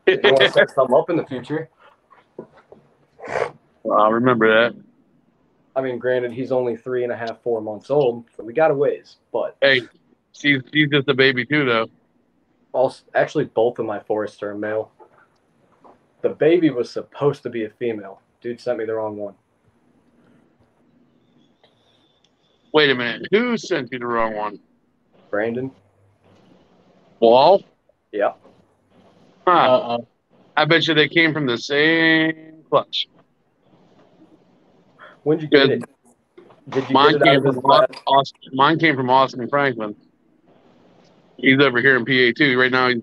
If you want to set something up in the future. I remember that. I mean, granted, he's only 3.5, 4 months old, so we got a ways. But Hey, she's just a baby too, though. actually, both of my forests are male. The baby was supposed to be a female. Dude sent me the wrong one. Wait a minute, who sent you the wrong one? Brandon? Wall? Yeah. Huh. I bet you they came from the same clutch. When'd you get it? Did you Mine get it out came of his from lab? Mine came from Austin Franklin. He's over here in PA too. Right now he's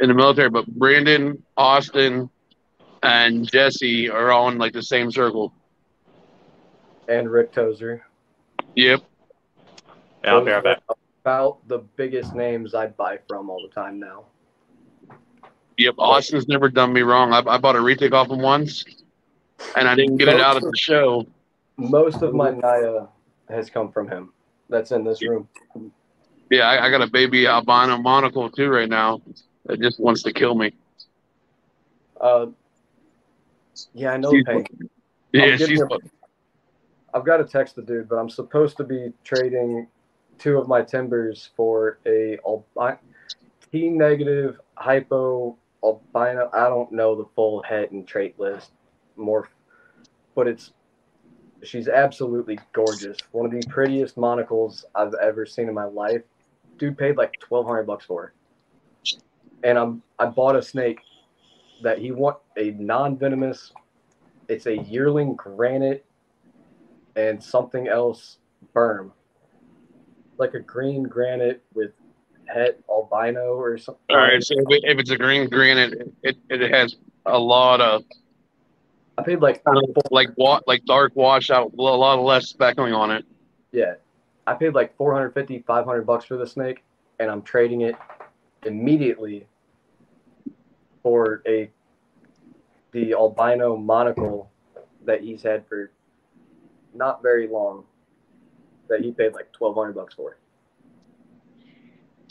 in the military, but Brandon, Austin, and Jesse are all in like the same circle. And Rick Tozer. Yep. Yeah, I'll be right back. About the biggest names I buy from all the time now. Yep. Austin's never done me wrong. I bought a retake off him once, and I didn't get it out at the show. Most of my Naya has come from him. That's in this room. Yeah, I got a baby albino monocle too right now that just wants to kill me. Yeah, I know the pain. Yeah, she's. I've got to text the dude, but I'm supposed to be trading 2 of my timbers for a T negative hypo albino. I don't know the full head and trait list but she's absolutely gorgeous. One of the prettiest monocles I've ever seen in my life. Dude paid like $1,200 for her. And I bought a snake that he want a non-venomous. It's a yearling granite and something else berm, like a green granite with het albino or something. All right, so if it's a green granite, it has a lot of. I paid like dark washout, a lot of less speckling on it. Yeah, I paid like $450, $500 for the snake, and I'm trading it immediately for the albino monocle that he's had for not very long, that he paid like $1,200 for,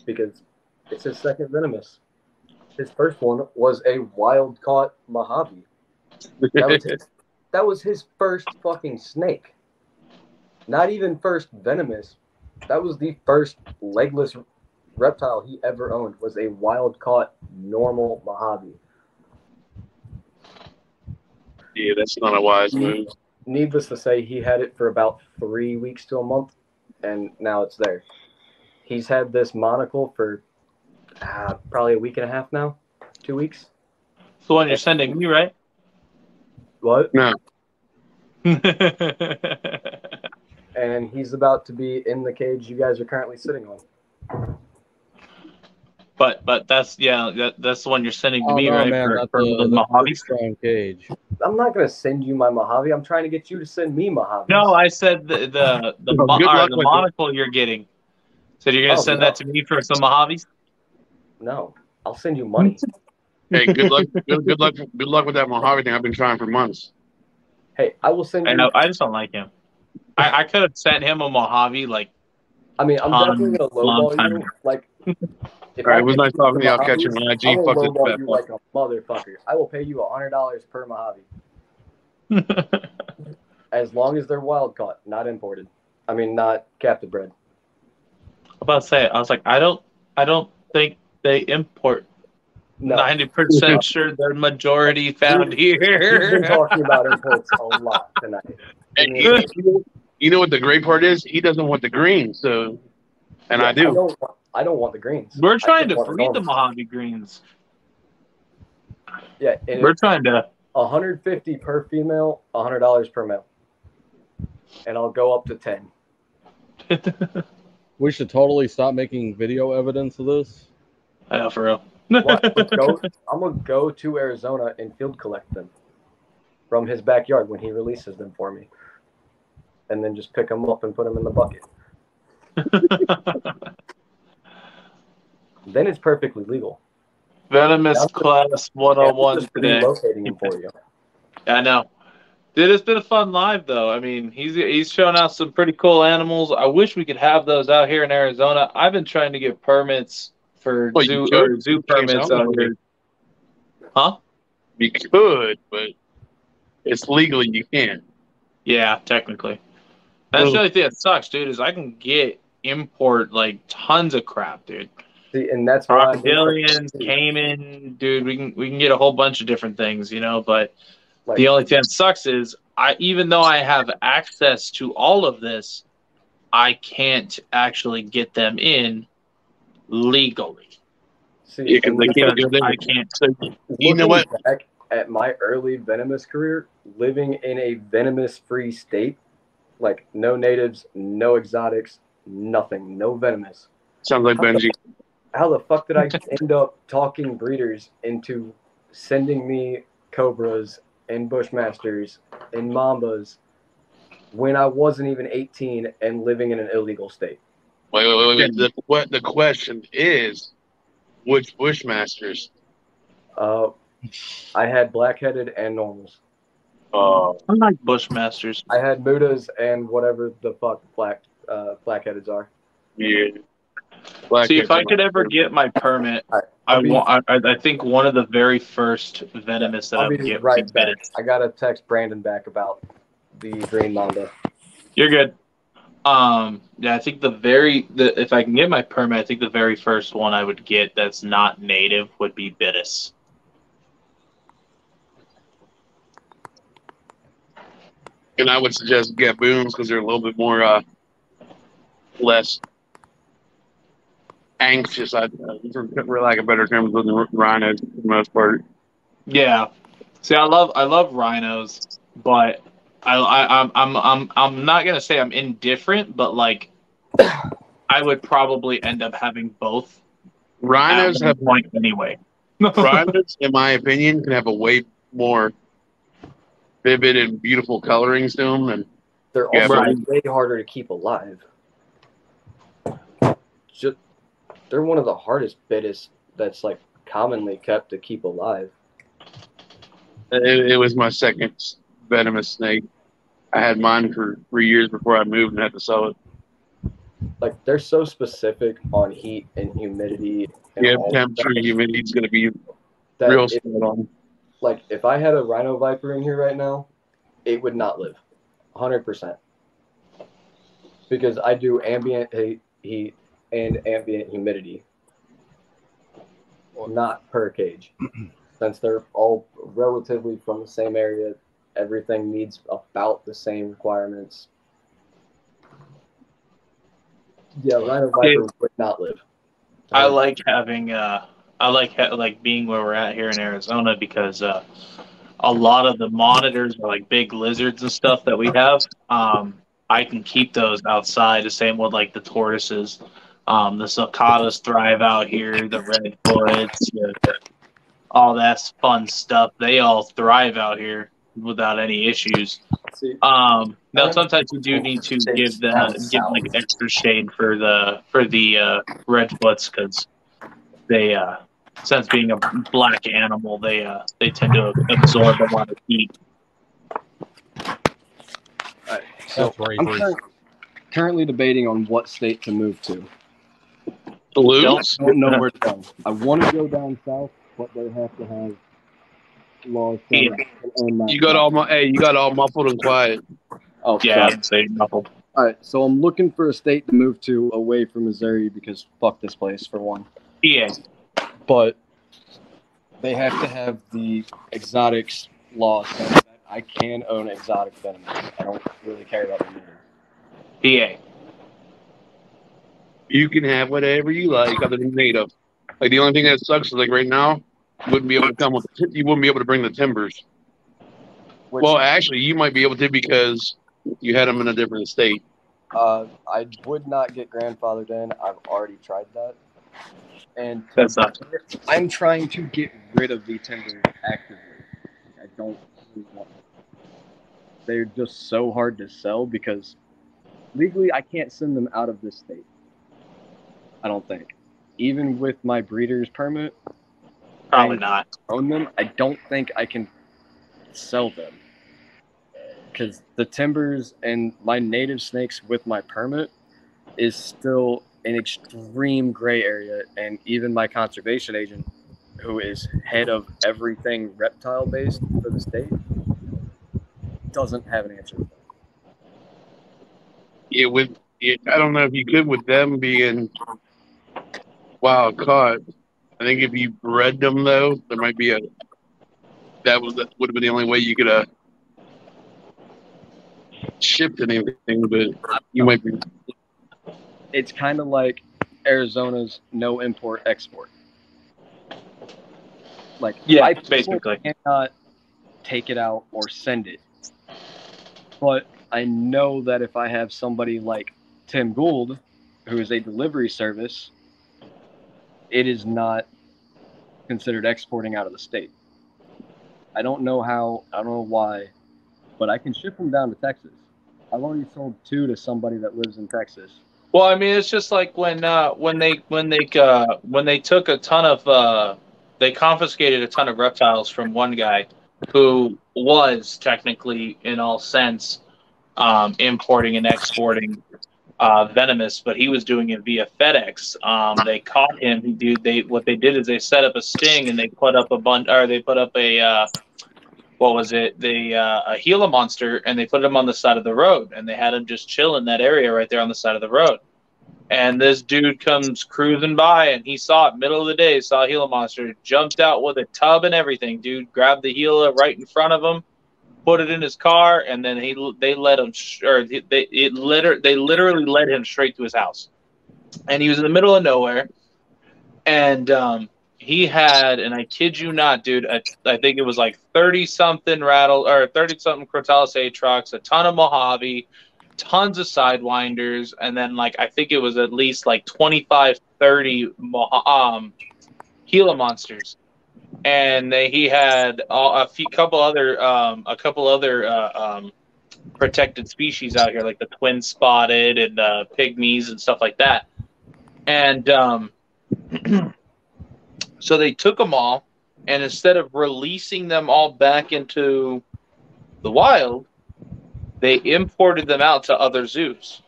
because it's his second Venomous. His first one was a wild caught Mojave. That was his first fucking snake. Not even first Venomous. That was the first legless reptile he ever owned, was a wild caught normal Mojave. Yeah, that's not a wise move. Needless to say, he had it for about 3 weeks to a month, and now it's there. He's had this monocle for probably a week and a half now, 2 weeks. It's the one you're sending me, right? What? No. And he's about to be in the cage you guys are currently sitting on. But that's that's the one you're sending to me, no, right? man, For that's a Mojave. pretty strong cage. I'm not going to send you my Mojave. I'm trying to get you to send me Mojave. No, I said the monocle you're getting. So you're gonna send that to me for some Mojaves? No, I'll send you money. Hey, good luck. Good luck with that Mojave thing. I've been trying for months. Hey, I will send you. I just don't like him. I could have sent him a Mojave like. I mean, I'm definitely gonna lowball you. Like, all right, it was nice talking to you. I'll catch you on IG. I will Fuck this lowball fat you fuck. like a motherfucker. I will pay you $100 per Mojave, as long as they're wild caught, not imported. I mean, not captive bred. I'm about to say, I was like, I don't think they import. No. 90% sure they're majority found We've been here. talking about imports a lot tonight. And you know what the great part is? He doesn't want the green, so and I do. I don't want the greens. We're trying to breed the Mojave greens. Yeah, we're trying to. $150 per female, $100 per male, and I'll go up to 10. We should totally stop making video evidence of this. I know, for real. What? I'm gonna go to Arizona and field collect them from his backyard when he releases them for me, and then just pick them up and put them in the bucket. Then it's perfectly legal. Venomous class 101 today. Relocating them for you. I know. Dude, it's been a fun live though. I mean, he's shown out some pretty cool animals. I wish we could have those out here in Arizona. I've been trying to get permits for zoo permits out here. Huh? You could, but it's legally you can't. Yeah, technically. That's the only thing that sucks, dude, is I can import like tons of crap, dude. See, and that's why crocodilians, caiman, dude. We can get a whole bunch of different things, you know. But the only thing that sucks is even though I have access to all of this, I can't actually get them in legally. See, I can't. So, you know what? Back at my early venomous career, living in a venomous-free state, like no natives, no exotics, nothing, no venomous. Sounds like Benji. How the fuck did I end up talking breeders into sending me Cobras and Bushmasters and Mambas when I wasn't even 18 and living in an illegal state? Wait. The question is, which Bushmasters? I had black-headed and normals. I like Bushmasters. I had Mudas and whatever the fuck black-headeds are. Yeah. See, if I could ever get my permit, I think one of the very first venomous that I would get would be Venomous. I gotta text Brandon back about the green mamba. You're good. Yeah, I think if I can get my permit, I think the very first one I would get that's not native would be Bitis. And I would suggest Gaboons because they're a little bit more less anxious. For lack of better terms, than rhinos for the most part. Yeah. See, I love rhinos, but I'm not gonna say I'm indifferent, but like I would probably end up having both. Rhinos have point anyway. Rhinos, in my opinion, can have a way more vivid and beautiful colorings to them, and they're also way harder to keep alive. They're one of the hardest Bitis that's like commonly kept to keep alive. It was my second venomous snake. I had mine for 3 years before I moved and had to sell it. Like they're so specific on heat and humidity. And temperature and humidity is going to be real spot on. Like if I had a rhino viper in here right now, it would not live, 100%. Because I do ambient heat and ambient humidity, not per cage, since they're all relatively from the same area everything meets about the same requirements. Yeah, Rhino Viper would not live. I like having like being where we're at here in Arizona because a lot of the monitors are like big lizards and stuff that we have. I can keep those outside. The same with like the tortoises. The cicadas thrive out here. The redwoods, all that fun stuff. They all thrive out here without any issues. Now sometimes you do need to give like extra shade for the redwoods because they since being a black animal they tend to absorb a lot of heat. So I'm currently debating on what state to move to. Duluth? Don't know where to go. I want to go down south, but they have to have laws. Yeah. You got all muffled and quiet. Oh, Yeah, sorry. I'd say muffled. All right, so I'm looking for a state to move to away from Missouri because fuck this place for one. Yeah. But they have to have the exotics law so that I can own exotic Venomous. I don't really care about the native. PA. You can have whatever you like other than native. Like the only thing that sucks is like right now, you wouldn't be able to bring the timbers. Well, actually, you might be able to because you had them in a different state. I would not get grandfathered in. I've already tried that. And That sucks. I'm trying to get rid of the timbers actively. I don't really want them. They're just so hard to sell because legally I can't send them out of this state. I don't think. Even with my breeder's permit, Probably not. Own them, I don't think I can sell them. Because the timbers and my native snakes with my permit is still an extreme gray area, and even my conservation agent, who is head of everything reptile based for the state, doesn't have an answer. Yeah, I don't know if you could with them being wild caught. I think if you bred them though, there might be that would have been the only way you could shipped anything, but you might be. It's kind of like Arizona's no import export. Like, yeah, basically cannot take it out or send it. But I know that if I have somebody like Tim Gould, who is a delivery service, it is not considered exporting out of the state. I don't know how, I don't know why, but I can ship them down to Texas. I've already sold 2 to somebody that lives in Texas. Well, I mean, it's just like when they took a ton of they confiscated a ton of reptiles from one guy who was technically, in all sense, importing and exporting Venomous, but he was doing it via FedEx. They caught him. What they did is they set up a sting and they put up a what was it? A Gila monster, and they put him on the side of the road, and they had him just chill in that area right there on the side of the road. And this dude comes cruising by, and he saw it middle of the day, saw a Gila monster, jumped out with a tub and everything. Dude grabbed the Gila right in front of him, put it in his car, and then they literally led him straight to his house. And he was in the middle of nowhere, and he had, and I kid you not, dude, I think it was like 30-something Crotalus trucks, a ton of Mojave, tons of Sidewinders, and then like I think it was at least like 25, 30 Gila monsters. And he had a couple other protected species out here, like the twin spotted and pygmies and stuff like that. And so they took them all, and instead of releasing them all back into the wild, they imported them out to other zoos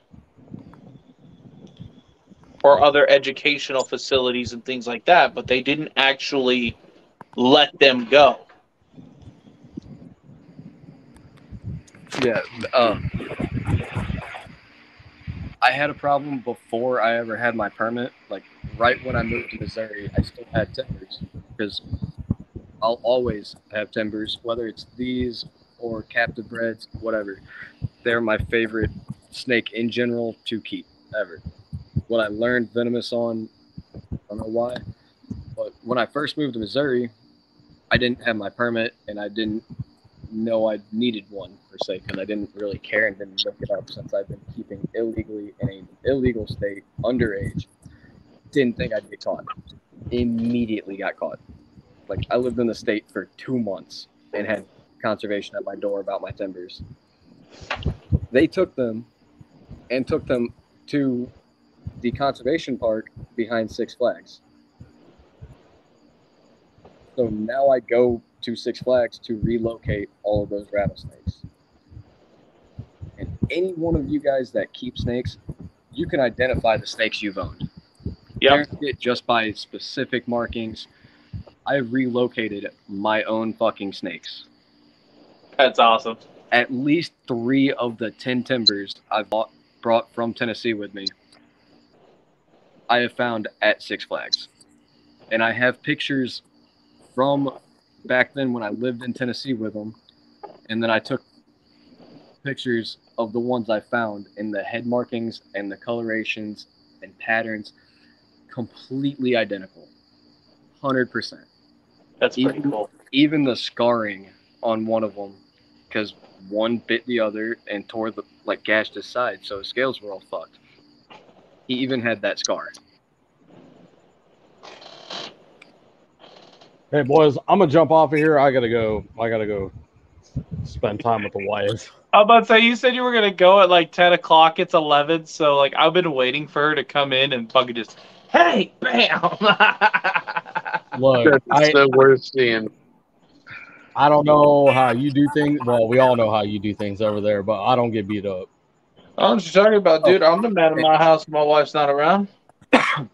or other educational facilities and things like that, but they didn't actually let them go. Yeah, I had a problem before I ever had my permit. Like, right when I moved to Missouri, I still had timbers because I'll always have timbers, whether it's these or captive breds, whatever. They're my favorite snake in general to keep ever. When I learned Venomous on, I don't know why, but when I first moved to Missouri, I didn't have my permit and I didn't know I needed one per se because I didn't really care and didn't look it up since I've been keeping illegally in an illegal state underage. Didn't think I'd get caught. Immediately got caught. Like I lived in the state for 2 months and had conservation at my door about my timbers. They took them and took them to the conservation park behind Six Flags. So now I go to Six Flags to relocate all of those rattlesnakes. And any one of you guys that keep snakes, you can identify the snakes you've owned. Yep. It just by specific markings. I've relocated my own fucking snakes. That's awesome. At least 3 of the 10 timbers I've brought from Tennessee with me, I have found at Six Flags. And I have pictures from back then when I lived in Tennessee with them. And then I took pictures of the ones I found, and the head markings and the colorations and patterns completely identical. 100%. That's pretty cool. Even the scarring on one of them, because one bit the other and tore the, like, gashed his side, so his scales were all fucked. He even had that scar. Hey boys, I'm gonna jump off of here. I gotta go spend time with the wife. I'm about to say, you said you were gonna go at like 10 o'clock. It's 11, so like I've been waiting for her to come in and fucking just, hey, bam. Look, That's the worst thing. I don't know how you do things. Well, we all know how you do things over there, but I don't get beat up. I don't know what you're talking about, dude. I'm the man in my house when my wife's not around. I've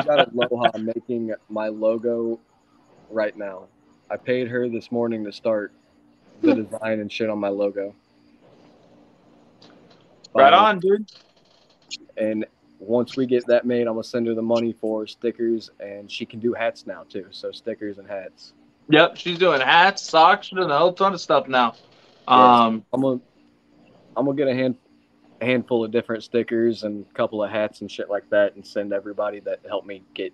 got Aloha making my logo right now. I paid her this morning to start the design and shit on my logo. Right on, dude. And once we get that made, I'm gonna send her the money for stickers, and she can do hats now too. So stickers and hats. Yep, she's doing hats, socks, she's doing a whole ton of stuff now. I'm gonna get a handful of different stickers and a couple of hats and shit like that, and send everybody that helped me get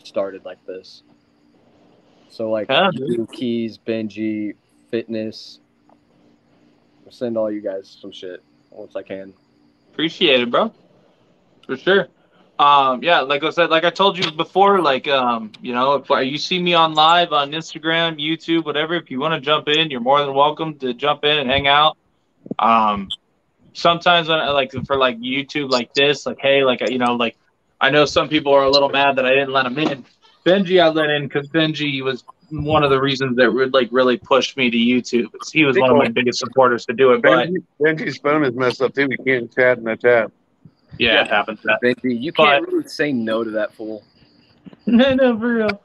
started like this. So like you, Keys, Benji, Fitness, I'll send all you guys some shit once I can. Appreciate it, bro. For sure. Yeah, like I said, like I told you before, like you know, if you see me on live on Instagram, YouTube, whatever, if you want to jump in, you're more than welcome to jump in and hang out. Sometimes when I like for like YouTube like this, like hey, like you know, like I know some people are a little mad that I didn't let him in. Benji I let in because Benji was one of the reasons that really pushed me to YouTube. He was one of my biggest supporters to do it. But Benji's phone is messed up too. We can't chat in the chat. Yeah, it happens. Benji, you can't really say no to that fool. No, for real.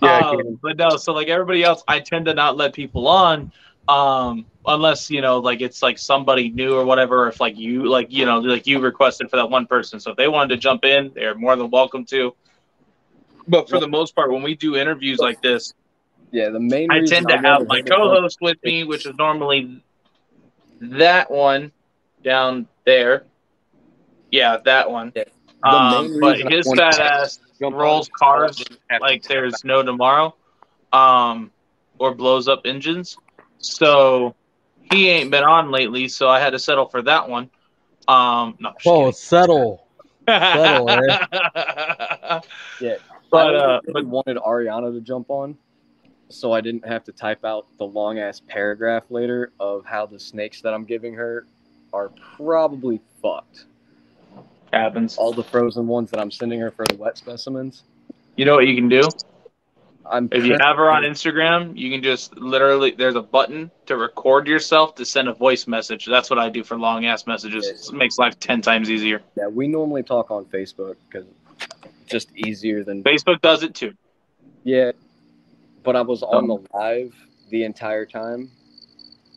Yeah, but no, so like everybody else, I tend to not let people on, unless you know, like it's like somebody new or whatever. Or if like you, like you know, like you requested for that one person, so if they wanted to jump in, they're more than welcome to. But for the most part, when we do interviews like this, yeah, the main I reason tend to have my co-host with me, which is normally that one down there. Yeah, that one. Yeah. But his fat ass rolls cars like there's no tomorrow, or blows up engines. So he ain't been on lately, so I had to settle for that one. No, settle, eh? Yeah, but I wanted Ariana to jump on, so I didn't have to type out the long ass paragraph later of how the snakes that I'm giving her are probably fucked. Happens. All the frozen ones that I'm sending her for the wet specimens. You know what you can do? If you have her on Instagram, you can just literally, there's a button to record yourself to send a voice message. That's what I do for long ass messages. It makes life 10 times easier. Yeah, we normally talk on Facebook because it's just easier than Facebook does it too. Yeah, but I was on the live the entire time.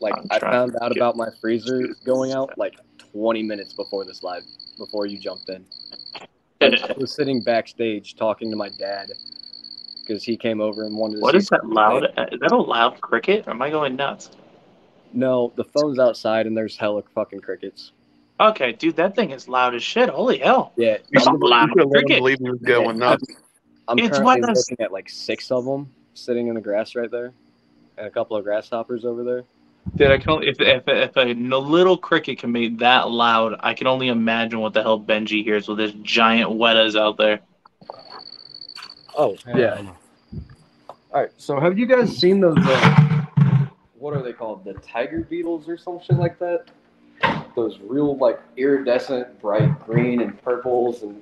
Like I found out about my freezer going out like 20 minutes before this live, before you jumped in. I was sitting backstage talking to my dad because he came over and wanted to What see. is that loud? Is that a loud cricket? Or am I going nuts? No, the phone's outside and there's hella fucking crickets. Okay, dude, that thing is loud as shit. Holy hell. Yeah, You should I'm loud let him cricket. believe he was going nuts. I'm It's currently what looking at like 6 of them sitting in the grass right there, and a couple of grasshoppers over there. Dude, I can only, if a little cricket can make that loud, I can only imagine what the hell Benji hears with his giant wettas out there. Oh, yeah. I know. All right, so have you guys seen those, what are they called, the tiger beetles or some shit like that? Those real, like, iridescent, bright green and purples and...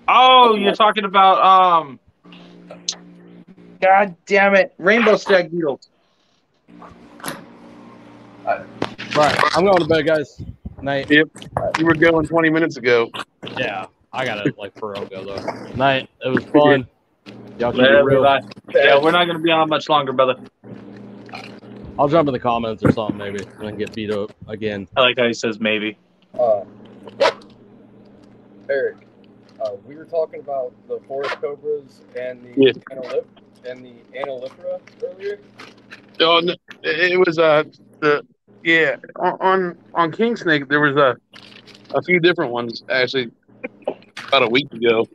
Oh, you're talking about, God damn it, rainbow stag beetles. Right, I'm going to bed, guys. Night. Yep. You were going 20 minutes ago. Yeah, I gotta like for real go though. Night. It was fun. Y'all keep it Later, real. Levi. Yeah, we're not going to be on much longer, brother. I'll jump in the comments or something maybe and then get beat up again. I like how he says maybe. Eric, we were talking about the forest cobras and the Yeah. Anolifera earlier. Oh, no, it was on King Snake there was a few different ones actually about a week ago.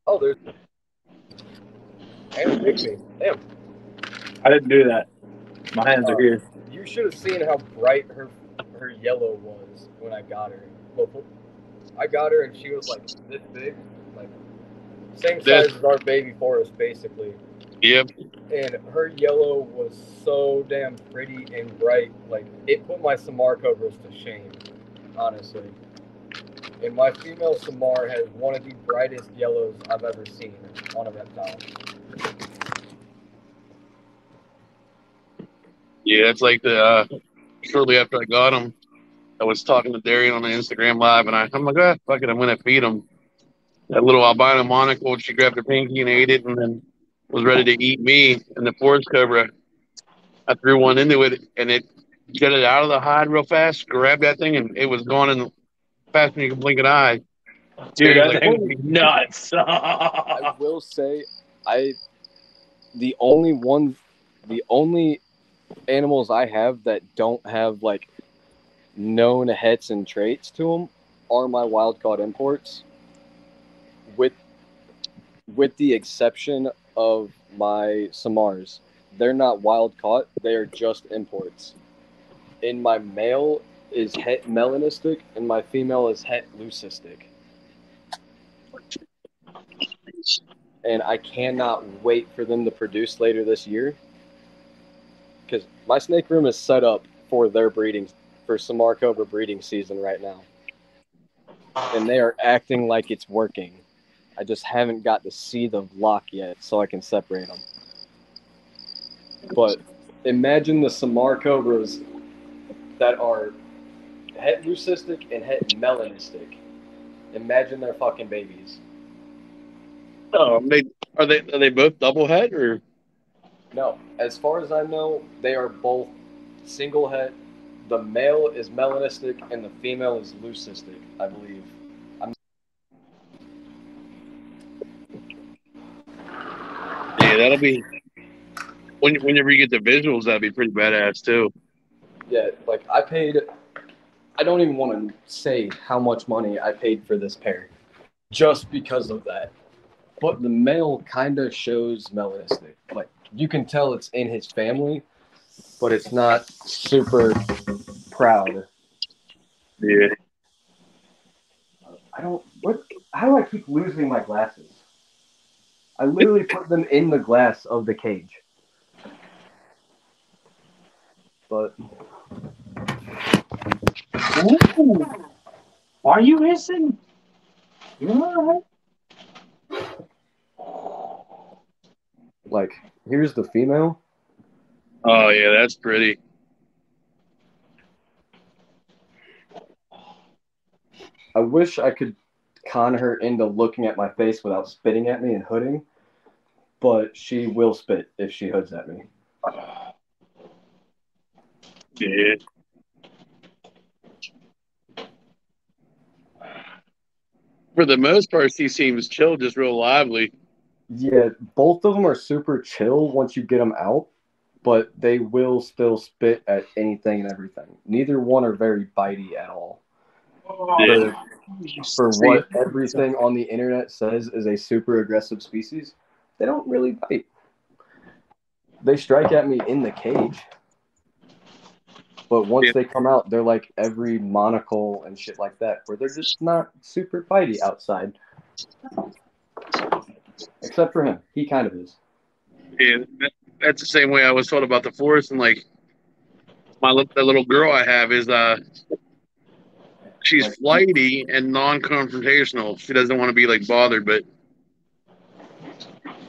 Oh, there's Anna picked me. Damn. I didn't do that. My hands are here. You should have seen how bright her yellow was when I got her. I got her and she was like this big, like same size as our baby forest basically. Yep. And her yellow was so damn pretty and bright, like it put my Samar Cobras to shame, honestly. And my female Samar has one of the brightest yellows I've ever seen on a reptile. Yeah, it's like the shortly after I got him, I was talking to Darian on the Instagram live, and I'm like, fuck it, I'm gonna feed him. That little albino monocle, she grabbed her pinky and ate it, and then was ready to eat me. And the forest cobra, I threw one into it, and it got it out of the hide real fast, grabbed that thing, and it was gone in faster than you can blink an eye. Dude, Darian's that like, thing's nuts. I will say, the only animals I have that don't have like known hets and traits to them are my wild caught imports, with the exception of my Samars. They're not wild caught; they are just imports. And my male is het melanistic, and my female is het leucistic. And I cannot wait for them to produce later this year, because my snake room is set up for their breeding, for Samar Cobra breeding season right now. And they are acting like it's working. I just haven't got to see the block yet so I can separate them. But imagine the Samar Cobras that are het leucistic and het melanistic. Imagine their fucking babies. oh, are they both double head or? No, as far as I know, they are both single het. The male is melanistic and the female is leucistic, I believe. Yeah, that'll be whenever you get the visuals, that'd be pretty badass too. Yeah, like I don't even want to say how much money I paid for this pair, just because of that. But the male kind of shows melanistic. Like, you can tell it's in his family, but it's not super proud. Yeah. How do I keep losing my glasses? I literally put them in the glass of the cage. But Ooh. Why are you hissing? You all right? like, here's the female. Oh yeah, that's pretty. I wish I could con her into looking at my face without spitting at me and hooding, but she will spit if she hoods at me. Yeah. For the most part, he seems chill, just real lively. Yeah, both of them are super chill once you get them out, but they will still spit at anything and everything. Neither one are very bitey at all. Yeah. For what everything on the internet says is a super aggressive species, they don't really bite. They strike at me in the cage, but once they come out, they're like every monocle and shit like that, where they're just not super bitey outside. Except for him. He kind of is. Yeah, that's the same way I was told about the forest, and like the little girl I have is she's flighty and non-confrontational. She doesn't want to be like bothered, but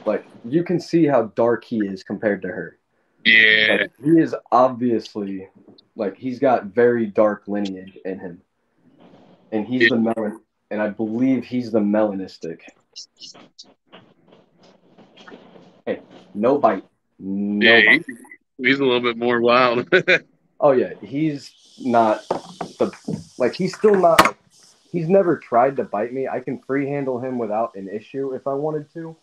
Like, you can see how dark he is compared to her. yeah, Like, he is obviously, like, he's got very dark lineage in him. And he's the melon, and I believe he's the melanistic. Hey, no bite. No yeah, bite. he's a little bit more wild. Oh, yeah, he's not he's still not, like, he's never tried to bite me. I can free handle him without an issue if I wanted to.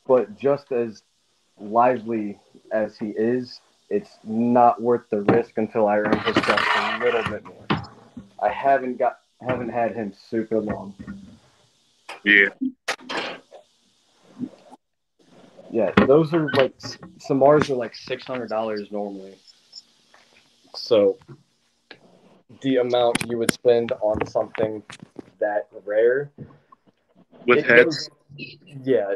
But just as lively as he is, it's not worth the risk until I earn his trust a little bit more. I haven't had him super long. Yeah. Yeah, those are like Samars are like $600 normally. So the amount you would spend on something that rare With heads. Yeah,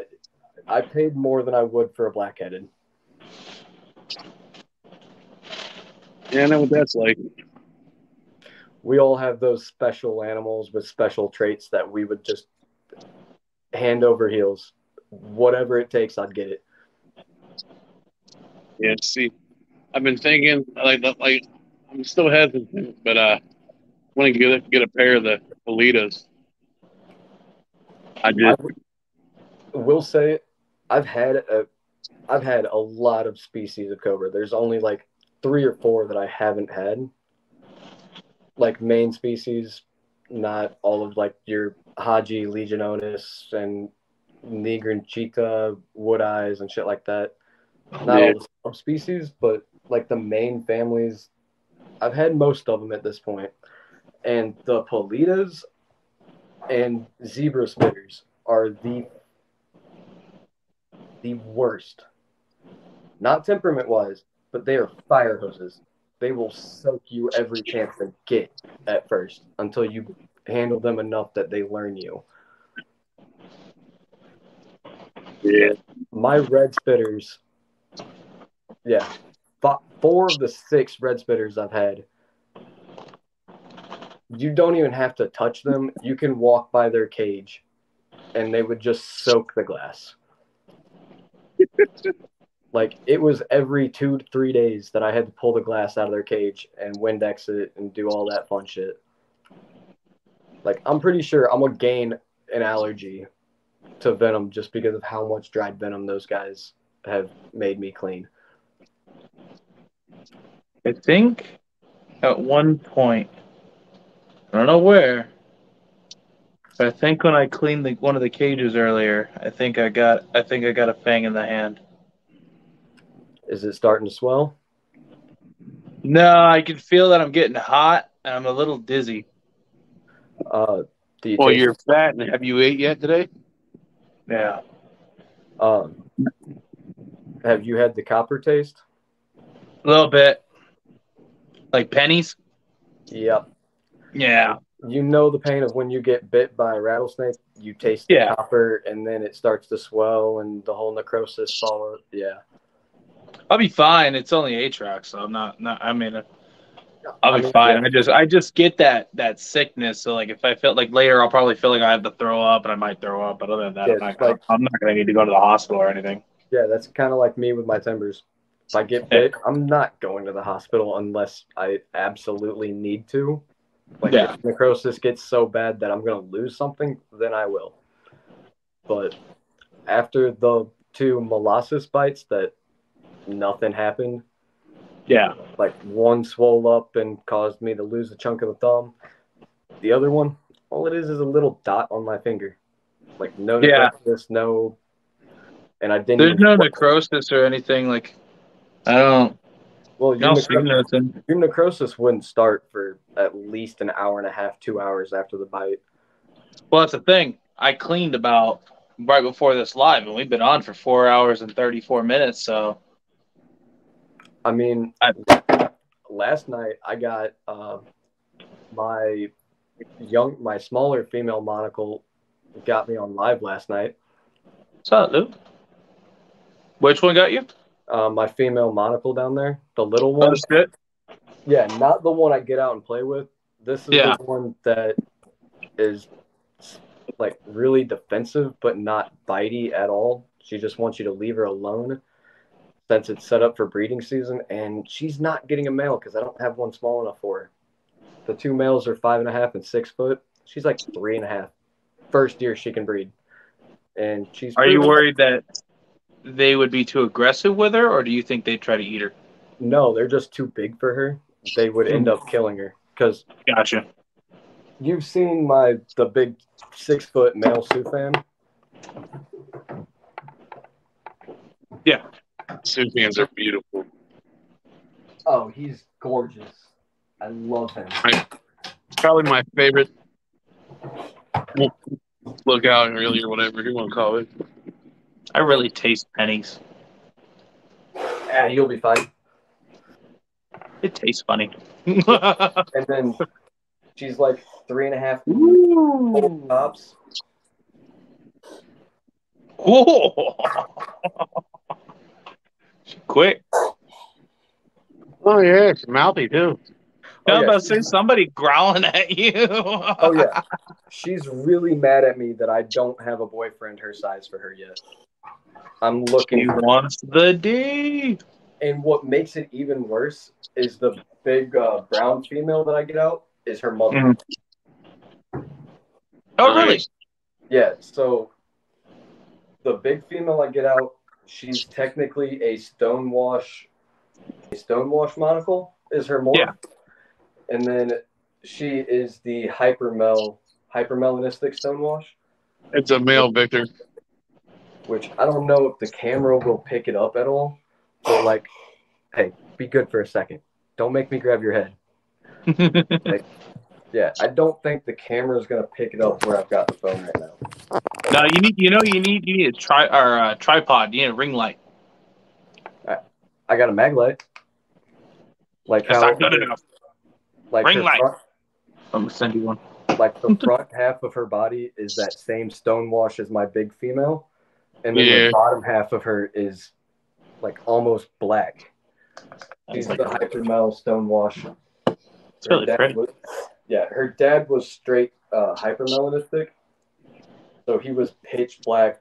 I paid more than I would for a black-headed. Yeah, I know what that's like. We all have those special animals with special traits that we would just hand over heels. Whatever it takes, I'd get it. Yeah, see, I've been thinking like I'm still hesitant, but I want to get a pair of the Politas. I will say I've had a lot of species of cobra. There's only like 3 or 4 that I haven't had. Like main species, not all of like your Haji Legiononis and Negrin Chica, Wood Eyes, and shit like that. Not all the subspecies, but like the main families, I've had most of them at this point. And the Politas and zebra spitters are the worst. Not temperament wise, but they are fire hoses. They will soak you every chance they get at first until you handle them enough that they learn you. Yeah. My red spitters, 4 of the 6 red spitters I've had, you don't even have to touch them. You can walk by their cage and they would just soak the glass. Like, it was every 2 to 3 days that I had to pull the glass out of their cage and Windex it and do all that fun shit. Like, I'm pretty sure I'm going to gain an allergy to venom just because of how much dried venom those guys have made me clean. I think at one point, I don't know where, but I think when I cleaned one of the cages earlier, I think I got a fang in the hand. Is it starting to swell? No, I can feel that I'm getting hot and I'm a little dizzy. Do you Well, taste you're fat, and have you ate yet today? Yeah. Have you had the copper taste? A little bit. Like pennies? Yep. Yeah. You know the pain of when you get bit by a rattlesnake, you taste the copper and then it starts to swell and the whole necrosis follows. Yeah. I'll be fine. It's only Atrax, so I'm not I'll be fine. Yeah. I just get that sickness. So like if I feel like later, I'll probably feel like I have to throw up and I might throw up. But other than that, I'm not going to need to go to the hospital or anything. Yeah, that's kind of like me with my timbers. If I get bit, I'm not going to the hospital unless I absolutely need to. Like, if necrosis gets so bad that I'm going to lose something, then I will. But after the 2 molasses bites that nothing happened. Yeah. Like, one swole up and caused me to lose a chunk of the thumb. The other one, All it is a little dot on my finger. Like no Yeah. necrosis, no. And I didn't. There's even no necrosis or anything. Like, I don't see nothing. your necrosis wouldn't start for at least an hour and a half, 2 hours after the bite. Well, that's the thing. I cleaned about right before this live, and we've been on for 4 hours and 34 minutes. So, I mean, last night I got my smaller female monocle got me on live last night. What's up, Luke? Which one got you? My female monocle down there, the little one. Oh, shit. Yeah, not the one I get out and play with. This is the one that is like really defensive, but not bitey at all. She just wants you to leave her alone since it's set up for breeding season. And she's not getting a male because I don't have one small enough for her. The 2 males are 5.5 and 6 foot. She's like 3.5. First year she can breed. And she's. Are you worried that they would be too aggressive with her, or do you think they'd try to eat her? No, they're just too big for her. They would end up killing her. Because gotcha. You've seen the big 6 foot male Sufan? Yeah. Sufans are beautiful. Oh, he's gorgeous. I love him. Probably my favorite lookout, really, or whatever you want to call it. I really taste pennies. Yeah, you'll be fine. It tastes funny. And then she's like 3.5 tops. Oh, quick. Oh, yeah, it's mouthy, too. I was about to say somebody growling at you. Oh, yeah. She's really mad at me that I don't have a boyfriend her size for her yet. I'm looking. She wants the D. And what makes it even worse is the big brown female that I get out is her mother. Mm-hmm. Oh, really? Yeah, so the big female I get out, she's technically a stonewash monocle is her morph. Yeah. And then she is the hypermelanistic stonewash. It's a male, Victor. Which I don't know if the camera will pick it up at all. But like, hey, be good for a second. Don't make me grab your head. Like, yeah, I don't think the camera is gonna pick it up where I've got the phone right now. No, you need a tripod. You need a ring light. I got a mag light. Like that's not good enough. Like ring light. I'm gonna send you one. Like the front half of her body is that same stonewash as my big female, and then the bottom half of her is like almost black. She's the hypermel stonewash. It's really pretty. Her dad was straight hypermelanistic, so he was pitch black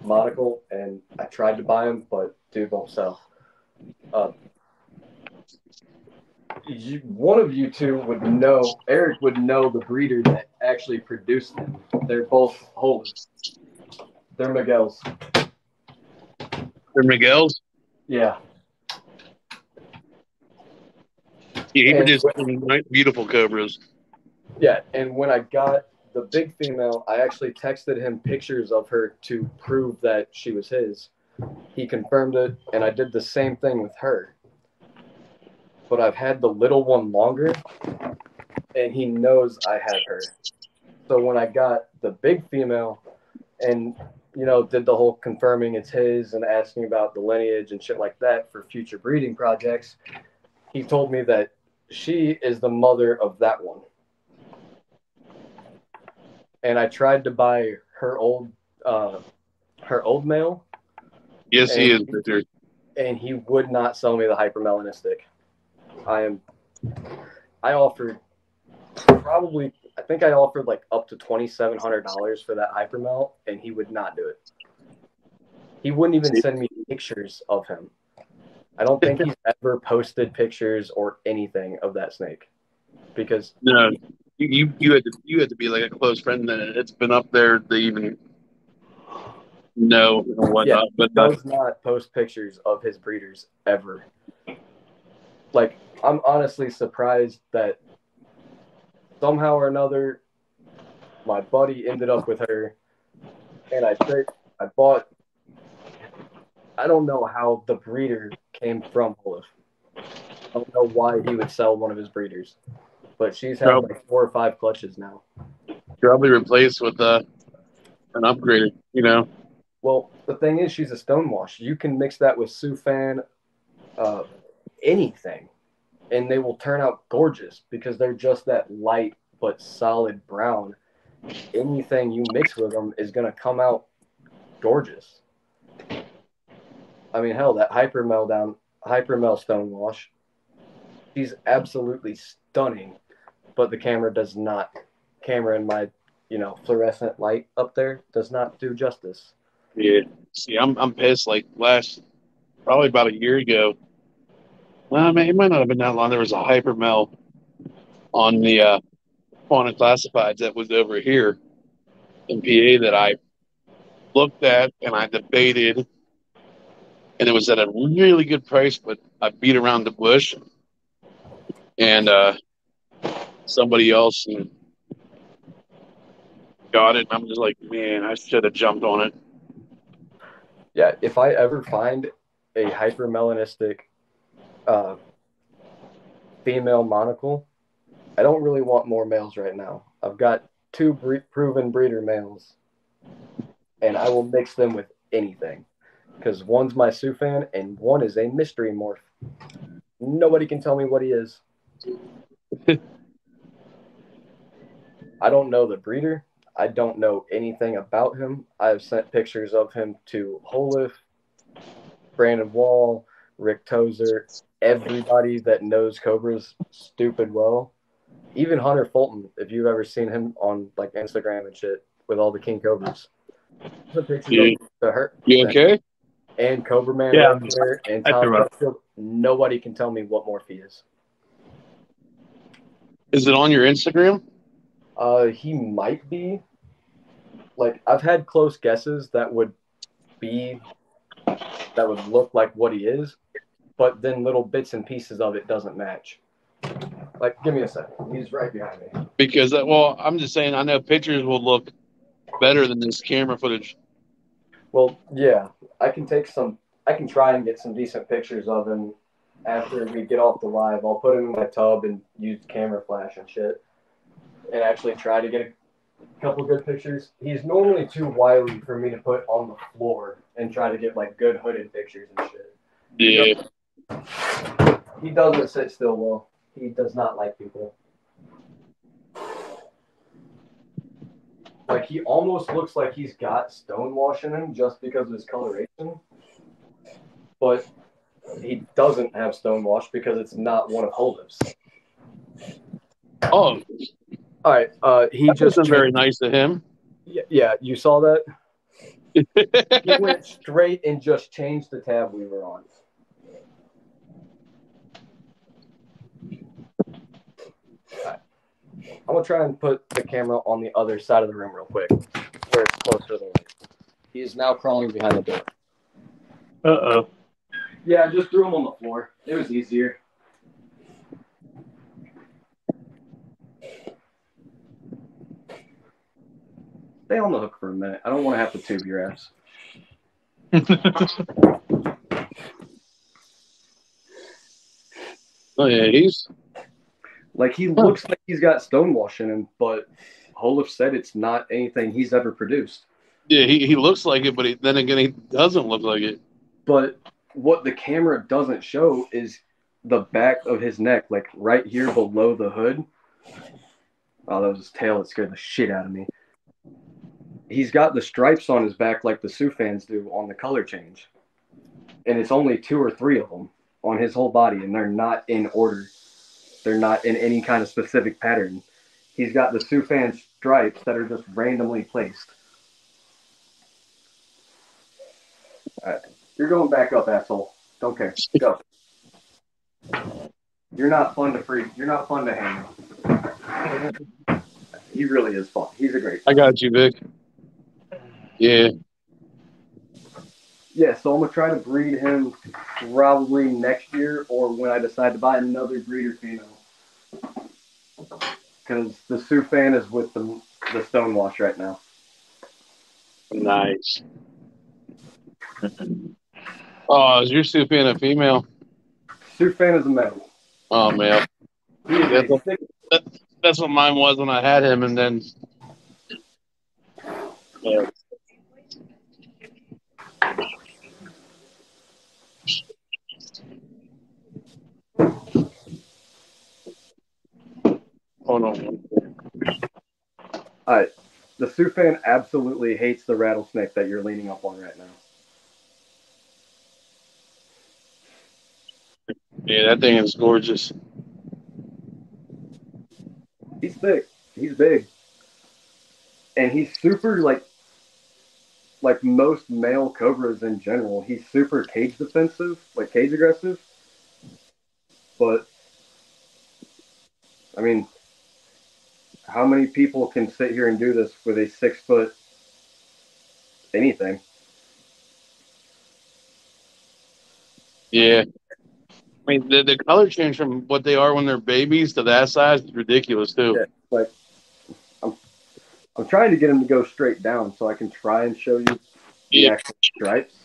monocle, and I tried to buy him, but dude won't sell. One of you two would know, Eric would know the breeder that actually produced them. They're both holy. They're Miguel's. They're Miguel's? Yeah. He produced beautiful Cobras. Yeah, and when I got the big female, I actually texted him pictures of her to prove that she was his. He confirmed it, and I did the same thing with her. But I've had the little one longer, and he knows I had her. So when I got the big female and, did the whole confirming it's his and asking about the lineage and shit like that for future breeding projects, he told me that she is the mother of that one. And I tried to buy her old male. Yes, he is, Victor. And he would not sell me the hypermelanistic. I offered like up to $2,700 for that hypermel, and he would not do it. He wouldn't even send me pictures of him. I don't think he's ever posted pictures or anything of that snake, because no, you had to be like a close friend. Then it's been up there to even know and whatnot. He does not post pictures of his breeders ever. Like, I'm honestly surprised that somehow or another my buddy ended up with her, and I bought. I don't know how the breeder came from Olaf. I don't know why he would sell one of his breeders, but she's had like 4 or 5 clutches now. Probably replaced with an upgrader, you know. Well, the thing is, she's a stonewash. You can mix that with Sufan, anything, and they will turn out gorgeous because they're just that light but solid brown. Anything you mix with them is going to come out gorgeous. I mean, hell, that Hypermel stonewash, she's absolutely stunning, but the camera does not. Camera in my, fluorescent light up there does not do justice. Yeah. See, I'm pissed. Like probably about a year ago. Well, it might not have been that long. There was a Hypermel on the Fauna Classifieds that was over here in PA that I looked at and I debated, and it was at a really good price, but I beat around the bush, and somebody else got it. And I'm just like, man, I should have jumped on it. Yeah, if I ever find a hypermelanistic female monocle, I don't really want more males right now. I've got 2 proven breeder males, and I will mix them with anything. Because one's my Sufan, and one is a mystery morph. Nobody can tell me what he is. I don't know the breeder. I don't know anything about him. I've sent pictures of him to Holif, Brandon Wall, Rick Tozer, everybody that knows Cobras stupid well. Even Hunter Fulton, if you've ever seen him on like Instagram and shit with all the King Cobras. The pictures of her. You okay? And Cobra Man Yeah, right here, and Tom Westfield. Nobody can tell me what morph he is. Is it on your Instagram? He might be. Like, I've had close guesses that would look like what he is, but then little bits and pieces of it doesn't match. Like, give me a second. He's right behind me. Because, well, I'm just saying, I know pictures will look better than this camera footage. Well, yeah, I can try and get some decent pictures of him after we get off the live. I'll put him in my tub and use camera flash and shit, and actually try to get a couple good pictures. He's normally too wily for me to put on the floor and try to get like good hooded pictures and shit. Yeah. He doesn't sit still well. He does not like people. Like, he almost looks like he's got stonewash in him just because of his coloration. But he doesn't have stonewash because it's not one of Holif's. Oh. All right. He just wasn't very nice to him. Yeah, you saw that? He went straight and just changed the tab we were on. Right. I'm going to try and put the camera on the other side of the room real quick, where it's closer to the light. He is now crawling behind the door. Uh-oh. Yeah, I just threw him on the floor. It was easier. Stay on the hook for a minute. I don't want to have to tube your ass. Oh, yeah, he looks like he's got stonewash in him, but Holif said it's not anything he's ever produced. Yeah, he looks like it, but then again, he doesn't look like it. But what the camera doesn't show is the back of his neck, like right here below the hood. Oh, that was his tail that scared the shit out of me. He's got the stripes on his back like the Sufans do on the color change. And it's only 2 or 3 of them on his whole body, and they're not in order. They're not in any kind of specific pattern. He's got the Sufan stripes that are just randomly placed. All right. You're going back up, asshole. Don't care. Go. You're not fun to free. You're not fun to handle. He really is fun. He's a great I got you, Vic. Yeah. Yeah, so I'm going to try to breed him probably next year or when I decide to buy another breeder female. because the Sioux fan is with the Stonewash right now. Nice. Oh, is your Sioux fan a female? Sioux fan is a male. Oh, male. He is a thick. That's what mine was when I had him, and then. Yeah. Hold on. All right. The Sioux fan absolutely hates the rattlesnake that you're leaning up on right now. Yeah, that thing is gorgeous. He's thick. He's big. And he's super, like most male cobras in general, he's super cage defensive, like cage aggressive. But, I mean, how many people can sit here and do this with a 6-foot anything? Yeah. I mean, the color change from what they are when they're babies to that size is ridiculous, too. Yeah, like, I'm trying to get him to go straight down so I can try and show you the actual stripes.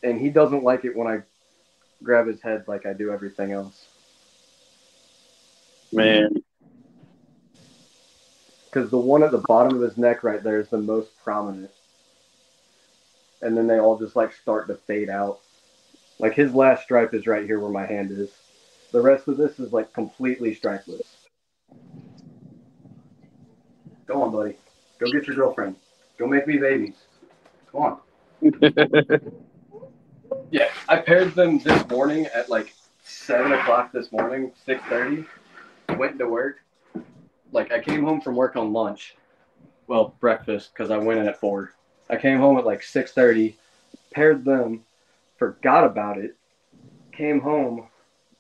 And he doesn't like it when I grab his head like I do everything else. Man. Because the one at the bottom of his neck right there is the most prominent. And then they all just like start to fade out. Like his last stripe is right here where my hand is. The rest of this is like completely stripeless. Go on, buddy. Go get your girlfriend. Go make me babies. Come on. Yeah, I paired them this morning at like 7 o'clock this morning, 6:30. Went to work. Like I came home from work on lunch. Well, breakfast because I went in at 4. I came home at like 6:30, paired them, forgot about it, came home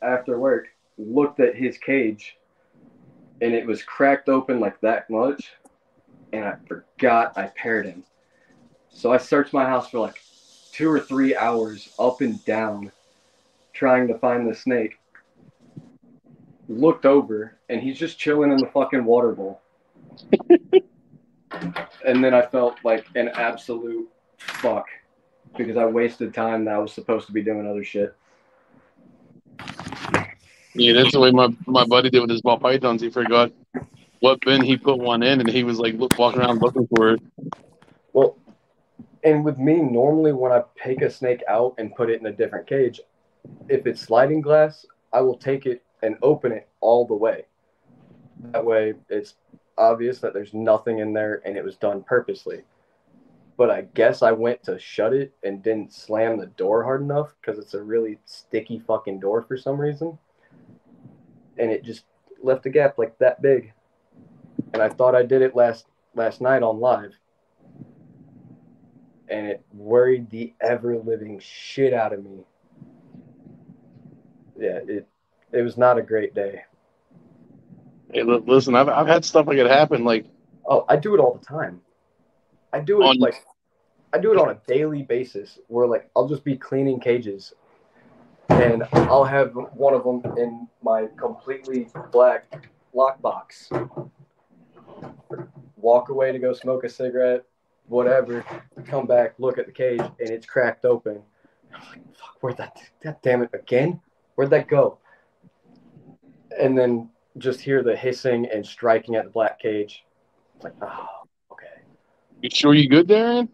after work, looked at his cage, and it was cracked open like that much, and I forgot I paired him. So I searched my house for like 2 or 3 hours up and down trying to find the snake. Looked over, and he's just chilling in the fucking water bowl. And then I felt like an absolute fuck because I wasted time that I was supposed to be doing other shit. Yeah, that's the way my buddy did with his ball pythons. He forgot what bin he put one in, and he was like walking around looking for it. Well, and with me, normally when I take a snake out and put it in a different cage, if it's sliding glass, I will take it and open it all the way. That way it's obvious that there's nothing in there and it was done purposely. But I guess I went to shut it and didn't slam the door hard enough because it's a really sticky fucking door for some reason. And it just left a gap like that big. And I thought I did it last night on live. And it worried the ever-living shit out of me. Yeah, it was not a great day. Hey, listen, I've had stuff like it happen. Like, oh, I do it all the time. I do it on a daily basis where like I'll just be cleaning cages and I'll have one of them in my completely black lockbox. Walk away to go smoke a cigarette, whatever, come back, look at the cage, and it's cracked open. I'm like, fuck, where'd that, God damn it, again? Where'd that go? And then just hear the hissing and striking at the black cage. It's like, oh, okay. you sure you good, Darren?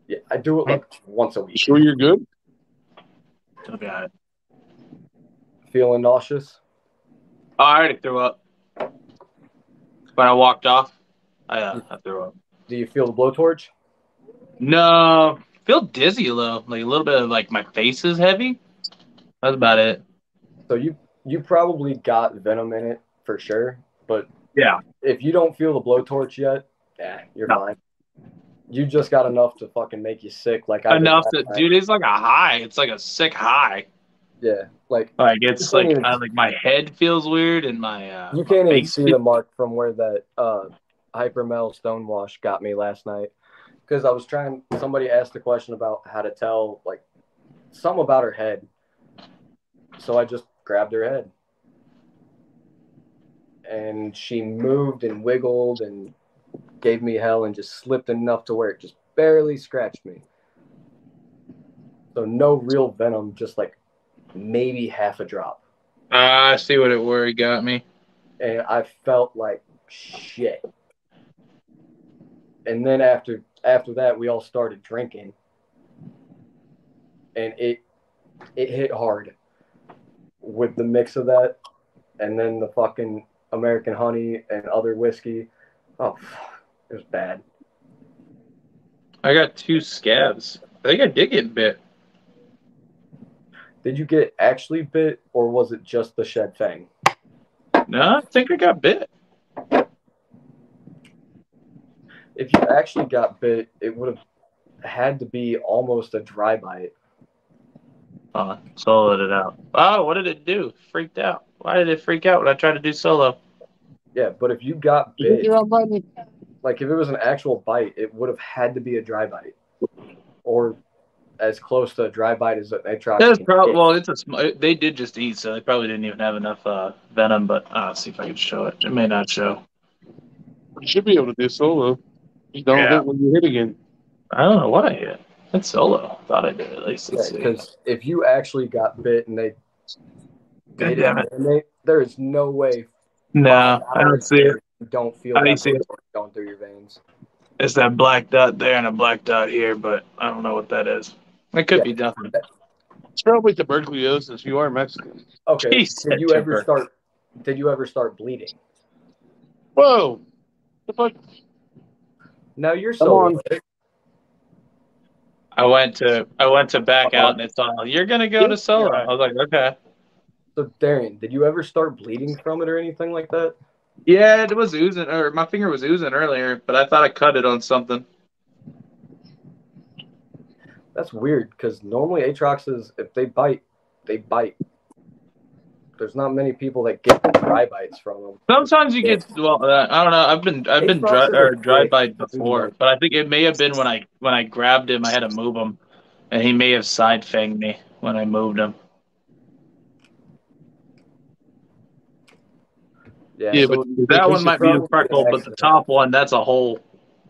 Yeah, I do it like once a week. You sure you're good? Okay. Feeling nauseous? Oh, I already threw up. When I walked off, I threw up. Do you feel the blowtorch? No, feel dizzy though. Like a little bit of like my face is heavy. That's about it. So you probably got venom in it for sure, but yeah, if you don't feel the blowtorch yet, you're fine. You just got enough to fucking make you sick. Like I enough to, dude. It's like a high. It's like a sick high. Yeah, like it's like like my head feels weird and my you can't even see the mark from where that hypermetal stonewash got me last night because I was trying. Somebody asked a question about how to tell like something about her head, so I just grabbed her head, and she moved and wiggled and gave me hell and just slipped enough to where it just barely scratched me. So no real venom, just like maybe half a drop. I see where he got me. And I felt like shit. And then after that, we all started drinking, and it hit hard with the mix of that, and then the fucking American honey and other whiskey. Oh, it was bad. I got 2 scabs. I think I did get bit. Did you get actually bit, or was it just the shed fang? No, I think I got bit. If you actually got bit, it would have had to be almost a dry bite. Soloed it out. Oh, what did it do? Freaked out. Why did it freak out when I tried to do solo? Yeah, but if you got bit, You won't bite me. like if it was an actual bite, it would have had to be a dry bite, or as close to a dry bite as an Atrox. That's probably, well, they did just eat, so they probably didn't even have enough venom. But let's see if I can show it. It may not show. You should be able to do solo. Just don't hit when you hit again. I don't know what I hit. It's solo. Thought I did at least. Let's see. Because if you actually got bit and they God damn it. there is no way. No, I don't see it. You don't feel I that see it. going through your veins. It's that black dot there and a black dot here, but I don't know what that is. It could be nothing. It's probably tuberculosis. You are Mexican. Okay. Jeez, Did you ever start bleeding? Whoa! The fuck? No, you're Come so on. I went to back out and it's all, you're gonna go to solo. I was like, okay. So Darian, did you ever start bleeding from it or anything like that? Yeah, it was oozing, or my finger was oozing earlier, but I thought I cut it on something. That's weird because normally Atroxes, if they bite, they bite. There's not many people that get dry bites from them. Sometimes you get, well, I don't know. I've been dry bite before, but I think it may have been when I grabbed him, I had to move him, and he may have side fanged me when I moved him. Yeah, but that one might be a freckle, but the top one, that's a hole,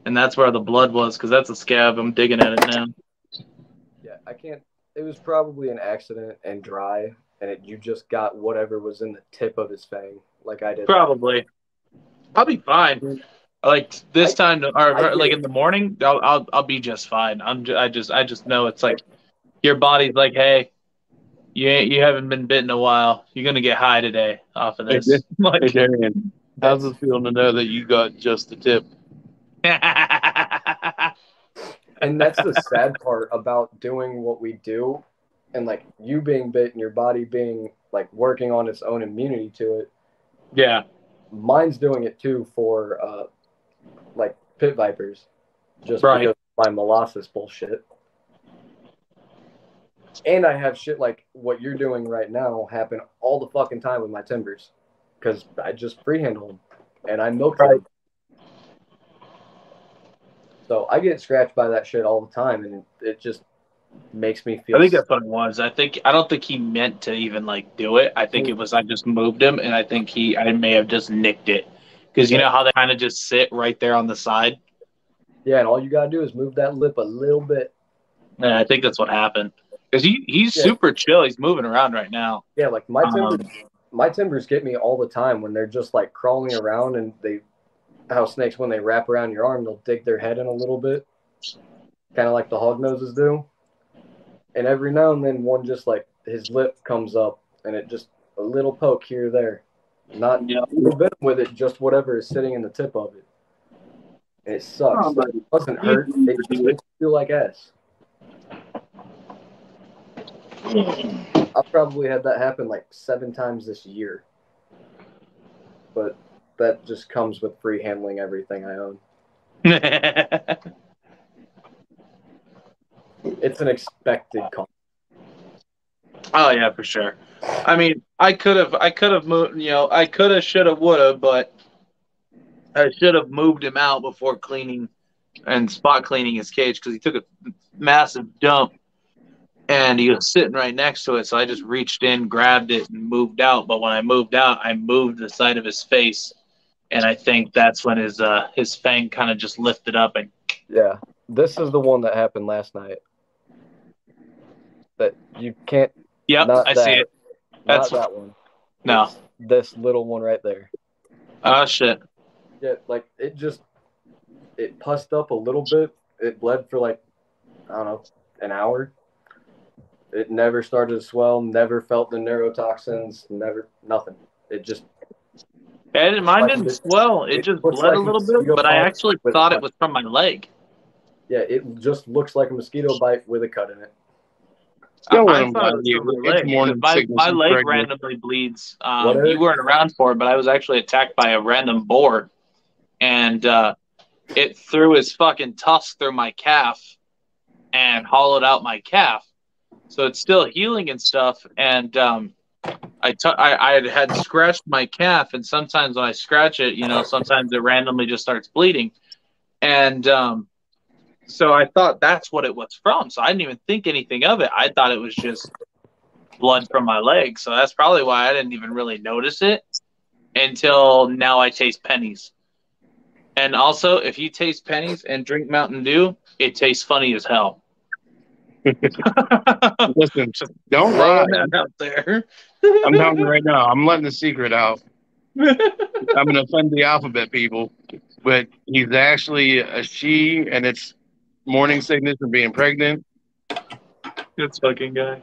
and that's where the blood was because that's a scab. I'm digging at it now. Yeah, I can't. It was probably an accident and dry, and you just got whatever was in the tip of his fang, like I did. Probably. I'll be fine. Like this time, or like in the morning, I'll be just fine. I just know it's like your body's like, hey, you haven't been bitten in a while. You're gonna get high today off of this. Hey, Darian, how's it feeling to know that you got just the tip? And that's the sad part about doing what we do, and like you being bit and your body being like working on its own immunity to it. Yeah, mine's doing it too for like pit vipers, just because of my molasses bullshit. And I have shit like what you're doing right now happen all the fucking time with my timbers, because I just freehandle them and I milk them. So I get scratched by that shit all the time, and it just makes me feel. I think that's what it was. I don't think he meant to even like do it. I think it was I just moved him, and I think I may have just nicked it, because you know how they kind of just sit right there on the side. Yeah, and all you gotta do is move that lip a little bit. Yeah, I think that's what happened. Because he's super chill. He's moving around right now. Yeah, like my timbers get me all the time when they're just like crawling around, and how snakes, when they wrap around your arm, they'll dig their head in a little bit, kind of like the hog noses do. And every now and then one just like his lip comes up, and it just a little poke here or there. Not a little bit with it, just whatever is sitting in the tip of it. And it sucks. It doesn't hurt. It just makes you feel like ass. I've probably had that happen like 7 times this year. But that just comes with free handling everything I own. It's an expected cost. Oh yeah, for sure. I mean, I could have moved. I could have, should have, would have, but I should have moved him out before cleaning and spot cleaning his cage, because he took a massive dump and he was sitting right next to it. So I just reached in, grabbed it, and moved out. But when I moved out, I moved the side of his face, and I think that's when his fang kind of just lifted up. And Yeah, this is the one that happened last night. That you can't. yep, Not I that, see it. Not That's that one. no. It's this little one right there. Oh shit. Yeah, like it pussed up a little bit. It bled for like, I don't know, an hour. It never started to swell, never felt the neurotoxins, nothing. It just. And mine didn't swell. It just looks bled like a little bit, but I actually thought it was from my leg. Yeah, it just looks like a mosquito bite with a cut in it. Don't let I him thought lie it was to you. from my It's leg. morning My sickness. my He's leg pregnant. randomly bleeds. What? You weren't around for it, but I was actually attacked by a random boar, and it threw his fucking tusks through my calf and hollowed out my calf. So it's still healing and stuff. And I had scratched my calf, and sometimes when I scratch it, sometimes it randomly just starts bleeding. And so I thought that's what it was from. So I didn't even think anything of it. I thought it was just blood from my leg. So that's probably why I didn't even really notice it until now I taste pennies. And also, if you taste pennies and drink Mountain Dew, it tastes funny as hell. Listen, don't lie. Throwing that out there. I'm telling you right now. I'm letting the secret out. I'm going to offend the alphabet people, but he's actually a she, and it's morning sickness from being pregnant. This fucking guy.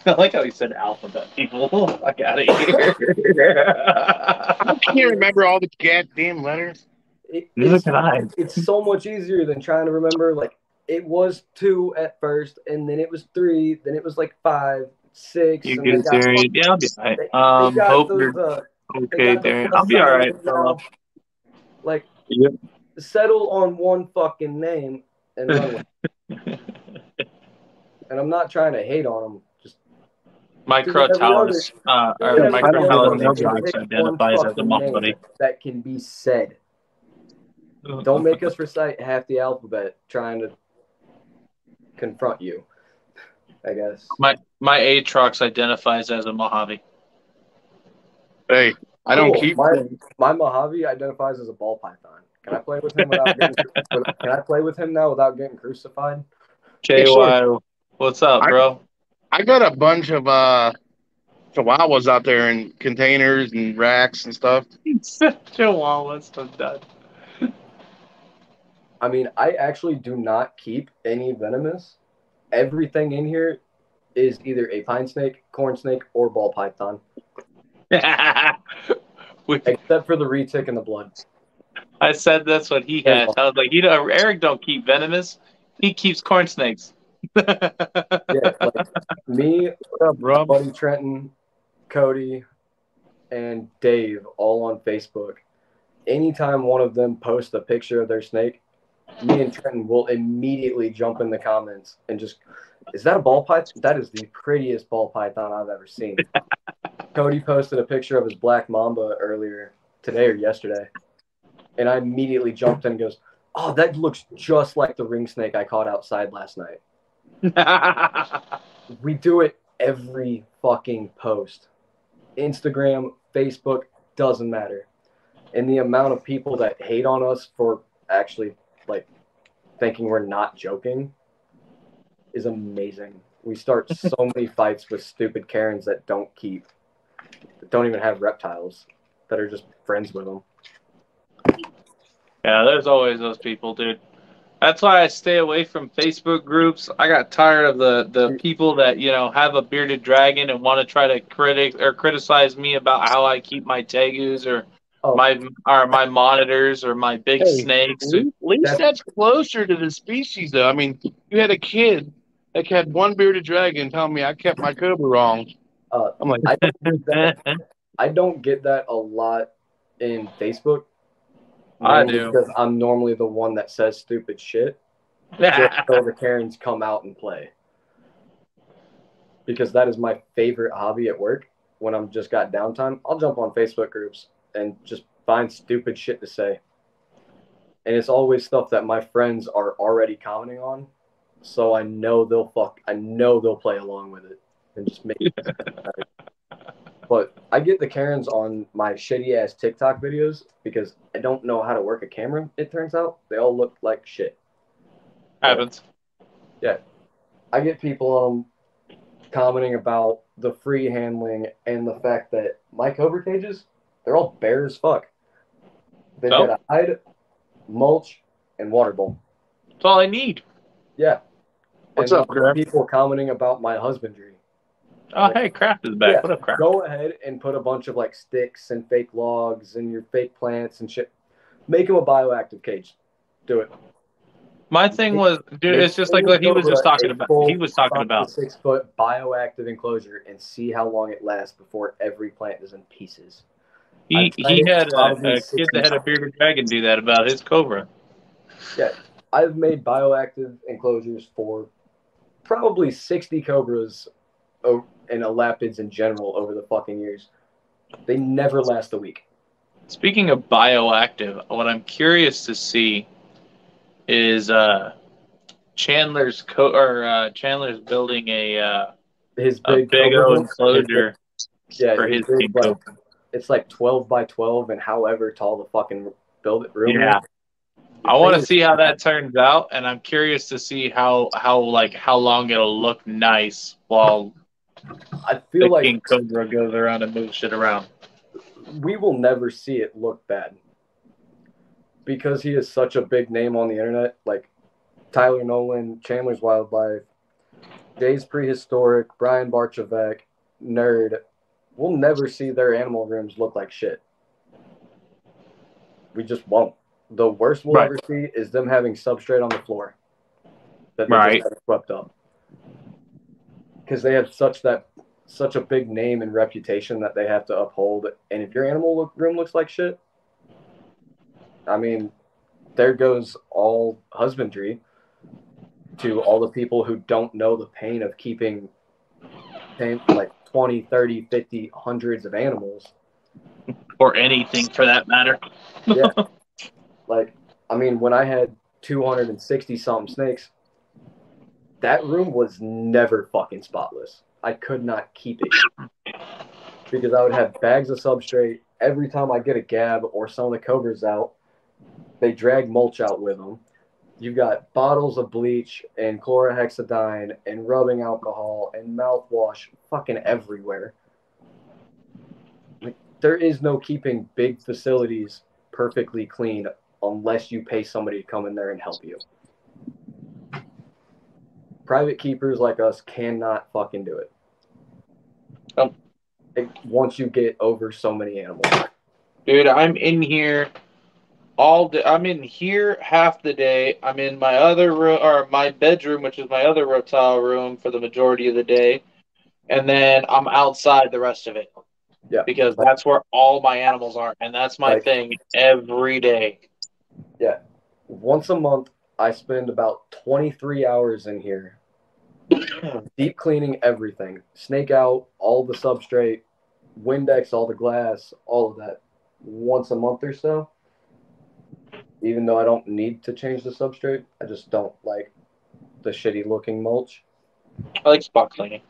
I like how he said alphabet people. Fuck out of here. I can't remember all the goddamn letters. It's so much easier than trying to remember. Like, it was 2 at first, and then it was 3, then it was like 5, 6. You and good, Darian? Yeah, I'll be all right. They got Hope those, you're they okay, got those Darian. I'll be all right, now. fella. Like, Yep. settle on one fucking name and run with it. And I'm not trying to hate on them. Just Microtalis, or Microtalis identifies as a Mojave. that can be said. Don't make us recite half the alphabet trying to confront you, I guess. My Aatrox identifies as a Mojave. Hey, I don't keep. My Mojave identifies as a ball python. Can I play with him without getting? Can I play with him now without getting crucified? KY, what's up, bro? I got a bunch of chihuahuas out there in containers and racks and stuff. Chihuahuas, I'm done. I mean, I actually do not keep any venomous. Everything in here is either a pine snake, corn snake, or ball python. Except for the retic and the blood. I said that's what he had. I was like, Eric don't keep venomous. He keeps corn snakes. Yeah, like me, my buddy Trenton, Cody, and Dave all on Facebook. Anytime one of them posts a picture of their snake, me and Trenton will immediately jump in the comments and just, is that a ball python? That is the prettiest ball python I've ever seen. Cody posted a picture of his black mamba earlier today or yesterday, and I immediately jumped in and goes, oh, that looks just like the ring snake I caught outside last night. We do it every fucking post. Instagram, Facebook, doesn't matter. And the amount of people that hate on us for actually like thinking we're not joking is amazing. We start so many fights with stupid Karens that don't even have reptiles, that are just friends with them. Yeah, there's always those people, dude. That's why I stay away from Facebook groups. I got tired of the people that, have a bearded dragon and want to try to criticize me about how I keep my tegus or my monitors or my big snakes. At least that's closer to the species, though. I mean, you had a kid that had one bearded dragon telling me I kept my Cobra wrong. I'm like, I don't get that a lot in Facebook. I do. Because I'm normally the one that says stupid shit. Just so the Karens come out and play. Because that is my favorite hobby at work. When I'm just got downtime, I'll jump on Facebook groups and just find stupid shit to say. And it's always stuff that my friends are already commenting on. so I know they'll play along with it and just make it better. But I get the Karens on my shitty ass TikTok videos because I don't know how to work a camera. It turns out they all look like shit. Happens. Yeah, I get people commenting about the free handling and the fact that my Cobra cages, they're all bare as fuck. They've got a hide, mulch, and water bowl. That's all I need. Yeah. What's and up, Craft? people commenting about my husbandry. Oh, hey, Craft is back. Yeah, What up, Craft? go ahead and put a bunch of like sticks and fake logs and your fake plants and shit. Make him a bioactive cage. Do it. My thing was, dude, it's just like what he was just talking about. He was talking 5 about to 6 foot bioactive enclosure and see how long it lasts before every plant is in pieces. He had a kid that had a bearded dragon do that about his Cobra. Yeah, I've made bioactive enclosures for probably 60 Cobras and elapids in general over the fucking years. They never last a week. Speaking of bioactive, what I'm curious to see is Chandler's building His a big big Cobra old house, enclosure yeah, for his king like, Cobra. it's like 12 by 12 and however tall the fucking room Yeah. is. I want to see how that turns out, and I'm curious to see how long it'll look nice while I feel the like king Cobra goes around and moves shit around. we will never see it look bad because he is such a big name on the internet. Like Tyler Nolan, Chandler's Wildlife, Jay's Prehistoric, Brian Barchevek, Nerd. We'll never see their animal rooms look like shit. We just won't. The worst we'll ever see is them having substrate on the floor that they just have swept up. Because they have such a big name and reputation that they have to uphold. And if your animal room looks like shit, I mean, there goes all husbandry to all the people who don't know the pain of keeping like 20, 30, 50, hundreds of animals. Or anything for that matter. Yeah. Like, I mean, when I had 260-something snakes, that room was never fucking spotless. I could not keep it because I would have bags of substrate. Every time I get a gab or some of the Cobras out, they drag mulch out with them. You've got bottles of bleach and chlorhexidine and rubbing alcohol and mouthwash fucking everywhere. Like, there is no keeping big facilities perfectly clean unless you pay somebody to come in there and help you. Private keepers like us cannot fucking do it. Once you get over so many animals. Dude, I'm in here all day. I'm in here half the day. I'm in my other room, or my bedroom, which is my other reptile room, for the majority of the day. And then I'm outside the rest of it. Yeah. Because that's where all my animals are. And that's my thing every day. Yeah. Once a month, I spend about 23 hours in here deep cleaning everything. Snake out, all the substrate, Windex, all the glass, all of that. Once a month or so. Even though I don't need to change the substrate, I just don't like the shitty looking mulch. I like spot cleaning.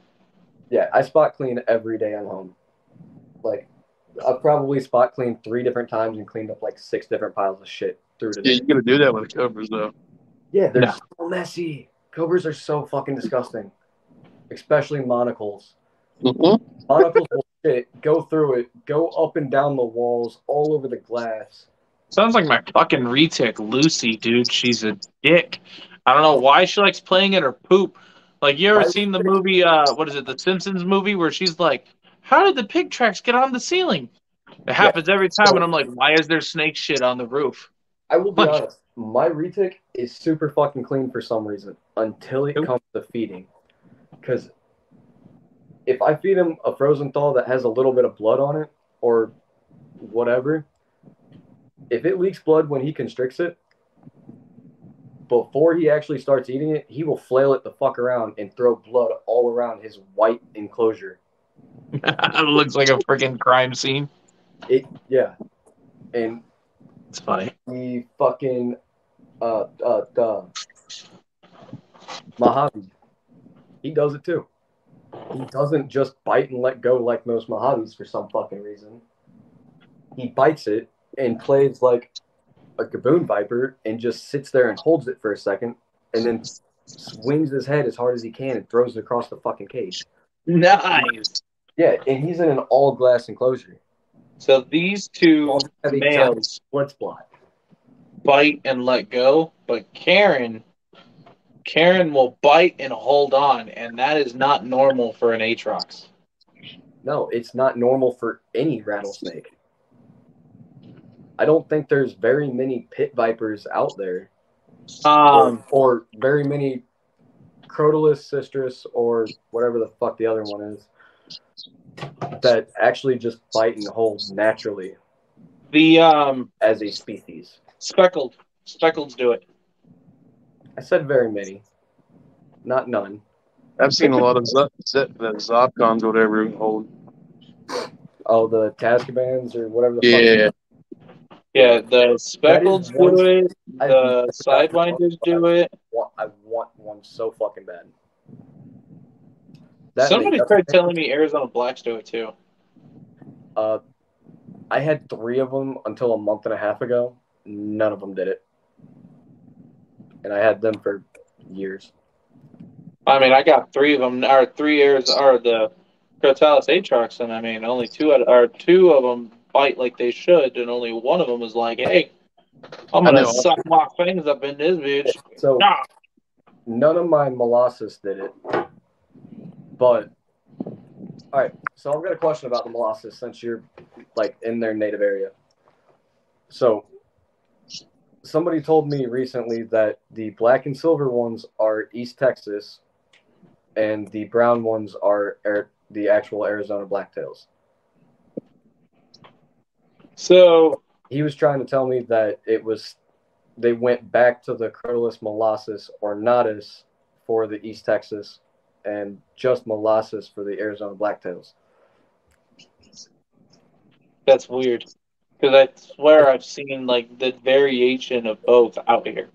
Yeah, I spot clean every day I'm home. Like, I've probably spot cleaned 3 different times and cleaned up like 6 different piles of shit through today. Yeah, you gotta do that with the Cobras, though. Yeah, they're so messy. Cobras are so fucking disgusting. Especially monocles. Mm-hmm. Monocles will shit, go through it, go up and down the walls, all over the glass. Sounds like my fucking retic, Lucy, dude. She's a dick. I don't know why she likes playing in her poop. Like, you ever seen the movie, what is it, the Simpsons movie, where she's like, how did the pig tracks get on the ceiling? It happens every time, and I'm like, why is there snake shit on the roof? I will be honest, my retic is super fucking clean for some reason, until it comes to feeding. Because if I feed him a frozen thaw that has a little bit of blood on it, or whatever, if it leaks blood when he constricts it, before he actually starts eating it, he will flail it the fuck around and throw blood all around his white enclosure. It looks like a freaking crime scene. Yeah. And it's funny. The fucking Mojave, he does it too. He doesn't just bite and let go like most Mojaves for some fucking reason. He bites it and plays like a gaboon viper and just sits there and holds it for a second and then swings his head as hard as he can and throws it across the fucking cage. Nice. Yeah, and he's in an all glass enclosure. So these two Have a giant males split spot. bite and let go, but Karen will bite and hold on, and that is not normal for an Aatrox. No, it's not normal for any rattlesnake. I don't think there's very many pit vipers out there, or very many Crotalus, Sistris, or whatever the fuck the other one is, that actually just bite and hold naturally. The as a species. Speckleds do it. I said very many, not none. I've seen a lot of the Zopcons, whatever you hold. Oh, the Tascabans or whatever the Yeah. fuck. Yeah, the Speckleds do it. The Sidewinders do it. I want one so fucking bad. Somebody tried telling me Arizona Blacks do it too. I had 3 of them until a month and a half ago. None of them did it. And I had them for years. I mean, I got 3 of them. Our 3 airs are the Crotalus Aatrox, and I mean, only 2 of them bite like they should, and only one of them was like, "Hey, I'm gonna suck my fangs up in this bitch." So none of my molossus did it, but all right. So I've got a question about the molossus since you're like in their native area. So somebody told me recently that the black and silver ones are East Texas, and the brown ones are the actual Arizona blacktails. So he was trying to tell me that they went back to the Crotalus molossus ornatus for the East Texas and just molossus for the Arizona blacktails. That's weird. Because I swear I've seen like the variation of both out here.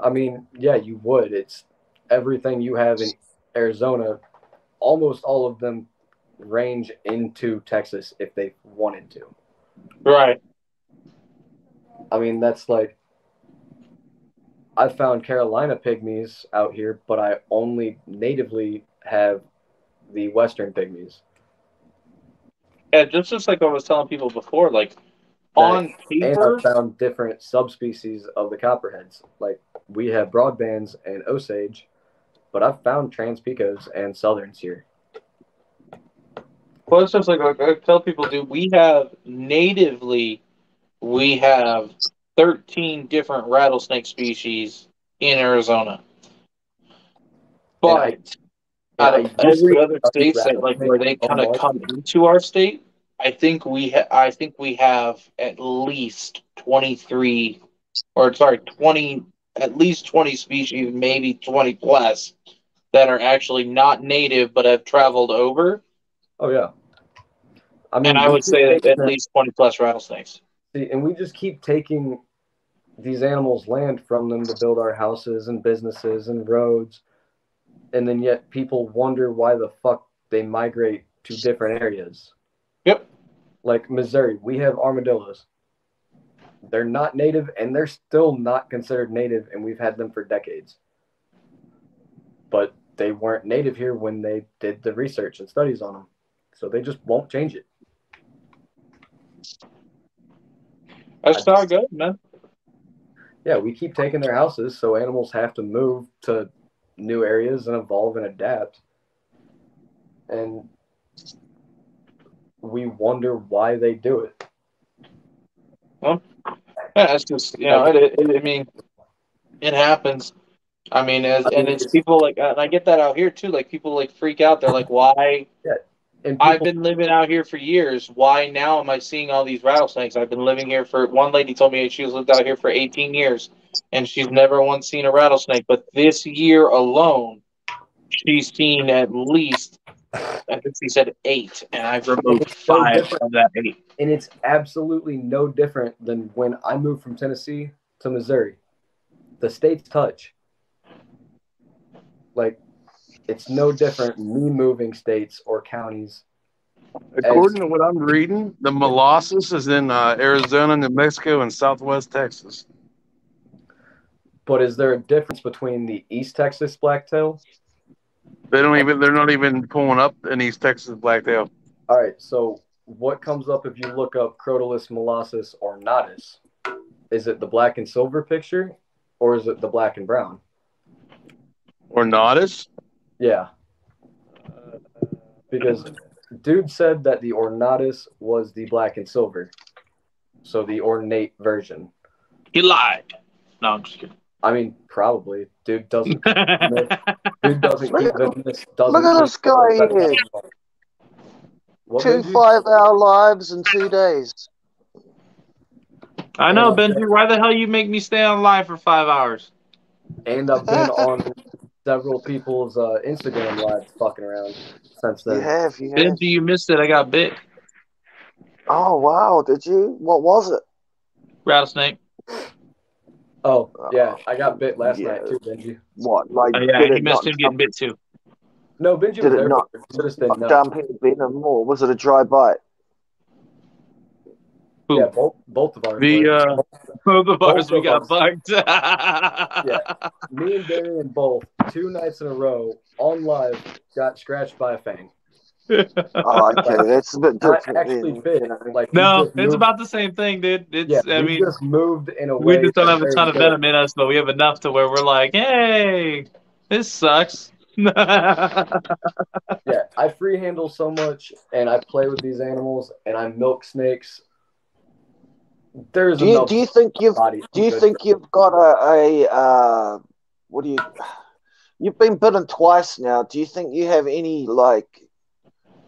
I mean, yeah, you would. It's everything you have in Arizona. Almost all of them range into Texas if they wanted to. Right. I mean, that's like, I found Carolina pygmies out here, but I only natively have the Western pygmies. Yeah, just like I was telling people before, like on paper. And I found different subspecies of the copperheads. Like we have broadbands and Osage, but I've found Transpicos and Southerns here. Well, it's just like I tell people, dude, we have 13 different rattlesnake species in Arizona. But out of every other state that like where they kind of come into our state, I think we have at least 20, at least 20 species, maybe 20 plus that are actually not native but have traveled over. Oh yeah. I mean, and I would say at least 20 plus rattlesnakes. See, and we just keep taking these animals' land from them to build our houses and businesses and roads. And then yet people wonder why the fuck they migrate to different areas. Yep. Like Missouri, we have armadillos. They're not native, and they're still not considered native, and we've had them for decades. But they weren't native here when they did the research and studies on them. So they just won't change it. That's how it goes, man. Yeah, we keep taking their houses, so animals have to move to new areas and evolve and adapt. And we wonder why they do it. Well, yeah, it's just, I mean, it happens. I mean, and it's people like, and I get that out here too. Like people like freak out. They're like, why? Yeah. I've been living out here for years. Why now am I seeing all these rattlesnakes? I've been living here for, one lady told me she's lived out here for 18 years and she's never once seen a rattlesnake. But this year alone, she's seen at least, I think she said 8, and I've removed 5 of that 8. And it's absolutely no different than when I moved from Tennessee to Missouri. The states touch. like it's no different me moving states or counties. According to what I'm reading, the molossus is in Arizona, New Mexico, and Southwest Texas. But is there a difference between the East Texas blacktail? They're not even pulling up in East Texas blacktail. All right, so what comes up if you look up Crotalus molossus ornatus? Is it the black and silver picture, or is it the black and brown? Ornatus? Yeah. Because dude said that the ornatus was the black and silver. So the ornate version. He lied. No, I'm just kidding. I mean, probably. Dude doesn't keep Venomous. Look at this guy here. What, 2 Benji? 5-hour lives in 2 days. I know, Benji. Why the hell you make me stay on live for 5 hours? And I've been on several people's Instagram lives fucking around since then. You have. Benji, you missed it. I got bit. Oh, wow. Did you? What was it? Rattlesnake. Oh, yeah. I got bit last night too, Benji. What? Like, Oh, yeah, you missed him getting bit too. No, Benji was there. You just didn't know. Dump him venom, or was it a dry bite? Who? Yeah, both of ours. Both of ours, we of got us. bugged. Yeah, me and Darian both 2 nights in a row on live got scratched by a fang. Oh, okay, that's a bit Not different. actually bit. Like No, we just it's moved- about the same thing, dude. It's, Yeah, I we mean, just moved in a we way. just don't have a that's ton of very venom in us, but we have enough to where we're like, hey, this sucks. Yeah, I free handle so much, and I play with these animals, and I milk snakes. There's Do you think you've got you've been bitten twice now? Do you think you have any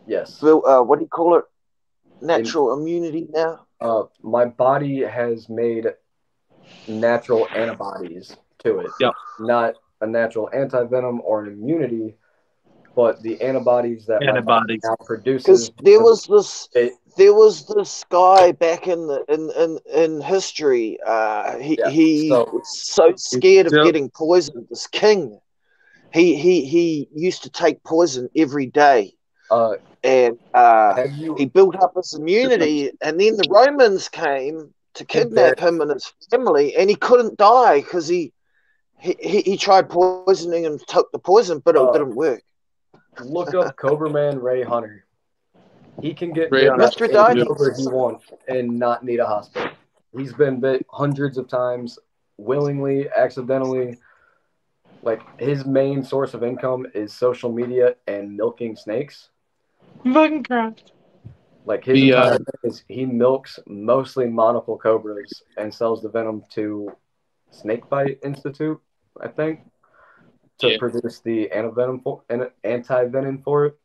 yes, what do you call it, natural immunity now? my body has made natural antibodies to it. Yep. Not a natural anti-venom or an immunity, but the antibodies that my body now produces. Because there was this guy back in history. He was so scared of getting poisoned. This king, he used to take poison every day, and he built up his immunity. And then the Romans came to kidnap him and his family, and he couldn't die because he tried poisoning and took the poison, but it didn't work. Look up Cobra Man Ray Hunter. He can get Mr. Diamond Cobra he wants and not need a hospital. He's been bit hundreds of times, willingly, accidentally. Like, his main source of income is social media and milking snakes. Fucking crap. Like, his entire thing is he milks mostly monocle cobras and sells the venom to Snakebite Institute, I think, to produce the anti-venom for it.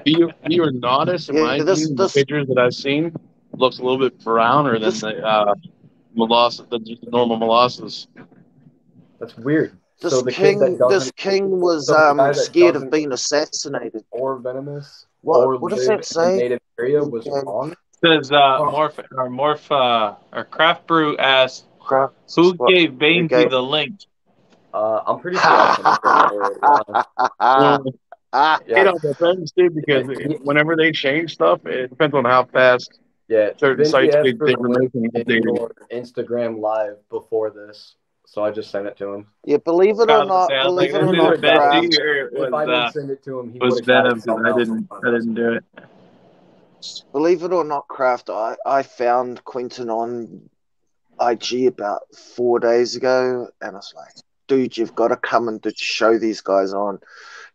You are notice, in my opinion, the pictures that I've seen looks a little bit browner than the molossus, the normal molossus. That's weird. This king was scared of being assassinated. Or venomous. What does that say? Native area was wrong. It says Craft Brew asked, who gave Bainesy the link? I'm pretty sure I It all depends, too, because whenever they change stuff, it depends on how fast certain sites get information updated. Instagram live before this, so I just sent it to him. Yeah, believe it or not, Craft. If I didn't send it to him, he was Venom, because I didn't do it. Believe it or not, Craft, I found Quentin on IG about 4 days ago, and I was like, dude, you've got to come and show these guys on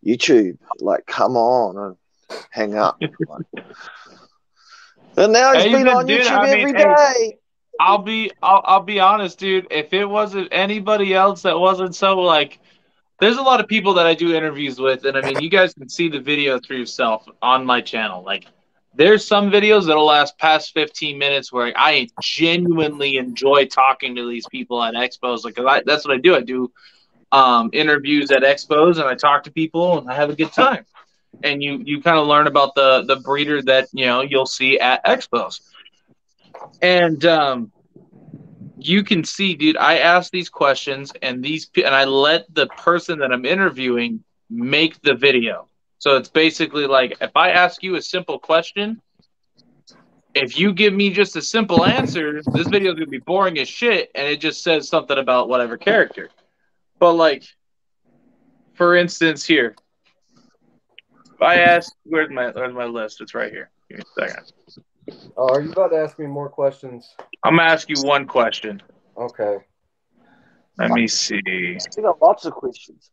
YouTube. Like, come on and hang up. And now he's been on YouTube every day. I'll be honest, dude. If it wasn't anybody else that wasn't so like, there's a lot of people that I do interviews with, and I mean, you guys can see the video for yourself on my channel. Like, there's some videos that'll last past 15 minutes where I genuinely enjoy talking to these people at expos. Like, that's what I do. I do interviews at expos, and I talk to people, and I have a good time. And you kind of learn about the breeder that you'll see at expos. And you can see, dude, I ask these questions and I let the person that I'm interviewing make the video. So it's basically like if I ask you a simple question, if you give me just a simple answer, this video is going to be boring as shit and it just says something about whatever character. But like, for instance, here, if I ask, where's my list? It's right here. Give me a second. Oh, are you about to ask me more questions? I'm going to ask you one question. Okay. Let me see. You got lots of questions.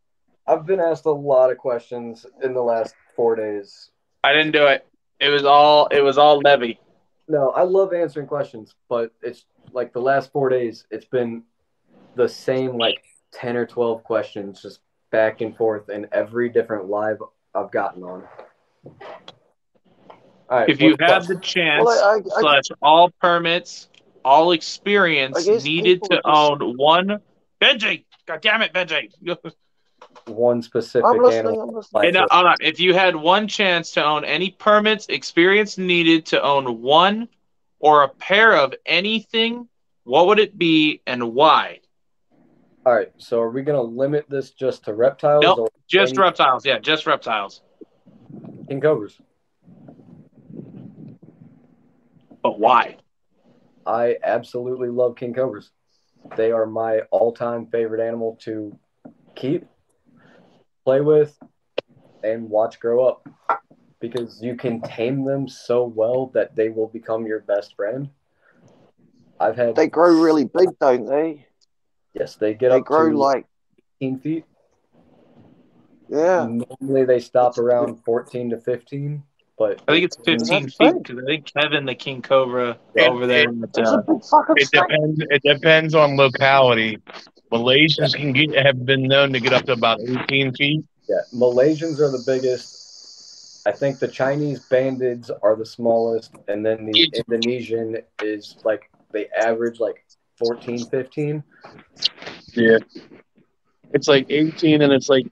I've been asked a lot of questions in the last 4 days. I didn't do it. It was all Levy. No, I love answering questions, but it's like the last 4 days, it's been the same like 10 or 12 questions just back and forth in every different live I've gotten on. All right, If you have the chance, all permits, all experience needed to own one. Benji! God damn it, Benji! one specific animal. And, if you had one chance to own any permits, experience needed to own one or a pair of anything, what would it be and why? All right, so are we going to limit this just to reptiles? Nope, or just reptiles. Yeah, just reptiles. King Cobras. But why? I absolutely love King Cobras. They are my all-time favorite animal to keep, play with, and watch grow up. Because you can tame them so well that they will become your best friend. They grow really big, don't they? Yes, they get up grow to like 18 feet. Yeah. Normally they stop around 14 to 15, but I think it's 15 feet because I think Kevin, the King Cobra, over there. It depends on locality. Malaysians have been known to get up to about 18 feet. Yeah, Malaysians are the biggest. I think the Chinese bandids are the smallest, and then the Indonesian is like they average like 14, 15. Yeah. It's like 18 and it's like.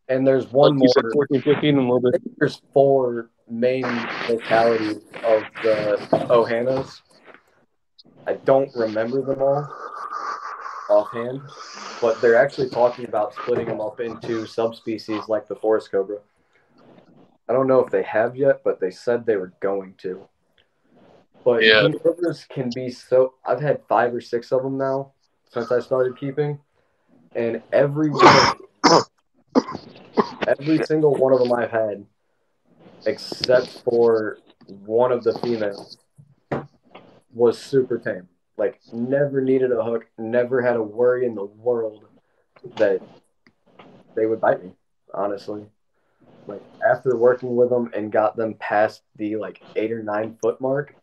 And there's one more. 14, 15 and a little bit. There's 4 main localities of the Ohanas. I don't remember them all offhand, but they're actually talking about splitting them up into subspecies like the forest cobra. I don't know if they have yet, but they said they were going to. But King Cobras can be so. I've had 5 or 6 of them now since I started keeping, and every single one of them I've had, except for one of the females, was super tame. Like, never needed a hook, never had a worry in the world that they would bite me, honestly. Like, after working with them and got them past the, 8 or 9 foot mark,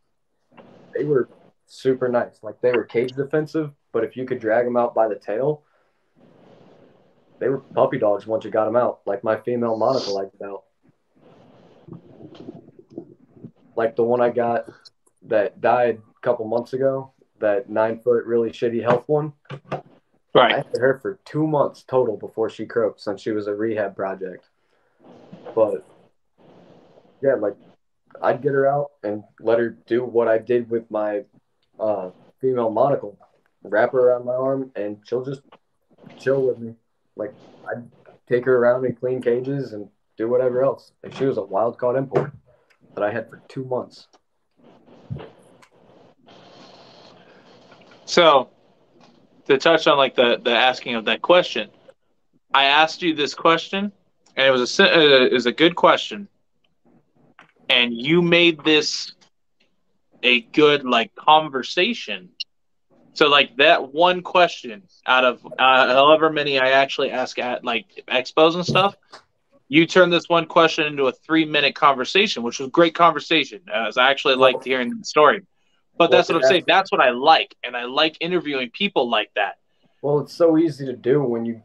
they were super nice. Like, they were cage defensive, but if you could drag them out by the tail, they were puppy dogs once you got them out. Like my female monocle I got out. Like the one I got that died a couple months ago, that 9 foot really shitty health one. Right. I had her for 2 months total before she croaked, since she was a rehab project. But yeah, like I'd get her out and let her do what I did with my female monocle. Wrap her around my arm and she'll just chill with me. Like, I'd take her around and clean cages and do whatever else. And she was a wild caught import that I had for 2 months. So, to touch on the asking of that question, I asked you this question, and it was a good question, and you made this a good conversation. So that one question out of however many I actually ask at expos and stuff, you turned this one question into a 3-minute conversation, which was great conversation. As I actually liked hearing the story. But that's what I'm saying. That's what I like, and I like interviewing people like that. Well, it's so easy to do when you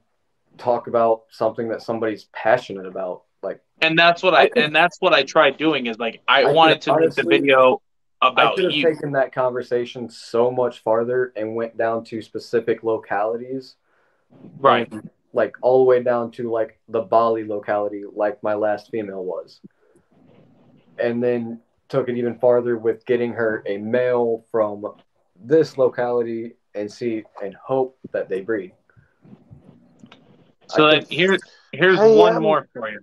talk about something that somebody's passionate about. And that's what I tried doing is I wanted to make the video about I could have taken that conversation so much farther and went down to specific localities. Right. And, all the way down to the Bali locality, like my last female was. And then took it even farther with getting her a male from this locality and see and hope that they breed. So then here's Hey, one more for you.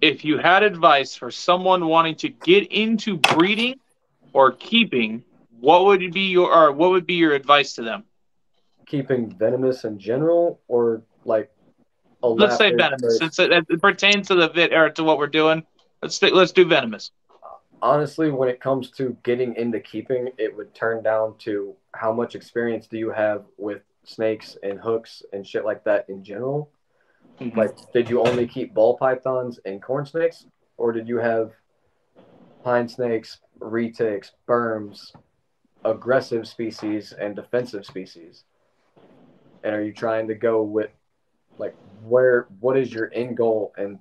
If you had advice for someone wanting to get into breeding or keeping, what would be your advice to them? Keeping venomous in general, or like a Let's lab say race venomous, first? since it pertains to the vid or to what we're doing. Let's do venomous. Honestly, when it comes to getting into keeping, it would turn down to how much experience do you have with snakes and hooks and shit like that in general. Mm-hmm. Like, did you only keep ball pythons and corn snakes, or did you have pine snakes, retics, berms, aggressive species, and defensive species? And are you trying to go with, like, what is your end goal and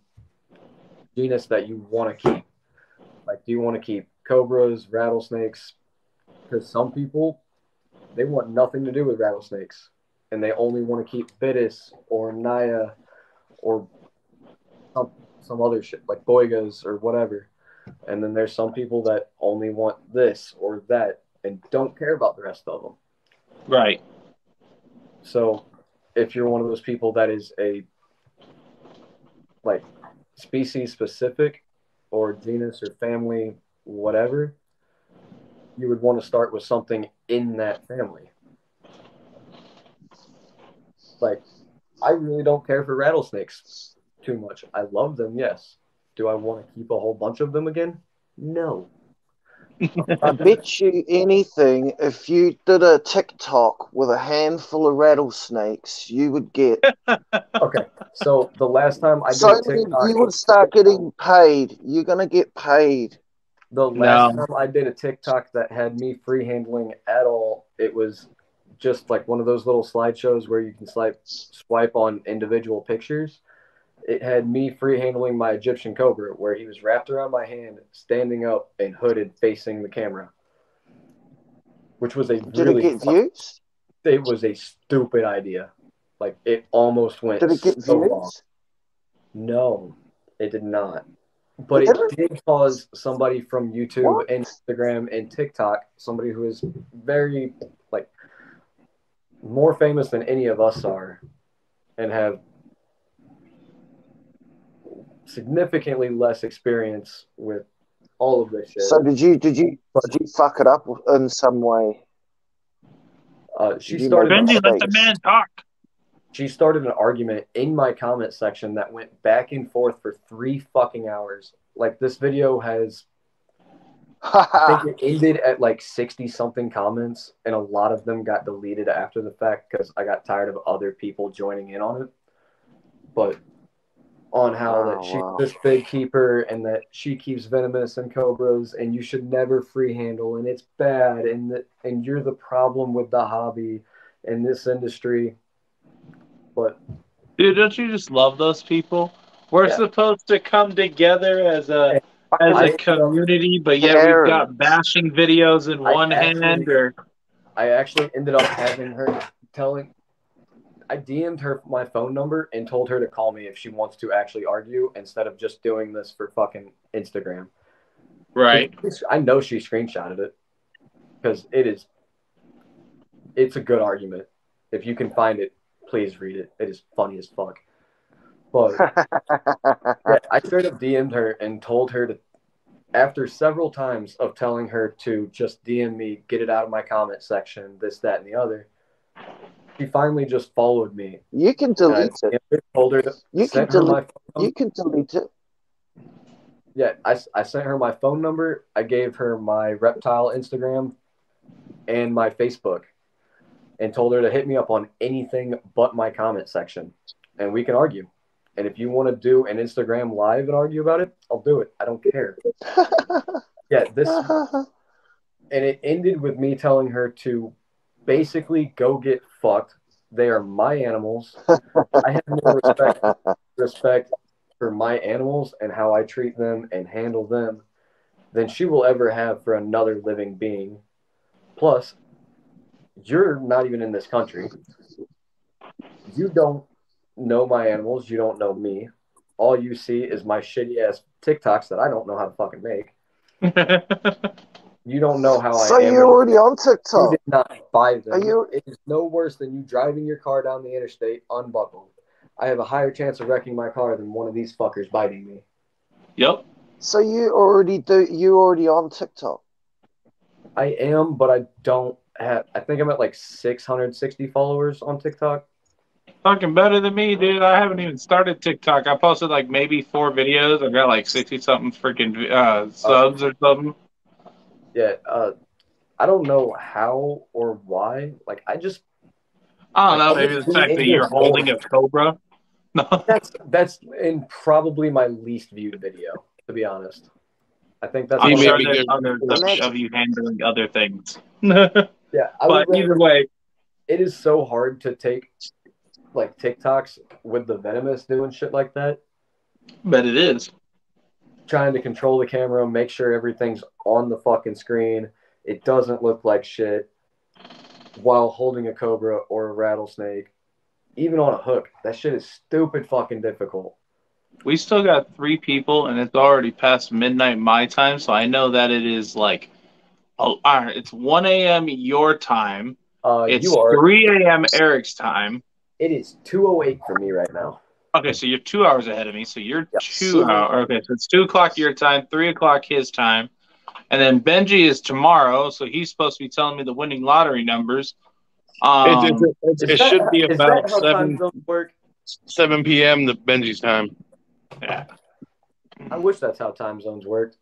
genus that you want to keep? Like, do you want to keep cobras, rattlesnakes? Because some people, they want nothing to do with rattlesnakes, and they only want to keep Bitis or Naya or some other shit like boigas or whatever. And then there's some people that only want this or that and don't care about the rest of them. Right. So if you're one of those people that is a like species specific or genus or family, whatever, you would want to start with something in that family. Like, I really don't care for rattlesnakes too much. I love them, yes. Do I want to keep a whole bunch of them again? No. I bet you anything, if you did a TikTok with a handful of rattlesnakes, you would get Okay, so the last time I did so a TikTok, you would start getting paid. You're gonna get paid. the last time I did a TikTok that had me free handling at all, it was just like one of those little slideshows where you can swipe on individual pictures. It had me free handling my Egyptian Cobra, where he was wrapped around my hand, standing up and hooded, facing the camera, which was a Did really it get views? It was a stupid idea. Like, it almost went Did it get so views? wrong. No, it did not. But it did cause somebody from YouTube and Instagram and TikTok, somebody who is very, like, more famous than any of us are and have significantly less experience with all of this shit. So did you fuck it up in some way? She started Benji, let the man talk. She started an argument in my comment section that went back and forth for 3 fucking hours. Like, this video has, I think it ended at like 60 something comments, and a lot of them got deleted after the fact because I got tired of other people joining in on it. But on how that she's this big keeper and that she keeps venomous and cobras and you should never free handle and it's bad and you're the problem with the hobby and this industry. But dude, don't you just love those people? We're supposed to come together as a community, but yet we've got bashing videos in one hand. Or I actually ended up having her I DM'd her my phone number and told her to call me if she wants to actually argue instead of just doing this for fucking Instagram. Right. I know she screenshotted it because it's a good argument. If you can find it, please read it. It is funny as fuck. But I straight up DM'd her and told her to, after several times of telling her to just DM me, get it out of my comment section, this, that, and the other, she finally just followed me. You can delete it. Told her you can delete it. Yeah, I sent her my phone number. I gave her my reptile Instagram and my Facebook and told her to hit me up on anything but my comment section. And we can argue. And if you want to do an Instagram live and argue about it, I'll do it. I don't care. And it ended with me telling her to basically go get fucked. They are my animals. I have more respect for my animals and how I treat them and handle them than she will ever have for another living being. Plus, you're not even in this country. You don't know my animals. You don't know me. All you see is my shitty ass TikToks that I don't know how to fucking make. You don't know how So I am. you're already on You TikTok. did not buy them. Are you- It is no worse than you driving your car down the interstate unbuckled. I have a higher chance of wrecking my car than one of these fuckers biting me. Yep. So you already on TikTok. I am, but I don't have. I think I'm at like 660 followers on TikTok. Fucking better than me, dude. I haven't even started TikTok. I posted like maybe 4 videos. I've got like 60 something freaking subs or something. Yeah, I don't know how or why. Like, I just I don't know. like, Maybe the fact that you're holding a Cobra. No. that's in probably my least viewed video, to be honest. I think that's I'm He one may sure of be there's good. others Imagine- of you handling other things. yeah. I would But either rather, way, it is so hard to take like TikToks with the Venomous doing shit like that, but it is. trying to control the camera, make sure everything's on the fucking screen. It doesn't look like shit while holding a Cobra or a rattlesnake, even on a hook. That shit is stupid fucking difficult. We still got 3 people, and it's already past midnight my time, so I know that it is like, all right, it's 1 a.m. your time. It's You are. 3 a.m. Eric's time. It is 2:08 for me right now. Okay, so you're 2 hours ahead of me. So you're Yep. 2 hours. Okay, so it's 2 o'clock your time, 3 o'clock his time. And then Benji is tomorrow, so he's supposed to be telling me the winning lottery numbers. It should be Is about that how time zones work? 7 p.m. the Benji's time. Yeah. I wish that's how time zones worked.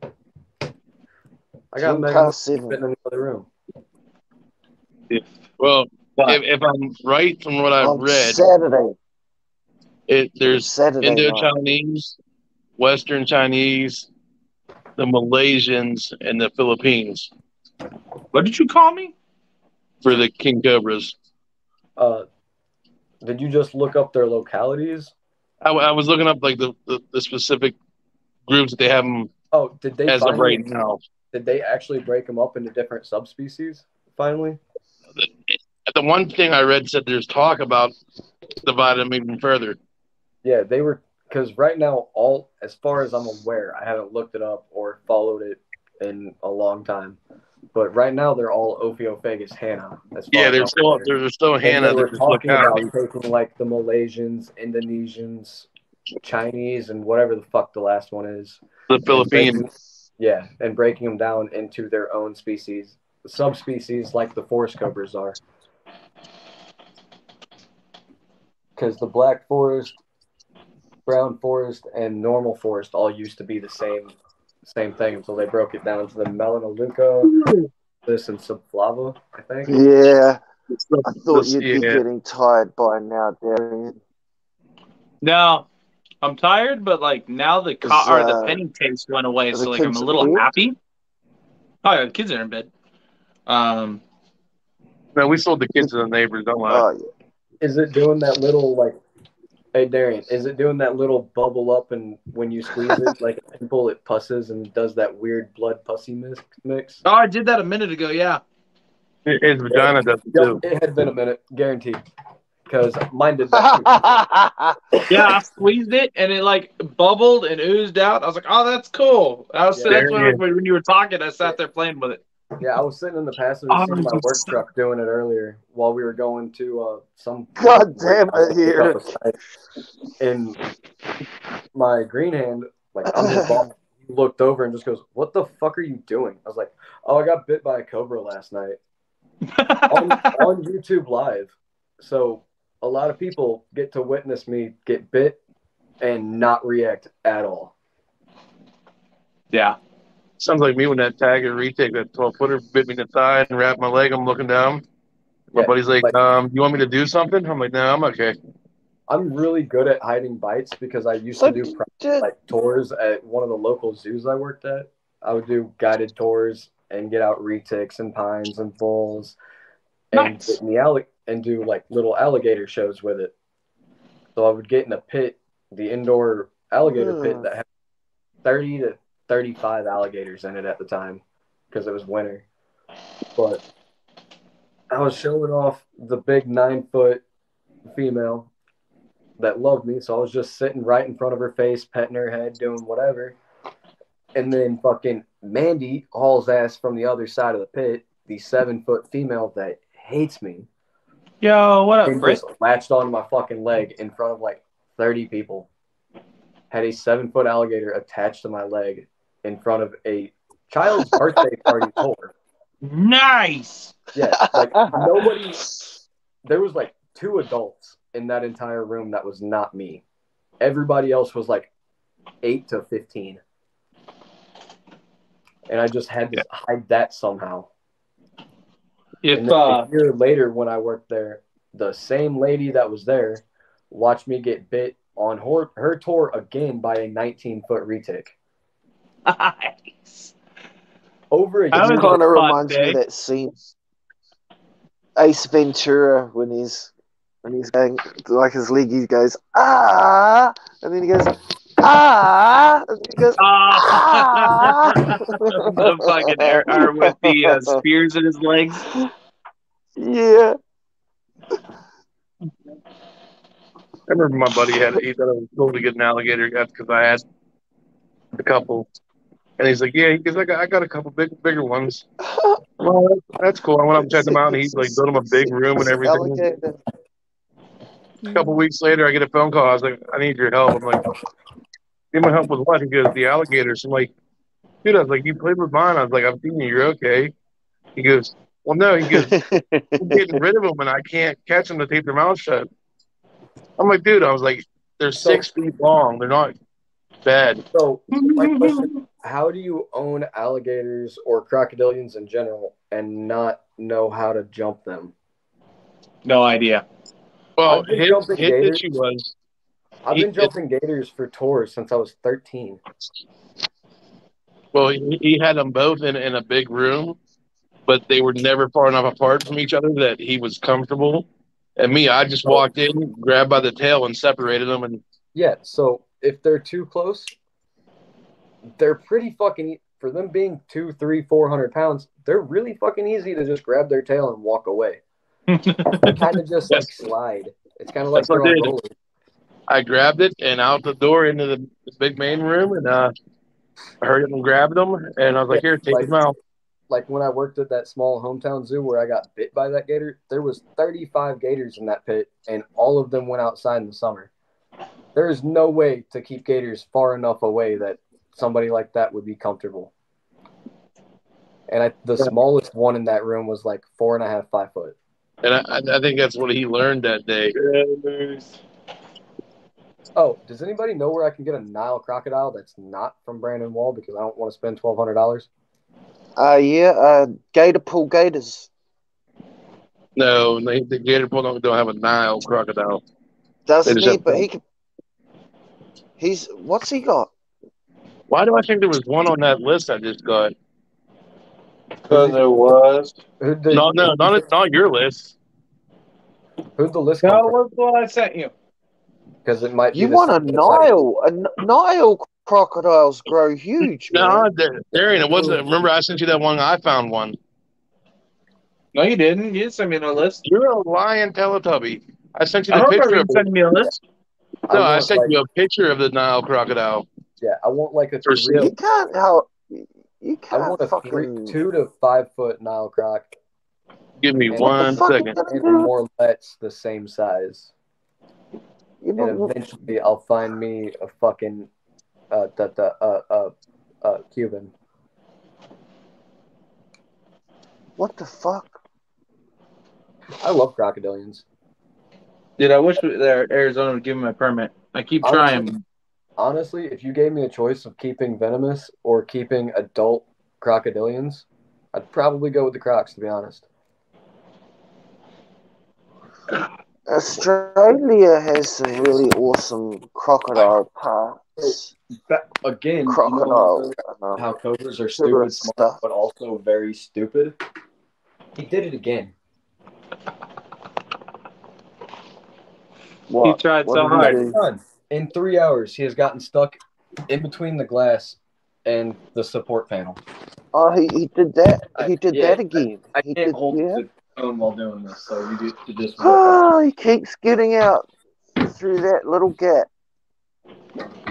I got 10 Megan past 7. sitting in the other room. Well, But if I'm right from what I've On read, Saturday. there's Saturday night. Indo-Chinese, Western Chinese, the Malaysians, and the Philippines what did you call me? for the King Cobras. Did you just look up their localities? I was looking up like the specific groups that they have them Oh, did they as of finally? right now. Did they actually break them up into different subspecies? Finally, The one thing I read said there's talk about dividing them even further. yeah, they were. Because right now, as far as I'm aware, I haven't looked it up or followed it in a long time. But right now, they're all Ophiophagus Hannah. As far Yeah, as there's I'm aware. still And Hannah. they were There's talking about locality. taking like the Malaysians, Indonesians, Chinese, and whatever the fuck the last one is. The Philippines. And breaking them down into their own species, subspecies like the forest cobras are. Because the black forest, brown forest, and normal forest all used to be the same thing until they broke it down to the Melaleuca, this and subflava, I think. Yeah. I thought you'd be getting tired by now, Darian. No, I'm tired, but like now the penny taste went away, so like I'm a little happy. Oh yeah, the kids are in bed. No, we sold the kids to the neighbors. Don't lie. Oh, yeah. Is it doing that little like? Hey Darian, is it doing that little bubble up and when you squeeze it like a pimple, it pusses and does that weird blood pussy mix? Oh, I did that a minute ago. Yeah. His vagina does it too. It had been a minute, guaranteed. Because mine did that too. Yeah, I squeezed it and it like bubbled and oozed out. I was like, "Oh, that's cool." That's when you were talking. I sat there playing with it. Yeah, I was sitting in the passenger seat of my work truck doing it earlier while we were going to some. God damn it! Here. And my green hand, like I'm his boss, he looked over and just goes, "What the fuck are you doing?" I was like, "Oh, I got bit by a cobra last night on YouTube Live." So a lot of people get to witness me get bit and not react at all. Yeah. Sounds like me when that tag and retake that 12-footer bit me in the thigh and wrapped my leg. I'm looking down. My buddy's like, you want me to do something? I'm like, no, I'm okay. I'm really good at hiding bites because I used to do tours at one of the local zoos I worked at. I would do guided tours and get out retics and pines and bulls and get in the and do like little alligator shows with it. So I would get in a pit, the indoor alligator pit that had 30 to 35 alligators in it at the time because it was winter. But I was showing off the big 9-foot female that loved me, so I was just sitting right in front of her face, petting her head, doing whatever. And then fucking Mandy hauls ass from the other side of the pit, the 7-foot female that hates me. Yo, what up, And Britt? just latched onto my fucking leg in front of like 30 people. Had a 7-foot alligator attached to my leg in front of a child's birthday party tour. Nice. Yeah, like nobody. There was like 2 adults in that entire room that was not me. Everybody else was like 8 to 15. And I just had to hide that somehow. If And then a year later, when I worked there, the same lady that was there watched me get bit on her tour again by a 19-foot retic. nice. Over a That year. was Kind a of fun reminds me day. of that scene, Ace Ventura, when he's going like his leg, he goes ah, and then he goes ah, and then he goes ah. The fucking air with the spears in his legs. Yeah. I remember my buddy he thought it was cool to get an alligator because I had a couple, and he's like, yeah, because I got a couple bigger ones. Well, that's cool. I went up and checked them out, and he's like built him a big room and everything. Alligator. A couple weeks later, I get a phone call. I was like, I need your help. I'm like, need my help with what? He goes, the alligators. I'm like, dude, I was like, you played with mine. I was like, I've seen you. You're okay. He goes, well, no. He goes, I'm getting rid of them, and I can't catch them to tape their mouth shut. I'm like, dude, I was like, they're 6 feet long. They're not bad. So, my question, how do you own alligators or crocodilians in general and not know how to jump them? No idea. Well, I've been his jumping gators. issue was I've been jumping gators for tours since I was 13. well, he had them both in a big room, but they were never far enough apart from each other that he was comfortable. And me, I just walked in, grabbed by the tail, and separated them. And Yeah, so if they're too close, they're pretty fucking, for them being 200, 300, 400 pounds, they're really fucking easy to just grab their tail and walk away. Kind of just like slide. It's kind of like That's what they're I on did. rollers. I grabbed it and out the door into the big main room, and I heard him and grabbed them, and I was like, here, take them out. Like when I worked at that small hometown zoo where I got bit by that gator, there was 35 gators in that pit, and all of them went outside in the summer. There is no way to keep gators far enough away that somebody like that would be comfortable. And the smallest one in that room was like 4.5, 5 foot. And I think that's what he learned that day. Oh, does anybody know where I can get a Nile crocodile that's not from Brandon Wall because I don't want to spend $1,200? Gator Pool Gators. No, the gator pool don't have a Nile crocodile. Doesn't he? But what's he got? Why do I think there was one on that list I just got? Because there was. Not your list. Who'd the list No, come from? what's the one I sent you? Because it might be. You want a Nile? Nile crocodiles grow huge, man. No, Darian, it wasn't. Remember, I sent you that one. I found one. No, you didn't. You didn't send me no list. You're a lying Teletubby. I sent you I the don't picture remember of you sending me a list. No, I sent you a picture of the Nile crocodile. Yeah, I want like a You can't help. You can't. I want a fucking 2 to 5 foot Nile croc. Give me 1 second. And more or less the same size. And eventually, I'll find me a fucking Cuban. What the fuck? I love crocodilians. Dude, I wish Arizona would give me a permit. I keep trying. Honestly, if you gave me a choice of keeping Venomous or keeping adult crocodilians, I'd probably go with the crocs, to be honest. Australia has some really awesome crocodile parks. Again, Crocodile. How Cobras are stupid smart, but also very stupid. He did it again. He tried so hard. In 3 hours, he has gotten stuck in between the glass and the support panel. Oh, he did that. He did that again. I can't hold the phone while doing this, so you just. Oh, he keeps getting out through that little gap.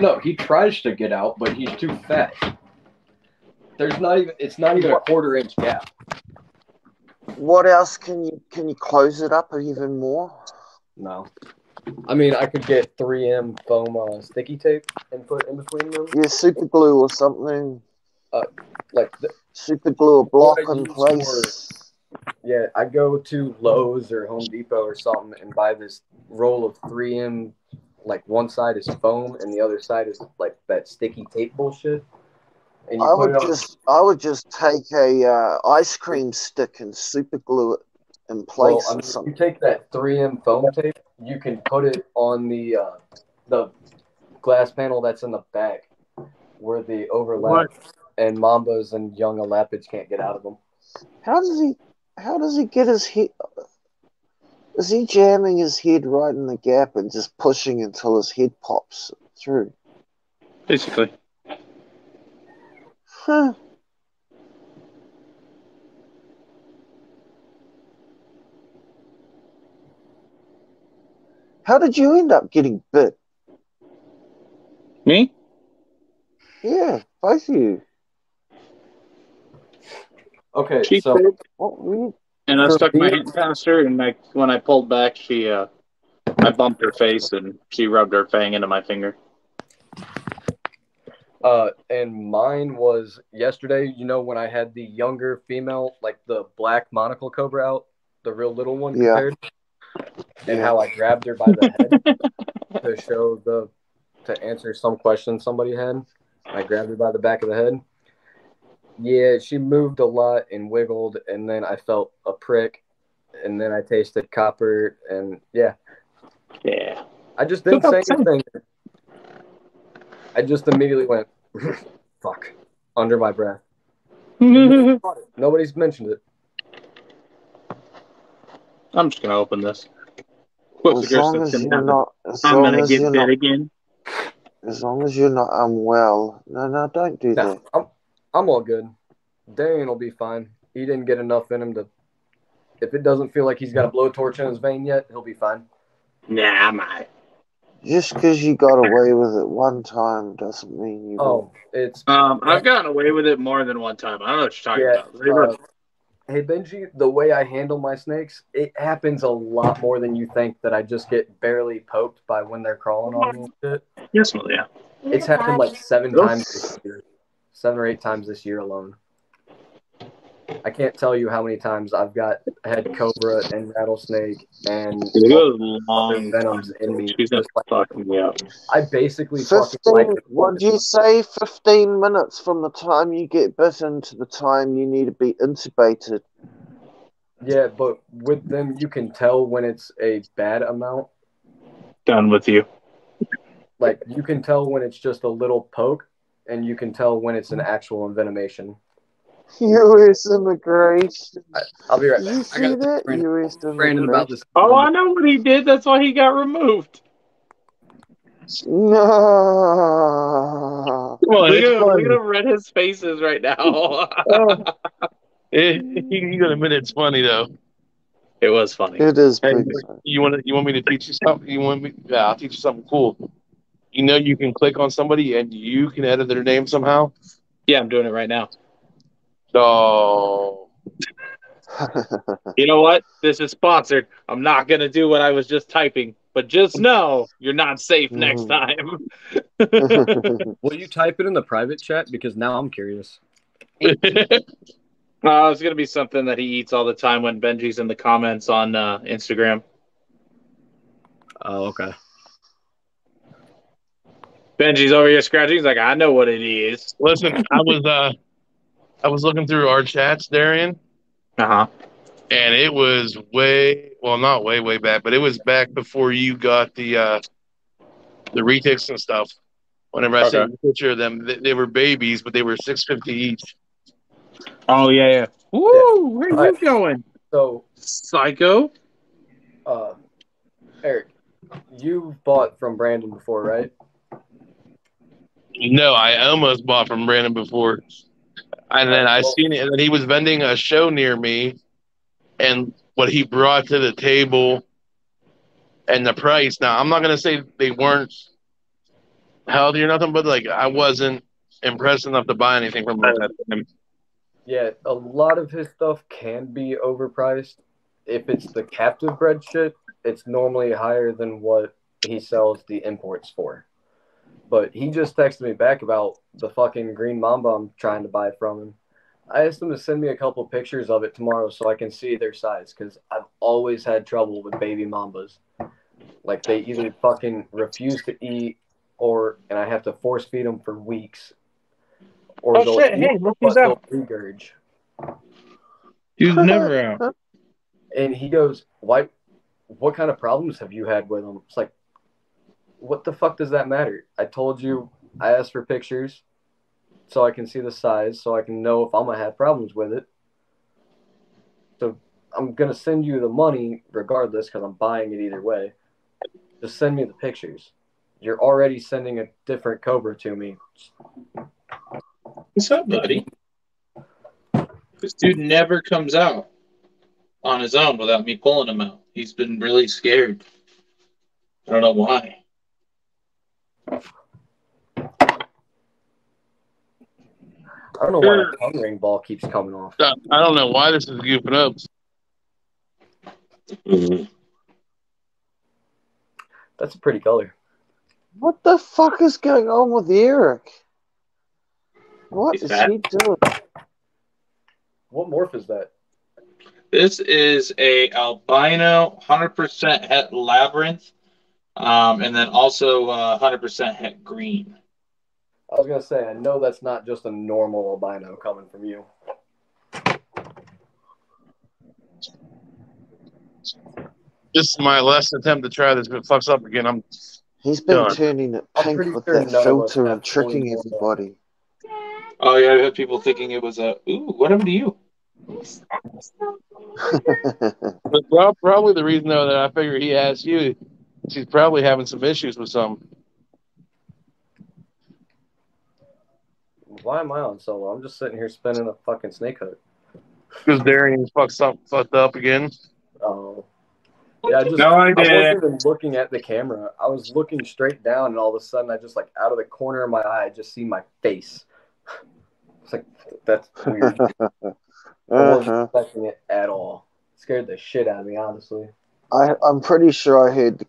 No, he tries to get out, but he's too fat. It's not even a 1/4 inch gap. What else can you close it up even more? No. I mean, I could get 3M foam sticky tape and put in between them. Yeah, super glue or something. Super glue a block in place. Yeah, I go to Lowe's or Home Depot or something and buy this roll of 3M. Like one side is foam and the other side is like that sticky tape bullshit. And I would just take a ice cream stick and super glue it in place or something. You take that 3M foam tape, you can put it on the glass panel that's in the back where the overlap and mambas and young elapids can't get out of them. How does he get his head? Is he jamming his head right in the gap and just pushing until his head pops through? Basically. Huh. How did you end up getting bit? Me? Yeah, both of you. Okay, and I stuck my hand past her, and when I pulled back, I bumped her face, and she rubbed her fang into my finger. And mine was yesterday, when I had the younger female, like the black monocle cobra out, the real little one compared, and how I grabbed her by the head to answer some question somebody had. I grabbed her by the back of the head. Yeah, she moved a lot and wiggled, and then I felt a prick, and then I tasted copper, and yeah. I just didn't say anything. I just immediately went, fuck, under my breath. Nobody's mentioned it. I'm just going to open this. As long as you're not unwell. No, don't do that. I'm all good. Darian will be fine. He didn't get enough in him to. If it doesn't feel like he's got a blowtorch in his vein yet, he'll be fine. Nah, I'm alright. Just because you got away with it one time doesn't mean you won't. I've gotten away with it more than one time. I don't know what you're talking about. Hey, Benji, the way I handle my snakes, it happens a lot more than you think that I just get barely poked by when they're crawling on me and shit. Yes, well, yeah. It's happened like 7 times this year. 7 or 8 times this year alone. I can't tell you how many times I've had Cobra and Rattlesnake and Venoms in me. Fucking me up. I basically 15, what did you say? 15 minutes from the time you get bitten to the time you need to be intubated. Yeah, but with them, you can tell when it's a bad amount. Done with you. Like, you can tell when it's just a little poke, and you can tell when it's an actual envenomation. U.S. immigration. I'll be right back. You see that? U.S. Brandon about this. Oh, I know what he did. That's why he got removed. No. Come on, look at him read his faces right now. You gotta admit it's funny though. It was funny. It is pretty funny. You want me to teach you something? Yeah, I'll teach you something cool. You know, you can click on somebody and you can edit their name somehow. Yeah, I'm doing it right now. So, you know what? This is sponsored. I'm not going to do what I was just typing, but just know you're not safe next time. Will you type it in the private chat? Because now I'm curious. It's going to be something that he eats all the time when Benji's in the comments on Instagram. Oh, okay. Benji's over here scratching. He's like, I know what it is. Listen, I was looking through our chats, Darian. And it was not way back, but it was back before you got the retics and stuff. Whenever I sent a picture of them, they were babies, but they were $650 each. Oh yeah. Woo! Where are you going? So, psycho. Eric, you bought from Brandon before, right? No, I almost bought from Brandon before. And then I seen it, and then he was vending a show near me, and what he brought to the table and the price. Now, I'm not going to say they weren't healthy or nothing, but like I wasn't impressed enough to buy anything from him at that time. Yeah, a lot of his stuff can be overpriced. If it's the captive bred shit, it's normally higher than what he sells the imports for. But he just texted me back about the fucking green mamba I'm trying to buy from him. I asked him to send me a couple pictures of it tomorrow so I can see their size, because I've always had trouble with baby mambas. Like, they either fucking refuse to eat, and I have to force feed them for weeks, or Oh they'll shit! eat, Hey, look but who's they'll out. regurge. He's never out. And he goes, "Why? What kind of problems have you had with them?" It's like, what the fuck does that matter? I told you I asked for pictures so I can see the size, so I can know if I'm going to have problems with it. So I'm going to send you the money regardless because I'm buying it either way. Just send me the pictures. You're already sending a different Cobra to me. What's up, buddy? This dude never comes out on his own without me pulling him out. He's been really scared. I don't know why. I don't know why my tongue ring ball keeps coming off. I don't know why this is goofing up. That's a pretty color. What the fuck is going on with Eric? What He's is fat. he doing? What morph is that? This is a albino 100% het labyrinth, and then also 100% het green. I was going to say, I know that's not just a normal albino coming from you. This is my last attempt to try this. If it fucks up again, He's been done. turning it I'm pink pretty with sure that none of us filter have and tricking 24 everybody. Oh yeah, I had people thinking it was a. Ooh, what happened to you? But probably the reason though that I figure he asked you, he's probably having some issues with some. Why am I on solo? I'm just sitting here spinning a fucking snake hook. Because Darian's fucked up again. Oh. Yeah, I I didn't. wasn't even looking at the camera. I was looking straight down, and all of a sudden, I just, like, out of the corner of my eye, I just see my face. It's like, that's weird. I wasn't expecting it at all. It scared the shit out of me, honestly. I'm pretty sure I heard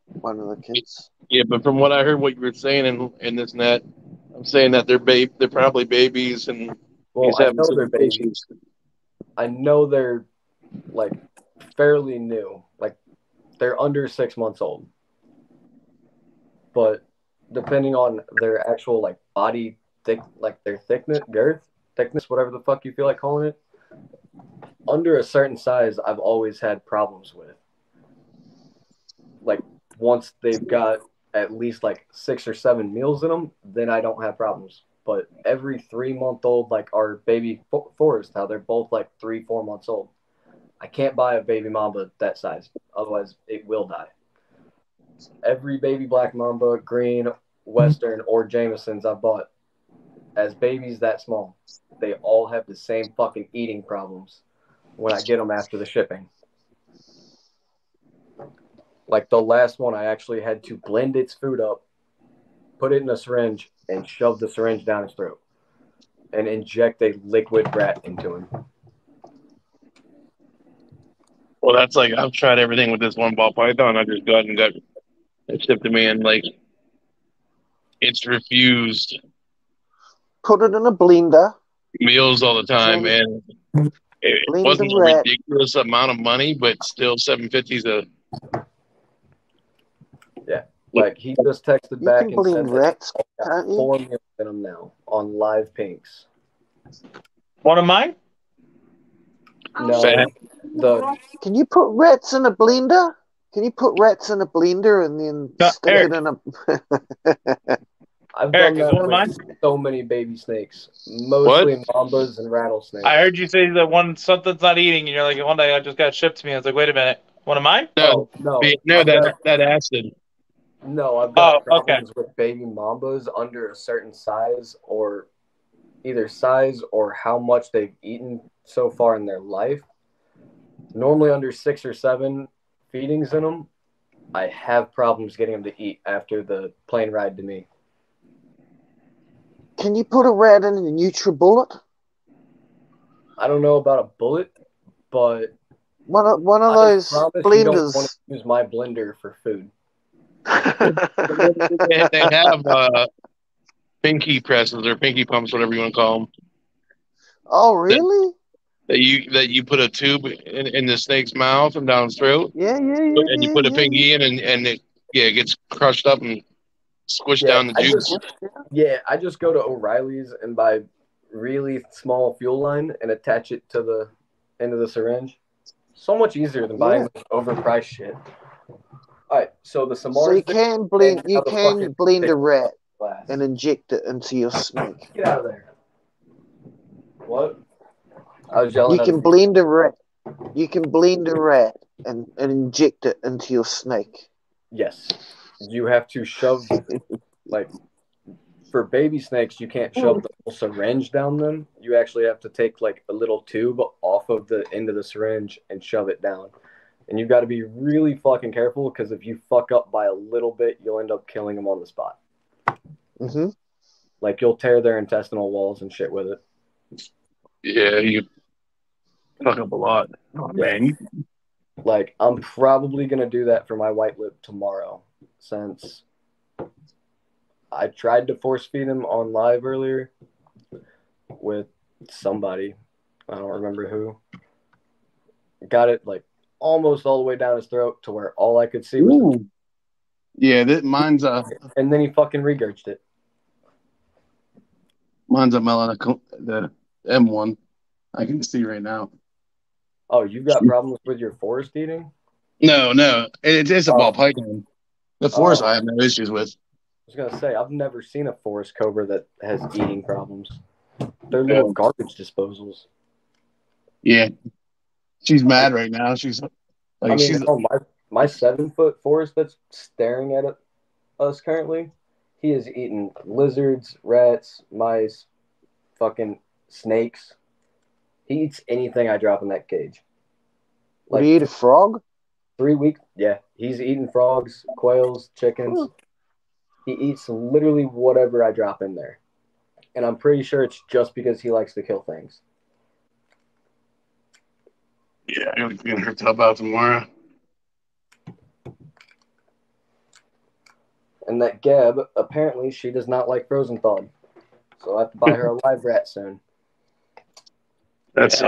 one of the kids. Yeah, but from what I heard, what you were saying in this net, I'm saying that they're probably babies, and Well, he's I having know some they're babies. issues. I know they're, like, fairly new. Like, they're under 6 months old. But depending on their actual, like, body their thickness, whatever the fuck you feel like calling it, under a certain size, I've always had problems with. Like, once they've got at least like 6 or 7 meals in them, then I don't have problems. But every 3-month-old, like our baby Forrest, how they're both like 3-4 months old, I can't buy a baby mamba that size, otherwise it will die. Every baby black mamba, green, western, or Jamesons I bought as babies that small, they all have the same fucking eating problems when I get them after the shipping. Like the last one, I actually had to blend its food up, put it in a syringe, and shove the syringe down his throat and inject a liquid rat into him. Well, that's like I've tried everything with this one ball python. I just got it shipped to me, and like it's refused Put it in a blender. meals all the time, and it Blend wasn't the a rat. ridiculous amount of money, but still $750 a. Yeah, like he just texted You back can and said blend that rats, he's got can't you? 4 meals in them now on live pinks. One of mine? No, Fat. Can you put rats in a blender? Can you put rats in a blender and then No, stick Eric. it in a? I've Eric, done is that one of mine? with so many baby snakes, mostly mambas and rattlesnakes. I heard you say that one something's not eating, and you're like, one day I just got shipped to me. I was like, wait a minute, one of mine? No, No, no, I've got, that acid. no, I've got Oh, okay. problems with baby mambas under a certain size, or either size or how much they've eaten so far in their life. Normally under 6 or 7 feedings in them, I have problems getting them to eat after the plane ride to me. Can you put a rat in a NutriBullet? I don't know about a bullet, but One of I those promise you don't want blenders. to use my blender for food. They have pinky presses or pinky pumps, whatever you want to call them. Oh, really? That you put a tube in the snake's mouth and down its throat, Yeah. and you put a pinky in, and it gets crushed up and squished down the juice. I just go to O'Reilly's and buy really small fuel line and attach it to the end of the syringe. So much easier than buying overpriced shit. All right, so the Samara. So you can blend a rat and inject it into your snake. Get out of there. What? I was yelling. You can blend a rat. You can blend a rat and inject it into your snake. Yes. You have to shove, like, for baby snakes, you can't shove the whole syringe down them. You actually have to take, like, a little tube off of the end of the syringe and shove it down. And you've got to be really fucking careful, because if you fuck up by a little bit, you'll end up killing them on the spot. Mm-hmm. Like, you'll tear their intestinal walls and shit with it. Yeah, you fuck up a lot. Oh, man. Like, I'm probably going to do that for my white lip tomorrow, since I tried to force feed him on live earlier with somebody. I don't remember who. Got it, like, almost all the way down his throat to where all I could see was... Yeah, mine's And then he fucking regurged it. Mine's a the M1. I can see right now. Oh, you've got problems with your forest eating? No. It's a ball python. The forest I have no issues with. I was going to say, I've never seen a forest cobra that has eating problems. They're little garbage disposals. Yeah. She's mad right now. She's like, my 7-foot forest that's staring at us currently, he is eating lizards, rats, mice, fucking snakes. He eats anything I drop in that cage. Would he eat a frog? 3 weeks? Yeah. He's eating frogs, quails, chickens. He eats literally whatever I drop in there. And I'm pretty sure it's just because he likes to kill things. Yeah, I'm going to help out tomorrow. And that Gab, apparently she does not like frozen thawed. So I have to buy her a live rat soon. That's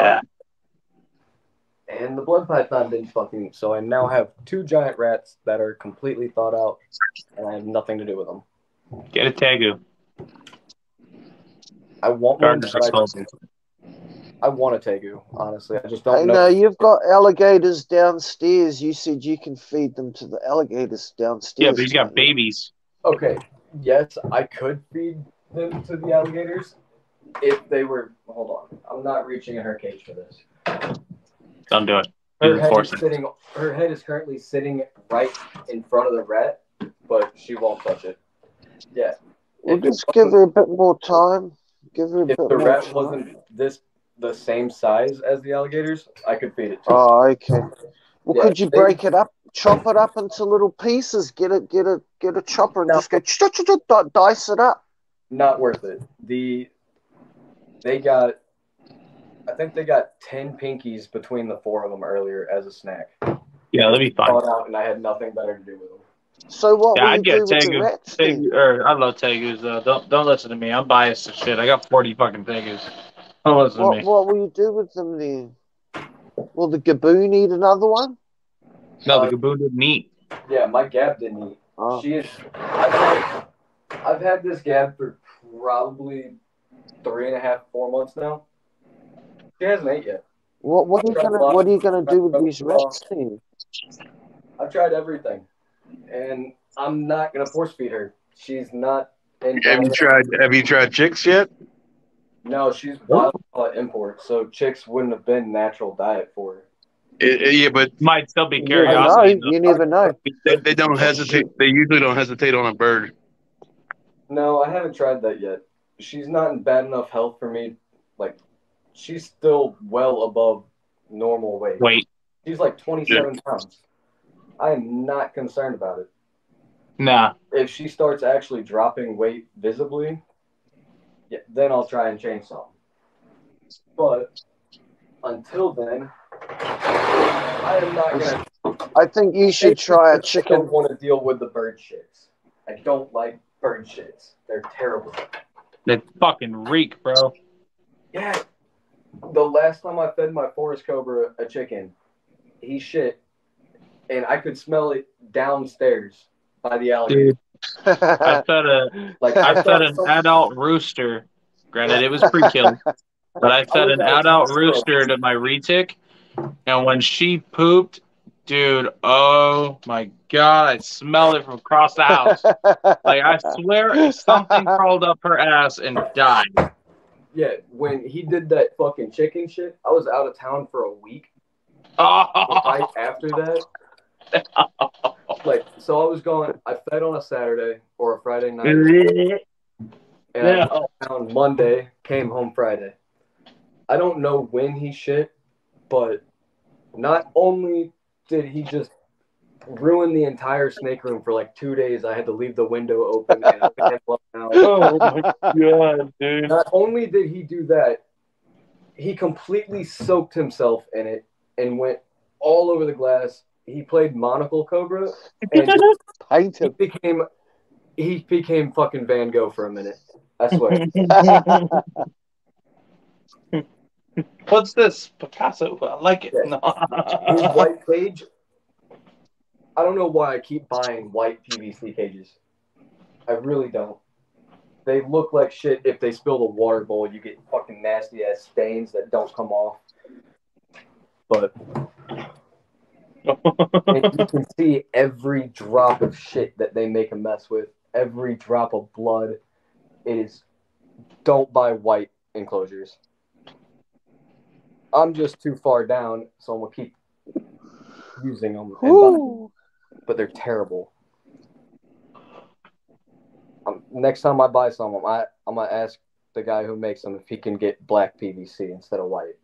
And the blood python didn't fucking... So I now have 2 giant rats that are completely thawed out, and I have nothing to do with them. Get a Tegu. I want one, I want a Tegu, honestly. I just don't know. No, you've got alligators downstairs. You said you can feed them to the alligators downstairs. Yeah, but he's got babies. Okay, yes, I could feed them to the alligators if they were... Hold on. I'm not reaching in her cage for this. Don't do it. Her head is currently sitting right in front of the rat, but she won't touch it. Yeah. We'll just give her a bit more time. Give her a bit more time. If the rat wasn't the same size as the alligators, I could feed it to Oh, okay. Well, Yeah, could you break it up, chop it up into little pieces, get a chopper and just go dice it up? Not worth it. I think they got 10 pinkies between the 4 of them earlier as a snack. Yeah, that'd be fine. Out, and I had nothing better to do with them. So what will you I'd do get with the rats then? I love Tegus though. Don't listen to me. I'm biased as shit. I got 40 fucking Tegus. Don't listen to me. What will you do with them then? Will the gaboon eat another one? No, the gaboon didn't eat. Yeah, my Gab didn't eat. Oh. I've had this Gab for probably 3.5, 4 months now. She hasn't ate yet. What are you gonna do with these rats then? I've tried everything, and I'm not gonna force feed her. She's not. Have you tried chicks yet? No, she's wild import, so chicks wouldn't have been natural diet for her. Yeah, but might still be curiosity. You never know. They don't hesitate. They usually don't hesitate on a bird. No, I haven't tried that yet. She's not in bad enough health for me. Like, she's still well above normal weight. She's like 27 pounds. I am not concerned about it. Nah. If she starts actually dropping weight visibly, Yeah, then I'll try and change something. But until then, I am not gonna. I think you should try a I chicken. don't want to deal with the bird shits. I don't like bird shits. They're terrible. They fucking reek, bro. Yeah. The last time I fed my forest cobra a chicken, he shit, and I could smell it downstairs by the alligator. Dude, I fed an adult rooster. Granted, it was pre-killed, but I fed an adult rooster to my retic, and when she pooped, dude, oh my god, I smelled it from across the house. Like, I swear something crawled up her ass and died. Yeah, when he did that fucking chicken shit, I was out of town for a week. Oh. Right after that, like, so I was gone. I fed on a Saturday or a Friday night, and I went down Monday, came home Friday. I don't know when he shit, but not only did he just ruin the entire snake room for like 2 days, I had to leave the window open and a fan blown out. Oh my god, dude. Not only did he do that, he completely soaked himself in it and went all over the glass. He played Monocle Cobra and he became fucking Van Gogh for a minute. I swear. What's this? Picasso. I like it. Yeah. His white cage. I don't know why I keep buying white PVC cages. I really don't. They look like shit. If they spill the water bowl, you get fucking nasty ass stains that don't come off. But and you can see every drop of shit that they make a mess with. Every drop of blood. It is. Don't buy white enclosures. I'm just too far down, so I'm gonna keep using them. But they're terrible. Next time I buy some, I'm gonna ask the guy who makes them if he can get black PVC instead of white.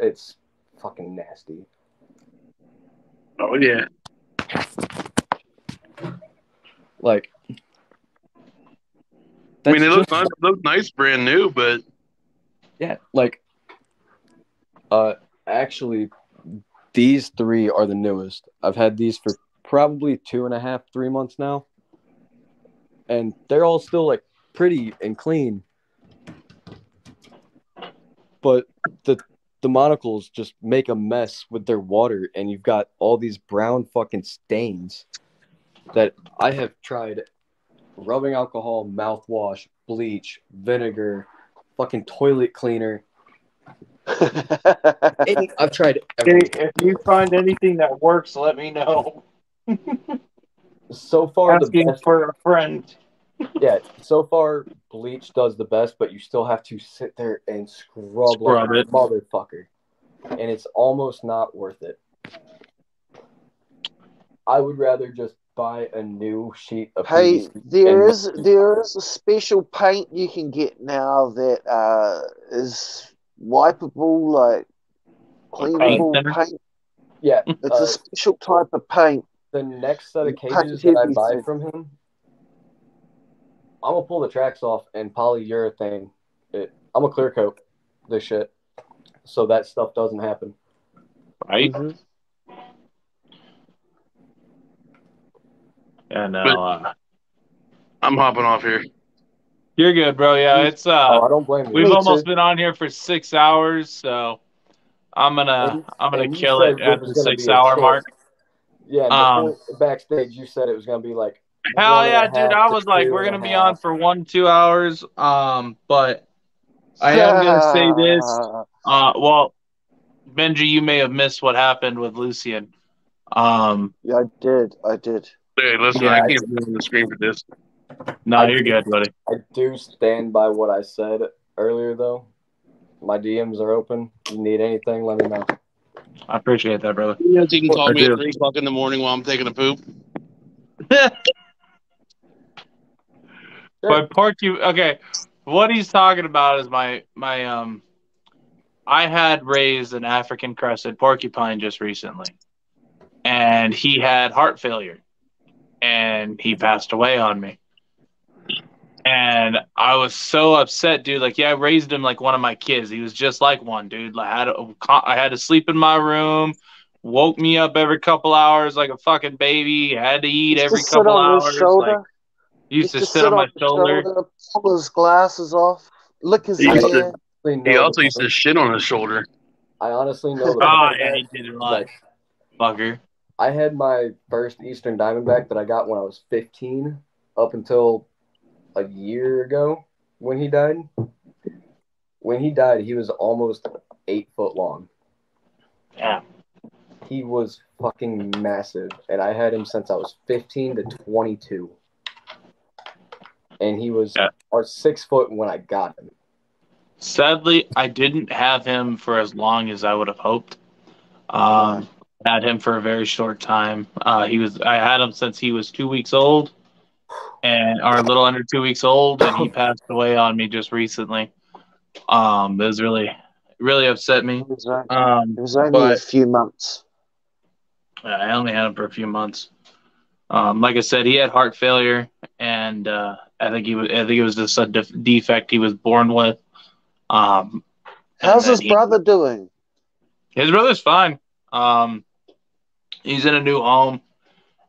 It's fucking nasty. Oh yeah. Like, I mean, it looks nice, brand new, but yeah, like, actually, these 3 are the newest. I've had these for probably 2.5, 3 months now, and they're all still like pretty and clean. But the monocles just make a mess with their water, and you've got all these brown fucking stains that I have tried rubbing alcohol, mouthwash, bleach, vinegar, fucking toilet cleaner. I've tried everything. If you find anything that works, let me know. So far, asking the best for a friend. Yeah, so far bleach does the best, but you still have to sit there and scrub like a motherfucker, and it's almost not worth it. I would rather just buy a new sheet of Hey, PVC. there is a special paint you can get now that is wipeable, like cleanable paint. Yeah, it's a special type of paint. The next set of cages that I buy from him, I'm gonna pull the tracks off and polyurethane it. I'm gonna clear coat this shit so that stuff doesn't happen. Right? Mm-hmm. Yeah, no. I'm hopping off here. You're good, bro. Yeah, it's I don't blame you. We've almost been on here for 6 hours, so I'm gonna kill it at the 6 hour mark. Yeah, before backstage you said it was gonna be like hell yeah, dude. I was like, we're gonna be on for 1-2 hours. But I am gonna say this. Well, Benji, you may have missed what happened with Lucian. Yeah, I did. Hey, listen, I can't be on the screen for this. No, you're good, buddy. I do stand by what I said earlier, though. My DMs are open. If you need anything, let me know. I appreciate that, brother. You can call me at 3 o'clock in the morning while I'm taking a poop. But okay, what he's talking about is my I had raised an African crested porcupine just recently, and he had heart failure. and he passed away on me. And I was so upset, dude. Like, yeah, I raised him like one of my kids. He was just like one, dude. Like, I had to sleep in my room, woke me up every couple hours like a fucking baby. Had to eat Used to every sit couple on your hours. Like, shoulder. used to sit on my shoulder. Pull his glasses off, lick his He used to- hair. He also used to shit on his shoulder. I honestly know the Oh, part yeah, of he that. did it a lot. Like, Fucker. I had my first Eastern Diamondback that I got when I was 15 up until a year ago when he died. When he died, he was almost 8 foot long. Yeah. He was fucking massive, and I had him since I was 15 to 22. And he was 6 foot when I got him. Sadly, I didn't have him for as long as I would have hoped. Had him for a very short time. I had him since he was 2 weeks old, and or a little under 2 weeks old, and he passed away on me just recently. It was really upset me. It was only a few months. I only had him for a few months. Like I said, he had heart failure, and I think it was just a defect he was born with. How's his brother doing? His brother's fine. He's in a new home.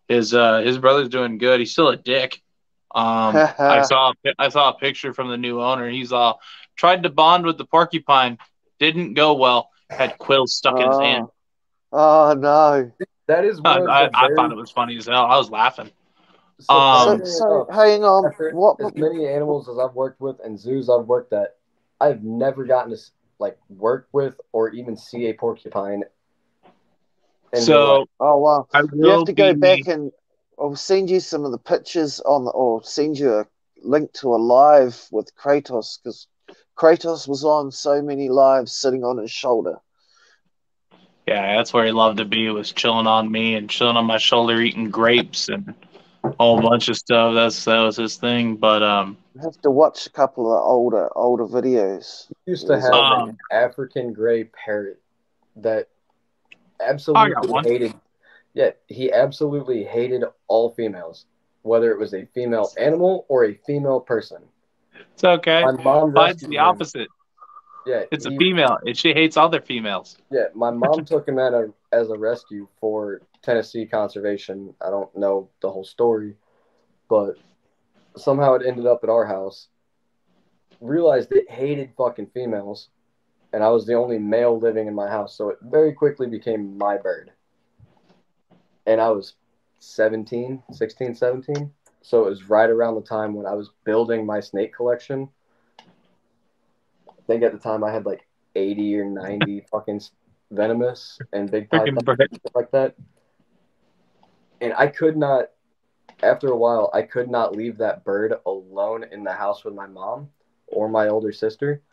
His brother's doing good. He's still a dick. I saw a picture from the new owner. He's tried to bond with the porcupine. Didn't go well. Had quills stuck in his hand. Oh no. That is one I thought it was funny as hell. I was laughing. So hang on. As many animals as I've worked with and zoos I've worked at, I've never gotten to like work with or even see a porcupine. So, oh wow, you have to go back and I'll send you some of the pictures or send you a link to a live with Kratos, because Kratos was on so many lives sitting on his shoulder. Yeah, that's where he loved to be, was chilling on me and chilling on my shoulder, eating grapes and a whole bunch of stuff. That was his thing. But you have to watch a couple of older videos. He used to have an African gray parrot that absolutely hated. Yeah, he absolutely hated all females, whether it was a female animal or a female person. It's okay. My mom finds the opposite. Yeah, it's a female, and she hates other females. Yeah, my mom took him as a rescue for Tennessee conservation. I don't know the whole story, but somehow it ended up at our house. Realized it hated fucking females, and I was the only male living in my house, so it very quickly became my bird. And I was 16, 17, so it was right around the time when I was building my snake collection. I think at the time I had like 80 or 90 fucking venomous and big pythons and stuff like that. And I could not, after a while, I could not leave that bird alone in the house with my mom or my older sister,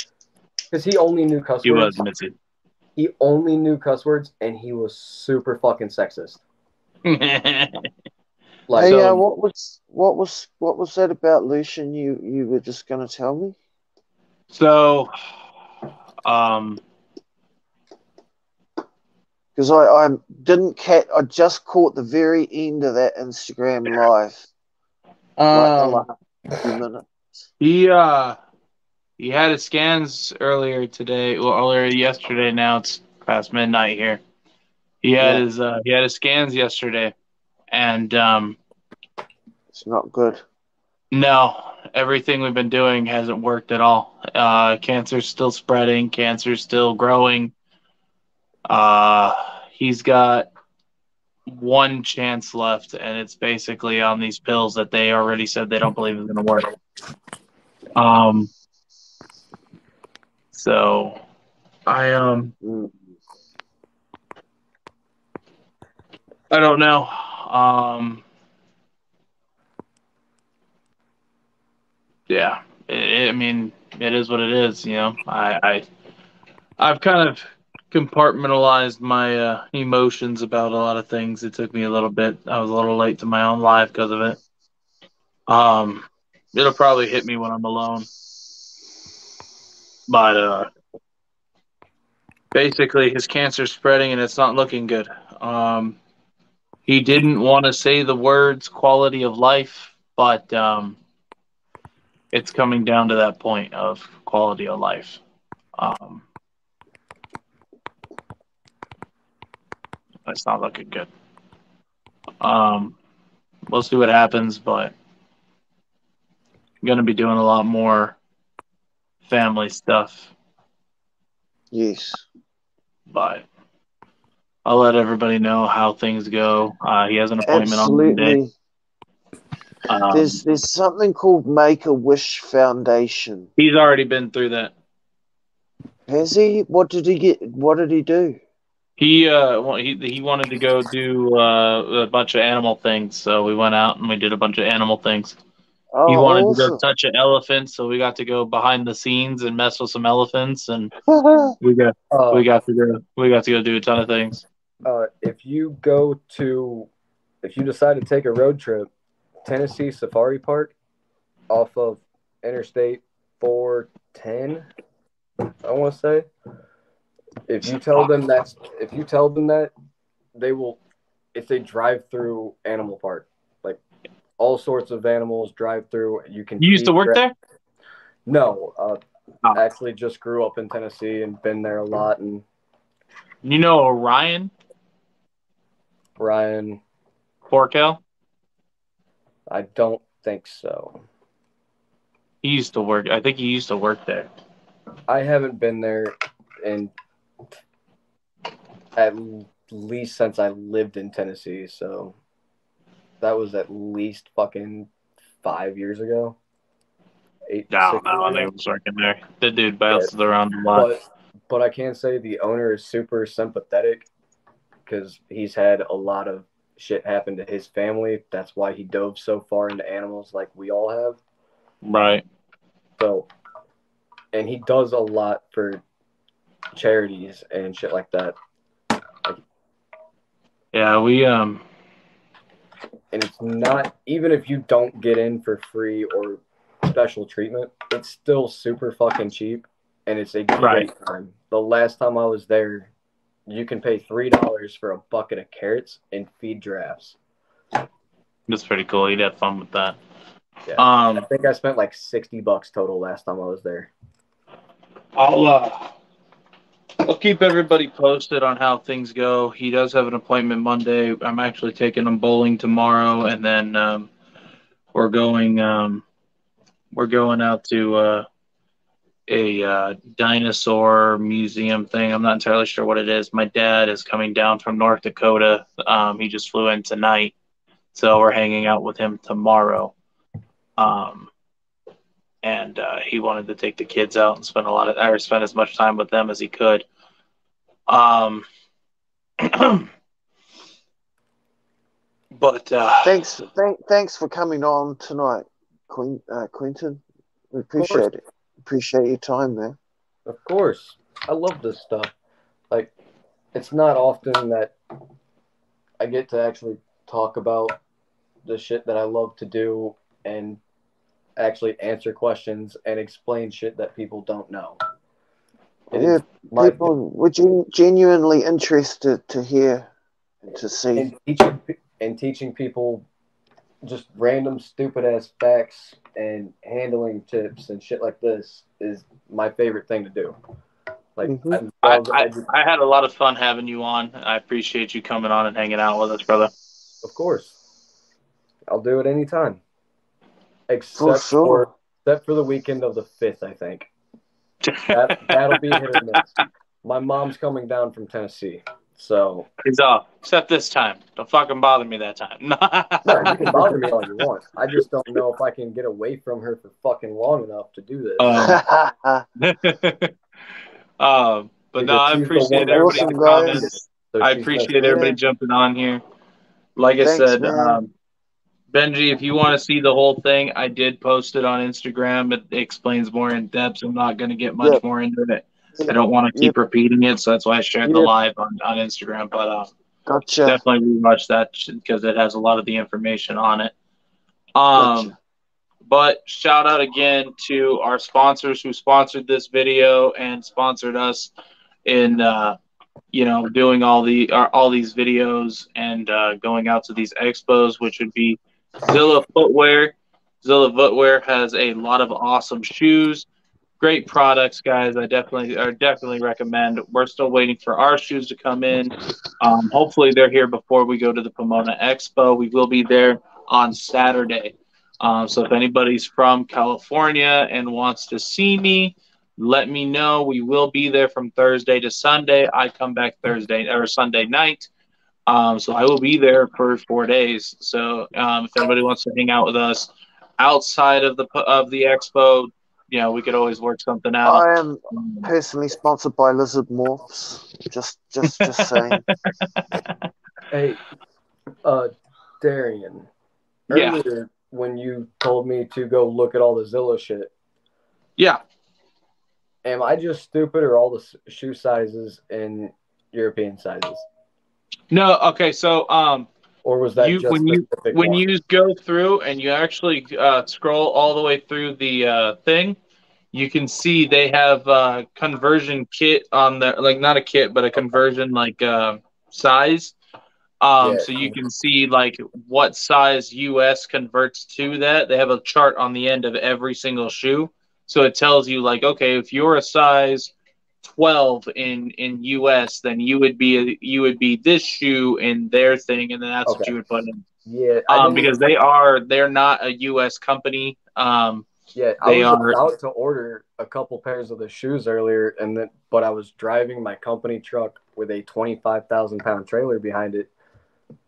because he only knew cuss words. He was missing. He only knew cuss words, and he was super fucking sexist. Like, hey, what was that about Lucian? You were just gonna tell me? So, because I didn't catch. I just caught the very end of that Instagram live. Like the last few minutes. He had his scans earlier yesterday. Now it's past midnight here. He had his scans yesterday, and it's not good. No, everything we've been doing hasn't worked at all. Cancer's still spreading. Cancer's still growing. He's got one chance left, and it's basically on these pills that they already said they don't believe is going to work. So I don't know. Yeah, I mean, it is what it is. You know, I've kind of compartmentalized my emotions about a lot of things. It took me a little bit. I was a little late to my own life because of it. It'll probably hit me when I'm alone. But basically, his cancer's spreading and it's not looking good. He didn't want to say the words quality of life, but it's coming down to that point of quality of life. That's not looking good. We'll see what happens, but I'm going to be doing a lot more family stuff. Yes. But I'll let everybody know how things go. He has an appointment on Monday. Absolutely. There's something called Make-A-Wish Foundation. He's already been through that. Has he? What did he get? What did he do? He wanted to go do a bunch of animal things, so we went out and we did a bunch of animal things. Oh, He wanted to awesome. go touch an elephant, so we got to go behind the scenes and mess with some elephants, and we got to go do a ton of things. If you decide to take a road trip, Tennessee Safari Park off of Interstate 410, I want to say. If you tell them that, they will. It's a drive-through animal park, like all sorts of animals drive through. You used to work there? No, actually just grew up in Tennessee and been there a lot. And you know Ryan Porkel? I don't think so. He used to work. I think he used to work there. I haven't been there in at least since I lived in Tennessee, so that was at least fucking 5 years ago. I don't know. I think he was working there. The dude bounces around a lot. But I can say the owner is super sympathetic because he's had a lot of shit happen to his family. That's why he dove so far into animals like we all have. Right. So, and he does a lot for charities and shit like that. Yeah, we and it's not, even if you don't get in for free or special treatment, it's still super fucking cheap and it's a great time. The last time I was there, you can pay $3 for a bucket of carrots and feed giraffes. That's pretty cool. You'd have fun with that. Yeah. I think I spent like $60 total last time I was there. I'll keep everybody posted on how things go. He does have an appointment Monday. I'm actually taking him bowling tomorrow, and then we're going out to a dinosaur museum thing. I'm not entirely sure what it is. My dad is coming down from North Dakota. He just flew in tonight, so we're hanging out with him tomorrow. And he wanted to take the kids out and spend as much time with them as he could. But thanks for coming on tonight, Quentin. We appreciate it. Appreciate your time, man. Of course. I love this stuff. Like, it's not often that I get to actually talk about the shit that I love to do and actually answer questions and explain shit that people don't know. Yeah, people were genuinely interested to hear and to see. And teaching people just random stupid ass facts and handling tips and shit like this is my favorite thing to do. Like, I had a lot of fun having you on. I appreciate you coming on and hanging out with us, brother. Of course. I'll do it anytime. Except for the weekend of the 5th, I think. That'll be hit or miss. My mom's coming down from Tennessee, so he's off. Except this time. Don't fucking bother me that time. No, you can bother me all you want. I just don't know if I can get away from her for fucking long enough to do this. But no, I appreciate everybody in the comments. I appreciate everybody jumping on here. Like I said, Benji, if you want to see the whole thing, I did post it on Instagram. It explains more in depth. I'm not going to get much more into it. I don't want to keep repeating it, so that's why I shared the live on Instagram. But gotcha. Definitely rewatch that because it has a lot of the information on it. But shout out again to our sponsors who sponsored this video and sponsored us in doing all these videos and going out to these expos, which would be Zilla Footwear. Zilla Footwear has a lot of awesome shoes, great products, guys. I definitely recommend. We're still waiting for our shoes to come in. Hopefully, they're here before we go to the Pomona Expo. We will be there on Saturday. So if anybody's from California and wants to see me, let me know. We will be there from Thursday to Sunday. I come back Thursday or Sunday night. So I will be there for 4 days. So if anybody wants to hang out with us outside of the expo, we could always work something out. I am personally sponsored by Lizard Morphs. Just saying. Hey, Darian. Yeah. Earlier, when you told me to go look at all the Zilla shit, Yeah. am I just stupid, or all the shoe sizes in European sizes? No. Okay. So Or was that just when you go through and you actually scroll all the way through the thing, you can see they have conversion kit on there, like not a kit, but a conversion size. So you can see like what size US converts to that. They have a chart on the end of every single shoe. So it tells you like, okay, if you're a size 12 in US, then you would be this shoe in their thing, and then that's what you would put in. Yeah, because they're not a US company. Yeah, I was about to order a couple pairs of the shoes earlier, but I was driving my company truck with a 25,000-pound trailer behind it,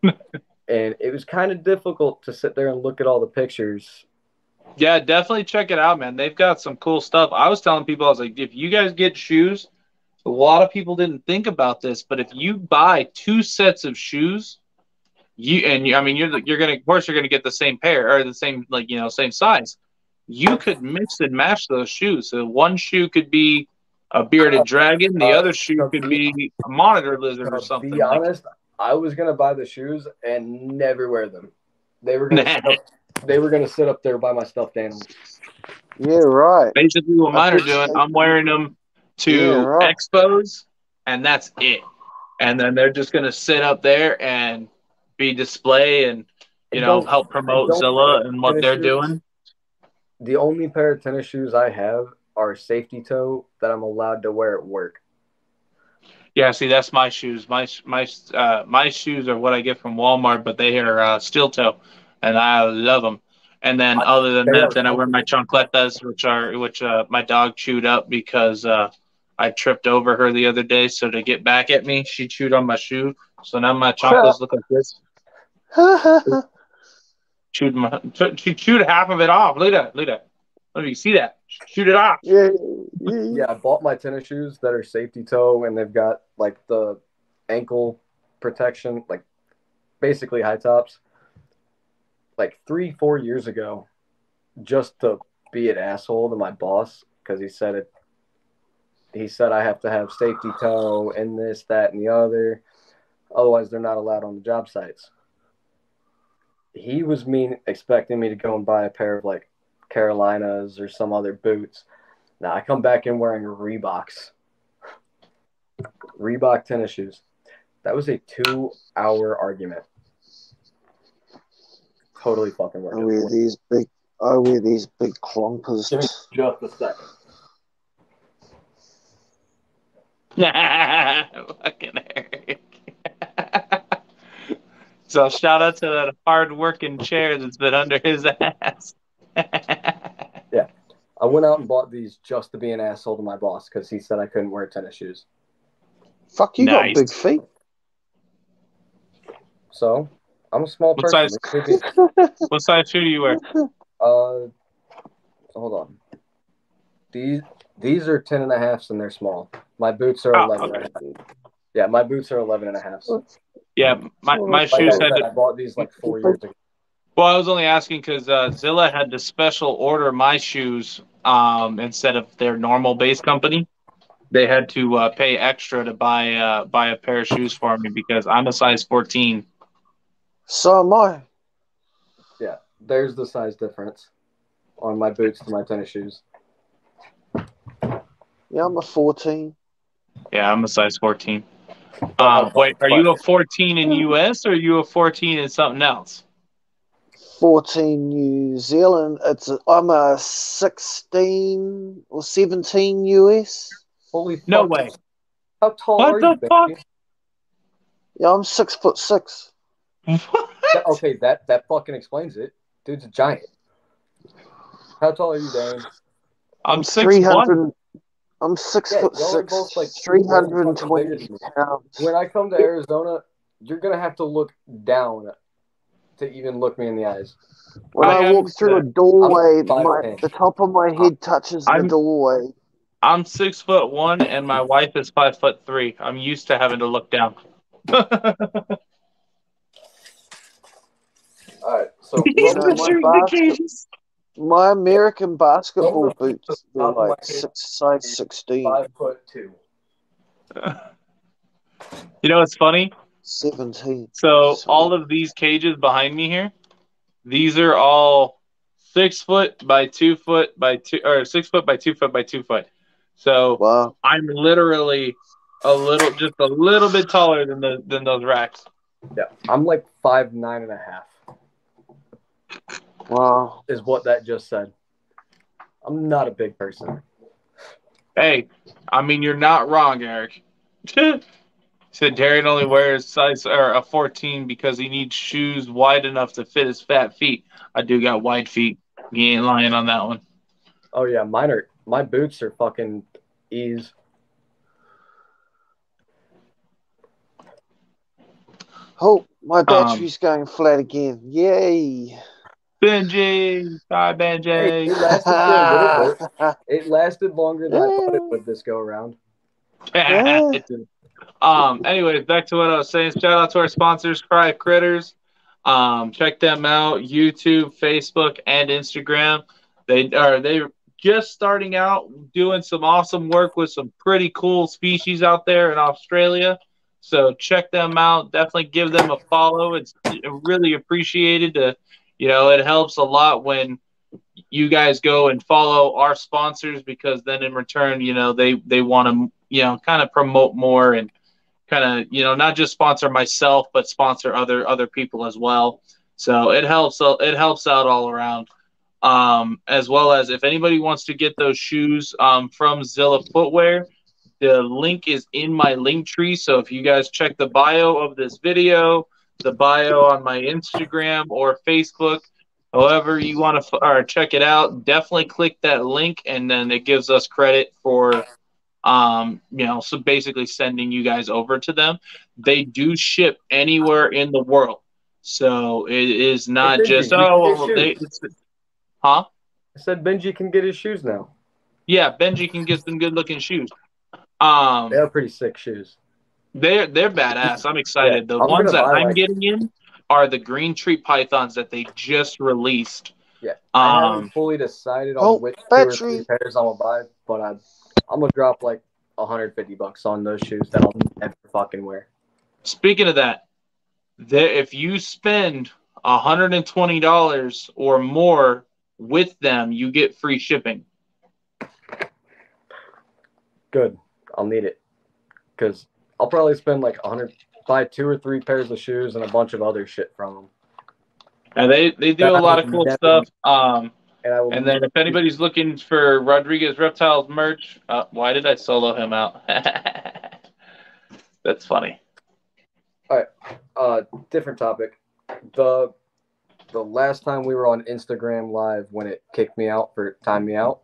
and it was kind of difficult to sit there and look at all the pictures. Yeah, definitely check it out, man. They've got some cool stuff. I was telling people, I was like, if you guys get shoes, a lot of people didn't think about this, but if you buy 2 sets of shoes, you're gonna get the same pair or the same same size. You could mix and match those shoes. So one shoe could be a bearded dragon, the other shoe could be a monitor lizard or something. To be honest, I was gonna buy the shoes and never wear them. They were gonna sit up there by my stuffed animals. Yeah, right. Basically, what mine are doing, I'm wearing them to expos, and that's it. And then they're just gonna sit up there and be display and help promote Zilla and what they're doing. The only pair of tennis shoes I have are safety toe that I'm allowed to wear at work. Yeah, see, that's my shoes. My shoes are what I get from Walmart, but they are steel toe, and I love them. And then other than that, then I wear my chancletas, which my dog chewed up because I tripped over her the other day. So to get back at me, she chewed on my shoe. So now my chancletas look like this. She chewed half of it off. Look at that. Let me see that. Shoot it off. Yeah, I bought my tennis shoes that are safety toe, and they've got like the ankle protection, like basically high tops. Like 3-4 years ago, just to be an asshole to my boss, because he said I have to have safety toe and this, that, and the other. Otherwise, they're not allowed on the job sites. He was expecting me to go and buy a pair of like Carolinas or some other boots. Now I come back in wearing Reebok tennis shoes. That was a 2-hour argument. Totally fucking worth it. I wear these big clompers. Give me just a second. Fucking Eric. So shout out to that hard-working chair that's been under his ass. Yeah. I went out and bought these just to be an asshole to my boss because he said I couldn't wear tennis shoes. Fuck, you got big feet. So, I'm a small person. What size shoe do you wear? Hold on. These are 10.5s and they're small. My boots are 11.5. Yeah, my boots are 11.5. Yeah, my shoes I bought these like 4 years ago. Well, I was only asking because Zilla had to special order my shoes instead of their normal base company. They had to pay extra to buy a pair of shoes for me because I'm a size 14. So am I. Yeah, there's the size difference on my boots to my tennis shoes. Yeah, I'm a 14. Yeah, I'm a size 14. Wait, are you a 14 in US or are you a 14 in something else? 14 New Zealand. I'm a 16 or 17 US. Holy fuck. No way. How tall What are the you, fuck? baby? Yeah, I'm 6'6". What? Okay, that fucking explains it. Dude's a giant. How tall are you, Darren? I'm 300. 6'1". I'm 6 Yeah, foot y'all are 6, both like 320 pounds. When I come to Arizona, you're gonna have to look down to even look me in the eyes. When I walk through a doorway, I'm 5'10". the top of my head touches the doorway. I'm 6'1" and my wife is 5'3". I'm used to having to look down. All right, so He's know, been my shooting the cages. My American basketball boots were top of my like head size 16. 5'2". You know what's funny? 17. So Sweet. all of these cages behind me here, these are all 6 foot by 2 foot by 2, or 6 foot by 2 foot by 2 foot. So Wow. I'm literally just a little bit taller than those racks. Yeah, I'm like 5'9.5". Wow. Is what that just said. I'm not a big person. Hey, I mean you're not wrong, Eric. Said Darren only wears size or a 14 because he needs shoes wide enough to fit his fat feet. I do got wide feet. He ain't lying on that one. Oh yeah, my boots are fucking ease. Oh, my battery's going flat again. Yay. Benji! Hi, Benji! Hey, it lasted for a little bit. It lasted longer than I thought it would this go around. Anyways, back to what I was saying. Shout out to our sponsors, Cry Critters. Check them out. YouTube, Facebook, and Instagram. They're just starting out doing some awesome work with some pretty cool species out there in Australia. So check them out. Definitely give them a follow. It's really appreciated. It helps a lot when you guys go and follow our sponsors because then in return, they want to, kind of promote more and kind of, not just sponsor myself, but sponsor other people as well. So it helps out all around. As well as if anybody wants to get those shoes from Zilla Footwear, the link is in my link tree. So if you guys check the bio of this video, the bio on my Instagram or Facebook, however you want to check it out, definitely click that link, and then it gives us credit for so basically sending you guys over to them. They do ship anywhere in the world, so it is not just huh? I said Benji can get his shoes now. Yeah, Benji can get some good looking shoes. They are pretty sick shoes. They're badass. I'm excited. Yeah, the ones that I'm getting in are the green tree pythons that they just released. Yeah, I haven't fully decided on which 2 or 3 pairs I'm gonna buy, but I'm gonna drop like $150 on those shoes that I'll never fucking wear. Speaking of that, if you spend $120 or more with them, you get free shipping. Good. I'll need it because I'll probably spend like $100, buy 2 or 3 pairs of shoes and a bunch of other shit from them. And they do a lot of cool stuff. And then if anybody's looking for Rodriguez Reptiles merch, why did I solo him out? That's funny. All right. Different topic. The last time we were on Instagram Live when it kicked me out for time me out.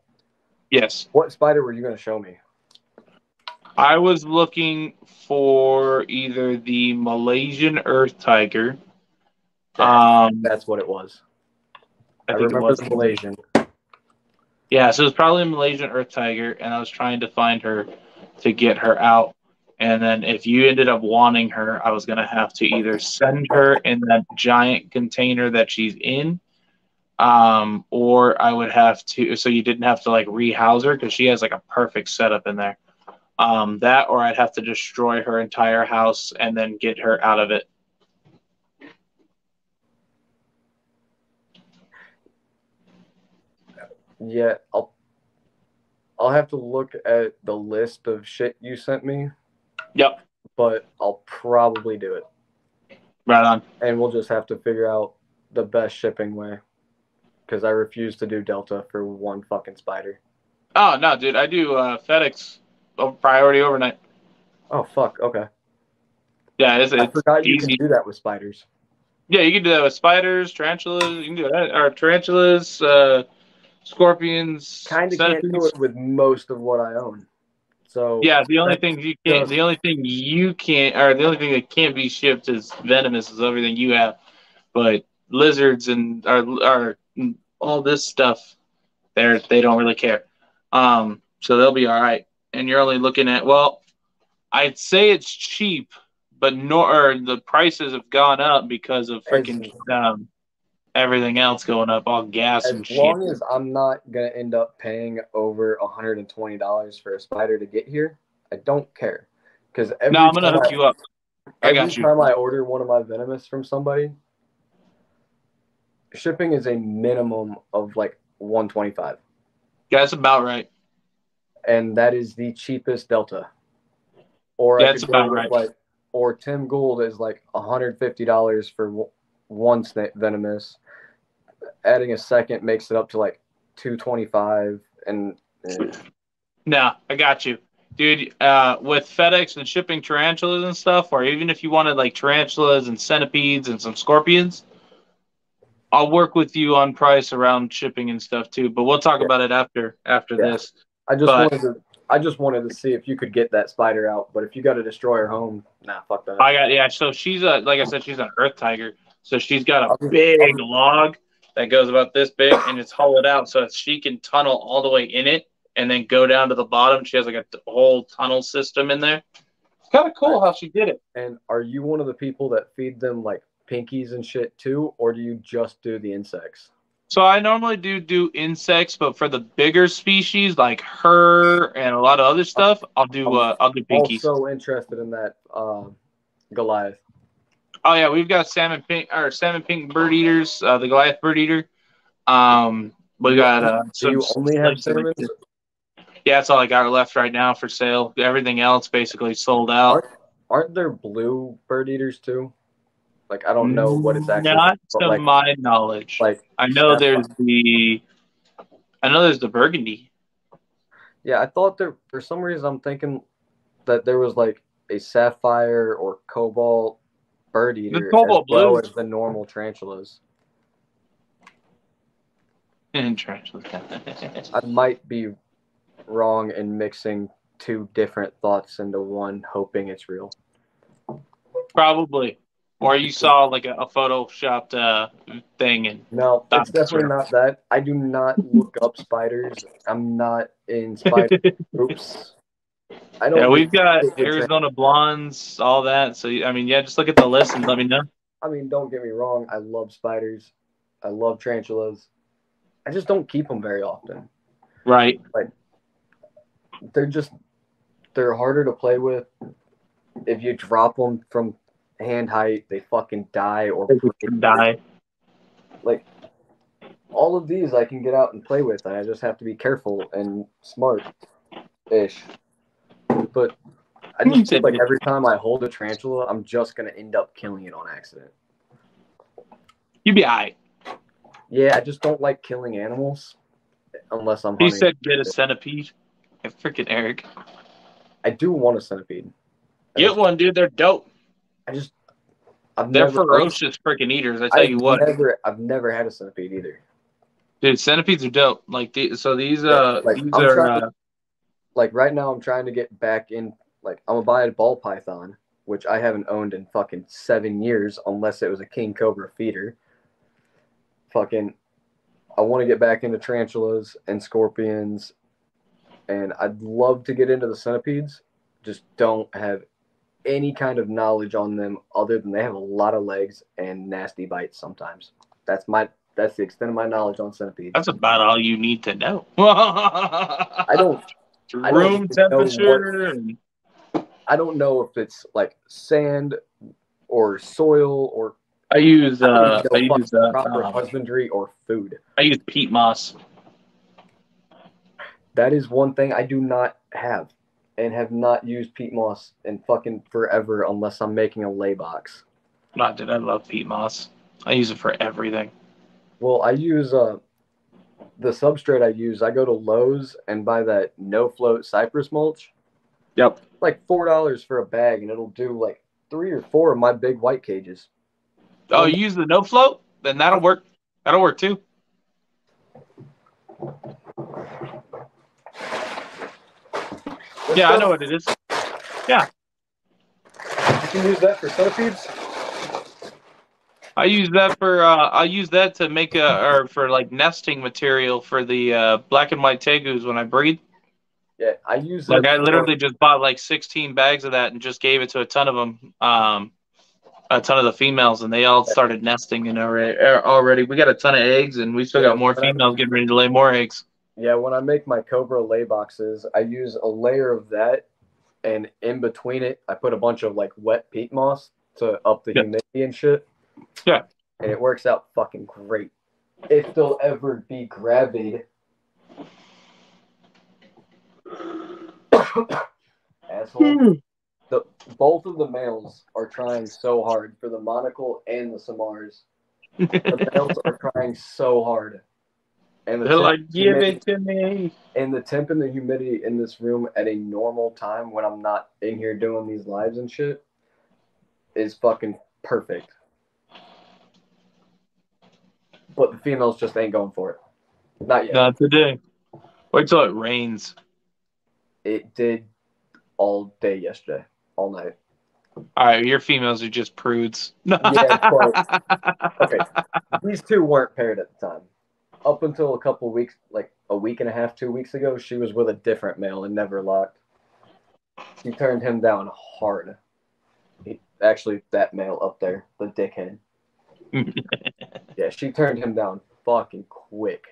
Yes. What spider were you going to show me? I was looking for either the Malaysian earth tiger. That's what it was. I remember it was Malaysian. Yeah, so it was probably a Malaysian earth tiger, and I was trying to find her to get her out. And then if you ended up wanting her, I was going to have to either send her in that giant container that she's in, or I would have to, so you didn't have to like rehouse her because she has like a perfect setup in there. That, or I'd have to destroy her entire house and then get her out of it. Yeah, I'll have to look at the list of shit you sent me. Yep. but I'll probably do it. Right on. And we'll just have to figure out the best shipping way. Because I refuse to do Delta for one fucking spider. Oh, no, dude. I do FedEx priority overnight. Oh, fuck. Okay. Yeah, it's I forgot you easy. can do that with spiders. Yeah, you can do that with spiders, tarantulas. You can do that. Or tarantulas, scorpions. Kind of can't do it with most of what I own. So yeah, the only thing you can't, the only thing that can't be shipped is venomous, is everything you have. But lizards and are all this stuff, they don't really care. So they'll be all right. And you're only looking at, well, I'd say it's cheap, but the prices have gone up because of freaking everything else going up, all gas and shit. As long as I'm not gonna end up paying over $120 for a spider to get here, I don't care. Because I'm gonna hook you up. I got you. Every time I order one of my venomous from somebody, shipping is a minimum of like $125. Yeah, that's about right. And that is the cheapest Delta. Or yeah, that's about right. Or Tim Gould is like $150 for one venomous. Adding a second makes it up to like $225. And no, I got you, dude. With FedEx and shipping tarantulas and stuff, or even if you wanted like tarantulas and centipedes and some scorpions, I'll work with you on price around shipping and stuff too. But we'll talk about it after this. I just wanted to see if you could get that spider out. But if you got to destroy her home, nah, fuck that. So she's like I said, she's an earth tiger. So she's got a big log that goes about this big, and it's hollowed out so she can tunnel all the way in it and then go down to the bottom. She has like a whole tunnel system in there. It's kind of cool how she did it. And are you one of the people that feed them like pinkies and shit too, or do you just do the insects? So I normally do insects, but for the bigger species like her and a lot of other stuff, I'll do pinkies. Also interested in that Goliath. Oh yeah, we've got salmon pink bird eaters, the Goliath bird eater. We got do you only have salmon? Yeah, that's all I got left right now for sale. Everything else basically sold out. Aren't there blue bird eaters too? Like I don't know what it's actually. Not to my knowledge. Like I know there's the burgundy. Yeah, I thought for some reason I'm thinking that there was like a sapphire or cobalt bird eater the cobalt as well blue as the normal tarantulas. And tarantulas. I might be wrong in mixing two different thoughts into one, hoping it's real. Probably. Or you saw like a photoshopped thing and no, it's definitely not that. I do not look up spiders. I'm not in spider groups. I don't. Yeah, we've got Arizona blondes, all that. So I mean, yeah, just look at the list and let me know. I mean, don't get me wrong. I love spiders. I love tarantulas. I just don't keep them very often. Right. Like they're harder to play with. If you drop them from hand height, they fucking die or die. Like all of these I can get out and play with, and I just have to be careful and smart-ish. But I just feel like every time I hold a tarantula, I'm just gonna end up killing it on accident. You be alright. Yeah, I just don't like killing animals unless I'm hunting. He said get a centipede. Freaking Eric. I do want a centipede. Get one, dude. They're dope. They're ferocious freaking eaters. I tell you what. I've never had a centipede either. Dude, centipedes are dope. Like these are like right now I'm trying to get back in. Like I'm gonna buy a ball python, which I haven't owned in fucking 7 years, unless it was a king cobra feeder. I want to get back into tarantulas and scorpions, and I'd love to get into the centipedes. Just don't have any kind of knowledge on them other than they have a lot of legs and nasty bites sometimes. That's the extent of my knowledge on centipedes. That's about all you need to know. I don't temperature. I don't know if it's like sand or soil or I use proper husbandry or food. I use peat moss. That is one thing I do not have. and have not used peat moss in fucking forever unless I'm making a lay box. No, dude, I love peat moss. I use it for everything. Well, I use the substrate I use. I go to Lowe's and buy that no float cypress mulch. Yep. Like $4 for a bag, and it'll do like 3 or 4 of my big white cages. Oh, you use the no float? Then that'll work. That'll work too. Yeah, I know what it is. Yeah. You can use that for centipedes. I use that to make for like nesting material for the black and white tegus when I breed. Yeah, I use Like it. I literally just bought like 16 bags of that and just gave it to a ton of them, a ton of the females, and they all started nesting. And already we got a ton of eggs, and we still got more females getting ready to lay more eggs. Yeah, when I make my Cobra lay boxes, I use a layer of that, and in between it, I put a bunch of like wet peat moss to up the humidity and shit. Yeah. And it works out fucking great. If they'll ever be gravid. Asshole. Both of the males are trying so hard for the monocle and the Samars. The males are trying so hard. And They're like, give it to me. And the temp and the humidity in this room at a normal time when I'm not in here doing these lives and shit is fucking perfect. But the females just ain't going for it. Not yet. Not today. Wait till it rains. It did all day yesterday. All night. All right, your females are just prudes. Yeah, but, okay. These two weren't paired at the time. Up until a couple weeks, like a week and a half, 2 weeks ago, she was with a different male and never locked. She turned him down hard. Actually, that male up there, the dickhead. Yeah, she turned him down fucking quick.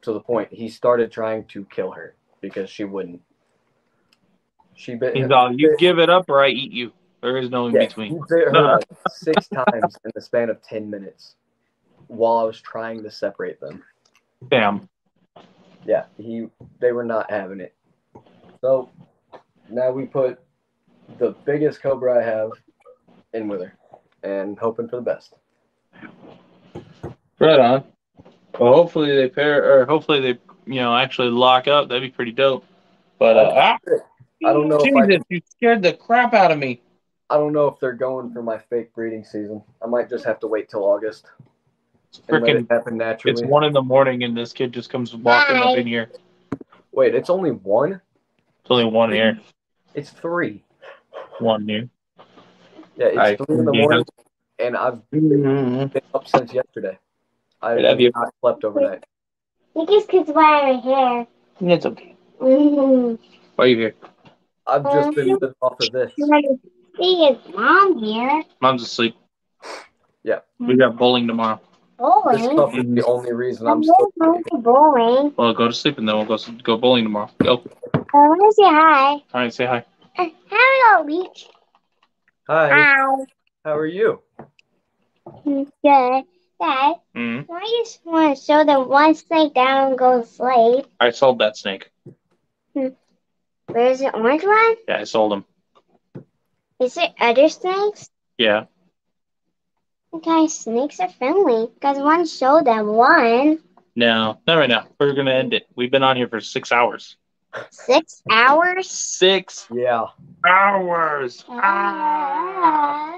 To the point he started trying to kill her because she wouldn't. She bit him. You give it up or I eat you. There is no in between. He bit her like 6 times in the span of 10 minutes while I was trying to separate them. Damn. Yeah, they were not having it. So now we put the biggest Cobra I have in with her and hoping for the best. Right on. Well, hopefully they hopefully they actually lock up. That'd be pretty dope. But I don't know Jesus, you scared the crap out of me. I don't know if they're going for my fake breeding season. I might just have to wait till August. Freaking, let it happen naturally. It's 1 a.m. and this kid just comes walking up in here. Wait, it's only 1? It's only 1 here. It's 3. 1 here. Yeah, it's 3 in the morning, and I've been up since yesterday. I have not slept overnight. Because kids wear hair. It's okay. Mm-hmm. Why are you here? I've just been living off of this. See his mom here. Mom's asleep. Yeah. We got bowling tomorrow. Bowling? This stuff is the only reason I'm still bowling. Well, go to sleep and then we'll go bowling tomorrow. Go. I want to say hi. All right, say hi. Hello, Leech. Hi. Hi. How are you? Good. Dad, why you just want to show them one snake down and go to sleep? I sold that snake. Where's the orange one? Yeah, I sold him. Is there other snakes? Yeah. Guys, snakes are friendly. Because one showed them one. No, not right now. We're going to end it. We've been on here for 6 hours. 6 hours? 6 hours.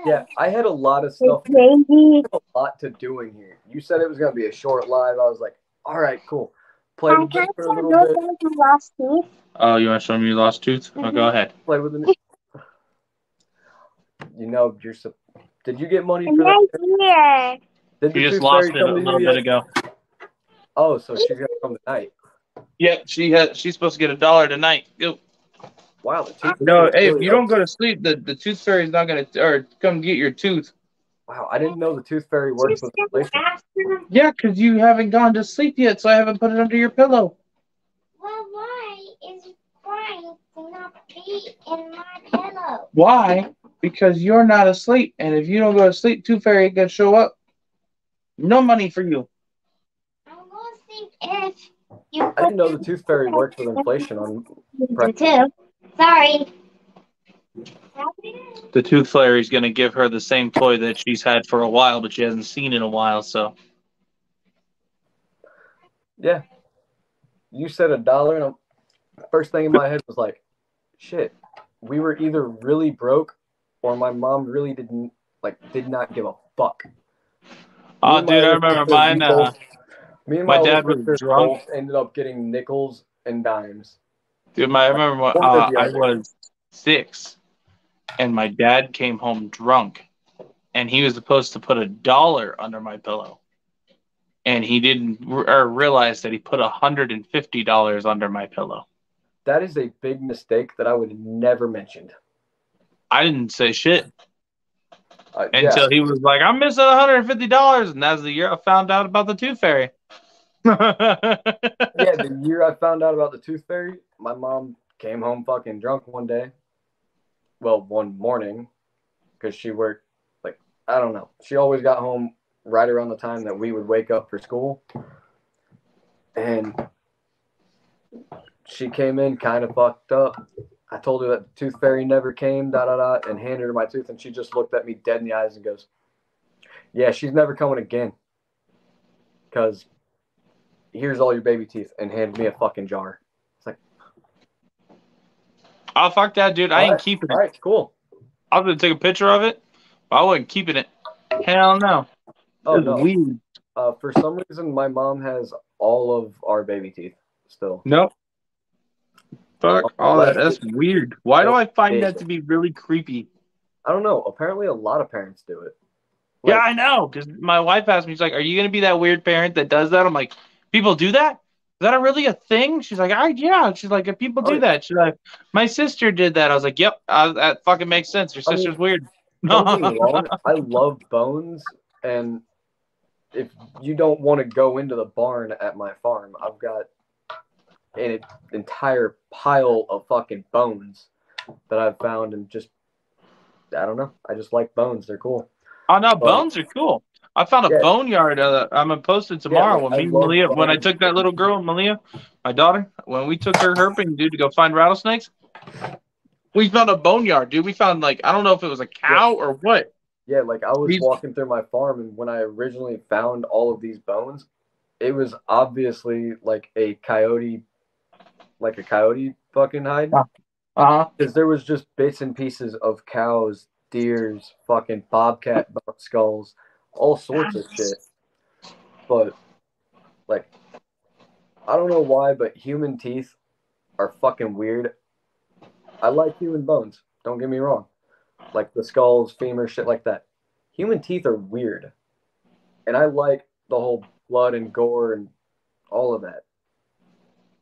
Yeah, I had a lot of stuff. Crazy. A lot to do in here. You said it was going to be a short live. I was like, all right, cool. Play with it for a little bit. Lost teeth? Oh, you want to show me your lost tooth? Oh, go ahead. Play with it. You know, did you get money for that? Did You just lost it a little bit ago. Oh, so she's gonna come tonight. Yeah, she's supposed to get $1 tonight. Go. Wow, the tooth. No, hey, if you don't go to sleep, the tooth fairy's not gonna come get your tooth. Wow, I didn't know the tooth fairy works with inflation. Yeah, because you haven't gone to sleep yet, so I haven't put it under your pillow. Well, why is Brian not be in my pillow? Why? Because you're not asleep, and if you don't go to sleep, tooth fairy ain't gonna show up. No money for you. I'm going to sleep if you. I didn't know the tooth fairy works with inflation on. Too. Sorry. The Tooth Fairy's going to give her the same toy that she's had for a while, but she hasn't seen in a while, so. Yeah. You said $1, and first thing in my head was like, shit, we were either really broke or my mom really did not give a fuck. Oh, dude, I remember mine. Me and my my older dad was brother drunk. both ended up getting nickels and dimes. Dude, I remember when One or the I other. was 6, and my dad came home drunk, and he was supposed to put $1 under my pillow. And he didn't realize that he put $150 under my pillow. That is a big mistake that I would have never mentioned. I didn't say shit Yeah. until he was like, I'm missing $150. And that's the year I found out about the Tooth Fairy. Yeah, the year I found out about the Tooth Fairy, my mom came home fucking drunk one day. Well, one morning, because she worked, like, I don't know. She always got home right around the time that we would wake up for school. And she came in kind of fucked up. I told her that the Tooth Fairy never came, and handed her my tooth, and she just looked at me dead in the eyes and goes, yeah, she's never coming again. Because here's all your baby teeth, and handed me a fucking jar. It's like, oh, fuck that, dude. I ain't keeping it. All right, cool. I was going to take a picture of it, but I wasn't keeping it. Hell no. Oh, It's no. weird. For some reason, my mom has all of our baby teeth still. Nope. Fuck all that. That's weird. Why do I find that to be really creepy? I don't know. Apparently, a lot of parents do it. Yeah, I know. Because my wife asked me, she's like, are you going to be that weird parent that does that? I'm like, people do that? Is that really a thing? She's like, yeah. She's like, if people do that. She's like, my sister did that. I was like, yep, that fucking makes sense. Your sister's weird. Don't get me wrong. I love bones. And if you don't want to go into the barn at my farm, I've got an entire pile of fucking bones that I've found, and just, I don't know. I just like bones. They're cool. Oh, no, bones are cool. I found a boneyard. I'm going to post it tomorrow. When I took that little girl, Malia, my daughter, when we took her herping, dude, to go find rattlesnakes, we found a boneyard, dude. We found, like, I don't know if it was a cow or what. Yeah, like I was walking through my farm, and when I originally found all of these bones, it was obviously like a coyote fucking hide. Because there was just bits and pieces of cows, deers, fucking bobcat skulls, all sorts of shit. But, like, I don't know why, but human teeth are fucking weird. I like human bones. Don't get me wrong. Like the skulls, femur, shit like that. Human teeth are weird. And I like the whole blood and gore and all of that.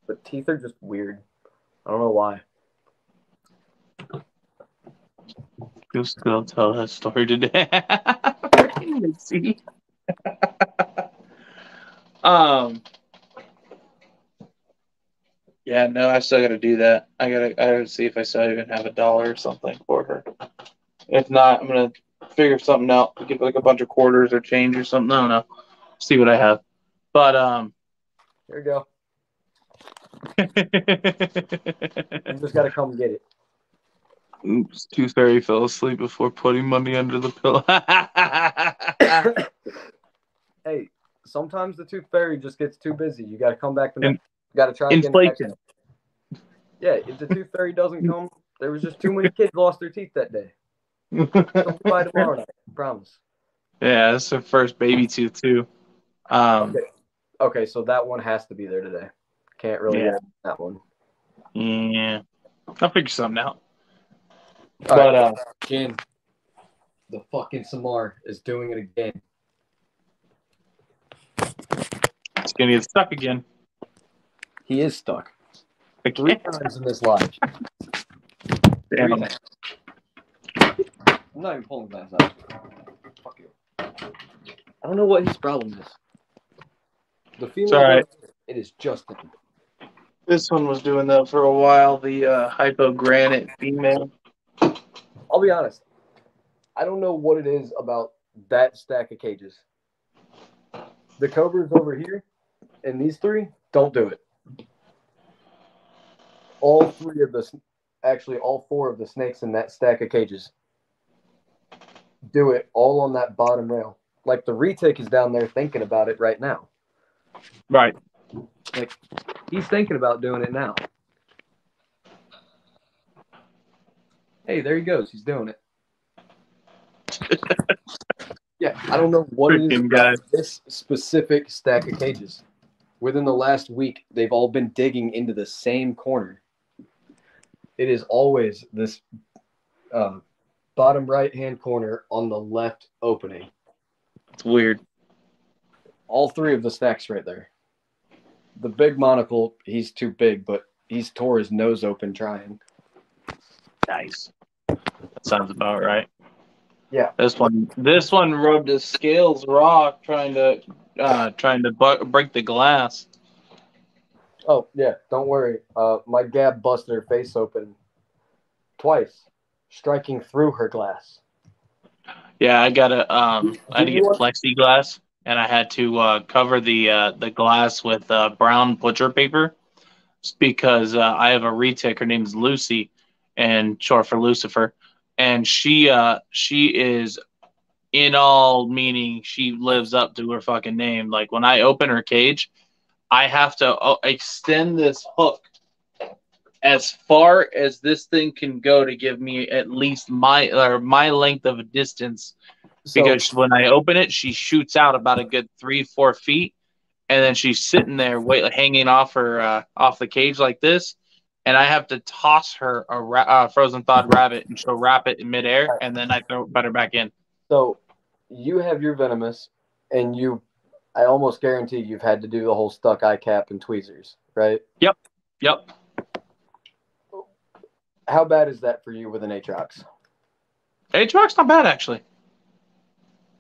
But teeth are just weird. I don't know why. You'll still tell that story today. See? Yeah, no, I still gotta do that. I gotta see if I still even have $1 or something for her. If not, I'm gonna figure something out. Get like a bunch of quarters or change or something. I don't know. See what I have. But here we go. You just gotta come get it. Oops, Tooth Fairy fell asleep before putting money under the pillow. Hey, sometimes the Tooth Fairy just gets too busy. You gotta come back to you gotta try again. Inflation. Yeah, if the Tooth Fairy doesn't come, there was just too many kids lost their teeth that day. By tomorrow night, I promise. Yeah, that's her first baby tooth too. Okay, so that one has to be there today. Can't really get that one. Yeah, I'll figure something out. But again, the fucking Samar is doing it again. It's gonna get stuck again. He is stuck. 3 times in this live. Damn. I'm not even pulling glass out. Fuck you. I don't know what his problem is. The female, it is Justin. This one was doing that for a while. The hypogranite female. I'll be honest. I don't know what it is about that stack of cages. The Cobras over here and these 3 don't do it. All 3 of the actually all 4 of the snakes in that stack of cages. Do it all on that bottom rail. Like the retic is down there thinking about it right now. Right. Like he's thinking about doing it now. Hey, there he goes. He's doing it. Yeah, I don't know what it is Freaking guy. about this specific stack of cages. Within the last week, they've all been digging into the same corner. It is always this bottom right-hand corner on the left opening. It's weird. All 3 of the stacks right there. The big monocle, he's too big, but he's tore his nose open trying. Nice. That sounds about right. Yeah. This one rubbed his scales raw trying to break the glass. Oh, yeah, don't worry. My gab busted her face open twice, striking through her glass. Yeah, I had to get plexiglass, and I had to cover the glass with brown butcher paper because I have a retic. Her name's Lucy, and short for Lucifer, and she is in all meaning she lives up to her fucking name. Like when I open her cage, I have to extend this hook as far as this thing can go to give me at least my length of a distance. Because when I open it, she shoots out about a good 3-4 feet, and then she's sitting there hanging off her off the cage like this, and I have to toss her a frozen thawed rabbit, and she'll wrap it in midair, and then I put her back in. So you have your Venomous, and I almost guarantee you've had to do the whole stuck eye cap and tweezers, right? Yep. How bad is that for you with an Aatrox? Aatrox not bad, actually.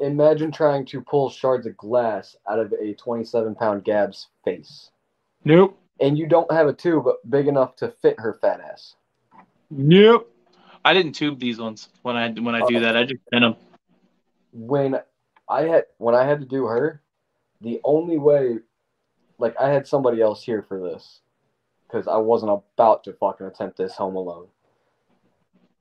Imagine trying to pull shards of glass out of a 27-pound Gab's face. Nope. And you don't have a tube big enough to fit her fat ass. Nope. I didn't tube these ones when I do that. I just pin them. When I had to do her, the only way, like I had somebody else here for this because I wasn't about to fucking attempt this home alone.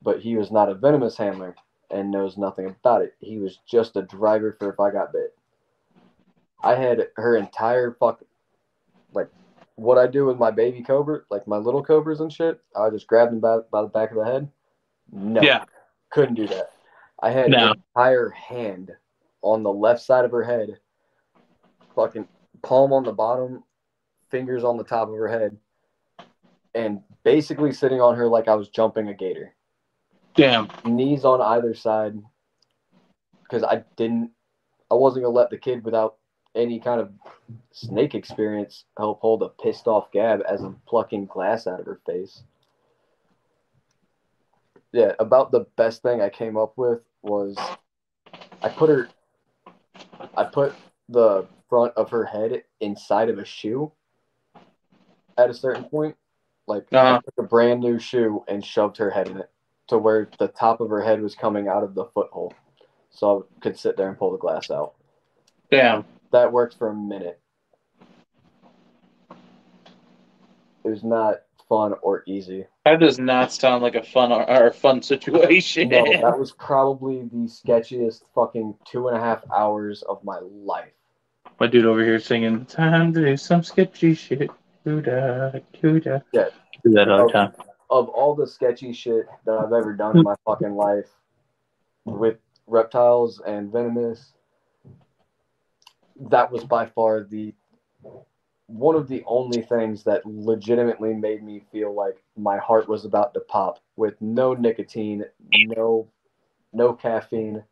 But he was not a Venomous handler and knows nothing about it. He was just a driver for if I got bit. I had her entire what I do with my baby Cobra, like my little Cobras and shit, I just grabbed them by the back of the head. No. Yeah. Couldn't do that. I had her entire hand on the left side of her head, fucking palm on the bottom, fingers on the top of her head, and basically sitting on her like I was jumping a gator. Damn. Knees on either side, because I wasn't going to let the kid without any kind of snake experience help hold a pissed off Gab as I'm plucking glass out of her face. Yeah, about the best thing I came up with was I put the front of her head inside of a shoe at a certain point. Like I took a brand new shoe and shoved her head in it to where the top of her head was coming out of the foothole. So I could sit there and pull the glass out. Damn. That worked for a minute. It was not fun or easy. That does not sound like a fun situation. No, that was probably the sketchiest fucking 2.5 hours of my life. My dude over here singing, time to do some sketchy shit. Doo-da, doo-da. Yeah. Do that all the time. Of all the sketchy shit that I've ever done in my fucking life with reptiles and Venomous, that was by far one of the only things that legitimately made me feel like my heart was about to pop with no nicotine, no caffeine.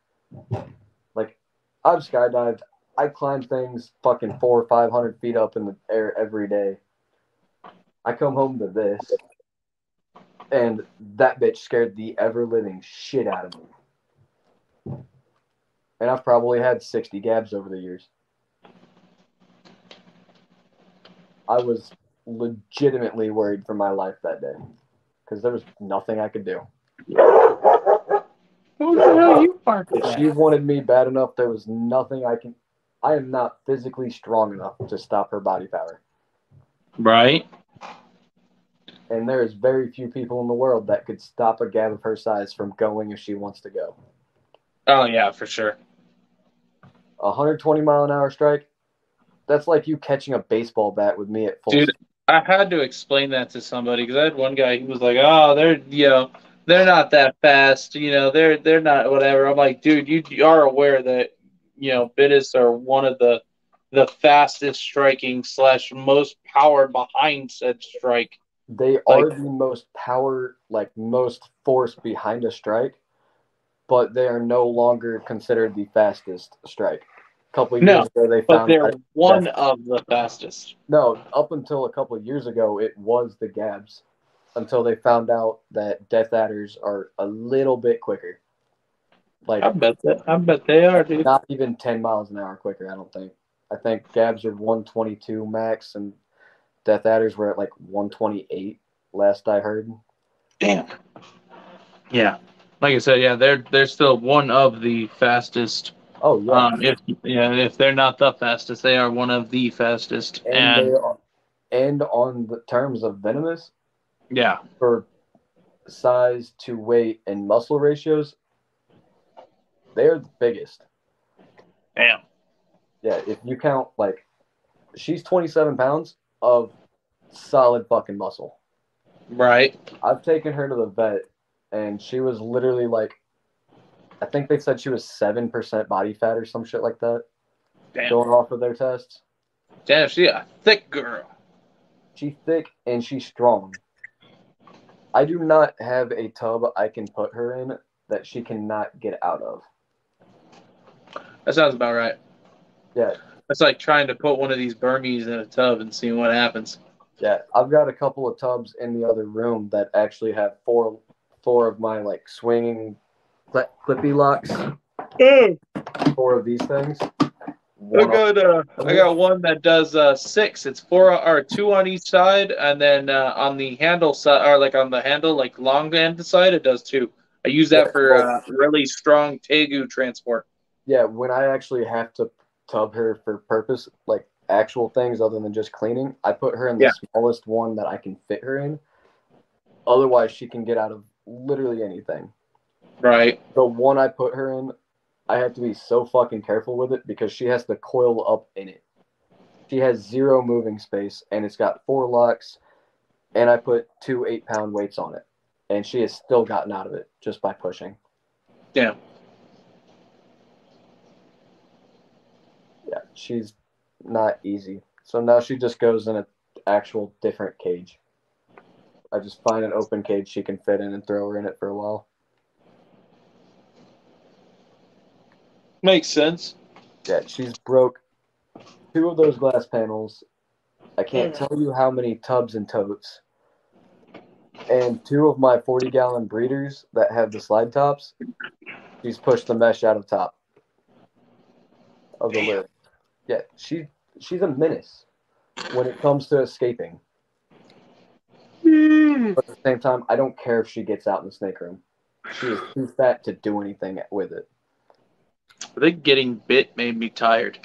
Like, I've skydived. I climb things fucking 400 or 500 feet up in the air every day. I come home to this, and that bitch scared the ever-living shit out of me. And I've probably had 60 Gabs over the years. I was legitimately worried for my life that day because there was nothing I could do. What the hell you barked If she wanted me bad enough, there was nothing I am not physically strong enough to stop her body power. Right. And there's very few people in the world that could stop a gab of her size from going if she wants to go. Oh yeah, for sure. 120-mile-an-hour strike. That's like you catching a baseball bat with me at full Dude, speed. I had to explain that to somebody because I had one guy who was like, "Oh, they're not that fast. They're not whatever." I'm like, "Dude, you are aware that Bittis are one of the fastest striking / most power behind said strike." They are the most power, like most force behind a strike, but they are no longer considered the fastest strike. A couple of years ago, they but found they're one of the fastest. No, up until a couple of years ago, it was the Gabs. Until they found out that Death Adders are a little bit quicker. Like I bet they are, dude. not even 10 miles an hour quicker. I don't think. I think Gabs are 122 max, and Death Adders were at like 128 last I heard. Damn. Yeah, like I said, yeah, they're still one of the fastest. Oh yeah. If they're not the fastest, they are one of the fastest. And on the terms of Venomous, yeah, for size to weight and muscle ratios, they're the biggest. Damn. Yeah, if you count, like, she's 27 pounds of solid fucking muscle. Right. I've taken her to the vet, and she was literally like, I think they said she was 7% body fat or some shit like that. Damn. Going off of their tests. Damn, she's a thick girl. She's thick and she's strong. I do not have a tub I can put her in that she cannot get out of. That sounds about right. Yeah. That's like trying to put one of these Burmese in a tub and seeing what happens. Yeah, I've got a couple of tubs in the other room that actually have four of my like swinging clippy locks. 4 of these things. I got one that does 6. It's 4 or 2 on each side, and then on the handle side, or like on the handle, like long end side, it does 2. I use that for really strong tegu transport. Yeah, when I actually have to tub her for purpose, like actual things other than just cleaning, I put her in the smallest one that I can fit her in. Otherwise, she can get out of literally anything. Right. The one I put her in, I have to be so fucking careful with it because she has to coil up in it. She has 0 moving space, and it's got 4 locks, and I put 2 8-pound weights on it, and she has still gotten out of it just by pushing. Yeah. Yeah, she's not easy. So now she just goes in an actual different cage. I just find an open cage she can fit in and throw her in it for a while. Makes sense. Yeah, she's broke 2 of those glass panels. I can't tell you how many tubs and totes. And 2 of my 40-gallon breeders that have the slide tops, she's pushed the mesh out of top of the lid. Yeah, she's a menace when it comes to escaping. But at the same time, I don't care if she gets out in the snake room. She is too fat to do anything with it. I think getting bit made me tired.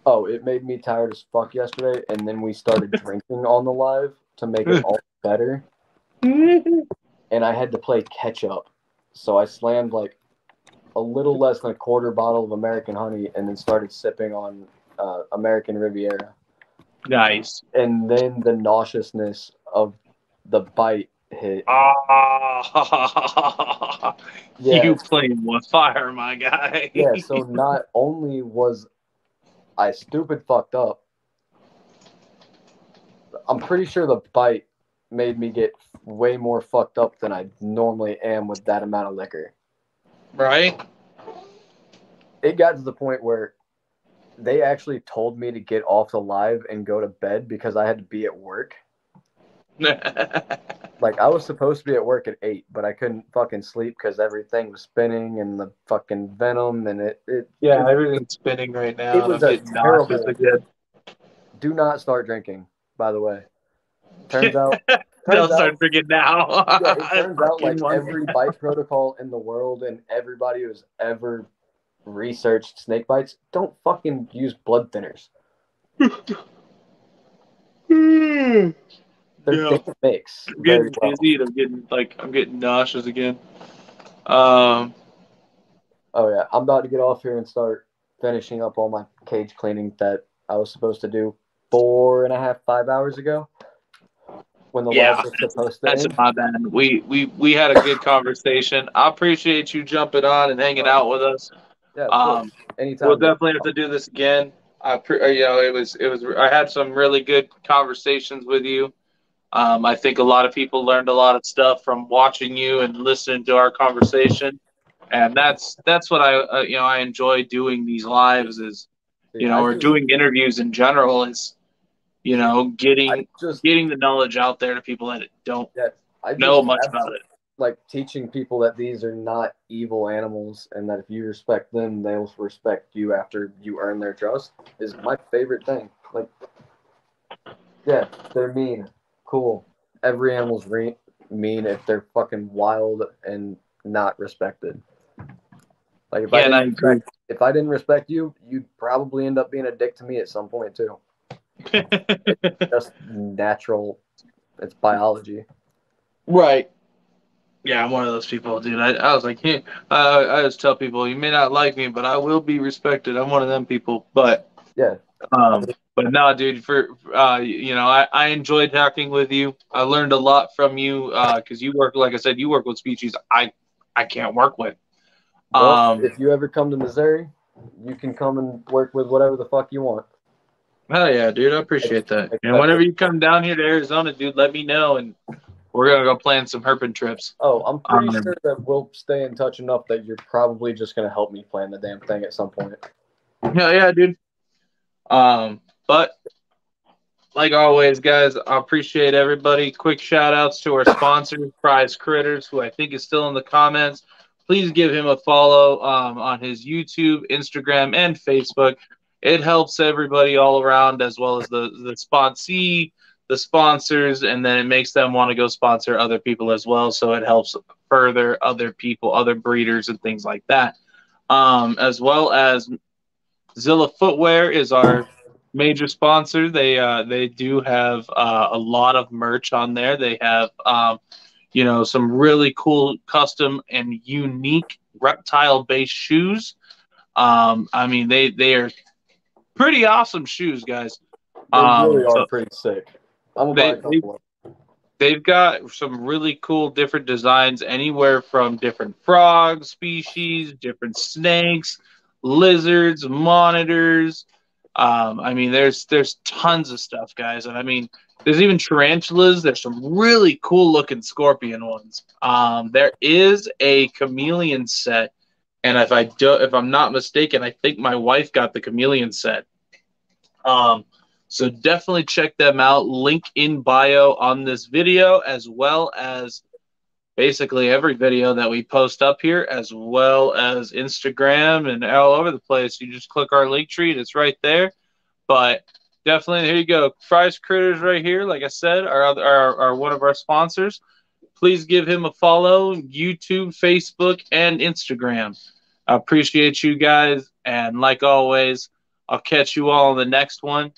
Oh, it made me tired as fuck yesterday, and then we started drinking on the live to make it all better. And I had to play catch up. So I slammed like a little less than a quarter bottle of American honey and then started sipping on American Riviera. Nice. And then the nauseousness of the bite hit. You playing with fire, my guy. Yeah, so not only was I stupid fucked up, I'm pretty sure the bite made me get way more fucked up than I normally am with that amount of liquor. Right? It got to the point where they actually told me to get off the live and go to bed because I had to be at work. Like, I was supposed to be at work at 8, but I couldn't fucking sleep because everything was spinning and the fucking venom and it everything's spinning right now. It was a terrible. Do not start drinking, by the way. Turns out. They'll start drinking now. Yeah, it turns out like every bite protocol in the world and everybody who's ever researched snake bites don't fucking use blood thinners. They can mix I'm very getting well. dizzy and I'm getting nauseous again. Oh yeah, I'm about to get off here and start finishing up all my cage cleaning that I was supposed to do 4.5, 5 hours ago. When the live was supposed to That's end. my bad. We had a good conversation. I appreciate you jumping on and hanging out with us. Yeah, of course. Anytime. We'll definitely have to do this again. It was. I had some really good conversations with you. I think a lot of people learned a lot of stuff from watching you and listening to our conversation, and that's what I enjoy doing these lives is, or doing interviews in general is, getting the knowledge out there to people that don't know much about it. Like teaching people that these are not evil animals and that if you respect them, they'll respect you after you earn their trust is my favorite thing. Like, yeah, they're mean. Cool. Every animal's mean if they're fucking wild and not respected. Like if I didn't respect you, you'd probably end up being a dick to me at some point too. It's just natural. It's biology. Right. Yeah, I'm one of those people, dude. I was like, hey, I just tell people, you may not like me, but I will be respected. I'm one of them people. But yeah. But no, dude. I enjoyed talking with you. I learned a lot from you because you work, like I said, you work with species I can't work with. Well, if you ever come to Missouri, you can come and work with whatever the fuck you want. Hell yeah, dude. I appreciate that. And whenever you come down here to Arizona, dude, let me know and we're gonna go plan some herping trips. Oh, I'm pretty sure that we'll stay in touch enough that you're probably just gonna help me plan the damn thing at some point. Yeah, dude. But like always, guys, I appreciate everybody. Quick shout outs to our sponsor, Prize Critters, who I think is still in the comments. Please give him a follow on his YouTube, Instagram, and Facebook. It helps everybody all around, as well as the sponsee, the sponsors, and then it makes them want to go sponsor other people as well. So it helps further other people, other breeders, and things like that. As well as Zilla Footwear is our major sponsor. They do have a lot of merch on there. They have some really cool custom and unique reptile based shoes. They are pretty awesome shoes, guys. They really are pretty sick. I'm gonna buy a couple of. They've got some really cool different designs, anywhere from different frog species, different snakes, lizards, monitors. There's tons of stuff, guys, and there's even tarantulas. There's some really cool looking scorpion ones. There is a chameleon set, and if I'm not mistaken, I think my wife got the chameleon set. So definitely check them out. Link in bio on this video, as well as basically every video that we post up here, as well as Instagram and all over the place. You just click our link tree, it's right there. But definitely, here you go. Prize Critters right here, like I said, are one of our sponsors. Please give him a follow, YouTube, Facebook, and Instagram. I appreciate you guys, and like always, I'll catch you all on the next one.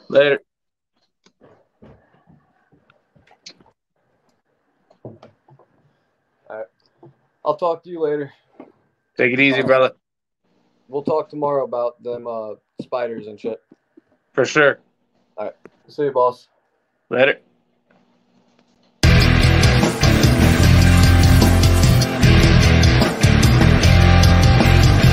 Later. All right. I'll talk to you later. Take it easy, brother. We'll talk tomorrow about them spiders and shit. For sure. All right. See you, boss. Later.